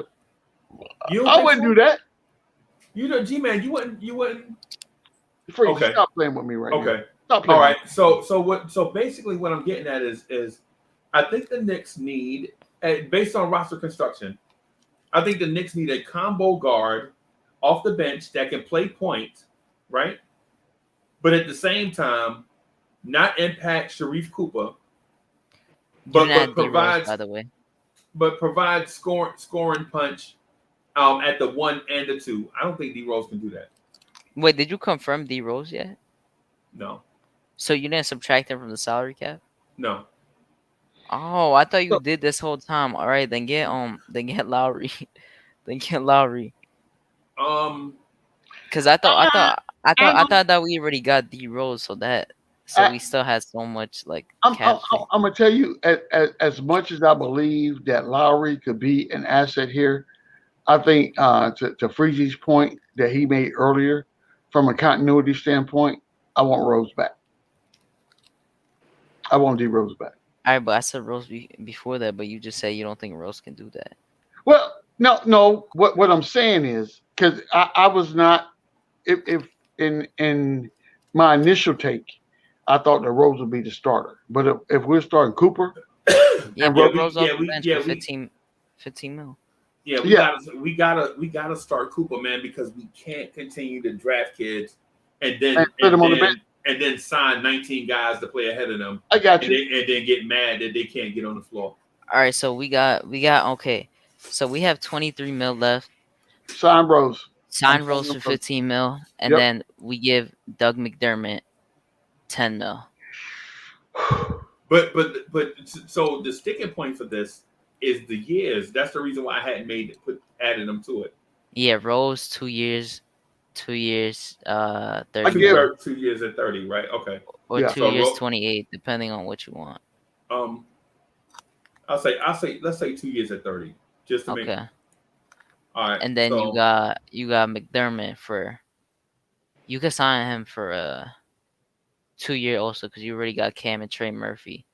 I wouldn't do that. You know, G-Man, you wouldn't. Freezy, okay. Stop playing with me right now. Okay. Stop playing. All right. So basically what I'm getting at is I think the Knicks need, based on roster construction, I think the Knicks need a combo guard off the bench that can play point, right? but at the same time, not impact Sharif Cooper, You're but not D Rose, provides by the way. but provides scoring punch at the 1 and the 2. I don't think D Rose can do that. Wait, did you confirm D Rose yet? No. So you didn't subtract him from the salary cap? No. Oh, I thought you did this whole time. All right, then get Lowry. Then get Lowry. Because I thought that we already got D Rose, so we still had so much like cap. I'm gonna tell you, as much as I believe that Lowry could be an asset here, I think to Freezy's point that he made earlier, from a continuity standpoint, I want Rose back. I want D Rose back. All right, but I said Rose before that, but you just said you don't think Rose can do that. Well, no. What I'm saying is, because I was not, if in my initial take, I thought that Rose would be the starter. But if we're starting Cooper, and Rose off the bench for 15 mil. Yeah, we gotta start Cooper, man, because we can't continue to draft kids and then sign 19 guys to play ahead of them. I got you. And then get mad that they can't get on the floor. All right, so we got okay. So we have 23 mil left. Sign Rose. Sign Rose for 15 mil, and then we give Doug McDermott 10 mil. But so the sticking point for this is the years. That's the reason why I hadn't added them to it. Yeah, Rose 2 years, 30. 2 years at 30, right? Okay. Or 2 years, 28, depending on what you want. I'll say let's say 2 years at 30, just to make. Okay. All right. And then you got McDermott for. You can sign him for a 2 year also because you already got Cam and Trey Murphy,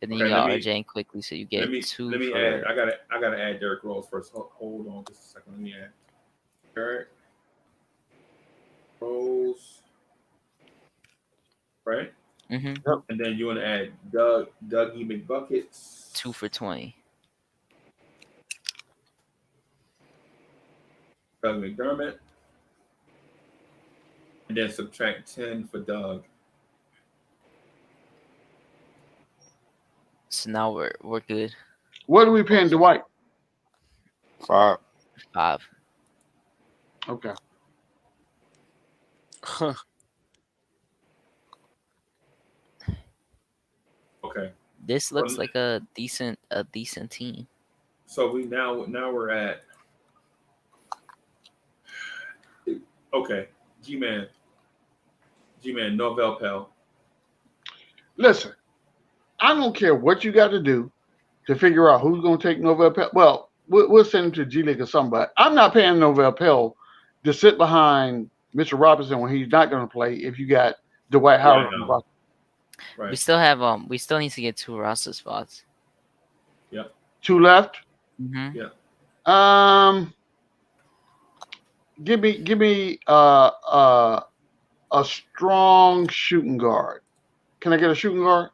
and then you got RJ and Quickly, so you get two. Let me add. I gotta add Derrick Rose first. Hold on just a second. Let me add Derrick Rose, right? Mm-hmm. And then you want to add Dougie McBuckets. 2 for 20. Doug McDermott. And then subtract 10 for Doug. So now we're good. What are we paying Dwight? 5. Okay. Huh. Okay. This looks like a decent team. So we now we're at. Okay, G-Man, Norvell Pell. Listen, I don't care what you got to do to figure out who's going to take Norvell Pell. Well, we'll send him to G League or somebody. I'm not paying Norvell Pell to sit behind Mitchell Robinson when he's not going to play. If you got Dwight Howard, right. We still have we still need to get 2 roster spots. Yep. 2 left. Mm-hmm. Yeah. Give me a strong shooting guard. Can I get a shooting guard?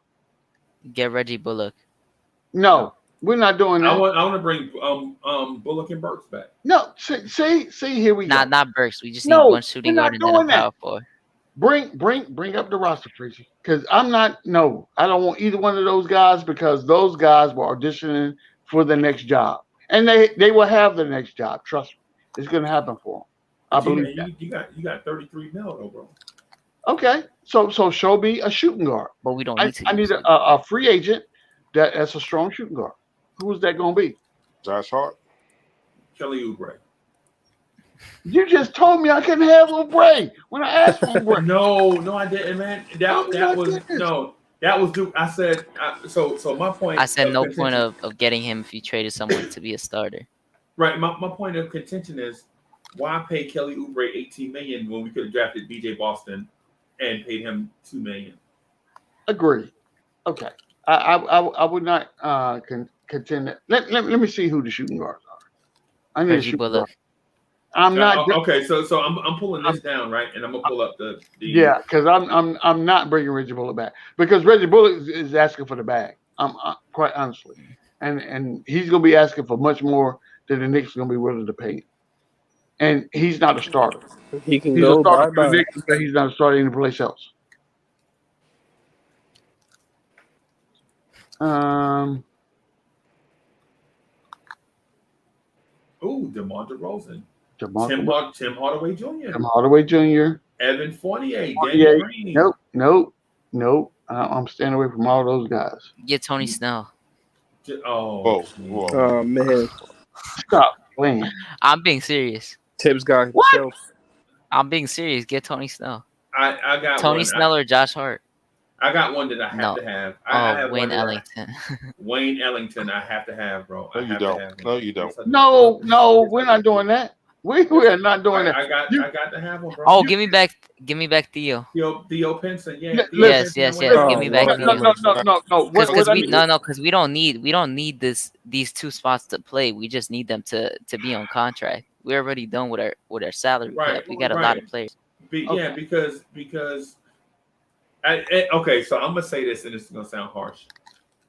Get Reggie Bullock. No, we're not doing that. I want to bring Bullock and Burks back. No, see, here we go. Not Burks. We just need one shooting guard and then a power forward. Bring up the roster, Freezy, because I don't want either one of those guys because those guys were auditioning for the next job, and they will have the next job. Trust me, it's going to happen for them. I believe that. You got 33 mil though, bro. Okay, so show me a shooting guard. But we don't need to. I need a free agent that's a strong shooting guard. Who is that going to be? Josh Hart. Kelly Oubre. You just told me I couldn't have Oubre when I asked for Oubre. No, I didn't, man. That was Duke. I said so my point. I said no point of getting him if you traded someone to be a starter. Right. My point of contention is why pay Kelly Oubre $18 million when we could have drafted BJ Boston and paid him $2 million? Agree. Okay. I would not contend that. Let me see who the shooting guards are. I need a shooting guard. I'm not. Okay, so I'm pulling this down, right, and I'm gonna pull up the yeah, because I'm not bringing Reggie Bullock back because Reggie Bullock is asking for the bag. I'm quite honestly, and he's gonna be asking for much more than the Knicks are gonna be willing to pay him. And he's not a starter. He can He's go a starter bye-bye. for the Knicks, but he's not a starter anyplace else. Ooh, DeMar DeRozan. DeMar Tim Hardaway Jr. Tim Hardaway Jr. Evan Fournier. Danny 48. Green. Nope. I'm staying away from all those guys. Get Tony Snell. Oh, Whoa. Oh man, Stop playing. I'm being serious. Tips guy What? himself. I'm being serious. Get Tony Snell. I got Tony one. Snell or Josh Hart. I got one that I have to have. I have Wayne one that Ellington. Wayne Ellington, I have to have, bro. No, you don't. No, you don't. No, we're not doing that. We are not doing that. I got to have one, bro. Oh, give me back Theo. Theo Pinson, yeah. Yes. Pinson, Give me back Theo. No. Because we don't need these two spots to play. We just need them to be on contract. We're already done with our salary cap. We got a lot of players. Yeah, because okay, so I'm gonna say this, and it's gonna sound harsh.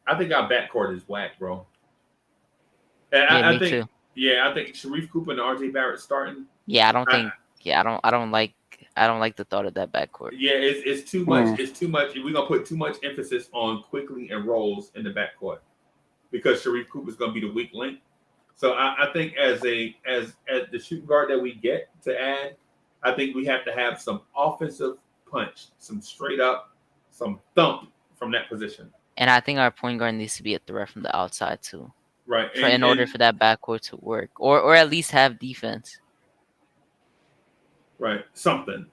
I think our backcourt is whack, bro. And I think too. Yeah, I think Sharif Cooper and RJ Barrett starting. Yeah, I don't like the thought of that backcourt. Yeah, it's too much. It's too much. We're gonna put too much emphasis on Quickly and Rolls in the backcourt because Sharif Cooper's gonna be the weak link. So I think as the shooting guard that we get to add, I think we have to have some offensive punch, some straight up, some thump from that position. And I think our point guard needs to be a threat from the outside too. Right. In order for that backcourt to work, or at least have defense. Right. Something.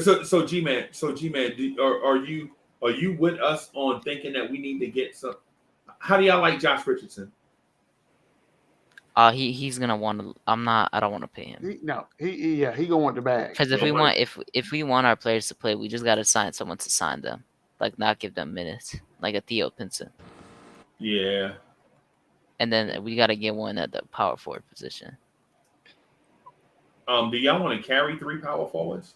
So G-Man, are you with us on thinking that we need to get some? How do y'all like Josh Richardson? He's gonna want to. I don't want to pay him. He gonna want the bag. Because if we want our players to play, we just gotta sign someone to sign them, like not give them minutes, like a Theo Pinson. Yeah. And then we gotta get one at the power forward position. Do y'all want to carry 3 power forwards?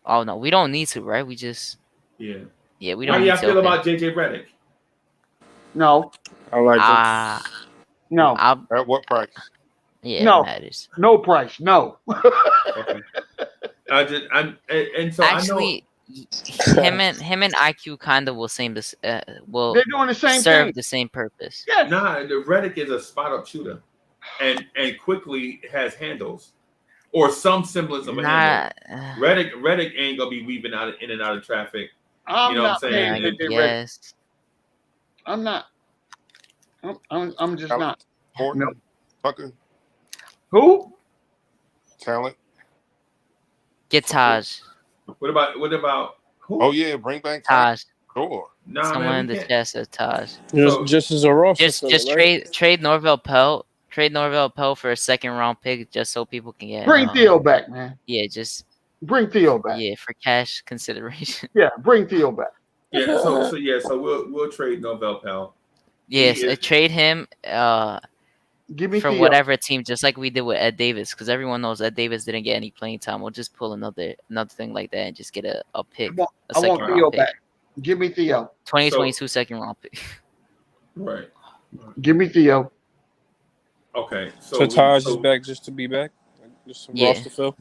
Oh no, we don't need to, right? We just we don't. How do y'all feel about JJ Redick? No, I like no. At what price? Yeah, no, that is no price. No. Okay. So actually, him and IQ kind of will they're doing the same serve thing. the same purpose. Yeah. Nah, the Redick is a spot up shooter, and quickly has handles or some semblance of a handle. Redick ain't gonna be weaving in and out of traffic. I'm what I'm saying? Yes. I'm not. I'm just not. No. Tucker. Who? Talent. Get Taj. What about who? Oh yeah, bring back Taj. Sure. Nah, Someone man, in the chest as Taj. Just as a roster. Just trade Norvell Pelt. Trade Norvell Pelt for a 2nd round pick just so people can get Bring Theo back, man. Yeah, just bring Theo back. Yeah, for cash consideration. Yeah, bring Theo back. Yeah, so we'll trade Norvell Pelt. Yes, trade him Give me for Theo. whatever team, just like we did with Ed Davis, because everyone knows Ed Davis didn't get any playing time. We'll just pull another thing like that and just get a pick. I want Theo back. Give me Theo. 2022 2nd round pick. Right. Give me Theo. Okay. So Taj is back just to be back? Just some roster fill?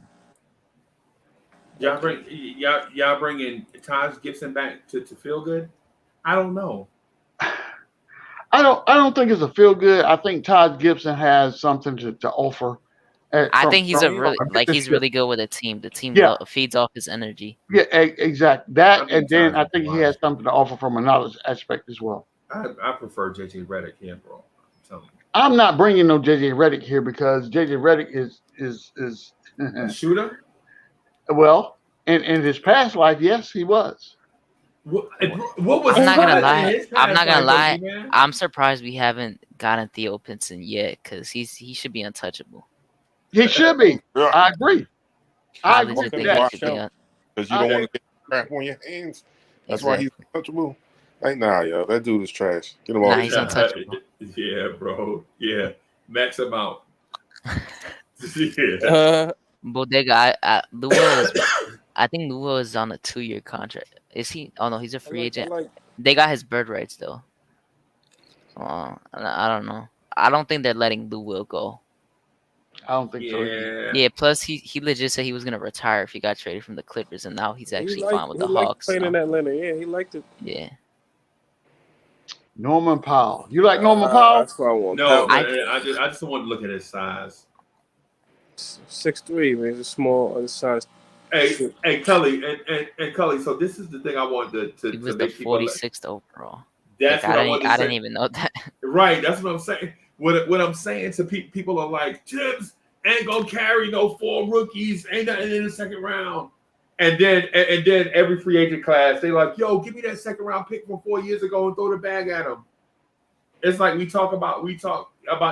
Y'all bringing Taj Gibson back to feel good? I don't know. I don't think it's a feel good. I think Todd Gibson has something to offer. I think he's he's really good with a team. The team feeds off his energy. Yeah, exactly. That, and then I think he has something to offer from a knowledge aspect as well. I prefer JJ Redick here, bro. I'm telling you. I'm not bringing no JJ Redick here because JJ Redick is a shooter. Well, in his past life, yes, he was. What was? I'm not gonna lie. I'm surprised we haven't gotten Theo Pinson yet because he should be untouchable. He should be. Yeah. I agree. I agree with that. Because you don't want to get crap on your hands. That's why he's untouchable. Like, nah, yo, that dude is trash. Get him off. He's untouchable. Yeah, bro. Yeah, max him out. Yeah. Bodega. I think Luo is on a 2-year contract. Is he? Oh no, he's a free agent. They got his bird rights though. I don't know. I don't think they're letting Luo go. I don't think so. Yeah. Plus, he legit said he was gonna retire if he got traded from the Clippers, and now he's actually fine with the Hawks. Playing in Atlanta, yeah, he liked it. Yeah. Norman Powell. You like Norman Powell? That's what I want. No, Powell. I just want to look at his size. 6'3", man. He's a small, undersized. Hey, Cully, and Cully. So this is the thing I wanted He to was the make people. 46th overall. That's Like, what I wanted to say. I didn't even know that. Right, that's what I'm saying. What I'm saying to people are like, Tibbs ain't gonna carry no 4 rookies, ain't nothing in the second round. And then every free agent class, they like, yo, give me that second round pick from 4 years ago and throw the bag at them. It's like we talk about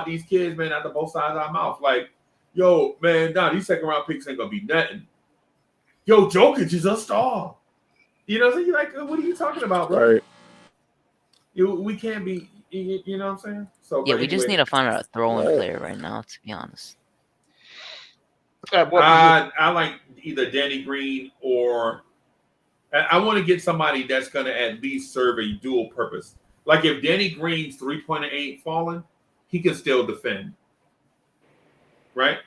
these kids, man, out the both sides of our mouth. Like, yo, man, nah, these second round picks ain't gonna be nothing. Yo, Jokic is a star. You know what I'm saying? You're like, what are you talking about, bro? Right. We can't be, you know what I'm saying? So Yeah, we just need to find a throwing player right now, to be honest. I like either Danny Green or I want to get somebody that's going to at least serve a dual purpose. Like if Danny Green's 3-pointer ain't falling, he can still defend, right?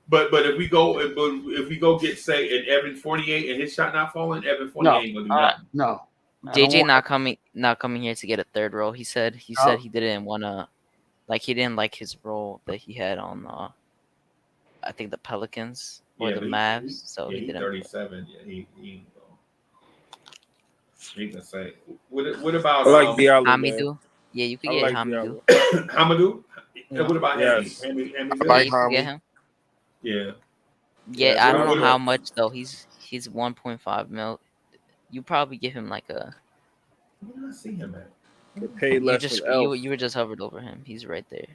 But if we go get say an Evan 48 and his shot not falling, Evan 48 ain't gonna do nothing. No. JJ not coming here to get a third role. He said he didn't want to, like he didn't like his role that he had on I think the Pelicans or the Mavs. So he didn't. 37. Yeah, he can say. What about I like Diallo, Hamidou? Yeah, you could get like Hamidou. Hamidou? Yeah. What about Yes. Hamidou? I like you could get him. Yeah. Yeah, I don't know how much though. He's 1.5 mil. You probably give him like a. Where did I see him at? Get paid less than Elf. You were just hovered over him. He's right there.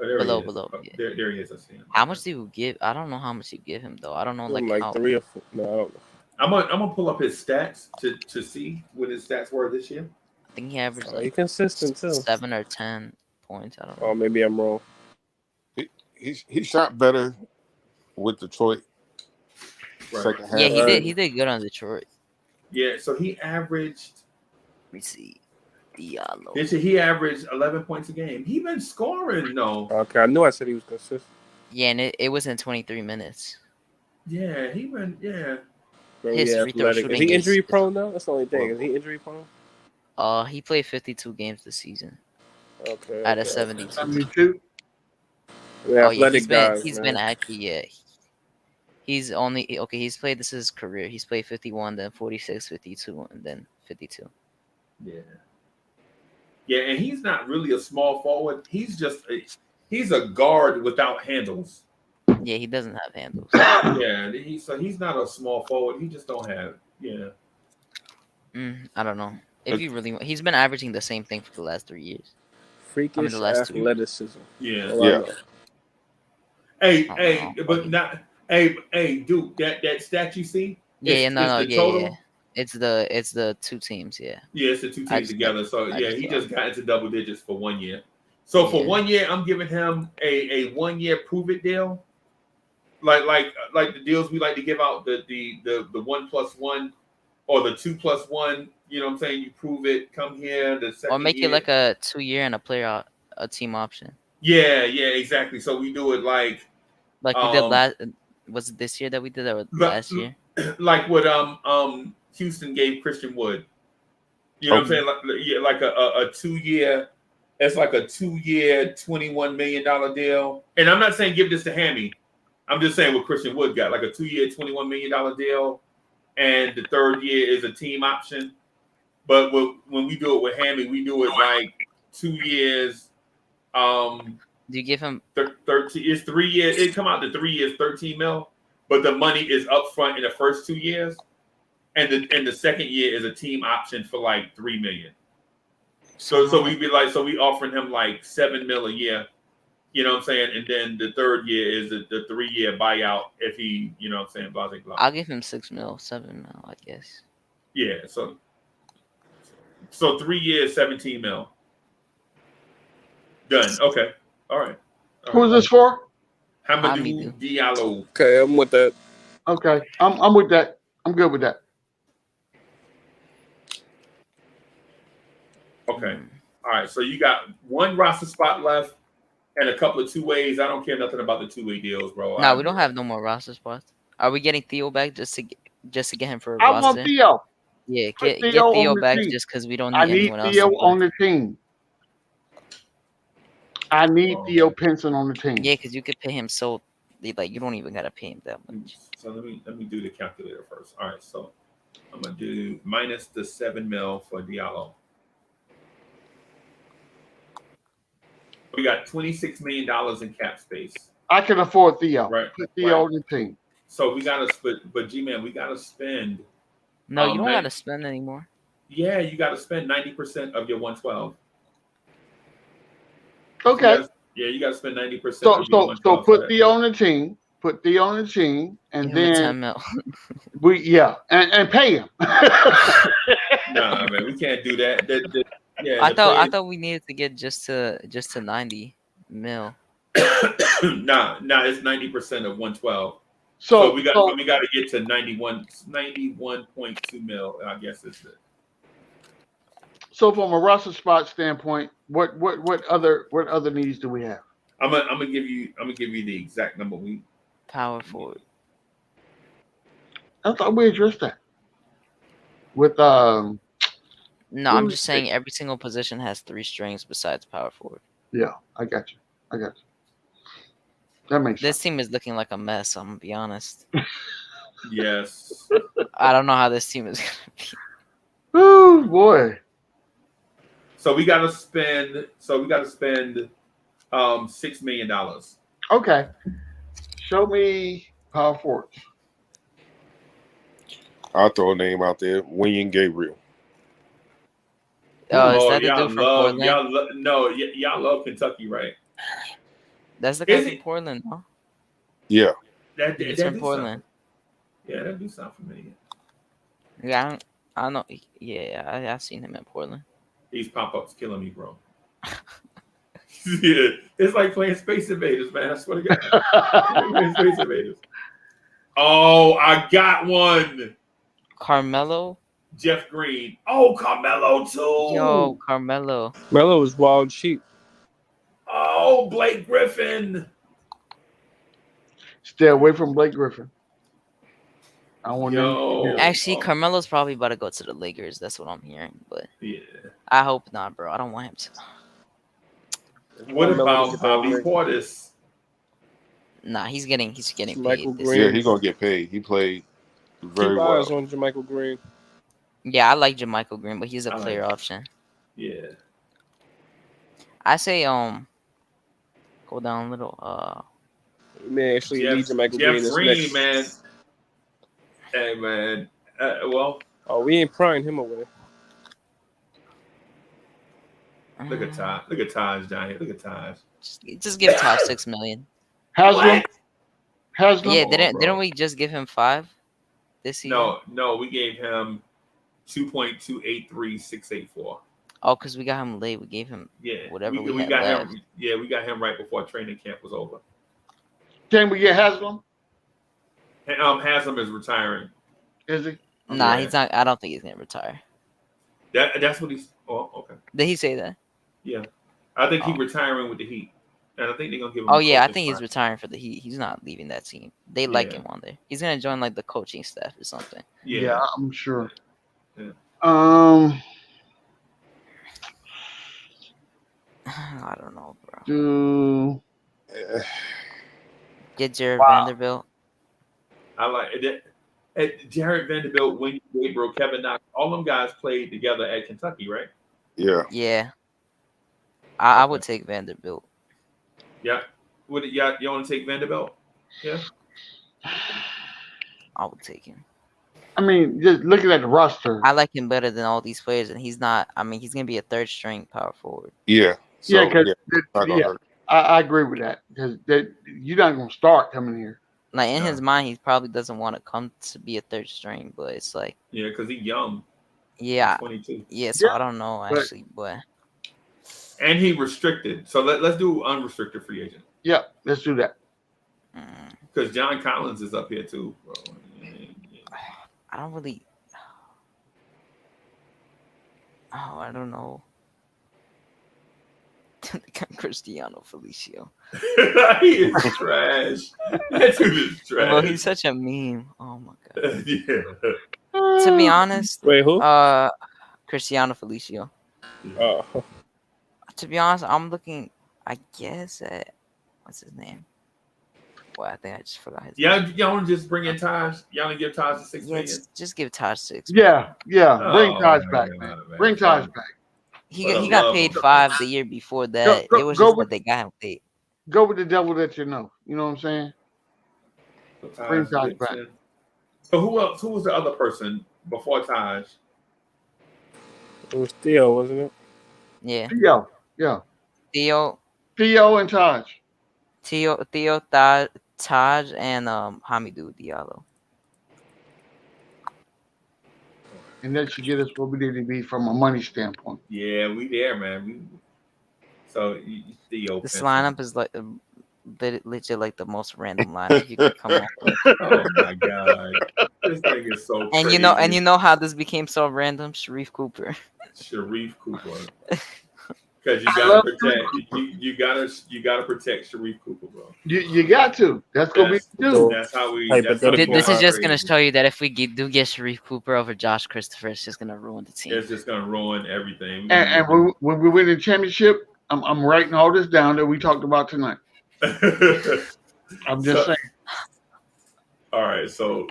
Oh, there below. Oh, Yeah. there he is. I see him. How much do you give? I don't know how much you give him though. I don't know like how, 3 or 4. No, I don't know. I'm gonna pull up his stats to see what his stats were this year. I think he averaged He's like consistent too. 7 or 10 points. I don't know. Oh, maybe I'm wrong. He shot better with Detroit. Right. Second half. Yeah, he did good on Detroit. Yeah, so he averaged. Let me see. Diallo. This year he averaged 11 points a game. He been scoring though. Okay, I knew I said he was consistent. Yeah, and it was in 23 minutes. Yeah, he been Bro, His yeah, free throw athletic. Is shooting he injury is- prone now? That's the only thing. Is he injury prone? He played 52 games this season Okay. out of 72. 72. Yeah, Oh yeah, athletic guys. he's man. been actually He's only He's played. This is his career. He's played 51, then 46, 52, and then 52. Yeah, and he's not really a small forward. He's just he's a guard without handles. Yeah, he doesn't have handles. Yeah, he's not a small forward. He just don't have. Yeah. I don't know. If you really, he's been averaging the same thing for the last 3 years. Freakish the last 2 years. athleticism. Yeah. All I know. Hey, but not. Hey, Duke. That stat you see? Yeah, no, the total? yeah. It's the 2 teams. Yeah. Yeah, it's the 2 teams together. So I yeah, he just got into double digits for 1 year. So for 1 year, I'm giving him a 1 year prove it deal. Like the deals we like to give out, the 1+1 or the 2+1. You know what I'm saying? You prove it, come here. The second Or make year. it like a 2 year and a team option. Yeah, exactly. So we do it like we did last. Was it this year that we did that? Or last year? Like what Houston gave Christian Wood. You know what I'm saying? Like a 2 year. It's like a 2 year, $21 million deal. And I'm not saying give this to Hammy. I'm just saying what Christian Wood got, like a 2 year, $21 million deal, and the third year is a team option. But when we do it with Hammy, we do it like 2 years. Do you give him 13? It's 3 years. It come out to 3 years, 13 mil. But the money is up front in the first 2 years, and the second year is a team option for like $3 million. So we offering him like 7 mil a year. You know what I'm saying? And then the third year is the 3 year buyout if he, you know what I'm saying, blah, blah, blah. I'll give him 6 mil, 7 mil, I guess. Yeah, so 3 years, 17 mil. Done. Okay. All right. Who's this for? Hamidou Diallo. Okay, I'm with that. Okay, I'm with that. I'm good with that. Okay. All right. So you got one roster spot left and a couple of 2-ways. I don't care nothing about the 2-way deals, bro. No, we don't have no more roster spots. Are we getting Theo back just to get him for a I roster? want Theo. Yeah, Put get Theo Theo on the back team. just because we don't I need need anyone else Theo to play. on the team. I need Oh. Theo Pinson on the team. Yeah, because you could pay him so like you don't even gotta pay him that much. So let me do the calculator first. All right, so I'm gonna do minus the $7 million for Diallo. We got $26 million in cap space. I can afford Theo. Right. Put Theo on the team. So we gotta split, but G-Man, we gotta spend. No, you don't 90 gotta spend anymore. Yeah, you gotta spend 90% of your 112. Okay. You gotta spend 90% So of your 112. put Theo on the team. Put Theo on the team, and Give him then 10 mil. and pay him. Nah, man, we can't do that. I thought we needed to get just to 90 mil. nah, it's 90% of 112. So we got to get to 91.2 mil. I guess is it. So from a roster spot standpoint, what other needs do we have? I'm gonna give you the exact number we power forward. I thought we addressed that with No, I'm just saying every single position has 3 strings besides power forward. Yeah, I got you. That makes this sense. team is looking like a mess. I'm gonna be honest. Yes. I don't know how this team is gonna be. Oh boy. So we gotta spend $6 million. Okay. Show me power forwards. I'll throw a name out there. William Gabriel. Oh, is that the dude from Portland? Y'all love Kentucky, right? That's the guy from Portland, huh? Yeah. He's from Portland. Yeah, that'd be something familiar. Yeah, I know. Yeah, I've seen him in Portland. These pop-ups killing me, bro. Yeah, it's like playing Space Invaders, man. I swear to God. Playing Space Invaders. Oh, I got one. Carmelo. Jeff Green. Oh, Carmelo too. Yo, Carmelo. Melo was wild cheap. Oh, Blake Griffin. Stay away from Blake Griffin. I want Actually, Carmelo's probably about to go to the Lakers. That's what I'm hearing. But yeah, I hope not, bro. I don't want him to. What about Bobby Portis? Nah, he's getting paid. Yeah, he's gonna get paid. He played very well. Eyes on JaMychal Green. Yeah, I like JaMychal Green, but he's a player option. Yeah. I say go down a little. Man, actually need JaMychal Jeff Green. Green, man. Hey, man. We ain't prying him away. Look at Taj. Look at Taj down here. Look at Taj. Just give Taj $6 million. Haslam. Yeah, didn't we just give him 5 this season? No, we gave him 2.283684. Oh, because we got him late. We gave him whatever we got him. Yeah, we got him right before training camp was over. Can we get Haslam? Haslam is retiring. Is he? Nah, he's not. I don't think he's gonna retire. That's what he's. Oh, okay. Did he say that? Yeah, I think he's retiring with the Heat, and I think they're gonna give him. Oh yeah, I think he's retiring for the Heat. He's not leaving that team. They like him on there. He's gonna join like the coaching staff or something. Yeah, I'm sure. Yeah. I don't know, bro. Get Jared Vanderbilt. I like it. Jared Vanderbilt, William Gabriel, Kevin Knox, all them guys played together at Kentucky, right? Yeah. Yeah. I would take Vanderbilt. Yeah. You want to take Vanderbilt? Yeah. I would take him. I mean, just looking at the roster, I like him better than all these players, and he's not. I mean, he's gonna be a 3rd string power forward. Yeah. So, I agree with that because you're not gonna start coming here. Like in his mind, he probably doesn't want to come to be a 3rd string, but it's like because he's young. Yeah, 22. Yeah, so I don't know actually, but and he restricted. So let's do unrestricted free agent. Yeah, let's do that. Because John Collins is up here too, bro. I don't really. Oh, I don't know. Cristiano Felicio. He is trash. That dude is trash. Well, he's such a meme. Oh my god. Yeah. To be honest, Wait, who? Cristiano Felicio. Oh, To be honest, I'm looking, I guess, at what's his name? Well, I think I just forgot his name. Y'all want to just bring in Taj? Y'all want to give Taj the $6 Yeah, million? just give Taj 6. Yeah. Bring Oh, Taj my back, God, man. man. Bring Taj back. He For the got love paid of 5 the year before that. Go- It was go just with- that they got him paid. Go with the devil that you know. You know what I'm saying? So Bring Taj Taj gets back. in. So who else? Who was the other person before Taj? it was Theo, wasn't it? Yeah. Theo. Yeah. Theo, and Taj. Taj, and Hamidou Diallo. And that should get us where we need to be from a money standpoint. Yeah, we there, man. So Theo. This lineup is like legit like the most random lineup you could come up with. Oh my God, this thing is so And crazy. you know how this became so random? Sharif Cooper. Sharif Cooper. Because you gotta protect you gotta protect Sharif Cooper, bro. You got to. That's gonna be the That's how we. This is just gonna show you that if we do get Sharif Cooper over Josh Christopher, it's just gonna ruin the team. It's just gonna ruin everything. And when we win the championship, I'm writing all this down that we talked about tonight. I'm just saying. All right, so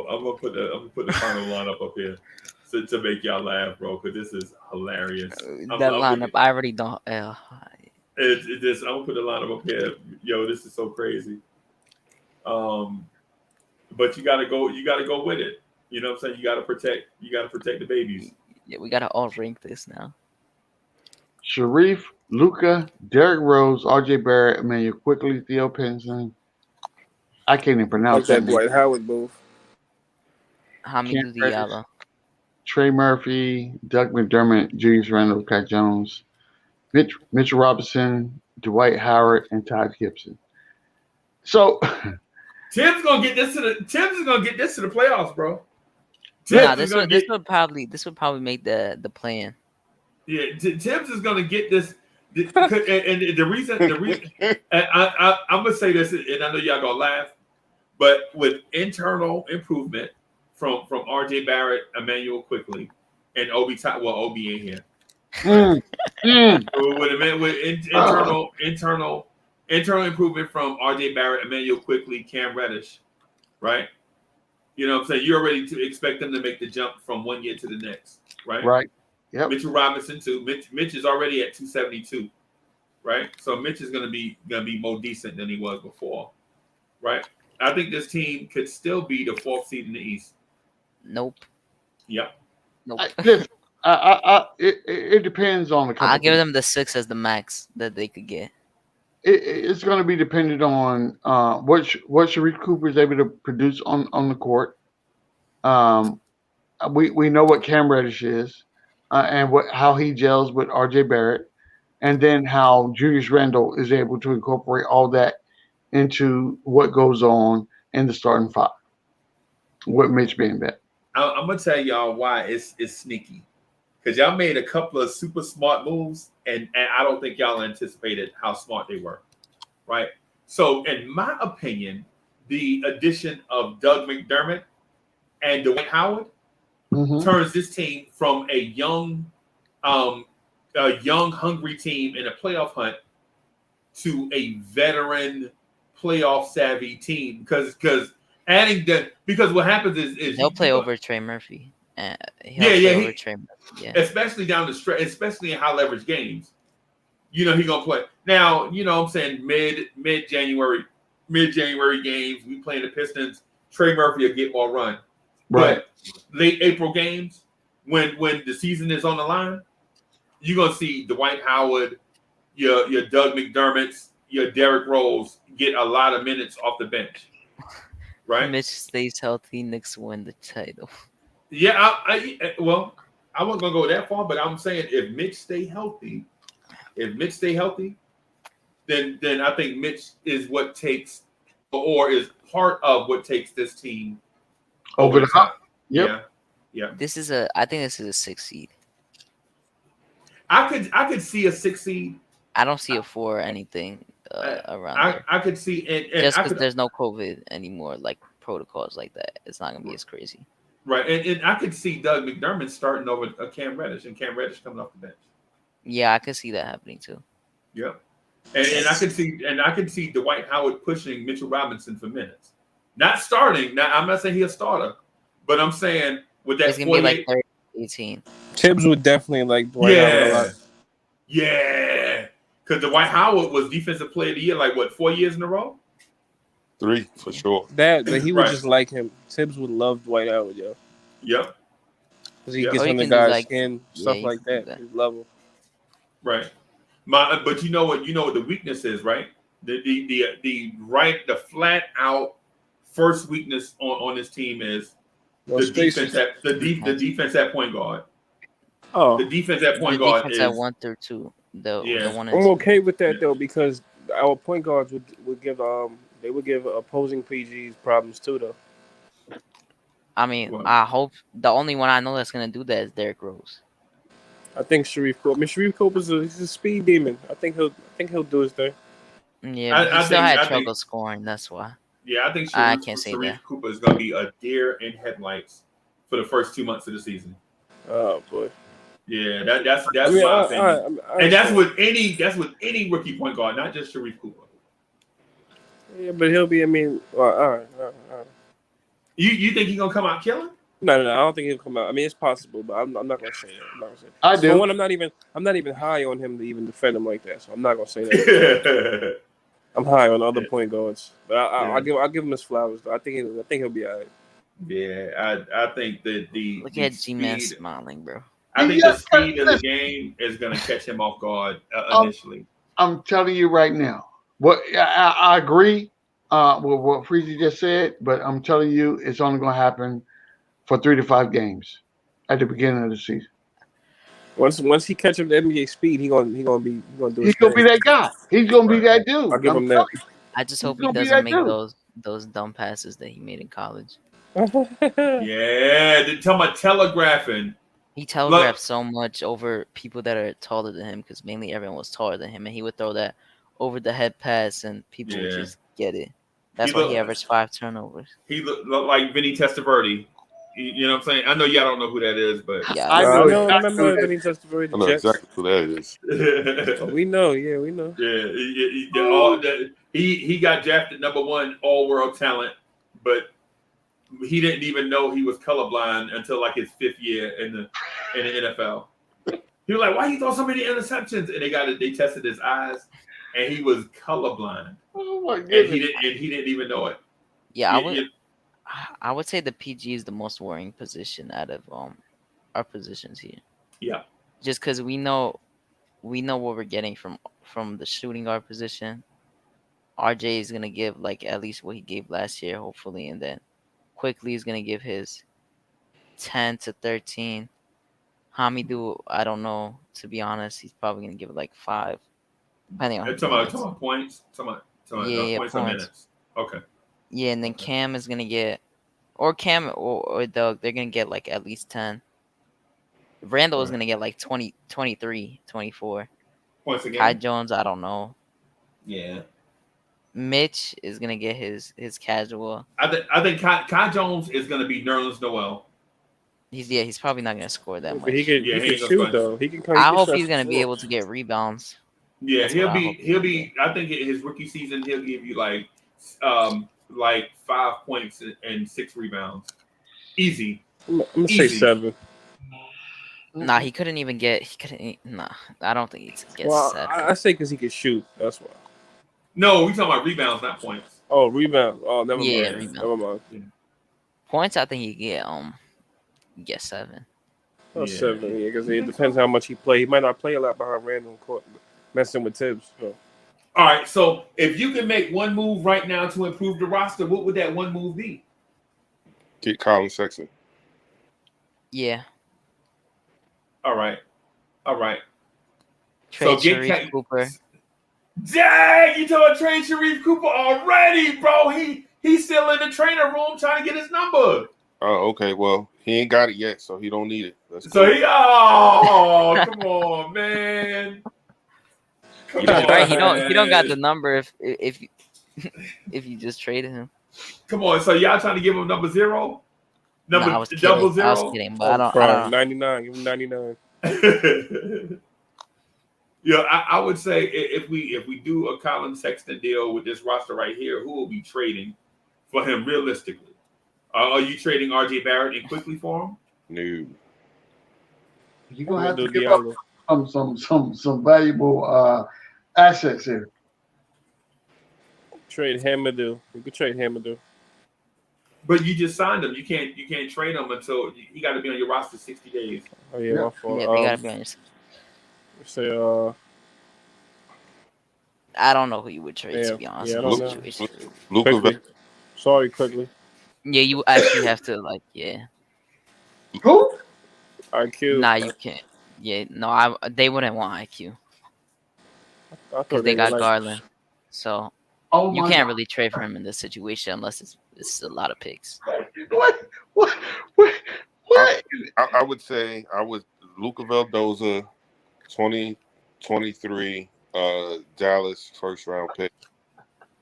I'm gonna put the final lineup up here to make y'all laugh, bro, because this is hilarious. That lineup, I already don't. It's I'm gonna put the lineup up here. Yo, this is so crazy. But you gotta go with it. You know what I'm saying? You gotta protect the babies. Yeah, we gotta all rank this now. Sharif, Luka, Derrick Rose, RJ Barrett, Emmanuel Quickly, Theo Pinson. I can't even pronounce that name. Dwight Howard move. Hamidou Diallo. Trey Murphy, Doug McDermott, Julius Randle, Pat Jones, Mitchell Robinson, Dwight Howard, and Todd Gibson. So Tim's is gonna get this to the playoffs, bro. This would probably make the plan. Yeah, Tibbs is gonna get this, and the reason I'm gonna say this, and I know y'all gonna laugh, but with internal improvement from RJ Barrett, Emmanuel Quickly, and Obi ain't here. With internal improvement from RJ Barrett, Emmanuel Quickly, Cam Reddish, right? You know what I'm saying? You're ready to expect them to make the jump from one year to the next, right? Right. Yep. Mitchell Robinson too. Mitch is already at 272, right? So Mitch is gonna be more decent than he was before, right? I think this team could still be the 4th seed in the East. Nope. Yep. Nope. It depends on the company. I'll give them the 6 as the max that they could get. It's going to be dependent on what Sharif Cooper is able to produce on the court. We know what Cam Reddish is, and how he gels with RJ Barrett, and then how Julius Randle is able to incorporate all that into what goes on in the starting 5. With Mitch being back. I'm gonna tell y'all why it's sneaky, because y'all made a couple of super smart moves, and I don't think y'all anticipated how smart they were, right? So, in my opinion, the addition of Doug McDermott and Dwight Howard turns this team from a young, hungry team in a playoff hunt to a veteran, playoff savvy team. Because what happens is he'll play over Trey Murphy. Trey Murphy. Yeah. Especially down the stretch, especially in high leverage games. You know, he's gonna play. Now, you know what I'm saying, mid January games, we playing the Pistons, Trey Murphy will get more run. Right. But late April games, when the season is on the line, you're gonna see Dwight Howard, your Doug McDermott's, your Derrick Rose get a lot of minutes off the bench. Right? Mitch stays healthy, Knicks win the title. Yeah, I wasn't gonna go that far, but I'm saying if Mitch stay healthy, then I think Mitch is what takes, or is part of what takes this team over the top. Yep. Yeah. I think this is a 6 seed. I could see a 6 seed. I don't see a 4 or anything around there. I could see, and just because there's no COVID anymore, like protocols like that, it's not gonna be as crazy. Right, and I could see Doug McDermott starting over Cam Reddish and Cam Reddish coming off the bench. Yeah, I could see that happening too. Yep. And I could see Dwight Howard pushing Mitchell Robinson for minutes. Not starting. Now I'm not saying he's a starter, but I'm saying with that It's gonna be like 30, 18. Tibbs would definitely like Dwight Howard a lot. Yeah. Because Dwight Howard was defensive player of the year, like what, 4 years in a row? 3 for sure. That he would Right. just like him. Tibbs would love Dwight Howard, yo. Yep. Because he Yeah. gets Or you on the can do, guy's like- skin, yeah, stuff you like can do that. that. His level. Right. But you know what the weakness is, right? The flat out first weakness on this team is No the spaces. defense at point guard. Oh, The defense at The point guard defense is at 1 through 2. The Yeah. 1 and I'm 2. okay with that Yeah. though because our point guards would give opposing PGs problems too though. I mean, Well- I hope the only one I know that's gonna do that is Derrick Rose. I think Sharif Cope. I mean, Sharif Cope he's a speed demon. I think he'll do his thing. Yeah, but he still had trouble scoring. That's why. Yeah, I think I can't say Sharif that. Cooper is going to be a deer in headlights for the first 2 months of the season. Oh boy. Yeah, that's I mean, my opinion. I And that's understand. with any rookie point guard, not just Sharif Cooper. Yeah, but he'll be. I mean, well, all right. You think he's gonna come out killing? No. I don't think he'll come out. I mean, it's possible, but I'm not gonna say that. I'm not gonna say that. I For do. one, I'm not even high on him to even defend him like that. So I'm not gonna say that. I'm high on other point guards, but I'll give him his flowers. Though. I think he'll be all right. Yeah, I think that the Look at speed, G-Man smiling, bro. I think the speed of the game is gonna catch him off guard initially. I'm telling you right now. What I agree with what Freezy just said, but I'm telling you, it's only going to happen for 3 to 5 games at the beginning of the season. Once he catches the NBA speed, he gonna do. He's his going to thing. be that guy. He's going to be that dude. I'll give him that. telling you. I just hope He's he gonna be doesn't that make dude. those dumb passes that he made in college. Yeah, they're talking about telegraphing. He telegraphed so much over people that are taller than him because mainly everyone was taller than him, and he would throw that over the head pass, and people would Yeah. just get it. That's He why look- he averaged 5 turnovers. He looked like Vinny Testaverde. You know what I'm saying? I know y'all don't know who that is, but Yeah, I I know know. exactly Remember what when he touched the I know Jets? exactly who that is. Oh, we know. Yeah, we know. He got drafted number 1 all-world talent, but he didn't even know he was colorblind until like his 5th year in the NFL. He was like, "Why you throw so many interceptions?" And they tested his eyes, and he was colorblind, Oh my and goodness. he didn't even know it. yeah. Yeah, I would say the PG is the most worrying position out of our positions here. Yeah. Just because we know what we're getting from the shooting guard position. RJ is gonna give like at least what he gave last year, hopefully, and then quickly is gonna give his 10 to 13. Hamidou, I don't know. To be honest, he's probably gonna give it like 5, depending on. Talking about points. Talking about Yeah, points or points. minutes. Okay. Yeah, and then Cam is gonna get, or Cam or Doug, they're gonna get like at least 10. Randall is gonna get like 20, 23, 24. Points again. Kai Jones, I don't know. Yeah. Mitch is gonna get his casual. I think Kai Jones is going to be Nerlens Noel. He's probably not gonna score that much. But he can Yeah, he ain't gonna shoot score. though. He can. I hope he's gonna be able to get rebounds. Yeah, That's what I hope he'll be. I think in his rookie season he'll give you like 5 points and 6 rebounds, easy. I'm gonna say Easy. 7. Nah, he couldn't even get. He couldn't. Nah, I don't think he could get Well, 7. I say because he can shoot. That's why. No, we talking about rebounds, not points. Oh, rebound. Oh, never Yeah, mind. rebound. Never mind. Points, I think he get 7. Oh, Yeah. 7. Yeah, because it depends how much he play. He might not play a lot behind Randall court, messing with Tibbs. So. All right, so if you can make one move right now to improve the roster, what would that one move be? Get Colin Sexton. Yeah. All right. Trade get Sharif Cooper. Dang, you told trade Sharif Cooper already, bro. He's still in the trainer room trying to get his number. Oh, okay. Well, he ain't got it yet, so he don't need it. That's So cool. come on, man. Come Right, on, he don't got the man. number if if you just traded him. Come on, so y'all trying to give him number 0? Number I was kidding. double I zero. was kidding, but I Prime, don't know. 99. Give him 99. Yeah, I would say if we do a Colin Sexton deal with this roster right here, who will be trading for him realistically? Are you trading RJ Barrett and quickly for him? No. You're gonna have to do give Diallo. up some valuable assets here. Trade Hamadou. You could trade Hamadou. But you just signed him. You can't trade him until he got to be on your roster 60 days. Oh yeah, my fault. Yeah, they gotta be on your. Say I don't know who you would trade, to be honest. Yeah, I in this don't know. situation. Quickly. Sorry, quickly. Yeah, you actually have to yeah. Who? IQ. Nah, you can't. Yeah, no, they wouldn't want IQ I thought because they got were Garland, so Oh you my can't God. really trade for him in this situation unless it's a lot of picks. What? I would say I would Luka Vildoza, 2023 Dallas first round pick,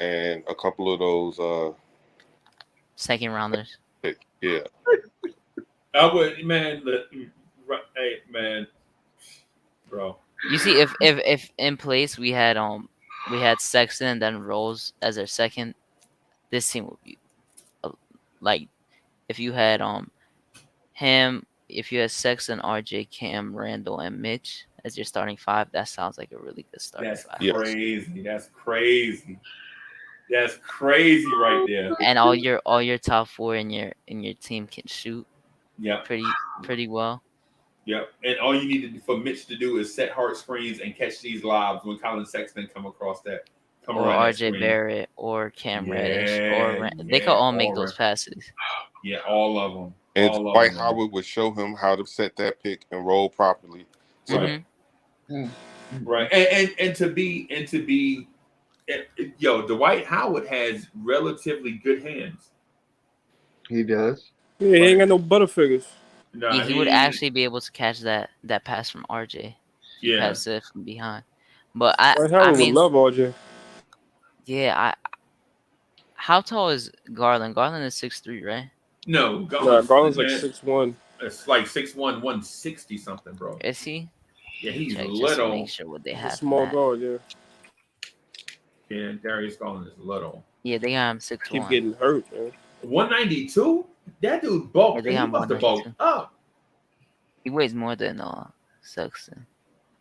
and a couple of those Second rounders. pick. Yeah. I would, man. Hey, man, bro. You see, if in place we had Sexton and then Rose as their second, this team would be like if you had him, if you had Sexton, RJ, Cam, Randall, and Mitch as your starting five, that sounds like a really good starting That's five. crazy. That's crazy. That's crazy right there. And all your top four in your team can shoot. Yeah. Pretty well. Yep. And all you needed for Mitch to do is set hard screens and catch these lobs when Colin Sexton come across that. Or RJ Barrett or Cam Reddish or they could all make those passes. Yeah, all of them. And all Dwight of them. Howard would show him how to set that pick and roll properly. So Right. And to be Dwight Howard has relatively good hands. He does. Yeah, he ain't got no butterfingers. Nah, he would actually be able to catch that pass from RJ. Yeah. Pass it from behind. But Dwight I Howard mean, would love RJ. yeah, how tall is Garland? Garland is 6'3", right? No, Garland's like 6'1". It's like 6'1", 160 something, bro. Is he? Yeah, he's Check, just to little. make sure what they have. Small guard, yeah. Yeah, Darius Garland is little. Yeah, they got him 6'1". Keep getting hurt, man. 192? That dude bulked. Yeah, they He got him must have bulked 192. up. He weighs more than Sexton.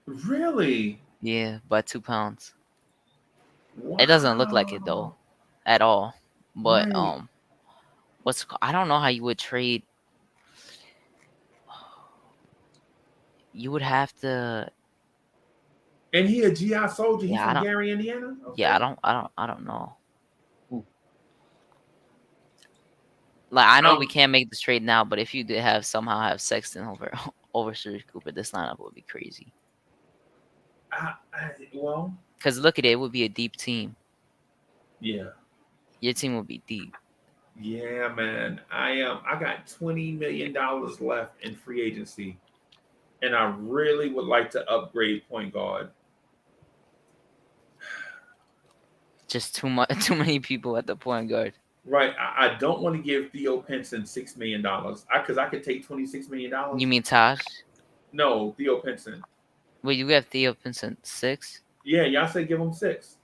Really? Yeah, by 2 pounds. Wow. It doesn't look like it though, at all. But Right. I don't know how you would trade. You would have to. And he a GI soldier. He's Yeah, I from don't- Gary, Indiana. Okay. Yeah, I don't know. Like I know we can't make this trade now, but if you did somehow have Sexton over Sharif Cooper, this lineup would be crazy. Well, because look at it would be a deep team. Yeah. Your team would be deep. Yeah, man. I got $20 million left in free agency, and I really would like to upgrade point guard. Just too many people at the point guard. Right. I don't want to give Theo Pinson $6 million because I could take $26 million. You mean Taj? No, Theo Pinson. Well, you have Theo Pinson 6. Yeah, y'all say give him 6.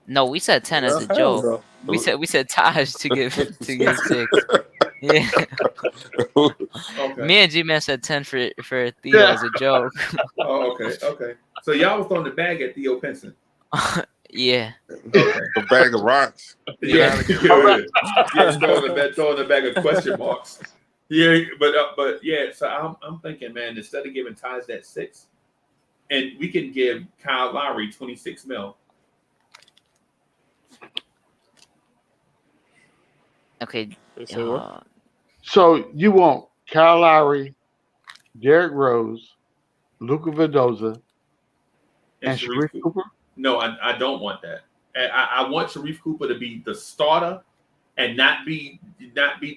No, we said 10 as a joke. We said Taj to give 6. Yeah. Okay. Me and G-Man said 10 for Theo as a joke. Oh, okay. So y'all was throwing the bag at Theo Pinson. Yeah. Okay. A bag of rocks. Yeah, throwing the bag of question marks. Yeah, but yeah. So I'm thinking, man, instead of giving Taj that 6, and we can give Kyle Lowry 26 mil. Okay. So you want Kyle Lowry, Derrick Rose, Luka Vildoza, and Sharif Cooper? No, I don't want that. I want Sharif Cooper to be the starter and not be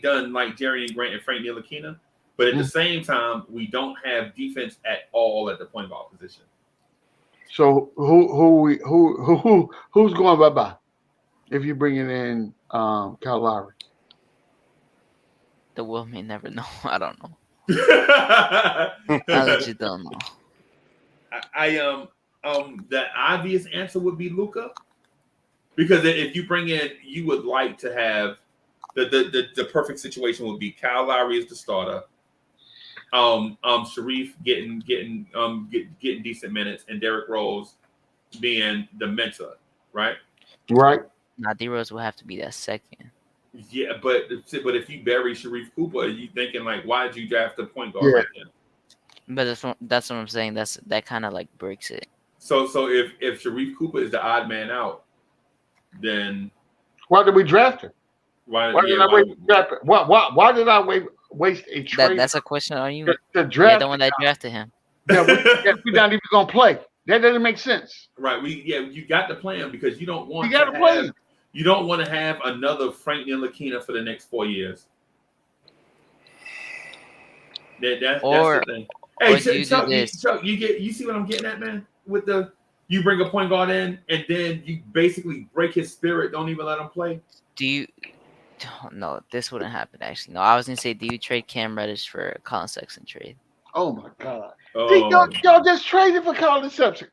done like Jerry and Grant and Frank Ntilikina. But at the same time, we don't have defense at all at the point guard position. So who's going bye-bye? 'Bye? If you're bringing in Kyle Lowry, The world may never know. I don't know. I I legit don't know. The obvious answer would be Luka, because if you bring in, you would like to have the perfect situation would be Kyle Lowry as the starter, Sharif getting decent minutes, and Derrick Rose being the mentor, right? Right. Now D Rose will have to be that second. Yeah, but if you bury Sharif Cooper, you thinking like, why did you draft a point guard right now? But that's what I'm saying. That kind of like breaks it. So if Sharif Cooper is the odd man out, then why did we draft him? Why did I waste a trade? That's a question on you. The draft, the one that drafted him. Yeah, we're not even gonna play. That doesn't make sense. Right. You got to play him because you don't want you don't want to have another Frank Ntilikina for the next 4 years. That's the thing. Hey, Chuck, you see what I'm getting at, man? With you bring a point guard in and then you basically break his spirit. Don't even let him play. No, this wouldn't happen. Actually, no. I was gonna say, do you trade Cam Reddish for a Colin Sexton trade? Oh my God! Y'all just traded for Colin Sexton.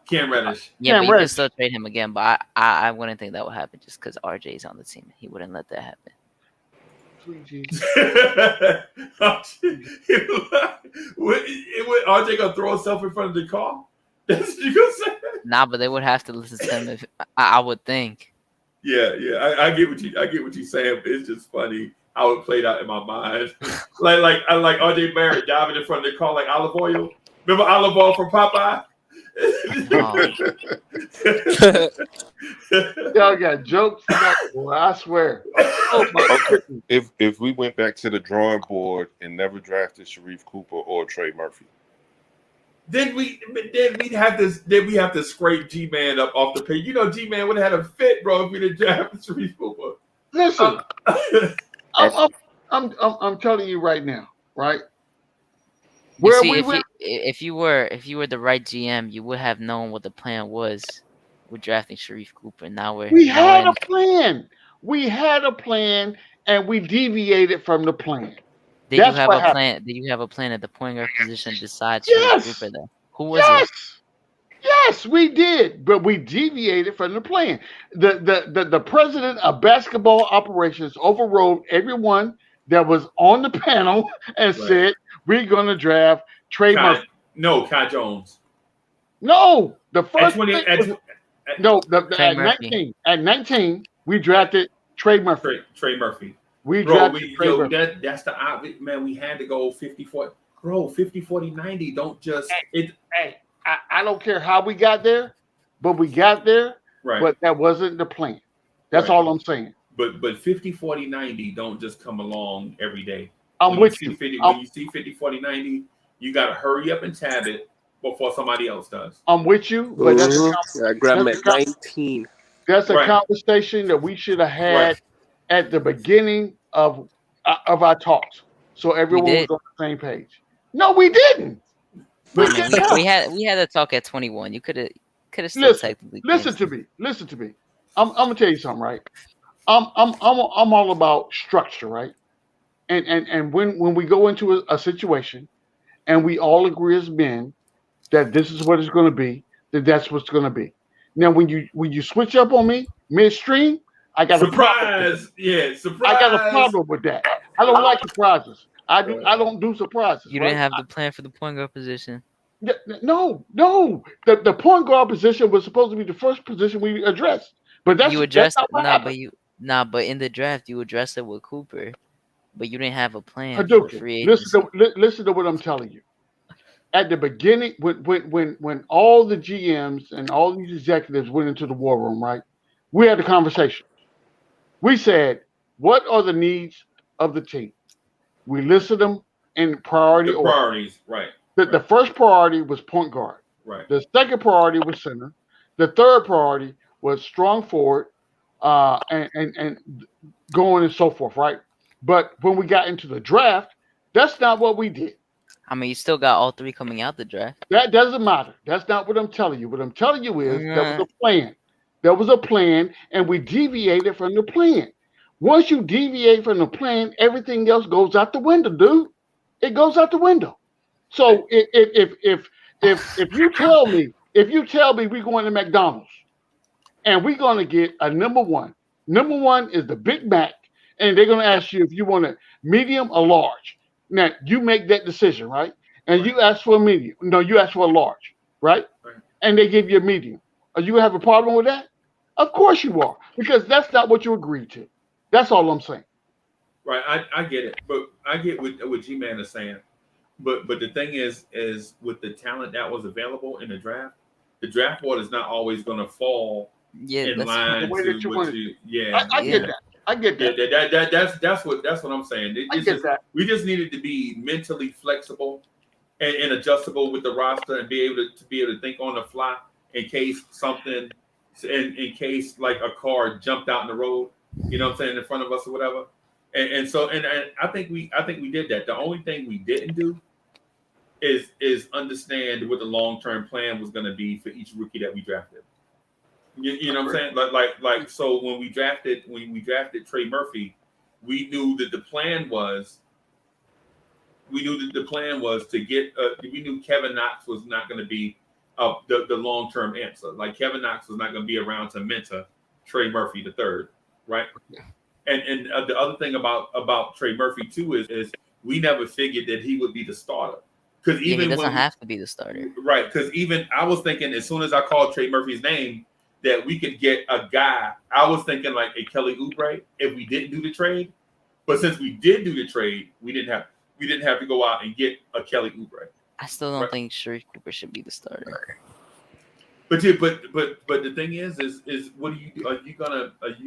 Cam Reddish. Yeah, but you can still trade him again. But I wouldn't think that would happen just because RJ's on the team. He wouldn't let that happen. RJ gonna throw himself in front of the car? That's what you gonna say? Nah, but they would have to listen to him. If I would think. Yeah, I get what you're saying. It's just funny how it played out in my mind. like RJ Barrett diving in front of the car like olive oil. Remember olive oil from Popeye? Y'all got jokes. I swear. If we went back to the drawing board and never drafted Sharif Cooper or Trey Murphy, then we'd have to scrape G-Man up off the page. You know, G-Man would have had a fit, bro, if we didn't draft Sharif Cooper. Listen, I'm telling you right now, right? If you were the right GM, you would have known what the plan was with drafting Sharif Cooper. We had a plan. We had a plan, and we deviated from the plan. Did you have a plan? Did you have a plan at the point guard position besides Sharif Cooper? Then who was it? Yes, we did, but we deviated from the plan. The president of basketball operations overrode everyone that was on the panel and said we're going to draft Trey Murphy. No, Kai Jones. No, the first at 19 we drafted Trey Murphy. Trey Murphy. That's the obvious, man. We had to go 50-40. Bro, 50-40-90. Don't just I don't care how we got there, but we got there. Right. But that wasn't the plan. That's all I'm saying. But 50-40-90 don't just come along every day. I'm with you. When you see 50-40-90, you got to hurry up and tab it before somebody else does. I'm with you, but I grabbed him at 19. That's a conversation that we should have had at the beginning of our talks, so everyone was on the same page. No, we didn't. We had a talk at 21. You could have still technically. Listen to me. I'm gonna tell you something, right? I'm all about structure, right? And when we go into a situation, and we all agree as men that this is what it's going to be, that's what's going to be. Now, when you switch up on me midstream, I got surprise. I got a problem with that. I don't like surprises. I don't do surprises. You didn't have the plan for the point guard position. No. The point guard position was supposed to be the first position we addressed. But but in the draft you addressed it with Cooper, but you didn't have a plan for free agency. Listen to what I'm telling you. At the beginning, when all the GMs and all these executives went into the war room, right? We had a conversation. We said, what are the needs of the team? We listed them in priority order. Priorities, right. The first priority was point guard. Right. The second priority was center. The third priority was strong forward, and going and so forth, right? But when we got into the draft, that's not what we did. I mean, you still got all three coming out the draft. That doesn't matter. That's not what I'm telling you. What I'm telling you is there was a plan. There was a plan, and we deviated from the plan. Once you deviate from the plan, everything else goes out the window, dude. It goes out the window. So if you tell me we're going to McDonald's and we're going to get a number one is the Big Mac, and they're going to ask you if you want a medium or large. Now you make that decision, right? And you ask for a medium. No, you ask for a large, right? And they give you a medium. Are you gonna have a problem with that? Of course you are, because that's not what you agreed to. That's all I'm saying. Right, I get it, but I get what G-Man is saying. But the thing is with the talent that was available in the draft board is not always going to fall in line to what you. Yeah, I get that. I get that. That's what I'm saying. We just needed to be mentally flexible and adjustable with the roster and be able to think on the fly in case something, in case like a car jumped out in the road, you know what I'm saying, in front of us or whatever. And so I think we did that. The only thing we didn't do is understand what the long-term plan was going to be for each rookie that we drafted. You know what I'm saying? Like so when we drafted Trey Murphy, we knew that the plan was to get we knew Kevin Knox was not going to be the long-term answer. Like Kevin Knox was not going to be around to mentor Trey Murphy III, right? And the other thing about Trey Murphy too is we never figured that he would be the starter, because even he doesn't have to be the starter, right? Because even I was thinking as soon as I called Trey Murphy's name that we could get a guy. I was thinking like a Kelly Oubre if we didn't do the trade, but since we did do the trade, we didn't have to go out and get a Kelly Oubre. I still don't think Sharif Cooper should be the starter. But the thing is what do you do? Are you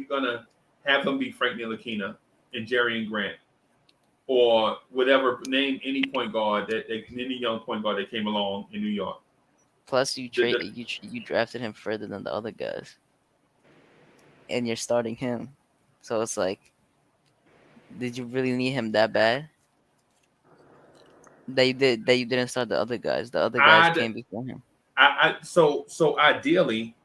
gonna have him be Frank Ntilikina and Jerry Grant or whatever, name any point guard any young point guard that came along in New York? Plus, you drafted him further than the other guys, and you're starting him. So it's like, did you really need him that bad? That you didn't start the other guys. The other guys came before him. So ideally,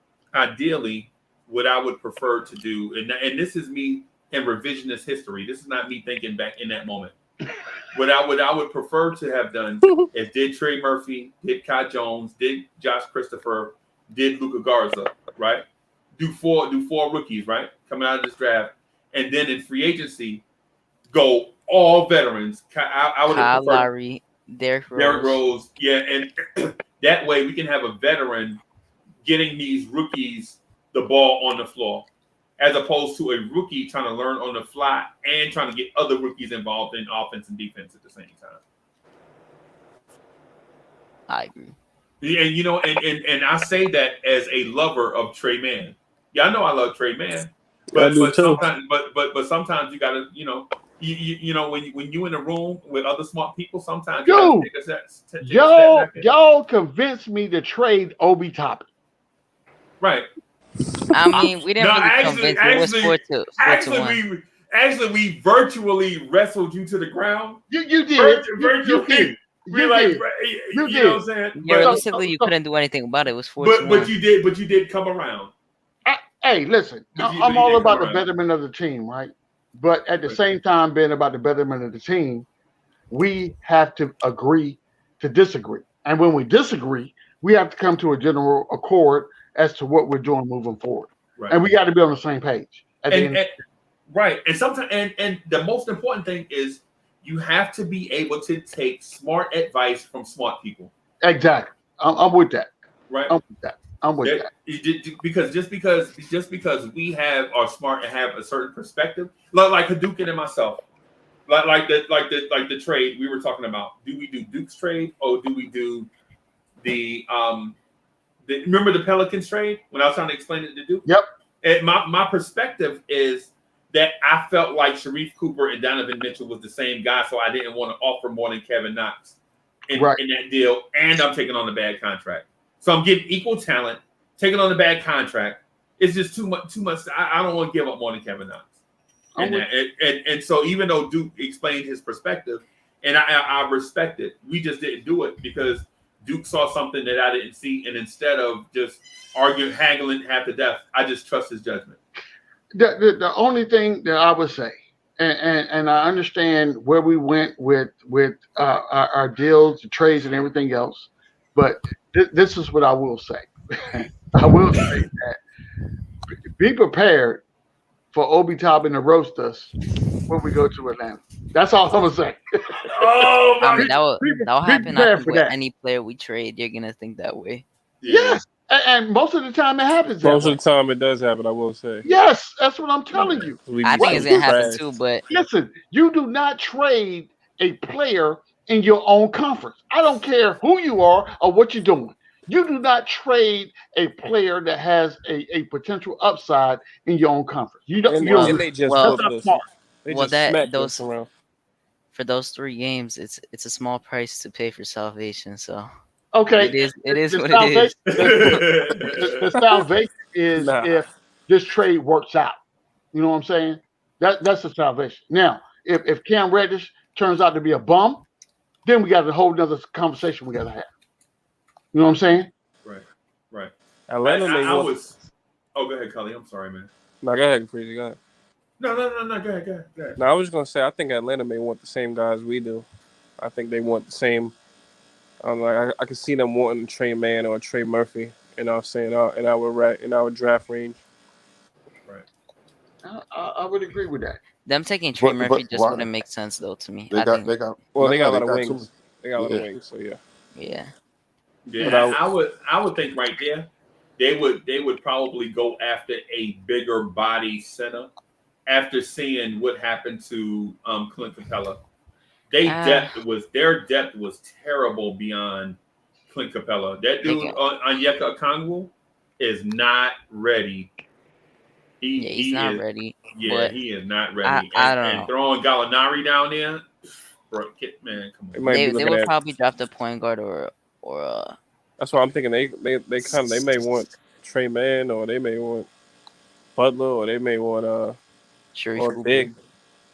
what I would prefer to do, and this is me in revisionist history. This is not me thinking back in that moment. What I would prefer to have done is did Trey Murphy, did Kai Jones, did Josh Christopher, did Luka Garza, right? Do four rookies, right? Coming out of this draft, and then in free agency, go all veterans. I would Kyle Lowry, Derrick Rose, yeah, and that way we can have a veteran getting these rookies the ball on the floor, as opposed to a rookie trying to learn on the fly and trying to get other rookies involved in offense and defense at the same time. I agree. Yeah, and and I say that as a lover of Trey Mann. Yeah, I know I love Trey Mann, but sometimes you gotta, when you in a room with other smart people, sometimes you gotta take y'all convinced me to trade Obi Toppin. Right. I mean, we didn't really convince you. It was 4-1. Actually, we virtually wrestled you to the ground. You did. You did. You know what I'm saying? Yeah, realistically, you couldn't do anything about it. It was 4-1. But you did come around. Hey, listen, I'm all about the betterment of the team, right? But at the same time, being about the betterment of the team, we have to agree to disagree. And when we disagree, we have to come to a general accord as to what we're doing moving forward. Right. And we got to be on the same page. Right. And sometimes, and the most important thing is you have to be able to take smart advice from smart people. Exactly. I'm with that. Right. I'm with that. Because just because we are smart and have a certain perspective, like Hadouken and myself, like the trade we were talking about. Do we do Duke's trade or do we do the remember the Pelicans trade when I was trying to explain it to Duke? Yep. And my perspective is that I felt like Sharif Cooper and Donovan Mitchell was the same guy, so I didn't want to offer more than Kevin Knox in that deal, and I'm taking on the bad contract. So I'm getting equal talent, taking on the bad contract. It's just too much. I don't want to give up more than Kevin Knox. And so even though Duke explained his perspective, and I respect it, we just didn't do it because Duke saw something that I didn't see, and instead of just haggling half to death, I just trust his judgment. The only thing that I would say, and I understand where we went with our deals, the trades, and everything else, but this is what I will say. I will say that be prepared for Obi Toppin to roast us when we go to Atlanta. That's all I'm gonna say. Oh I my! mean, that'll happen. I prepared think for with that. any player we trade, you're gonna think that way. Yes, and most of the time it happens. Most that of the time, it does happen. I will say. way. Yes, that's what I'm telling you. We I be think it's so gonna happen trash. too, but Listen, you do not trade a player in your own conference. I don't care who you are or what you're doing. You do not trade a player that has a potential upside in your own conference. You don't. And, You don't. and they just well, That's flipped not us. smart. They well, just smacked those us around. for those 3 games, it's a small price to pay for salvation. So Okay. it is The what it is. the salvation is Nah. if this trade works out. You know what I'm saying? That's the salvation. Now, if Cam Reddish turns out to be a bum, then we got a whole nother conversation we got to have. You know what I'm saying? Right. Atlanta may I want. was. Oh, go ahead, Cully. I'm sorry, man. No, go ahead, Freezy. Go ahead. No. Go ahead. No, I was just gonna say I think Atlanta may want the same guys we do. I think they want the same. I can see them wanting Trey Mann or Trey Murphy. You know what I'm saying? In our draft range. Right. I would agree with that. Them taking Trey But Murphy just why- wouldn't make sense though to me. They I got think, they got Well, they got a no, lot of too wings. many- They got a lot of Yeah. wings. So yeah. yeah. Yeah, But I would think right there they would probably go after a bigger body center after seeing what happened to Clint Capella. Their depth was terrible beyond Clint Capella. That dude Onyeka Okongwu is not ready. He's not ready. Yeah, but he is not ready. I don't know. And throwing Gallinari down there, man, come on. They would probably draft a point guard or That's why I'm thinking they may want Trey Mann or they may want Butler or they may want Sharif or Cooper. big.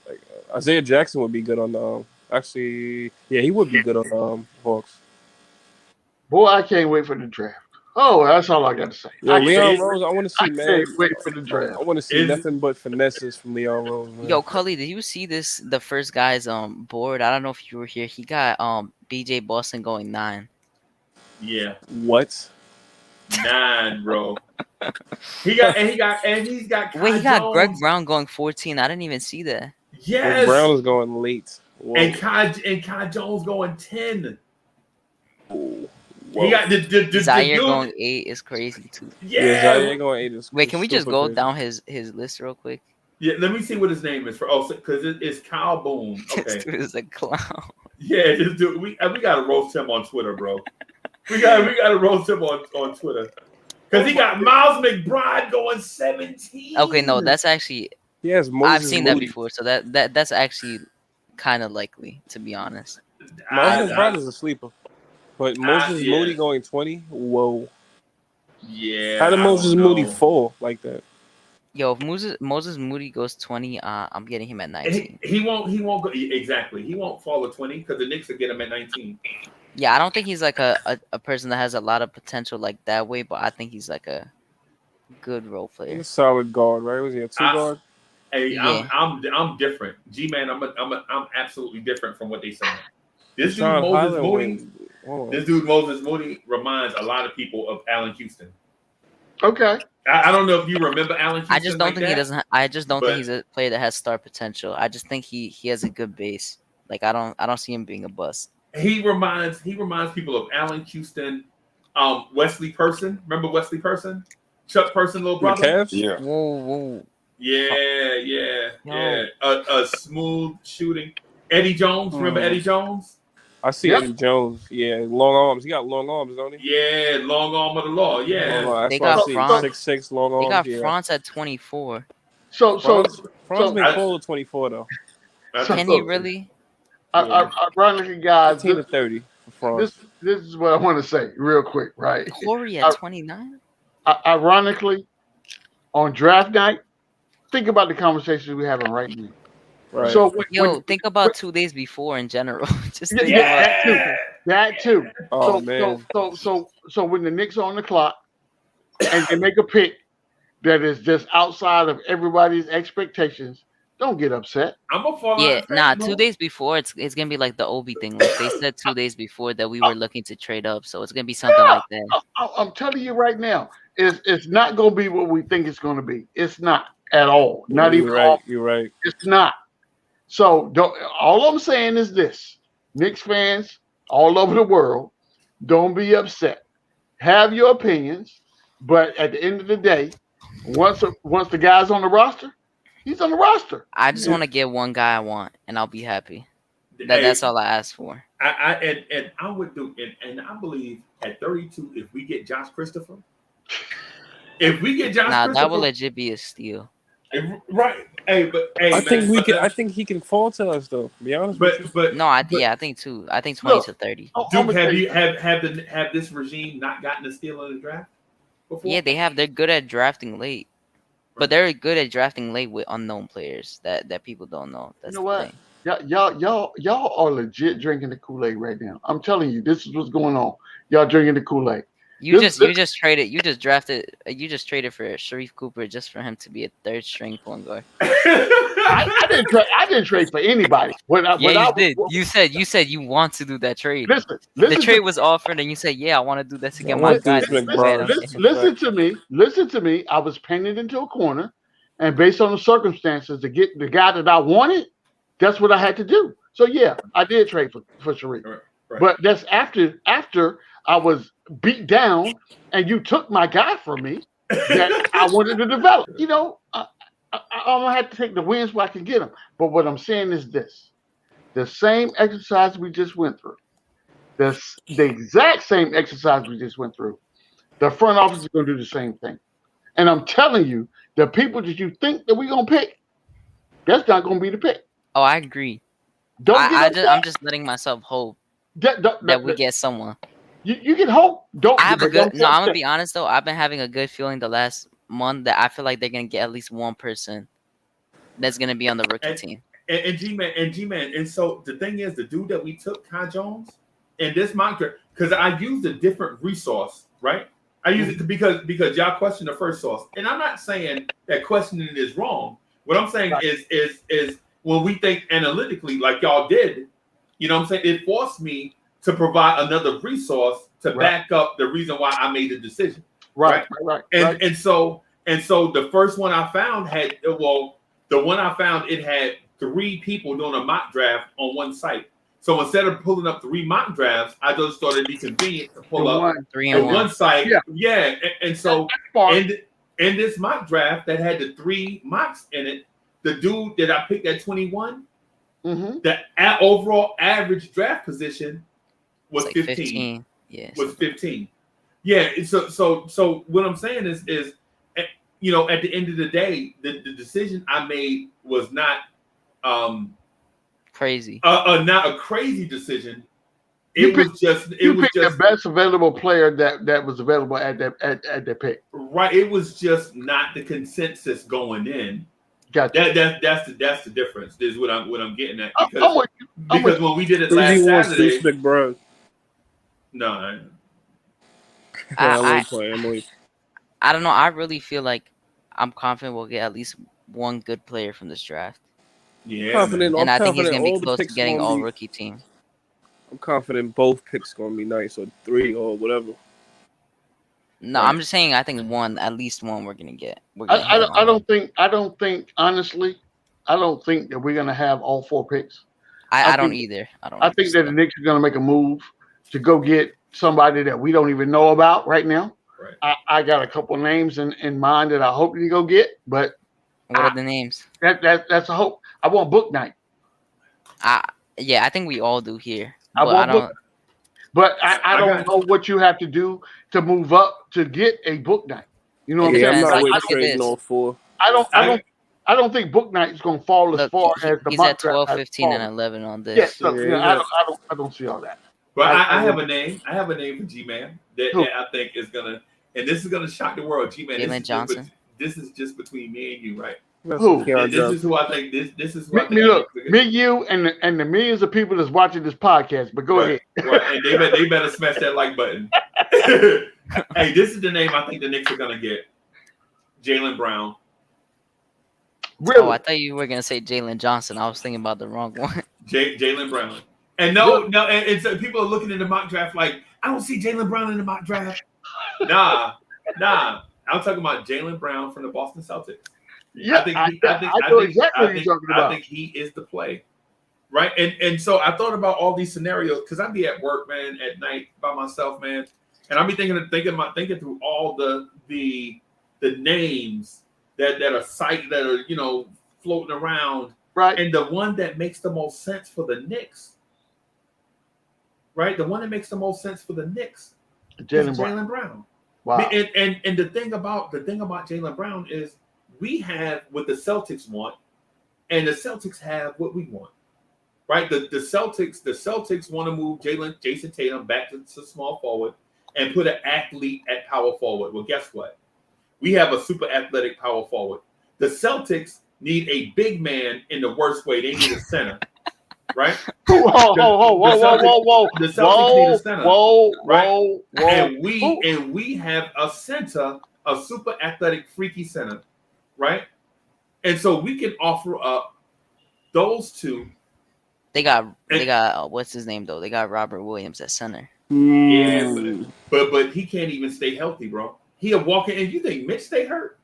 Like Isaiah Jackson would be good on the actually he would be good on Hawks. Boy, I can't wait for the draft. Oh, that's all I got to say. Yo, Leon Rose, I want to see I man. can't wait for the draft. I want to see nothing but finesses from Leon Rose. Man. Yo, Cully, did you see this? The first guy's board. I don't know if you were here. He got BJ Boston going 9. Yeah. What? 9, bro. He's got Kai Wait, he got Jones. Greg Brown going 14. I didn't even see that. Yes. Greg Brown is going late. Whoa. And Kai Jones going 10. Whoa. He got the Zaire dude, going 8 is crazy too. Yeah. Zaire going 8 is Wait, can we just super go crazy. down his list real quick? Yeah, let me see what his name is for. Oh, because it's Kyle Boone. This Okay. dude is a clown. Yeah, this dude. We gotta roast him on Twitter, bro. We gotta roast him on Twitter. Because he got Miles McBride going 17. Okay, no, that's actually He has I've seen that Moody. before, so that's actually kind of likely, to be honest. Miles McBride is a sleeper. But Moses yeah. Moody going 20? Whoa. Yeah. How did I Moses don't Moody know. fall like that? Yo, if Moses Moody goes 20, I'm getting him at 19. He won't go exactly. He won't fall to 20 because the Knicks will get him at 19. Yeah, I don't think he's like a person that has a lot of potential like that way, but I think he's like a good role He's player. a solid guard, right? Was he a 2 guard? Hey, Yeah. I'm different. G-Man, I'm absolutely different from what they say. This dude Sean Moses Highland Moody. went- hold on. This dude Moses Moody reminds a lot of people of Allen Houston. Okay. I don't know if you remember Allen Houston. I just don't like think he that, doesn't. I just don't but- think he's a player that has star potential. I just think he has a good base. Like I don't see him being a bust. He reminds people of Allen Houston, Wesley Person. Remember Wesley Person? Chuck Person, little The brother. Cavs? Yeah. Whoa. Yeah. A smooth shooting. Eddie Jones. Remember Eddie Jones? I see Yep. Eddie Jones. Yeah, long arms. He got long arms, don't he? Yeah, long arm of the law. Yeah. Long arms. They That's why I got see Franz. 6'6", long They arms. got yeah. France at 24. So Franz may I- fall to 24 though. Can he really? ironically, guys, 15 to 30 for France. this is what I want to say real quick, right? Corey at 29? Ironically, on draft night, think about the conversations we're having right now. Right. So Yo, think about 2 days before in general. Just think that too. Oh man. So when the Knicks are on the clock and they make a pick, that is just outside of everybody's expectations, don't get upset. I'm gonna fall Yeah, out of nah. favor. 2 days before, it's gonna be like the Obi thing. Like they said 2 days before that we were looking to trade up, so it's gonna be something Yeah, like that. I'm telling you right now, it's not going to be what we think it's going to be. It's not at all. Not even You're right. all. You're right. It's not. So all I'm saying is this: Knicks fans all over the world, don't be upset. Have your opinions, but at the end of the day, once the guy's on the roster, he's on the roster. I just want to get one guy I want, and I'll be happy. That's all I ask for. And I would do, and I believe at 32, if we get Josh Christopher, That will legit be a steal. Right? Hey, I think we can. I think he can fall to us though. To be honest. But no, I think too. I think 20 to 30. Duke, have this regime not gotten a steal in the draft before? Yeah, they have. They're good at drafting late, but they're good at drafting late with unknown players that people don't know. That's you know what? Y'all are legit drinking the Kool-Aid right now. I'm telling you, this is what's going on. Y'all drinking the Kool-Aid. You just traded for Sharif Cooper just for him to be a third string point guard. I didn't trade for anybody. You did. You said you want to do that trade. The trade was offered, and you said, "Yeah, I want to do that to get my guy." Listen to me. I was painted into a corner, and based on the circumstances to get the guy that I wanted, that's what I had to do. So yeah, I did trade for Sharif. Right. But that's after I was beat down, and you took my guy from me that I wanted to develop. You know, I don't have to take the wins where I can get them. But what I'm saying is this: the same exercise we just went through, the exact same exercise we just went through, the front office is going to do the same thing. And I'm telling you, the people that you think that we're going to pick, that's not going to be the pick. Oh, I agree. I'm just letting myself hope that we get someone. You can hope. I'm gonna be honest though. I've been having a good feeling the last month that I feel like they're gonna get at least one person that's gonna be on the rookie team. And G-Man. And so the thing is, the dude that we took, Kai Jones, in this mock draft, because I used a different resource, right? I used it because y'all questioned the first source. And I'm not saying that questioning is wrong. What I'm saying is when we think analytically like y'all did, you know what I'm saying? It forced me to provide another resource to back up the reason why I made the decision. Right. And so the first one I found had it had 3 people doing a mock draft on one site. So instead of pulling up 3 mock drafts, I just thought it'd be convenient to pull up 3 on one site. Yeah. And so in this mock draft that had the 3 mocks in it, the dude that I picked at 21, the overall average draft position was like 15. Yeah, was 15. Yeah. So what I'm saying is you know, at the end of the day, the decision I made was not crazy. Not a crazy decision. It was just the best available player that was available at that pick. Right. It was just not the consensus going in. Gotcha. That's the difference. Is what I'm getting at. Because when we did it last Saturday, bro. No. I don't know. I really feel like I'm confident we'll get at least one good player from this draft. Yeah, and I think he's gonna be close to getting all rookie team. I'm confident both picks gonna be nice, or 3 or whatever. No, I'm just saying. I think at least one, we're gonna get. I don't think honestly, I don't think that we're gonna have all 4 picks. I don't either. I think that the Knicks are gonna make a move to go get somebody that we don't even know about right now. Right. I got a couple names in mind that I hope you go get, but what are the names? That's a hope. I want Book Night. Yeah, I think we all do here. But I don't know what you have to do to move up to get a Book Night. You know what I'm saying? I'm not waiting trading all 4. I don't think Book Night is going to fall as far as the he's at 12, 15, and 11 on this. Yes, I don't see all that. But I have a name. I have a name for G-Man that I think is gonna, and this is gonna shock the world. G-Man, Jalen Johnson. This is just between me and you, right? Who? This is who I think. This is who me, you, and the millions of people that's watching this podcast. But go ahead. Right. And they better smash that like button. Hey, this is the name I think the Knicks are gonna get. Jaylen Brown. Really? Oh, I thought you were gonna say Jalen Johnson. I was thinking about the wrong one. Jaylen Brown. And and so people are looking in the mock draft like, I don't see Jaylen Brown in the mock draft. Nah. I'm talking about Jaylen Brown from the Boston Celtics. Yeah, I know exactly what you're talking about. I think he is the play. Right. And so I thought about all these scenarios because I'd be at work, man, at night by myself, man. And I'd be thinking through all the names that are floating around. Right. And the one that makes the most sense for the Knicks. Right? The one that makes the most sense for the Knicks is Jaylen Brown. Wow. And the thing about Jaylen Brown is we have what the Celtics want, and the Celtics have what we want. Right? The Celtics want to move Jason Tatum back to small forward and put an athlete at power forward. Well, guess what? We have a super athletic power forward. The Celtics need a big man in the worst way. They need a center. Right? Whoa. The Celtics need a center. Whoa. And we have a center, a super athletic, freaky center, right? And so we can offer up those two. They got what's his name though? They got Robert Williams at center. Yeah, but he can't even stay healthy, bro. He'll walk in, and you think Mitch stay hurt?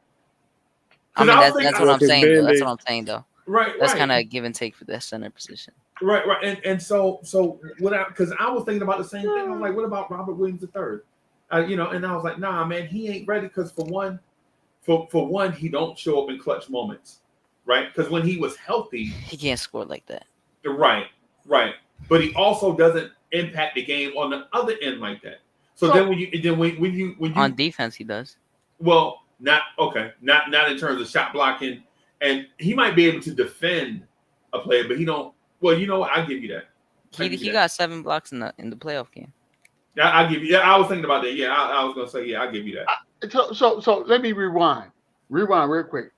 I mean, that's what I'm saying. Though. That's what I'm saying, though. Right. That's kind of give and take for that center position. Right. And so because I was thinking about the same thing. I was like, what about Robert Williams III? And I was like, nah, man, he ain't ready because for one, he don't show up in clutch moments, right? Because when he was healthy, he can't score like that. Right. But he also doesn't impact the game on the other end like that. So then when you on defense he does. Well, not in terms of shot blocking, and he might be able to defend a player, but he don't. Well, you know what? I'll give you that. He got 7 blocks in the playoff game. Yeah, I'll give you. Yeah, I was thinking about that. Yeah, I was gonna say I'll give you that. So let me rewind real quick.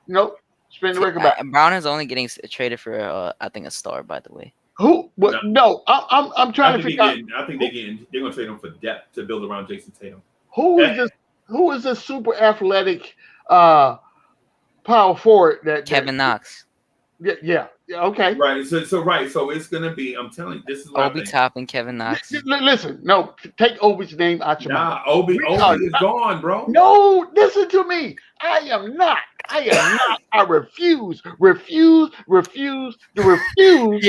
Nope. Spin the record back. Brown is only getting traded for I think a star, by the way. Who? What? No, I'm trying to figure out. I think they're gonna trade him for depth to build around Jason Tatum. Who is this super athletic power forward that Kevin Knox? Yeah. Okay. Right. So it's gonna be. I'm telling you, this is what Obi Toppin, Kevin Knox. Listen, no, take Obi's name out your mouth. Obi is gone, bro. No, listen to me. I am not. I refuse. Here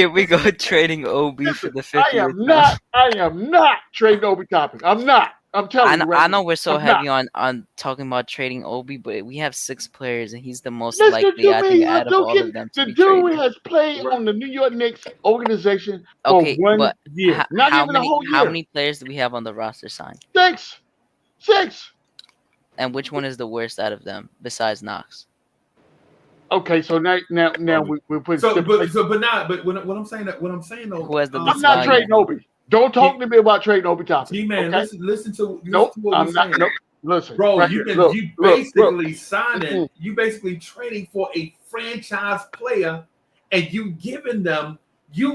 we go trading Obi for the 50th. I am not trading Obi Toppin. I'm not. I'm telling you. I know we're so heavy on talking about trading Obi, but we have 6 players, and he's the most likely, I think, out of all of them to be traded. The dude has played on the New York Knicks organization for 1 year. How many players do we have on the roster signed? 6. And which one is the worst out of them besides Knox? Okay, so now we put. But what I'm saying though, who has the I'm not trading Obi. Don't talk to me about trading Obi Toppin. G-Man, okay? listen to nope, what I'm you're not. saying. Nope. Listen, bro, right you basically signing, you basically trading for a franchise player, and you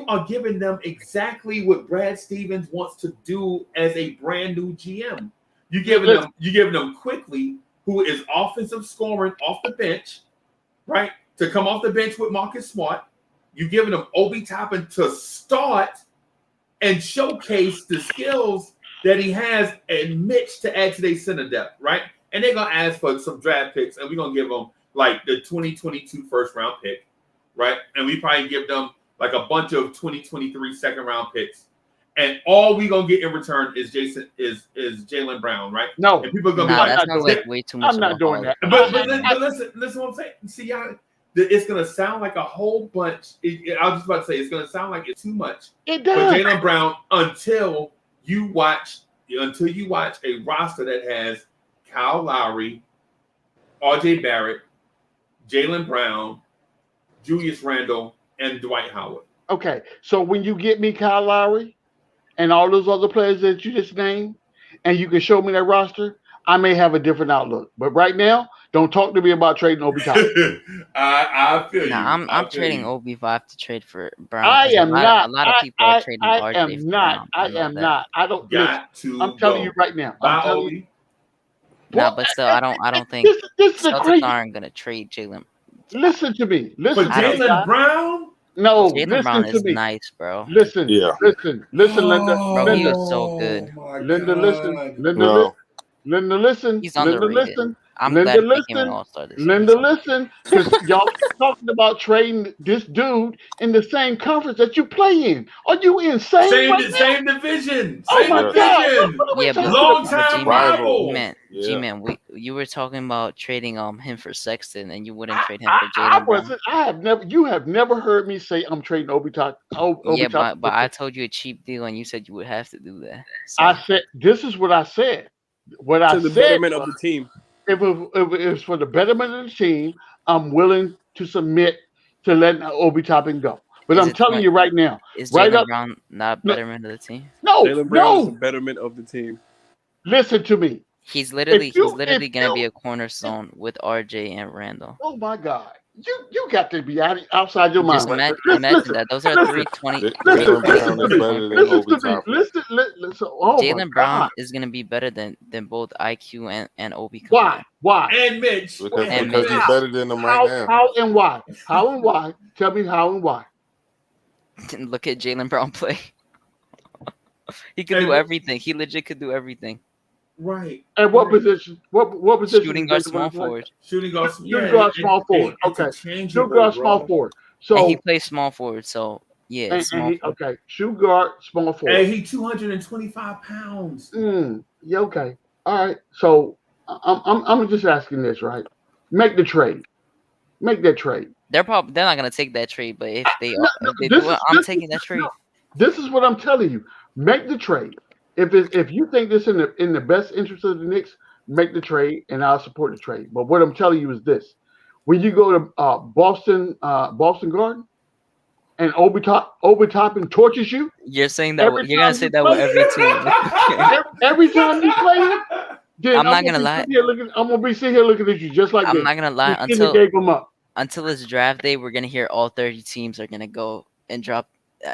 are giving them exactly what Brad Stevens wants to do as a brand new GM. You giving them quickly, who is offensive scoring off the bench, right? To come off the bench with Marcus Smart. You giving them Obi Toppin to start and showcase the skills that he has, and Mitch to add to their center depth, right? And they're gonna ask for some draft picks, and we're gonna give them like the 2022 first round pick, right? And we probably give them like a bunch of 2023 second round picks, and all we gonna get in return is Jaylen Brown, right? No, and people are gonna be like way too much. I'm not doing that. But listen what I'm saying. See, it's gonna sound like a whole bunch. I was just about to say it's gonna sound like it's too much. It does. For Jaylen Brown until you watch a roster that has Kyle Lowry, RJ Barrett, Jaylen Brown, Julius Randle, and Dwight Howard. Okay, so when you get me Kyle Lowry and all those other players that you just named, and you can show me that roster, I may have a different outlook. But right now, don't talk to me about trading Obi Toppin. I feel you. I'm trading Obi if I have to trade for Brown. I am not. A lot of people are trading RJ for Brown. I am not. I don't. Got to I'm telling you right now. Buy Obi. Nah, but still, I don't think this is a Celtics crazy. aren't gonna trade Jalen. Listen to me. Listen But to me. Jalen Brown? No, Jalen listen Brown to is me. nice, bro. Listen, Yeah. listen, Linda. Bro, he Linda, was so good. my Linda, listen. God. Linda, No. Linda, listen. He's Linda, underrated. listen. I'm Linda, glad he became an listen. all-star this year. Linda, listen. Because y'all keep talking about trading this dude in the same conference that you play in. Are you insane? Same division. Oh Same my God. division. What are we Yeah, talking but Long about? time Rival. rival. G-Man, you were talking about trading him for Sexton, and you wouldn't trade him I for Jalen Brown. wasn't. I have never. You have never heard me say I'm trading Obi Yeah, Toppin. but I told you a cheap deal, and you said you would have to do that. So, I said this is what I said. What To I the said betterment of was, the team. if it was for the betterment of the team, I'm willing to submit to letting Obi Toppin go. But Is I'm it telling you right now, is right Jalen up. Brown not a No, betterment of the team? Jalen Brown is the no. betterment of the team. Listen to me. He's literally If gonna be you, a cornerstone with RJ and Randall. oh my God, you got to be outside your Just mind right imagine now. that. Those are Listen, three 20. listen, Jalen Brown is better than Obi to me. Toppin. Listen. Oh my Jalen Brown God. is gonna be better than both IQ and Obi combined. Why? And Mitch. Because And he's Mitch. better than them right now. How and why? How and why? Tell me how and why. Look at Jalen Brown play. He can do everything. He legit could do everything. Right. At what position? What position? Shooting is guard, Jalen small Brown play? forward. Shooting guard, Shooting guard, small forward. Okay. Shooting guard, small forward. So And he plays small forward. So yeah, small forward. okay. Shoot guard, small forward. Hey, he 225 pounds. Yeah. Okay. All right. So I'm just asking this, right? Make the trade. Make that trade. They're not gonna take that trade, but if they No, do it, I'm taking that trade. no, this is what I'm telling you. Make the trade. If you think this in the best interest of the Knicks, make the trade, and I'll support the trade. But what I'm telling you is this: when you go to Boston Garden, and Obi Toppin torches you, You're saying that every you're gonna time say you that with play every team. every time you play him, then I'm not gonna lie. I'm gonna be sitting here looking at you just like I'm this. not gonna lie. You skinny gave him up. Until it's draft day, we're gonna hear all 30 teams are gonna go and drop.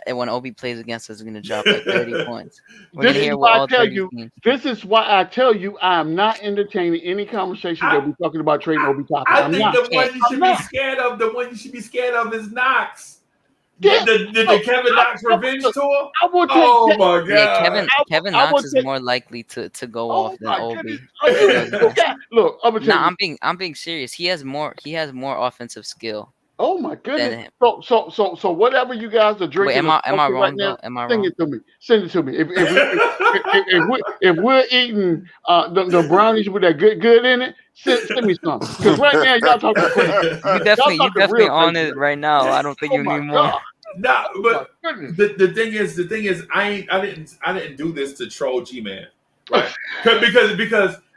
And when Obi plays against us, he's gonna drop like 30 points. We're This gonna is hear why what I all tell 30 you. teams. This is why I tell you I am not entertaining any conversation that we're talking about trading Obi Toppin. I I'm think not. the one you should be scared of, is Knox. The Kevin Knox revenge tour. I will take Oh my God! Yeah, Kevin Knox is more likely to go off than Obi. Look, I'm gonna tell you. I'm being serious. He has more offensive skill. Oh my goodness! So whatever you guys are drinking, Wait, am I wrong right now? though? Am I send wrong? it to me. Send it to me. If we're eating the brownies with that good in it, send me some. Because right now y'all talking crazy. You definitely on it right now. I don't think you need more. No, but the thing is, I didn't do this to troll G-Man, right?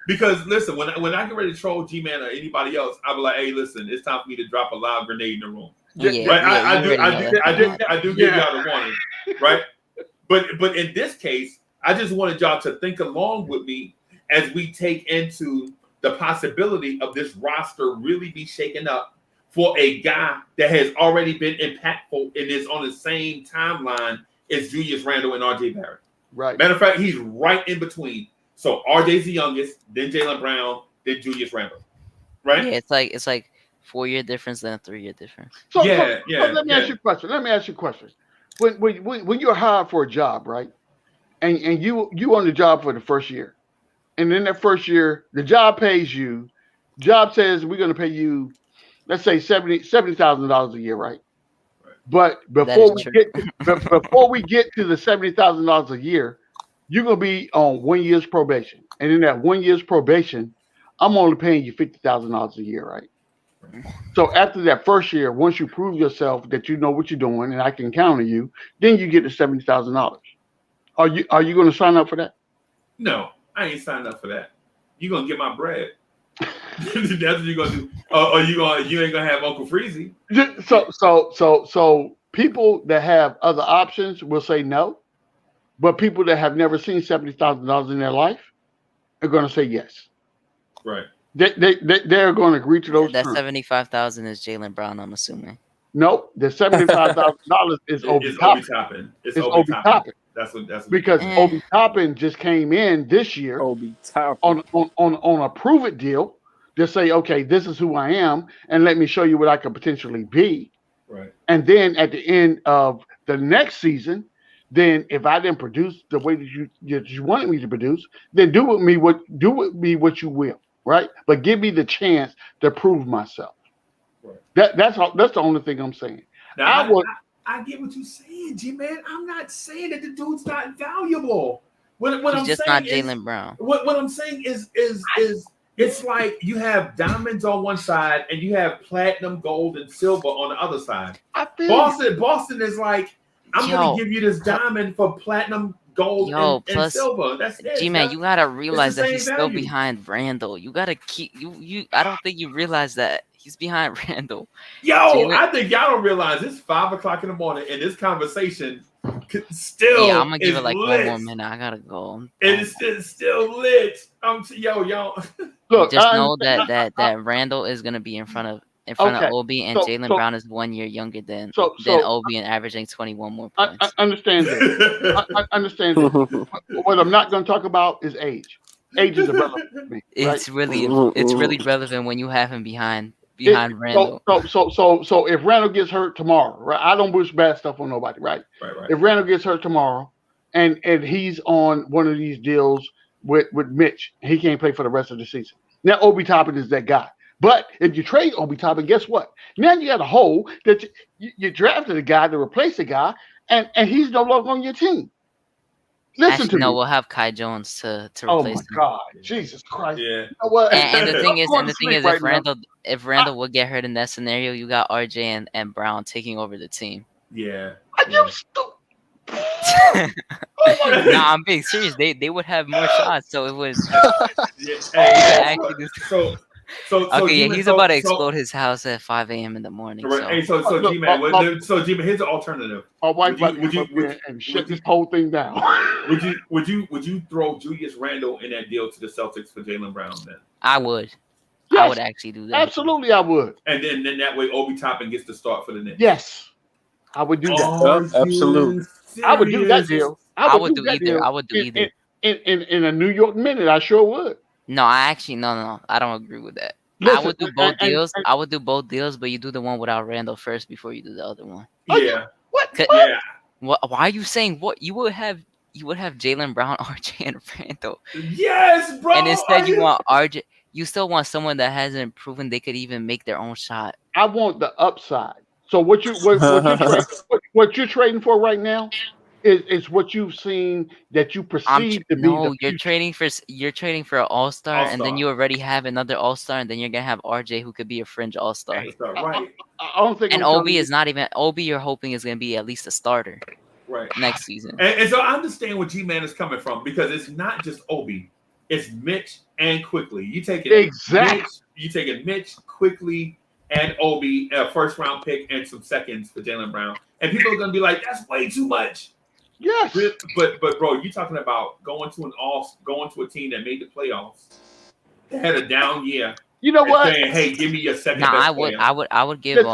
Because listen, when I get ready to troll G-Man or anybody else, I'll be like, hey, listen, it's time for me to drop a loud grenade in the room. Yeah, right? Yeah, I do give y'all the warning, right? But in this case, I just wanted y'all to think along with me as we take into the possibility of this roster really be shaken up for a guy that has already been impactful and is on the same timeline as Julius Randle and RJ Barrett. Right. Matter of fact, he's right in between. So RJ's the youngest, then Jaylen Brown, then Julius Randle. Right? Yeah, it's like 4-year difference, then a 3-year difference. So let me ask you a question. When you're hired for a job, right? And you on the job for the first year. And in that first year, the job pays you. Job says we're going to pay you, let's say $70,000 a year, right? But before we get to the $70,000 a year, you're going to be on 1 year's probation. And in that 1 year's probation, I'm only paying you $50,000 a year, right? So after that first year, once you prove yourself that you know what you're doing and I can count on you, then you get the $70,000. Are you going to sign up for that? No, I ain't signing up for that. You're going to get my bread. That's what you're going to do. Or you ain't going to have Uncle Freezy. So people that have other options will say no. But people that have never seen $70,000 in their life are going to say yes. Right. They're going to agree to those That terms. $75,000 is Jaylen Brown, I'm assuming. Nope, the $75,000 is Obi Toppin. It's Obi Toppin. That's because Obi Toppin just came in this year Obi Toppin on a prove it deal to say, okay, this is who I am, and let me show you what I could potentially be. Right. And then at the end of the next season, then if I didn't produce the way that you wanted me to produce, then do with me what you will, right? But give me the chance to prove myself. Right. That's the only thing I'm saying. Now, I get what you're saying, G-Man. I'm not saying that the dude's not valuable. What He's I'm just saying not Jaylen Brown. What I'm saying is it's like you have diamonds on one side and you have platinum, gold, and silver on the other side. Boston is like, I'm going to give you this diamond for platinum, gold, and silver. That's it. G-Man, you gotta realize that he's still value. behind Randall. You gotta keep you. I don't think you realize that he's behind Randall. I think y'all don't realize it's 5:00 in the morning, and this conversation still. Yeah, I'm gonna give it like lit. 1 more minute. I gotta go. And it's still lit. Y'all. Look, just know that Randall is gonna be in front of Obi, and Jaylen Brown is 1 year younger than Obi and averaging 21 more points. I understand that. I understand that. What I'm not going to talk about is age. Age is irrelevant to me. Right? It's really relevant when you have him behind Randall. So if Randall gets hurt tomorrow, right? I don't wish bad stuff on nobody, right? Right. If Randall gets hurt tomorrow, and he's on one of these deals with Mitch, he can't play for the rest of the season. Now Obi Toppin is that guy. But if you trade Obi Toppin, guess what? Now you got a hole that you drafted a guy to replace a guy, and he's no longer on your team. Listen to me. No, we'll have Kai Jones to replace him. Oh my God, Jesus Christ! Yeah. You know what? And the thing is, right if Randall would get hurt in that scenario, you got RJ and Brown taking over the team. Yeah. You stupid. Nah, I'm being serious. They would have more shots, so it would. He's about to explode his house at 5 a.m. in the morning. Right. So. So G-Man, here's the alternative. My wife would and shut this whole thing down. Would you throw Julius Randle in that deal to the Celtics for Jaylen Brown then? I would. Yes, I would actually do that. Absolutely, I would. And then that way Obi Toppin gets to start for the Knicks. Yes, I would do that. Absolutely. I would do that deal. I would do either. I would do either. In a New York minute, I sure would. No, I don't agree with that. Listen, I would do both deals. I would do both deals, but you do the one without Randall first before you do the other one. Yeah. What? Yeah. Why are you saying what? You would have Jaylen Brown, RJ, and Randall. Yes, bro. And instead you want RJ. You still want someone that hasn't proven they could even make their own shot. I want the upside. So what you're trading for right now is what you've seen that you perceive to be. No, you're trading for an all-star, and then you already have another all-star, and then you're gonna have RJ who could be a fringe all-star. Right. I don't think. And Obi is not even Obi. You're hoping is gonna be at least a starter. Right. Next season. And so I understand where G-Man is coming from because it's not just Obi, it's Mitch and Quickly. You taking Mitch, Quickly, and Obi, a first round pick and some seconds for Jaylen Brown. And people are gonna be like, that's way too much. Yes. But bro, you're talking about going to a team that made the playoffs, that had a down year. You know what? Saying, hey, give me your second. No, best I would give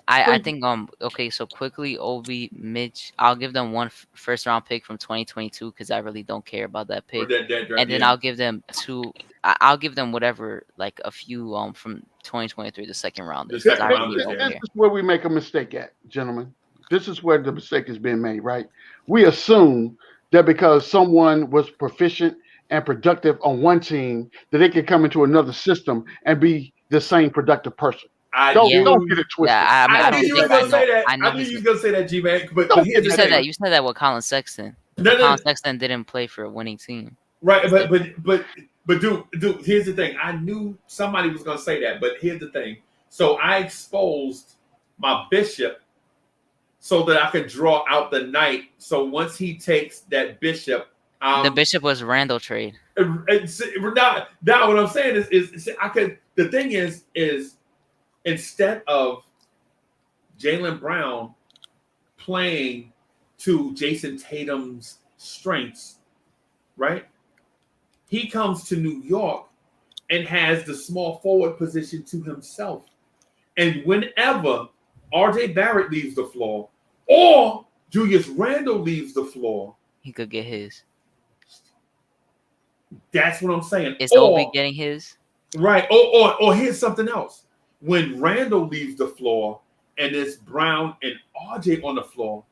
I think okay, so Quickly, Obi, Mitch, I'll give them one first round pick from 2022 because I really don't care about that pick. And then I'll give them I'll give them whatever, like a few from 2023, the second round. This is where we make a mistake at, gentlemen. This is where the mistake is being made, right? We assume that because someone was proficient and productive on one team, that they can come into another system and be the same productive person. Don't get it twisted. Yeah, I knew you were going to say that. I knew you were going to say that, G-Man. But you said that. You said that with Colin Sexton. Colin Sexton didn't play for a winning team. Right, but dude, here's the thing. I knew somebody was going to say that, but here's the thing. So I exposed my Bishop so that I could draw out the Knight. So once he takes that Bishop, the Bishop was Randall trade. Now what I'm saying is I could. The thing is instead of Jaylen Brown playing to Jason Tatum's strengths, right? He comes to New York and has the small forward position to himself. And whenever RJ Barrett leaves the floor or Julius Randle leaves the floor, he could get his. That's what I'm saying. Is Obi getting his? Right. Or here's something else. When Randall leaves the floor and it's Brown and RJ on the floor,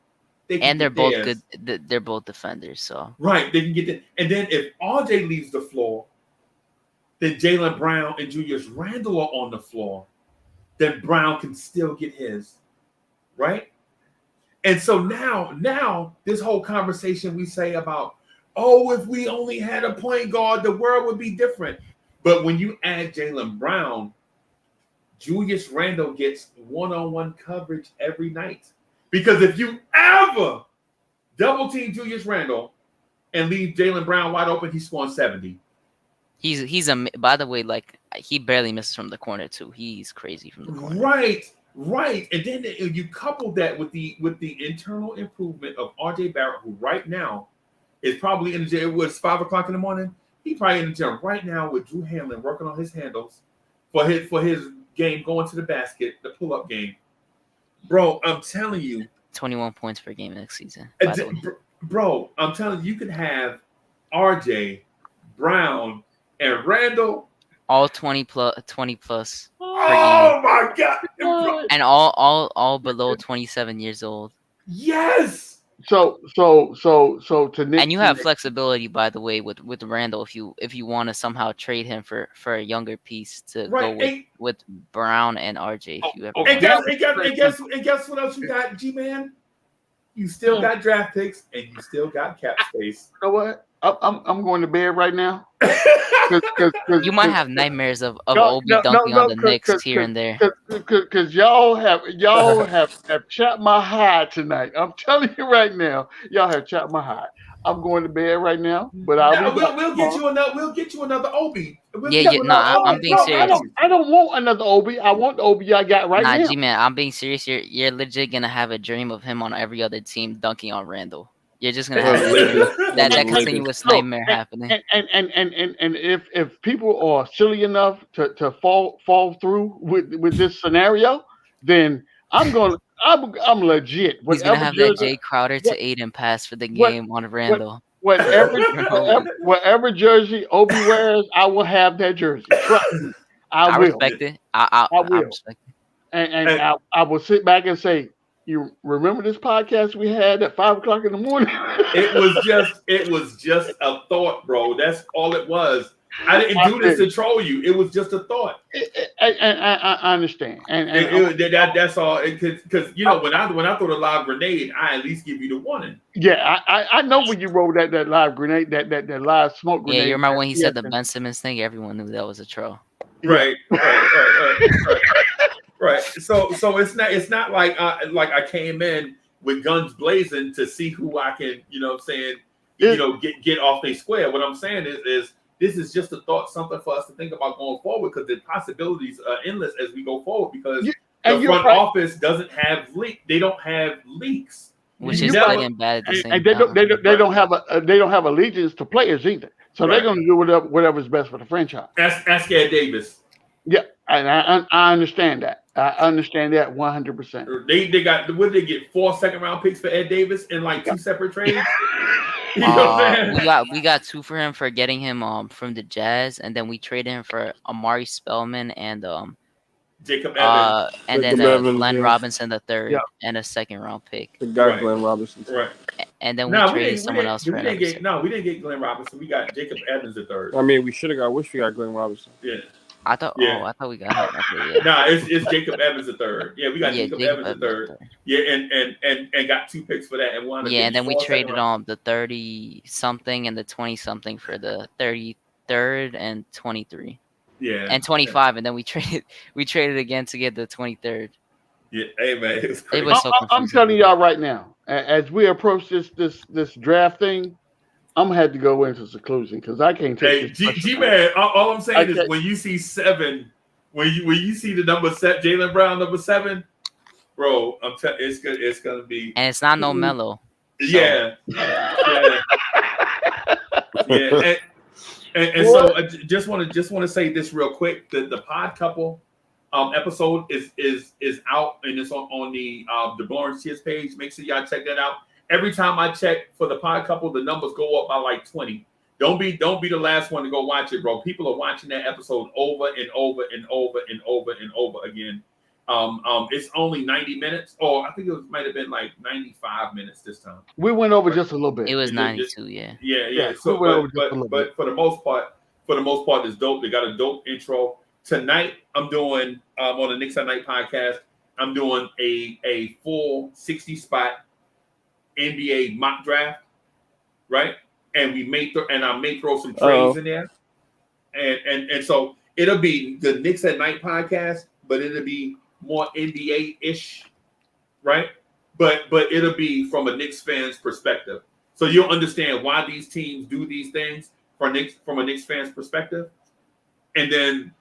they're both good. They're both defenders, so right, they can get that. And then if RJ leaves the floor, then Jaylen Brown and Julius Randle are on the floor. Then Brown can still get his, right? And so now this whole conversation we say about, oh, if we only had a point guard, the world would be different. But when you add Jaylen Brown, Julius Randle gets one-on-one coverage every night. Because if you ever double team Julius Randle and leave Jaylen Brown wide open, he's scoring 70. He's by the way, like he barely misses from the corner too. He's crazy from the corner. Right. And then you couple that with the internal improvement of RJ Barrett, who right now is probably in the gym. It was 5 o'clock in the morning. He's probably in the gym right now with Drew Hamlin working on his handles for his game going to the basket, the pull-up game. Bro, I'm telling you. 21 points per game next season. Bro, I'm telling you, you could have RJ, Brown, and Randall. All 20 plus per game. Oh my God. And all below 27 years old. Yes. So to Nick, and you have flexibility, by the way, with Randall if you want to somehow trade him for a younger piece to go with Brown and RJ. If you ever and guess what else you got, G-Man? You still got draft picks and you still got cap space. You know what? I'm going to bed right now. You might have nightmares of Obi dunking on the Knicks here and there. Because y'all have chopped my hide tonight. I'm telling you right now, y'all have chopped my hide. I'm going to bed right now, but we'll get you another Obi. I'm being serious. I don't want another Obi. I want the Obi I got right now. G-Man, I'm being serious. You're legit gonna have a dream of him on every other team dunking on Randall. You're just gonna have that continuous nightmare happening. And if people are silly enough to fall through with this scenario, then I'm legit. He's gonna have that Jay Crowder to Aiden pass for the game on Randall. Whatever jersey Obi wears, I will have that jersey. Trust me, I will. Respect it. I will. Respect it. And I will sit back and say, you remember this podcast we had at 5 o'clock in the morning? It was just a thought, bro. That's all it was. I didn't do this to troll you. It was just a thought. I understand. That's all. Because when I throw the live grenade, I at least give you the warning. Yeah, I know when you rolled that live grenade, that live smoke grenade. Yeah, you remember when he said the Ben Simmons thing? Everyone knew that was a troll. Right. Right. So it's not like I came in with guns blazing to see who I can, get off their square. What I'm saying is this is just a thought, something for us to think about going forward, because the possibilities are endless as we go forward, because the front office doesn't have they don't have leaks. Which is good and bad at the same and time. They don't have allegiance to players either. So they're going to do whatever's best for the franchise. Ask Ed Davis. Yeah, and I understand that. I understand that 100%. They got, what did they get, 4 second-round picks for Ed Davis in like 2 separate trades? You know what I'm saying? We got 2 for him for getting him from the Jazz, and then we traded him for Amari Spellman and Jacob Evans. And then Glenn Robinson the third and a 2nd-round pick. The guy Glenn Robinson. Right. And then we traded someone else for we didn't get Glenn Robinson. We got Jacob Evans the third. I mean, I wish we got Glenn Robinson. Yeah. I thought we got him. Okay, No, it's Jacob Evans the third. Yeah, we got Jacob Evans the third. Yeah, and got 2 picks for that and one. Yeah, and then we traded the 30-something and the 20-something for the 33rd and 23. Yeah. And 25, and then we traded again to get the 23rd. Yeah, hey man, it was crazy. I'm telling y'all right now, as we approach this draft thing, I'm gonna have to go into seclusion because I can't take this. G-Man, all I'm saying is when you see 7, when you see the number 7, Jaylen Brown number 7, bro, I'm telling you, it's gonna be. And it's not no Melo. Yeah. And so I just want to say this real quick. The Pod Couple episode is out, and it's on the Blorange page. Make sure y'all check that out. every time I check for the pod couple, the numbers go up by like 20. Don't be the last one to go watch it, bro. People are watching that episode over and over and over and over and over again. It's only 90 minutes, or I think it might have been like 95 minutes this time. We went over just a little bit. It was 92, yeah. Yeah. So, but for the most part, it's dope. They got a dope intro. Tonight, I'm doing on the Knicks at Night podcast. I'm doing a full 60 spot NBA mock draft, right? And I may throw some trades in there, and so it'll be the Knicks at Night podcast, but it'll be more NBA-ish, right? But it'll be from a Knicks fan's perspective, so you'll understand why these teams do these things from a Knicks fan's perspective, and then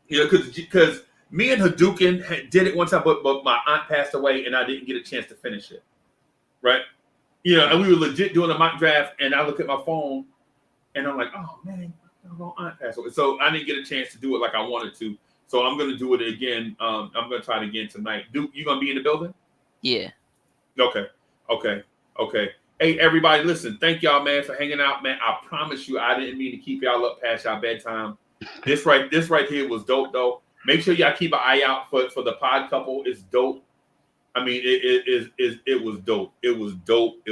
because me and Hadouken did it one time, but my aunt passed away and I didn't get a chance to finish it, right? And we were legit doing a mock draft, and I look at my phone, and I'm like, "Oh man, my aunt passed away." So I didn't get a chance to do it like I wanted to. So I'm gonna do it again. I'm gonna try it again tonight. Duke, you gonna be in the building? Yeah. Okay. Hey, everybody, listen. Thank y'all, man, for hanging out, man. I promise you, I didn't mean to keep y'all up past y'all bedtime. This right here was dope, though. Make sure y'all keep an eye out for the pod couple. It's dope. I mean, it was dope. It was dope.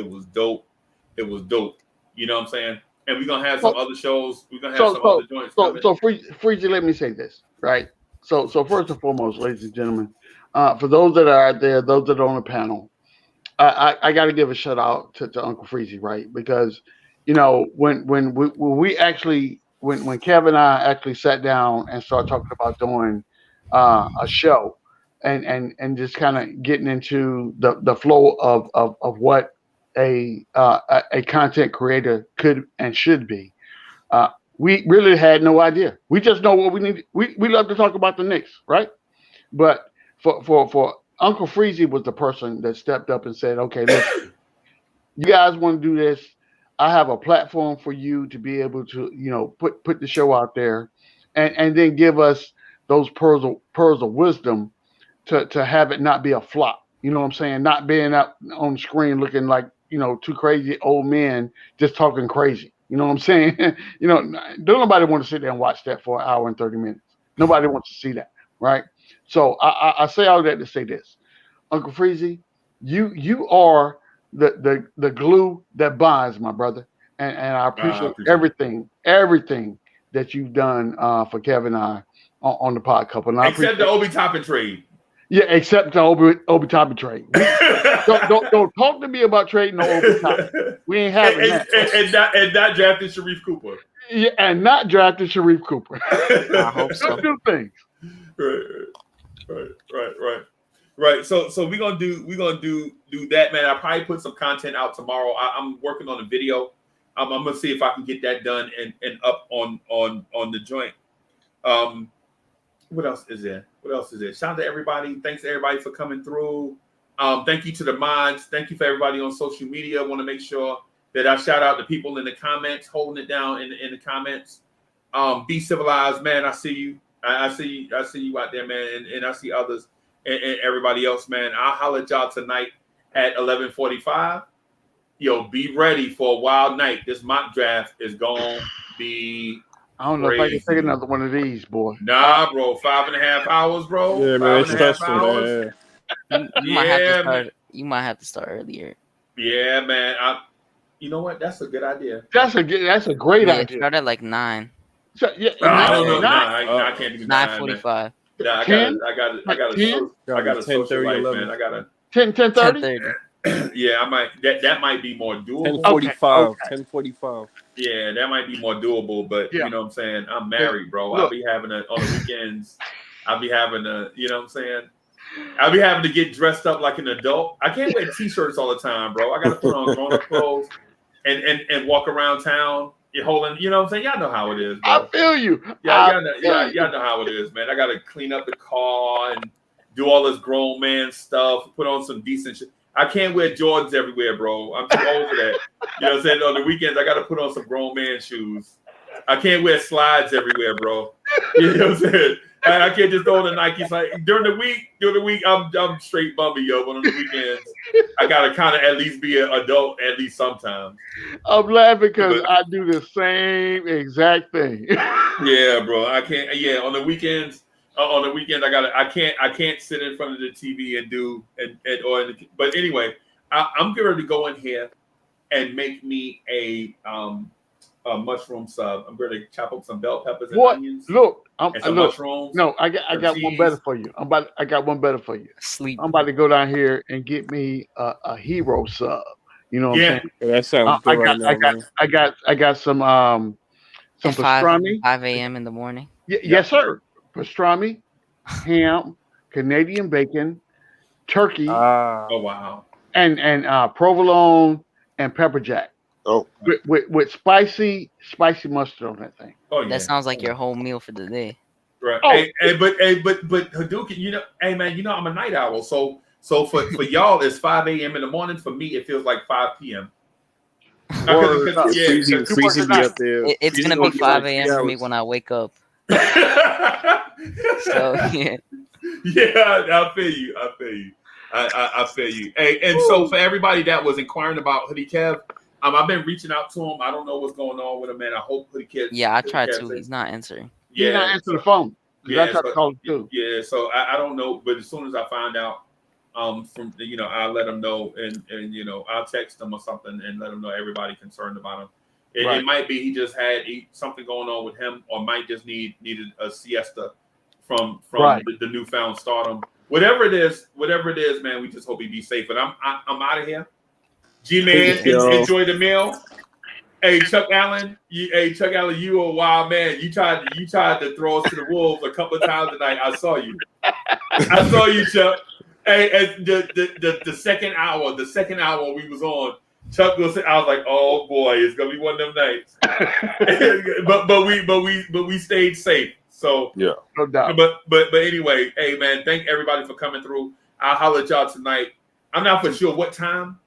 You know what I'm saying? And we're gonna have some other shows. We're gonna have some other joints. So Freezy, let me say this, right? So first and foremost, ladies and gentlemen, for those that are out there, those that are on the panel, I got to give a shout out to Uncle Freezy, right? Because when Kevin and I actually sat down and started talking about doing a show. And just kind of getting into the flow of what a content creator could and should be. We really had no idea. We just know what we need. We love to talk about the Knicks, right? But for Uncle Freezy was the person that stepped up and said, "Okay, listen, you guys want to do this? I have a platform for you to be able to, put the show out there, and then give us those pearls of wisdom." To have it not be a flop, you know what I'm saying? Not being up on the screen looking like, two crazy old men just talking crazy. You know what I'm saying? Don't nobody want to sit there and watch that for an hour and 30 minutes. Nobody wants to see that, right? So I say all that to say this. Uncle Freezy, you are the glue that binds, my brother. And I appreciate everything that you've done for Kevin and I on the pod couple. And except the Obi Toppin trade. Yeah, except the Obi Toppin trade. Don't talk to me about trading the Obi Toppin. We ain't having that. And not drafting Sharif Cooper. Yeah, and not drafting Sharif Cooper. I hope so. Don't do things. Right. So we're gonna do that, man. I'll probably put some content out tomorrow. I'm working on a video. I'm gonna see if I can get that done and up on the joint. What else is there? Shout out to everybody. Thanks to everybody for coming through. Thank you to the mods. Thank you for everybody on social media. I want to make sure that I shout out the people in the comments, holding it down in the comments. Be civilized, man. I see you. I see you out there, man, and I see others and everybody else, man. I'll holler at y'all tonight at 11:45. Yo, be ready for a wild night. This mock draft is gonna be. I don't know if I can take another one of these, boy. Nah, bro. 5.5 hours, bro. Yeah, man. It's stressful, man. You might have to start earlier. Yeah, man. You know what? That's a good idea. That's a great idea. Start at like 9. So, yeah, I don't know. I can't do 9:45. Nah, I got a social life, man. I got a 10:30. Yeah, I might. That might be more doable. 10:45. Okay. 10:45. Yeah, that might be more doable. But you know what I'm saying? I'm married, bro. I'll be having on the weekends. You know what I'm saying? I'll be having to get dressed up like an adult. I can't wear t-shirts all the time, bro. I got to put on grown-up clothes and walk around town. You're holding, you know what I'm saying? Y'all know how it is, bro. I feel you. Y'all know how it is, man. I got to clean up the car and do all this grown man stuff, put on some decent shit. I can't wear Jordans everywhere, bro. I'm too old for that. You know what I'm saying? On the weekends, I got to put on some grown man shoes. I can't wear slides everywhere, bro. You know what I'm saying? I can't just throw the Nikes. Like during the week, I'm straight bummy, yo. But on the weekends, I gotta kind of at least be an adult at least sometimes. I'm laughing because I do the same exact thing. Yeah, bro. I can't. Yeah, on the weekends. I can't sit in front of the TV and do But anyway, I'm going to go in here and make me a mushroom sub. I'm going to chop up some bell peppers and onions. Look, and some mushrooms. No, I got one better for you. I got one better for you. Sleep. I'm about to go down here and get me a hero sub. You know what I'm saying? Yeah, that sounds good. I got some pastrami. 5 a.m. in the morning. Yes, sir. Pastrami, ham, Canadian bacon, turkey. Oh wow. And provolone and pepper jack. Oh. With spicy mustard on that thing. Oh yeah. That sounds like your whole meal for the day. Right. Oh. But Hadouken, you know, hey man, you know I'm a night owl, so for y'all it's 5 a.m. in the morning. For me, it feels like 5 p.m. Freezy be up there. It's gonna be 5 a.m. for me when I wake up. So yeah. Yeah, I feel you. I feel you. Hey, and so for everybody that was inquiring about Hoodie Kev, I've been reaching out to him. I don't know what's going on with him, man. I hope Hoodie Kev. Yeah, I tried to. He's not answering. He's not answering the phone. Yeah, I tried to call him too. Yeah, so I don't know, but as soon as I find out, from I'll let him know, and I'll text him or something and let him know everybody concerned about him. It might be he just had something going on with him, or might just needed a siesta from the newfound stardom. Whatever it is, man. We just hope he be safe. And I'm out of here. G-Man, enjoy the meal. Hey, Chuck Allen, you a wild man. You tried to throw us to the wolves a couple of times tonight. I saw you, Chuck. Hey, the second hour we was on, Chuck was. I was like, oh boy, it's gonna be one of them nights. but we stayed safe. So yeah, no doubt. But anyway, hey man, thank everybody for coming through. I'll holler at y'all tonight. I'm not for sure what time,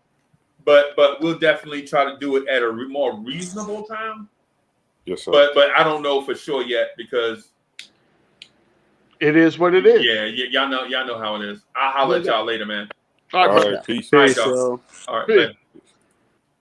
but we'll definitely try to do it at a more reasonable time. Yes, sir. But I don't know for sure yet because it is what it is. Yeah, y'all know how it is. I'll holler at y'all later, man. All right, peace. All right, y'all. All right, man.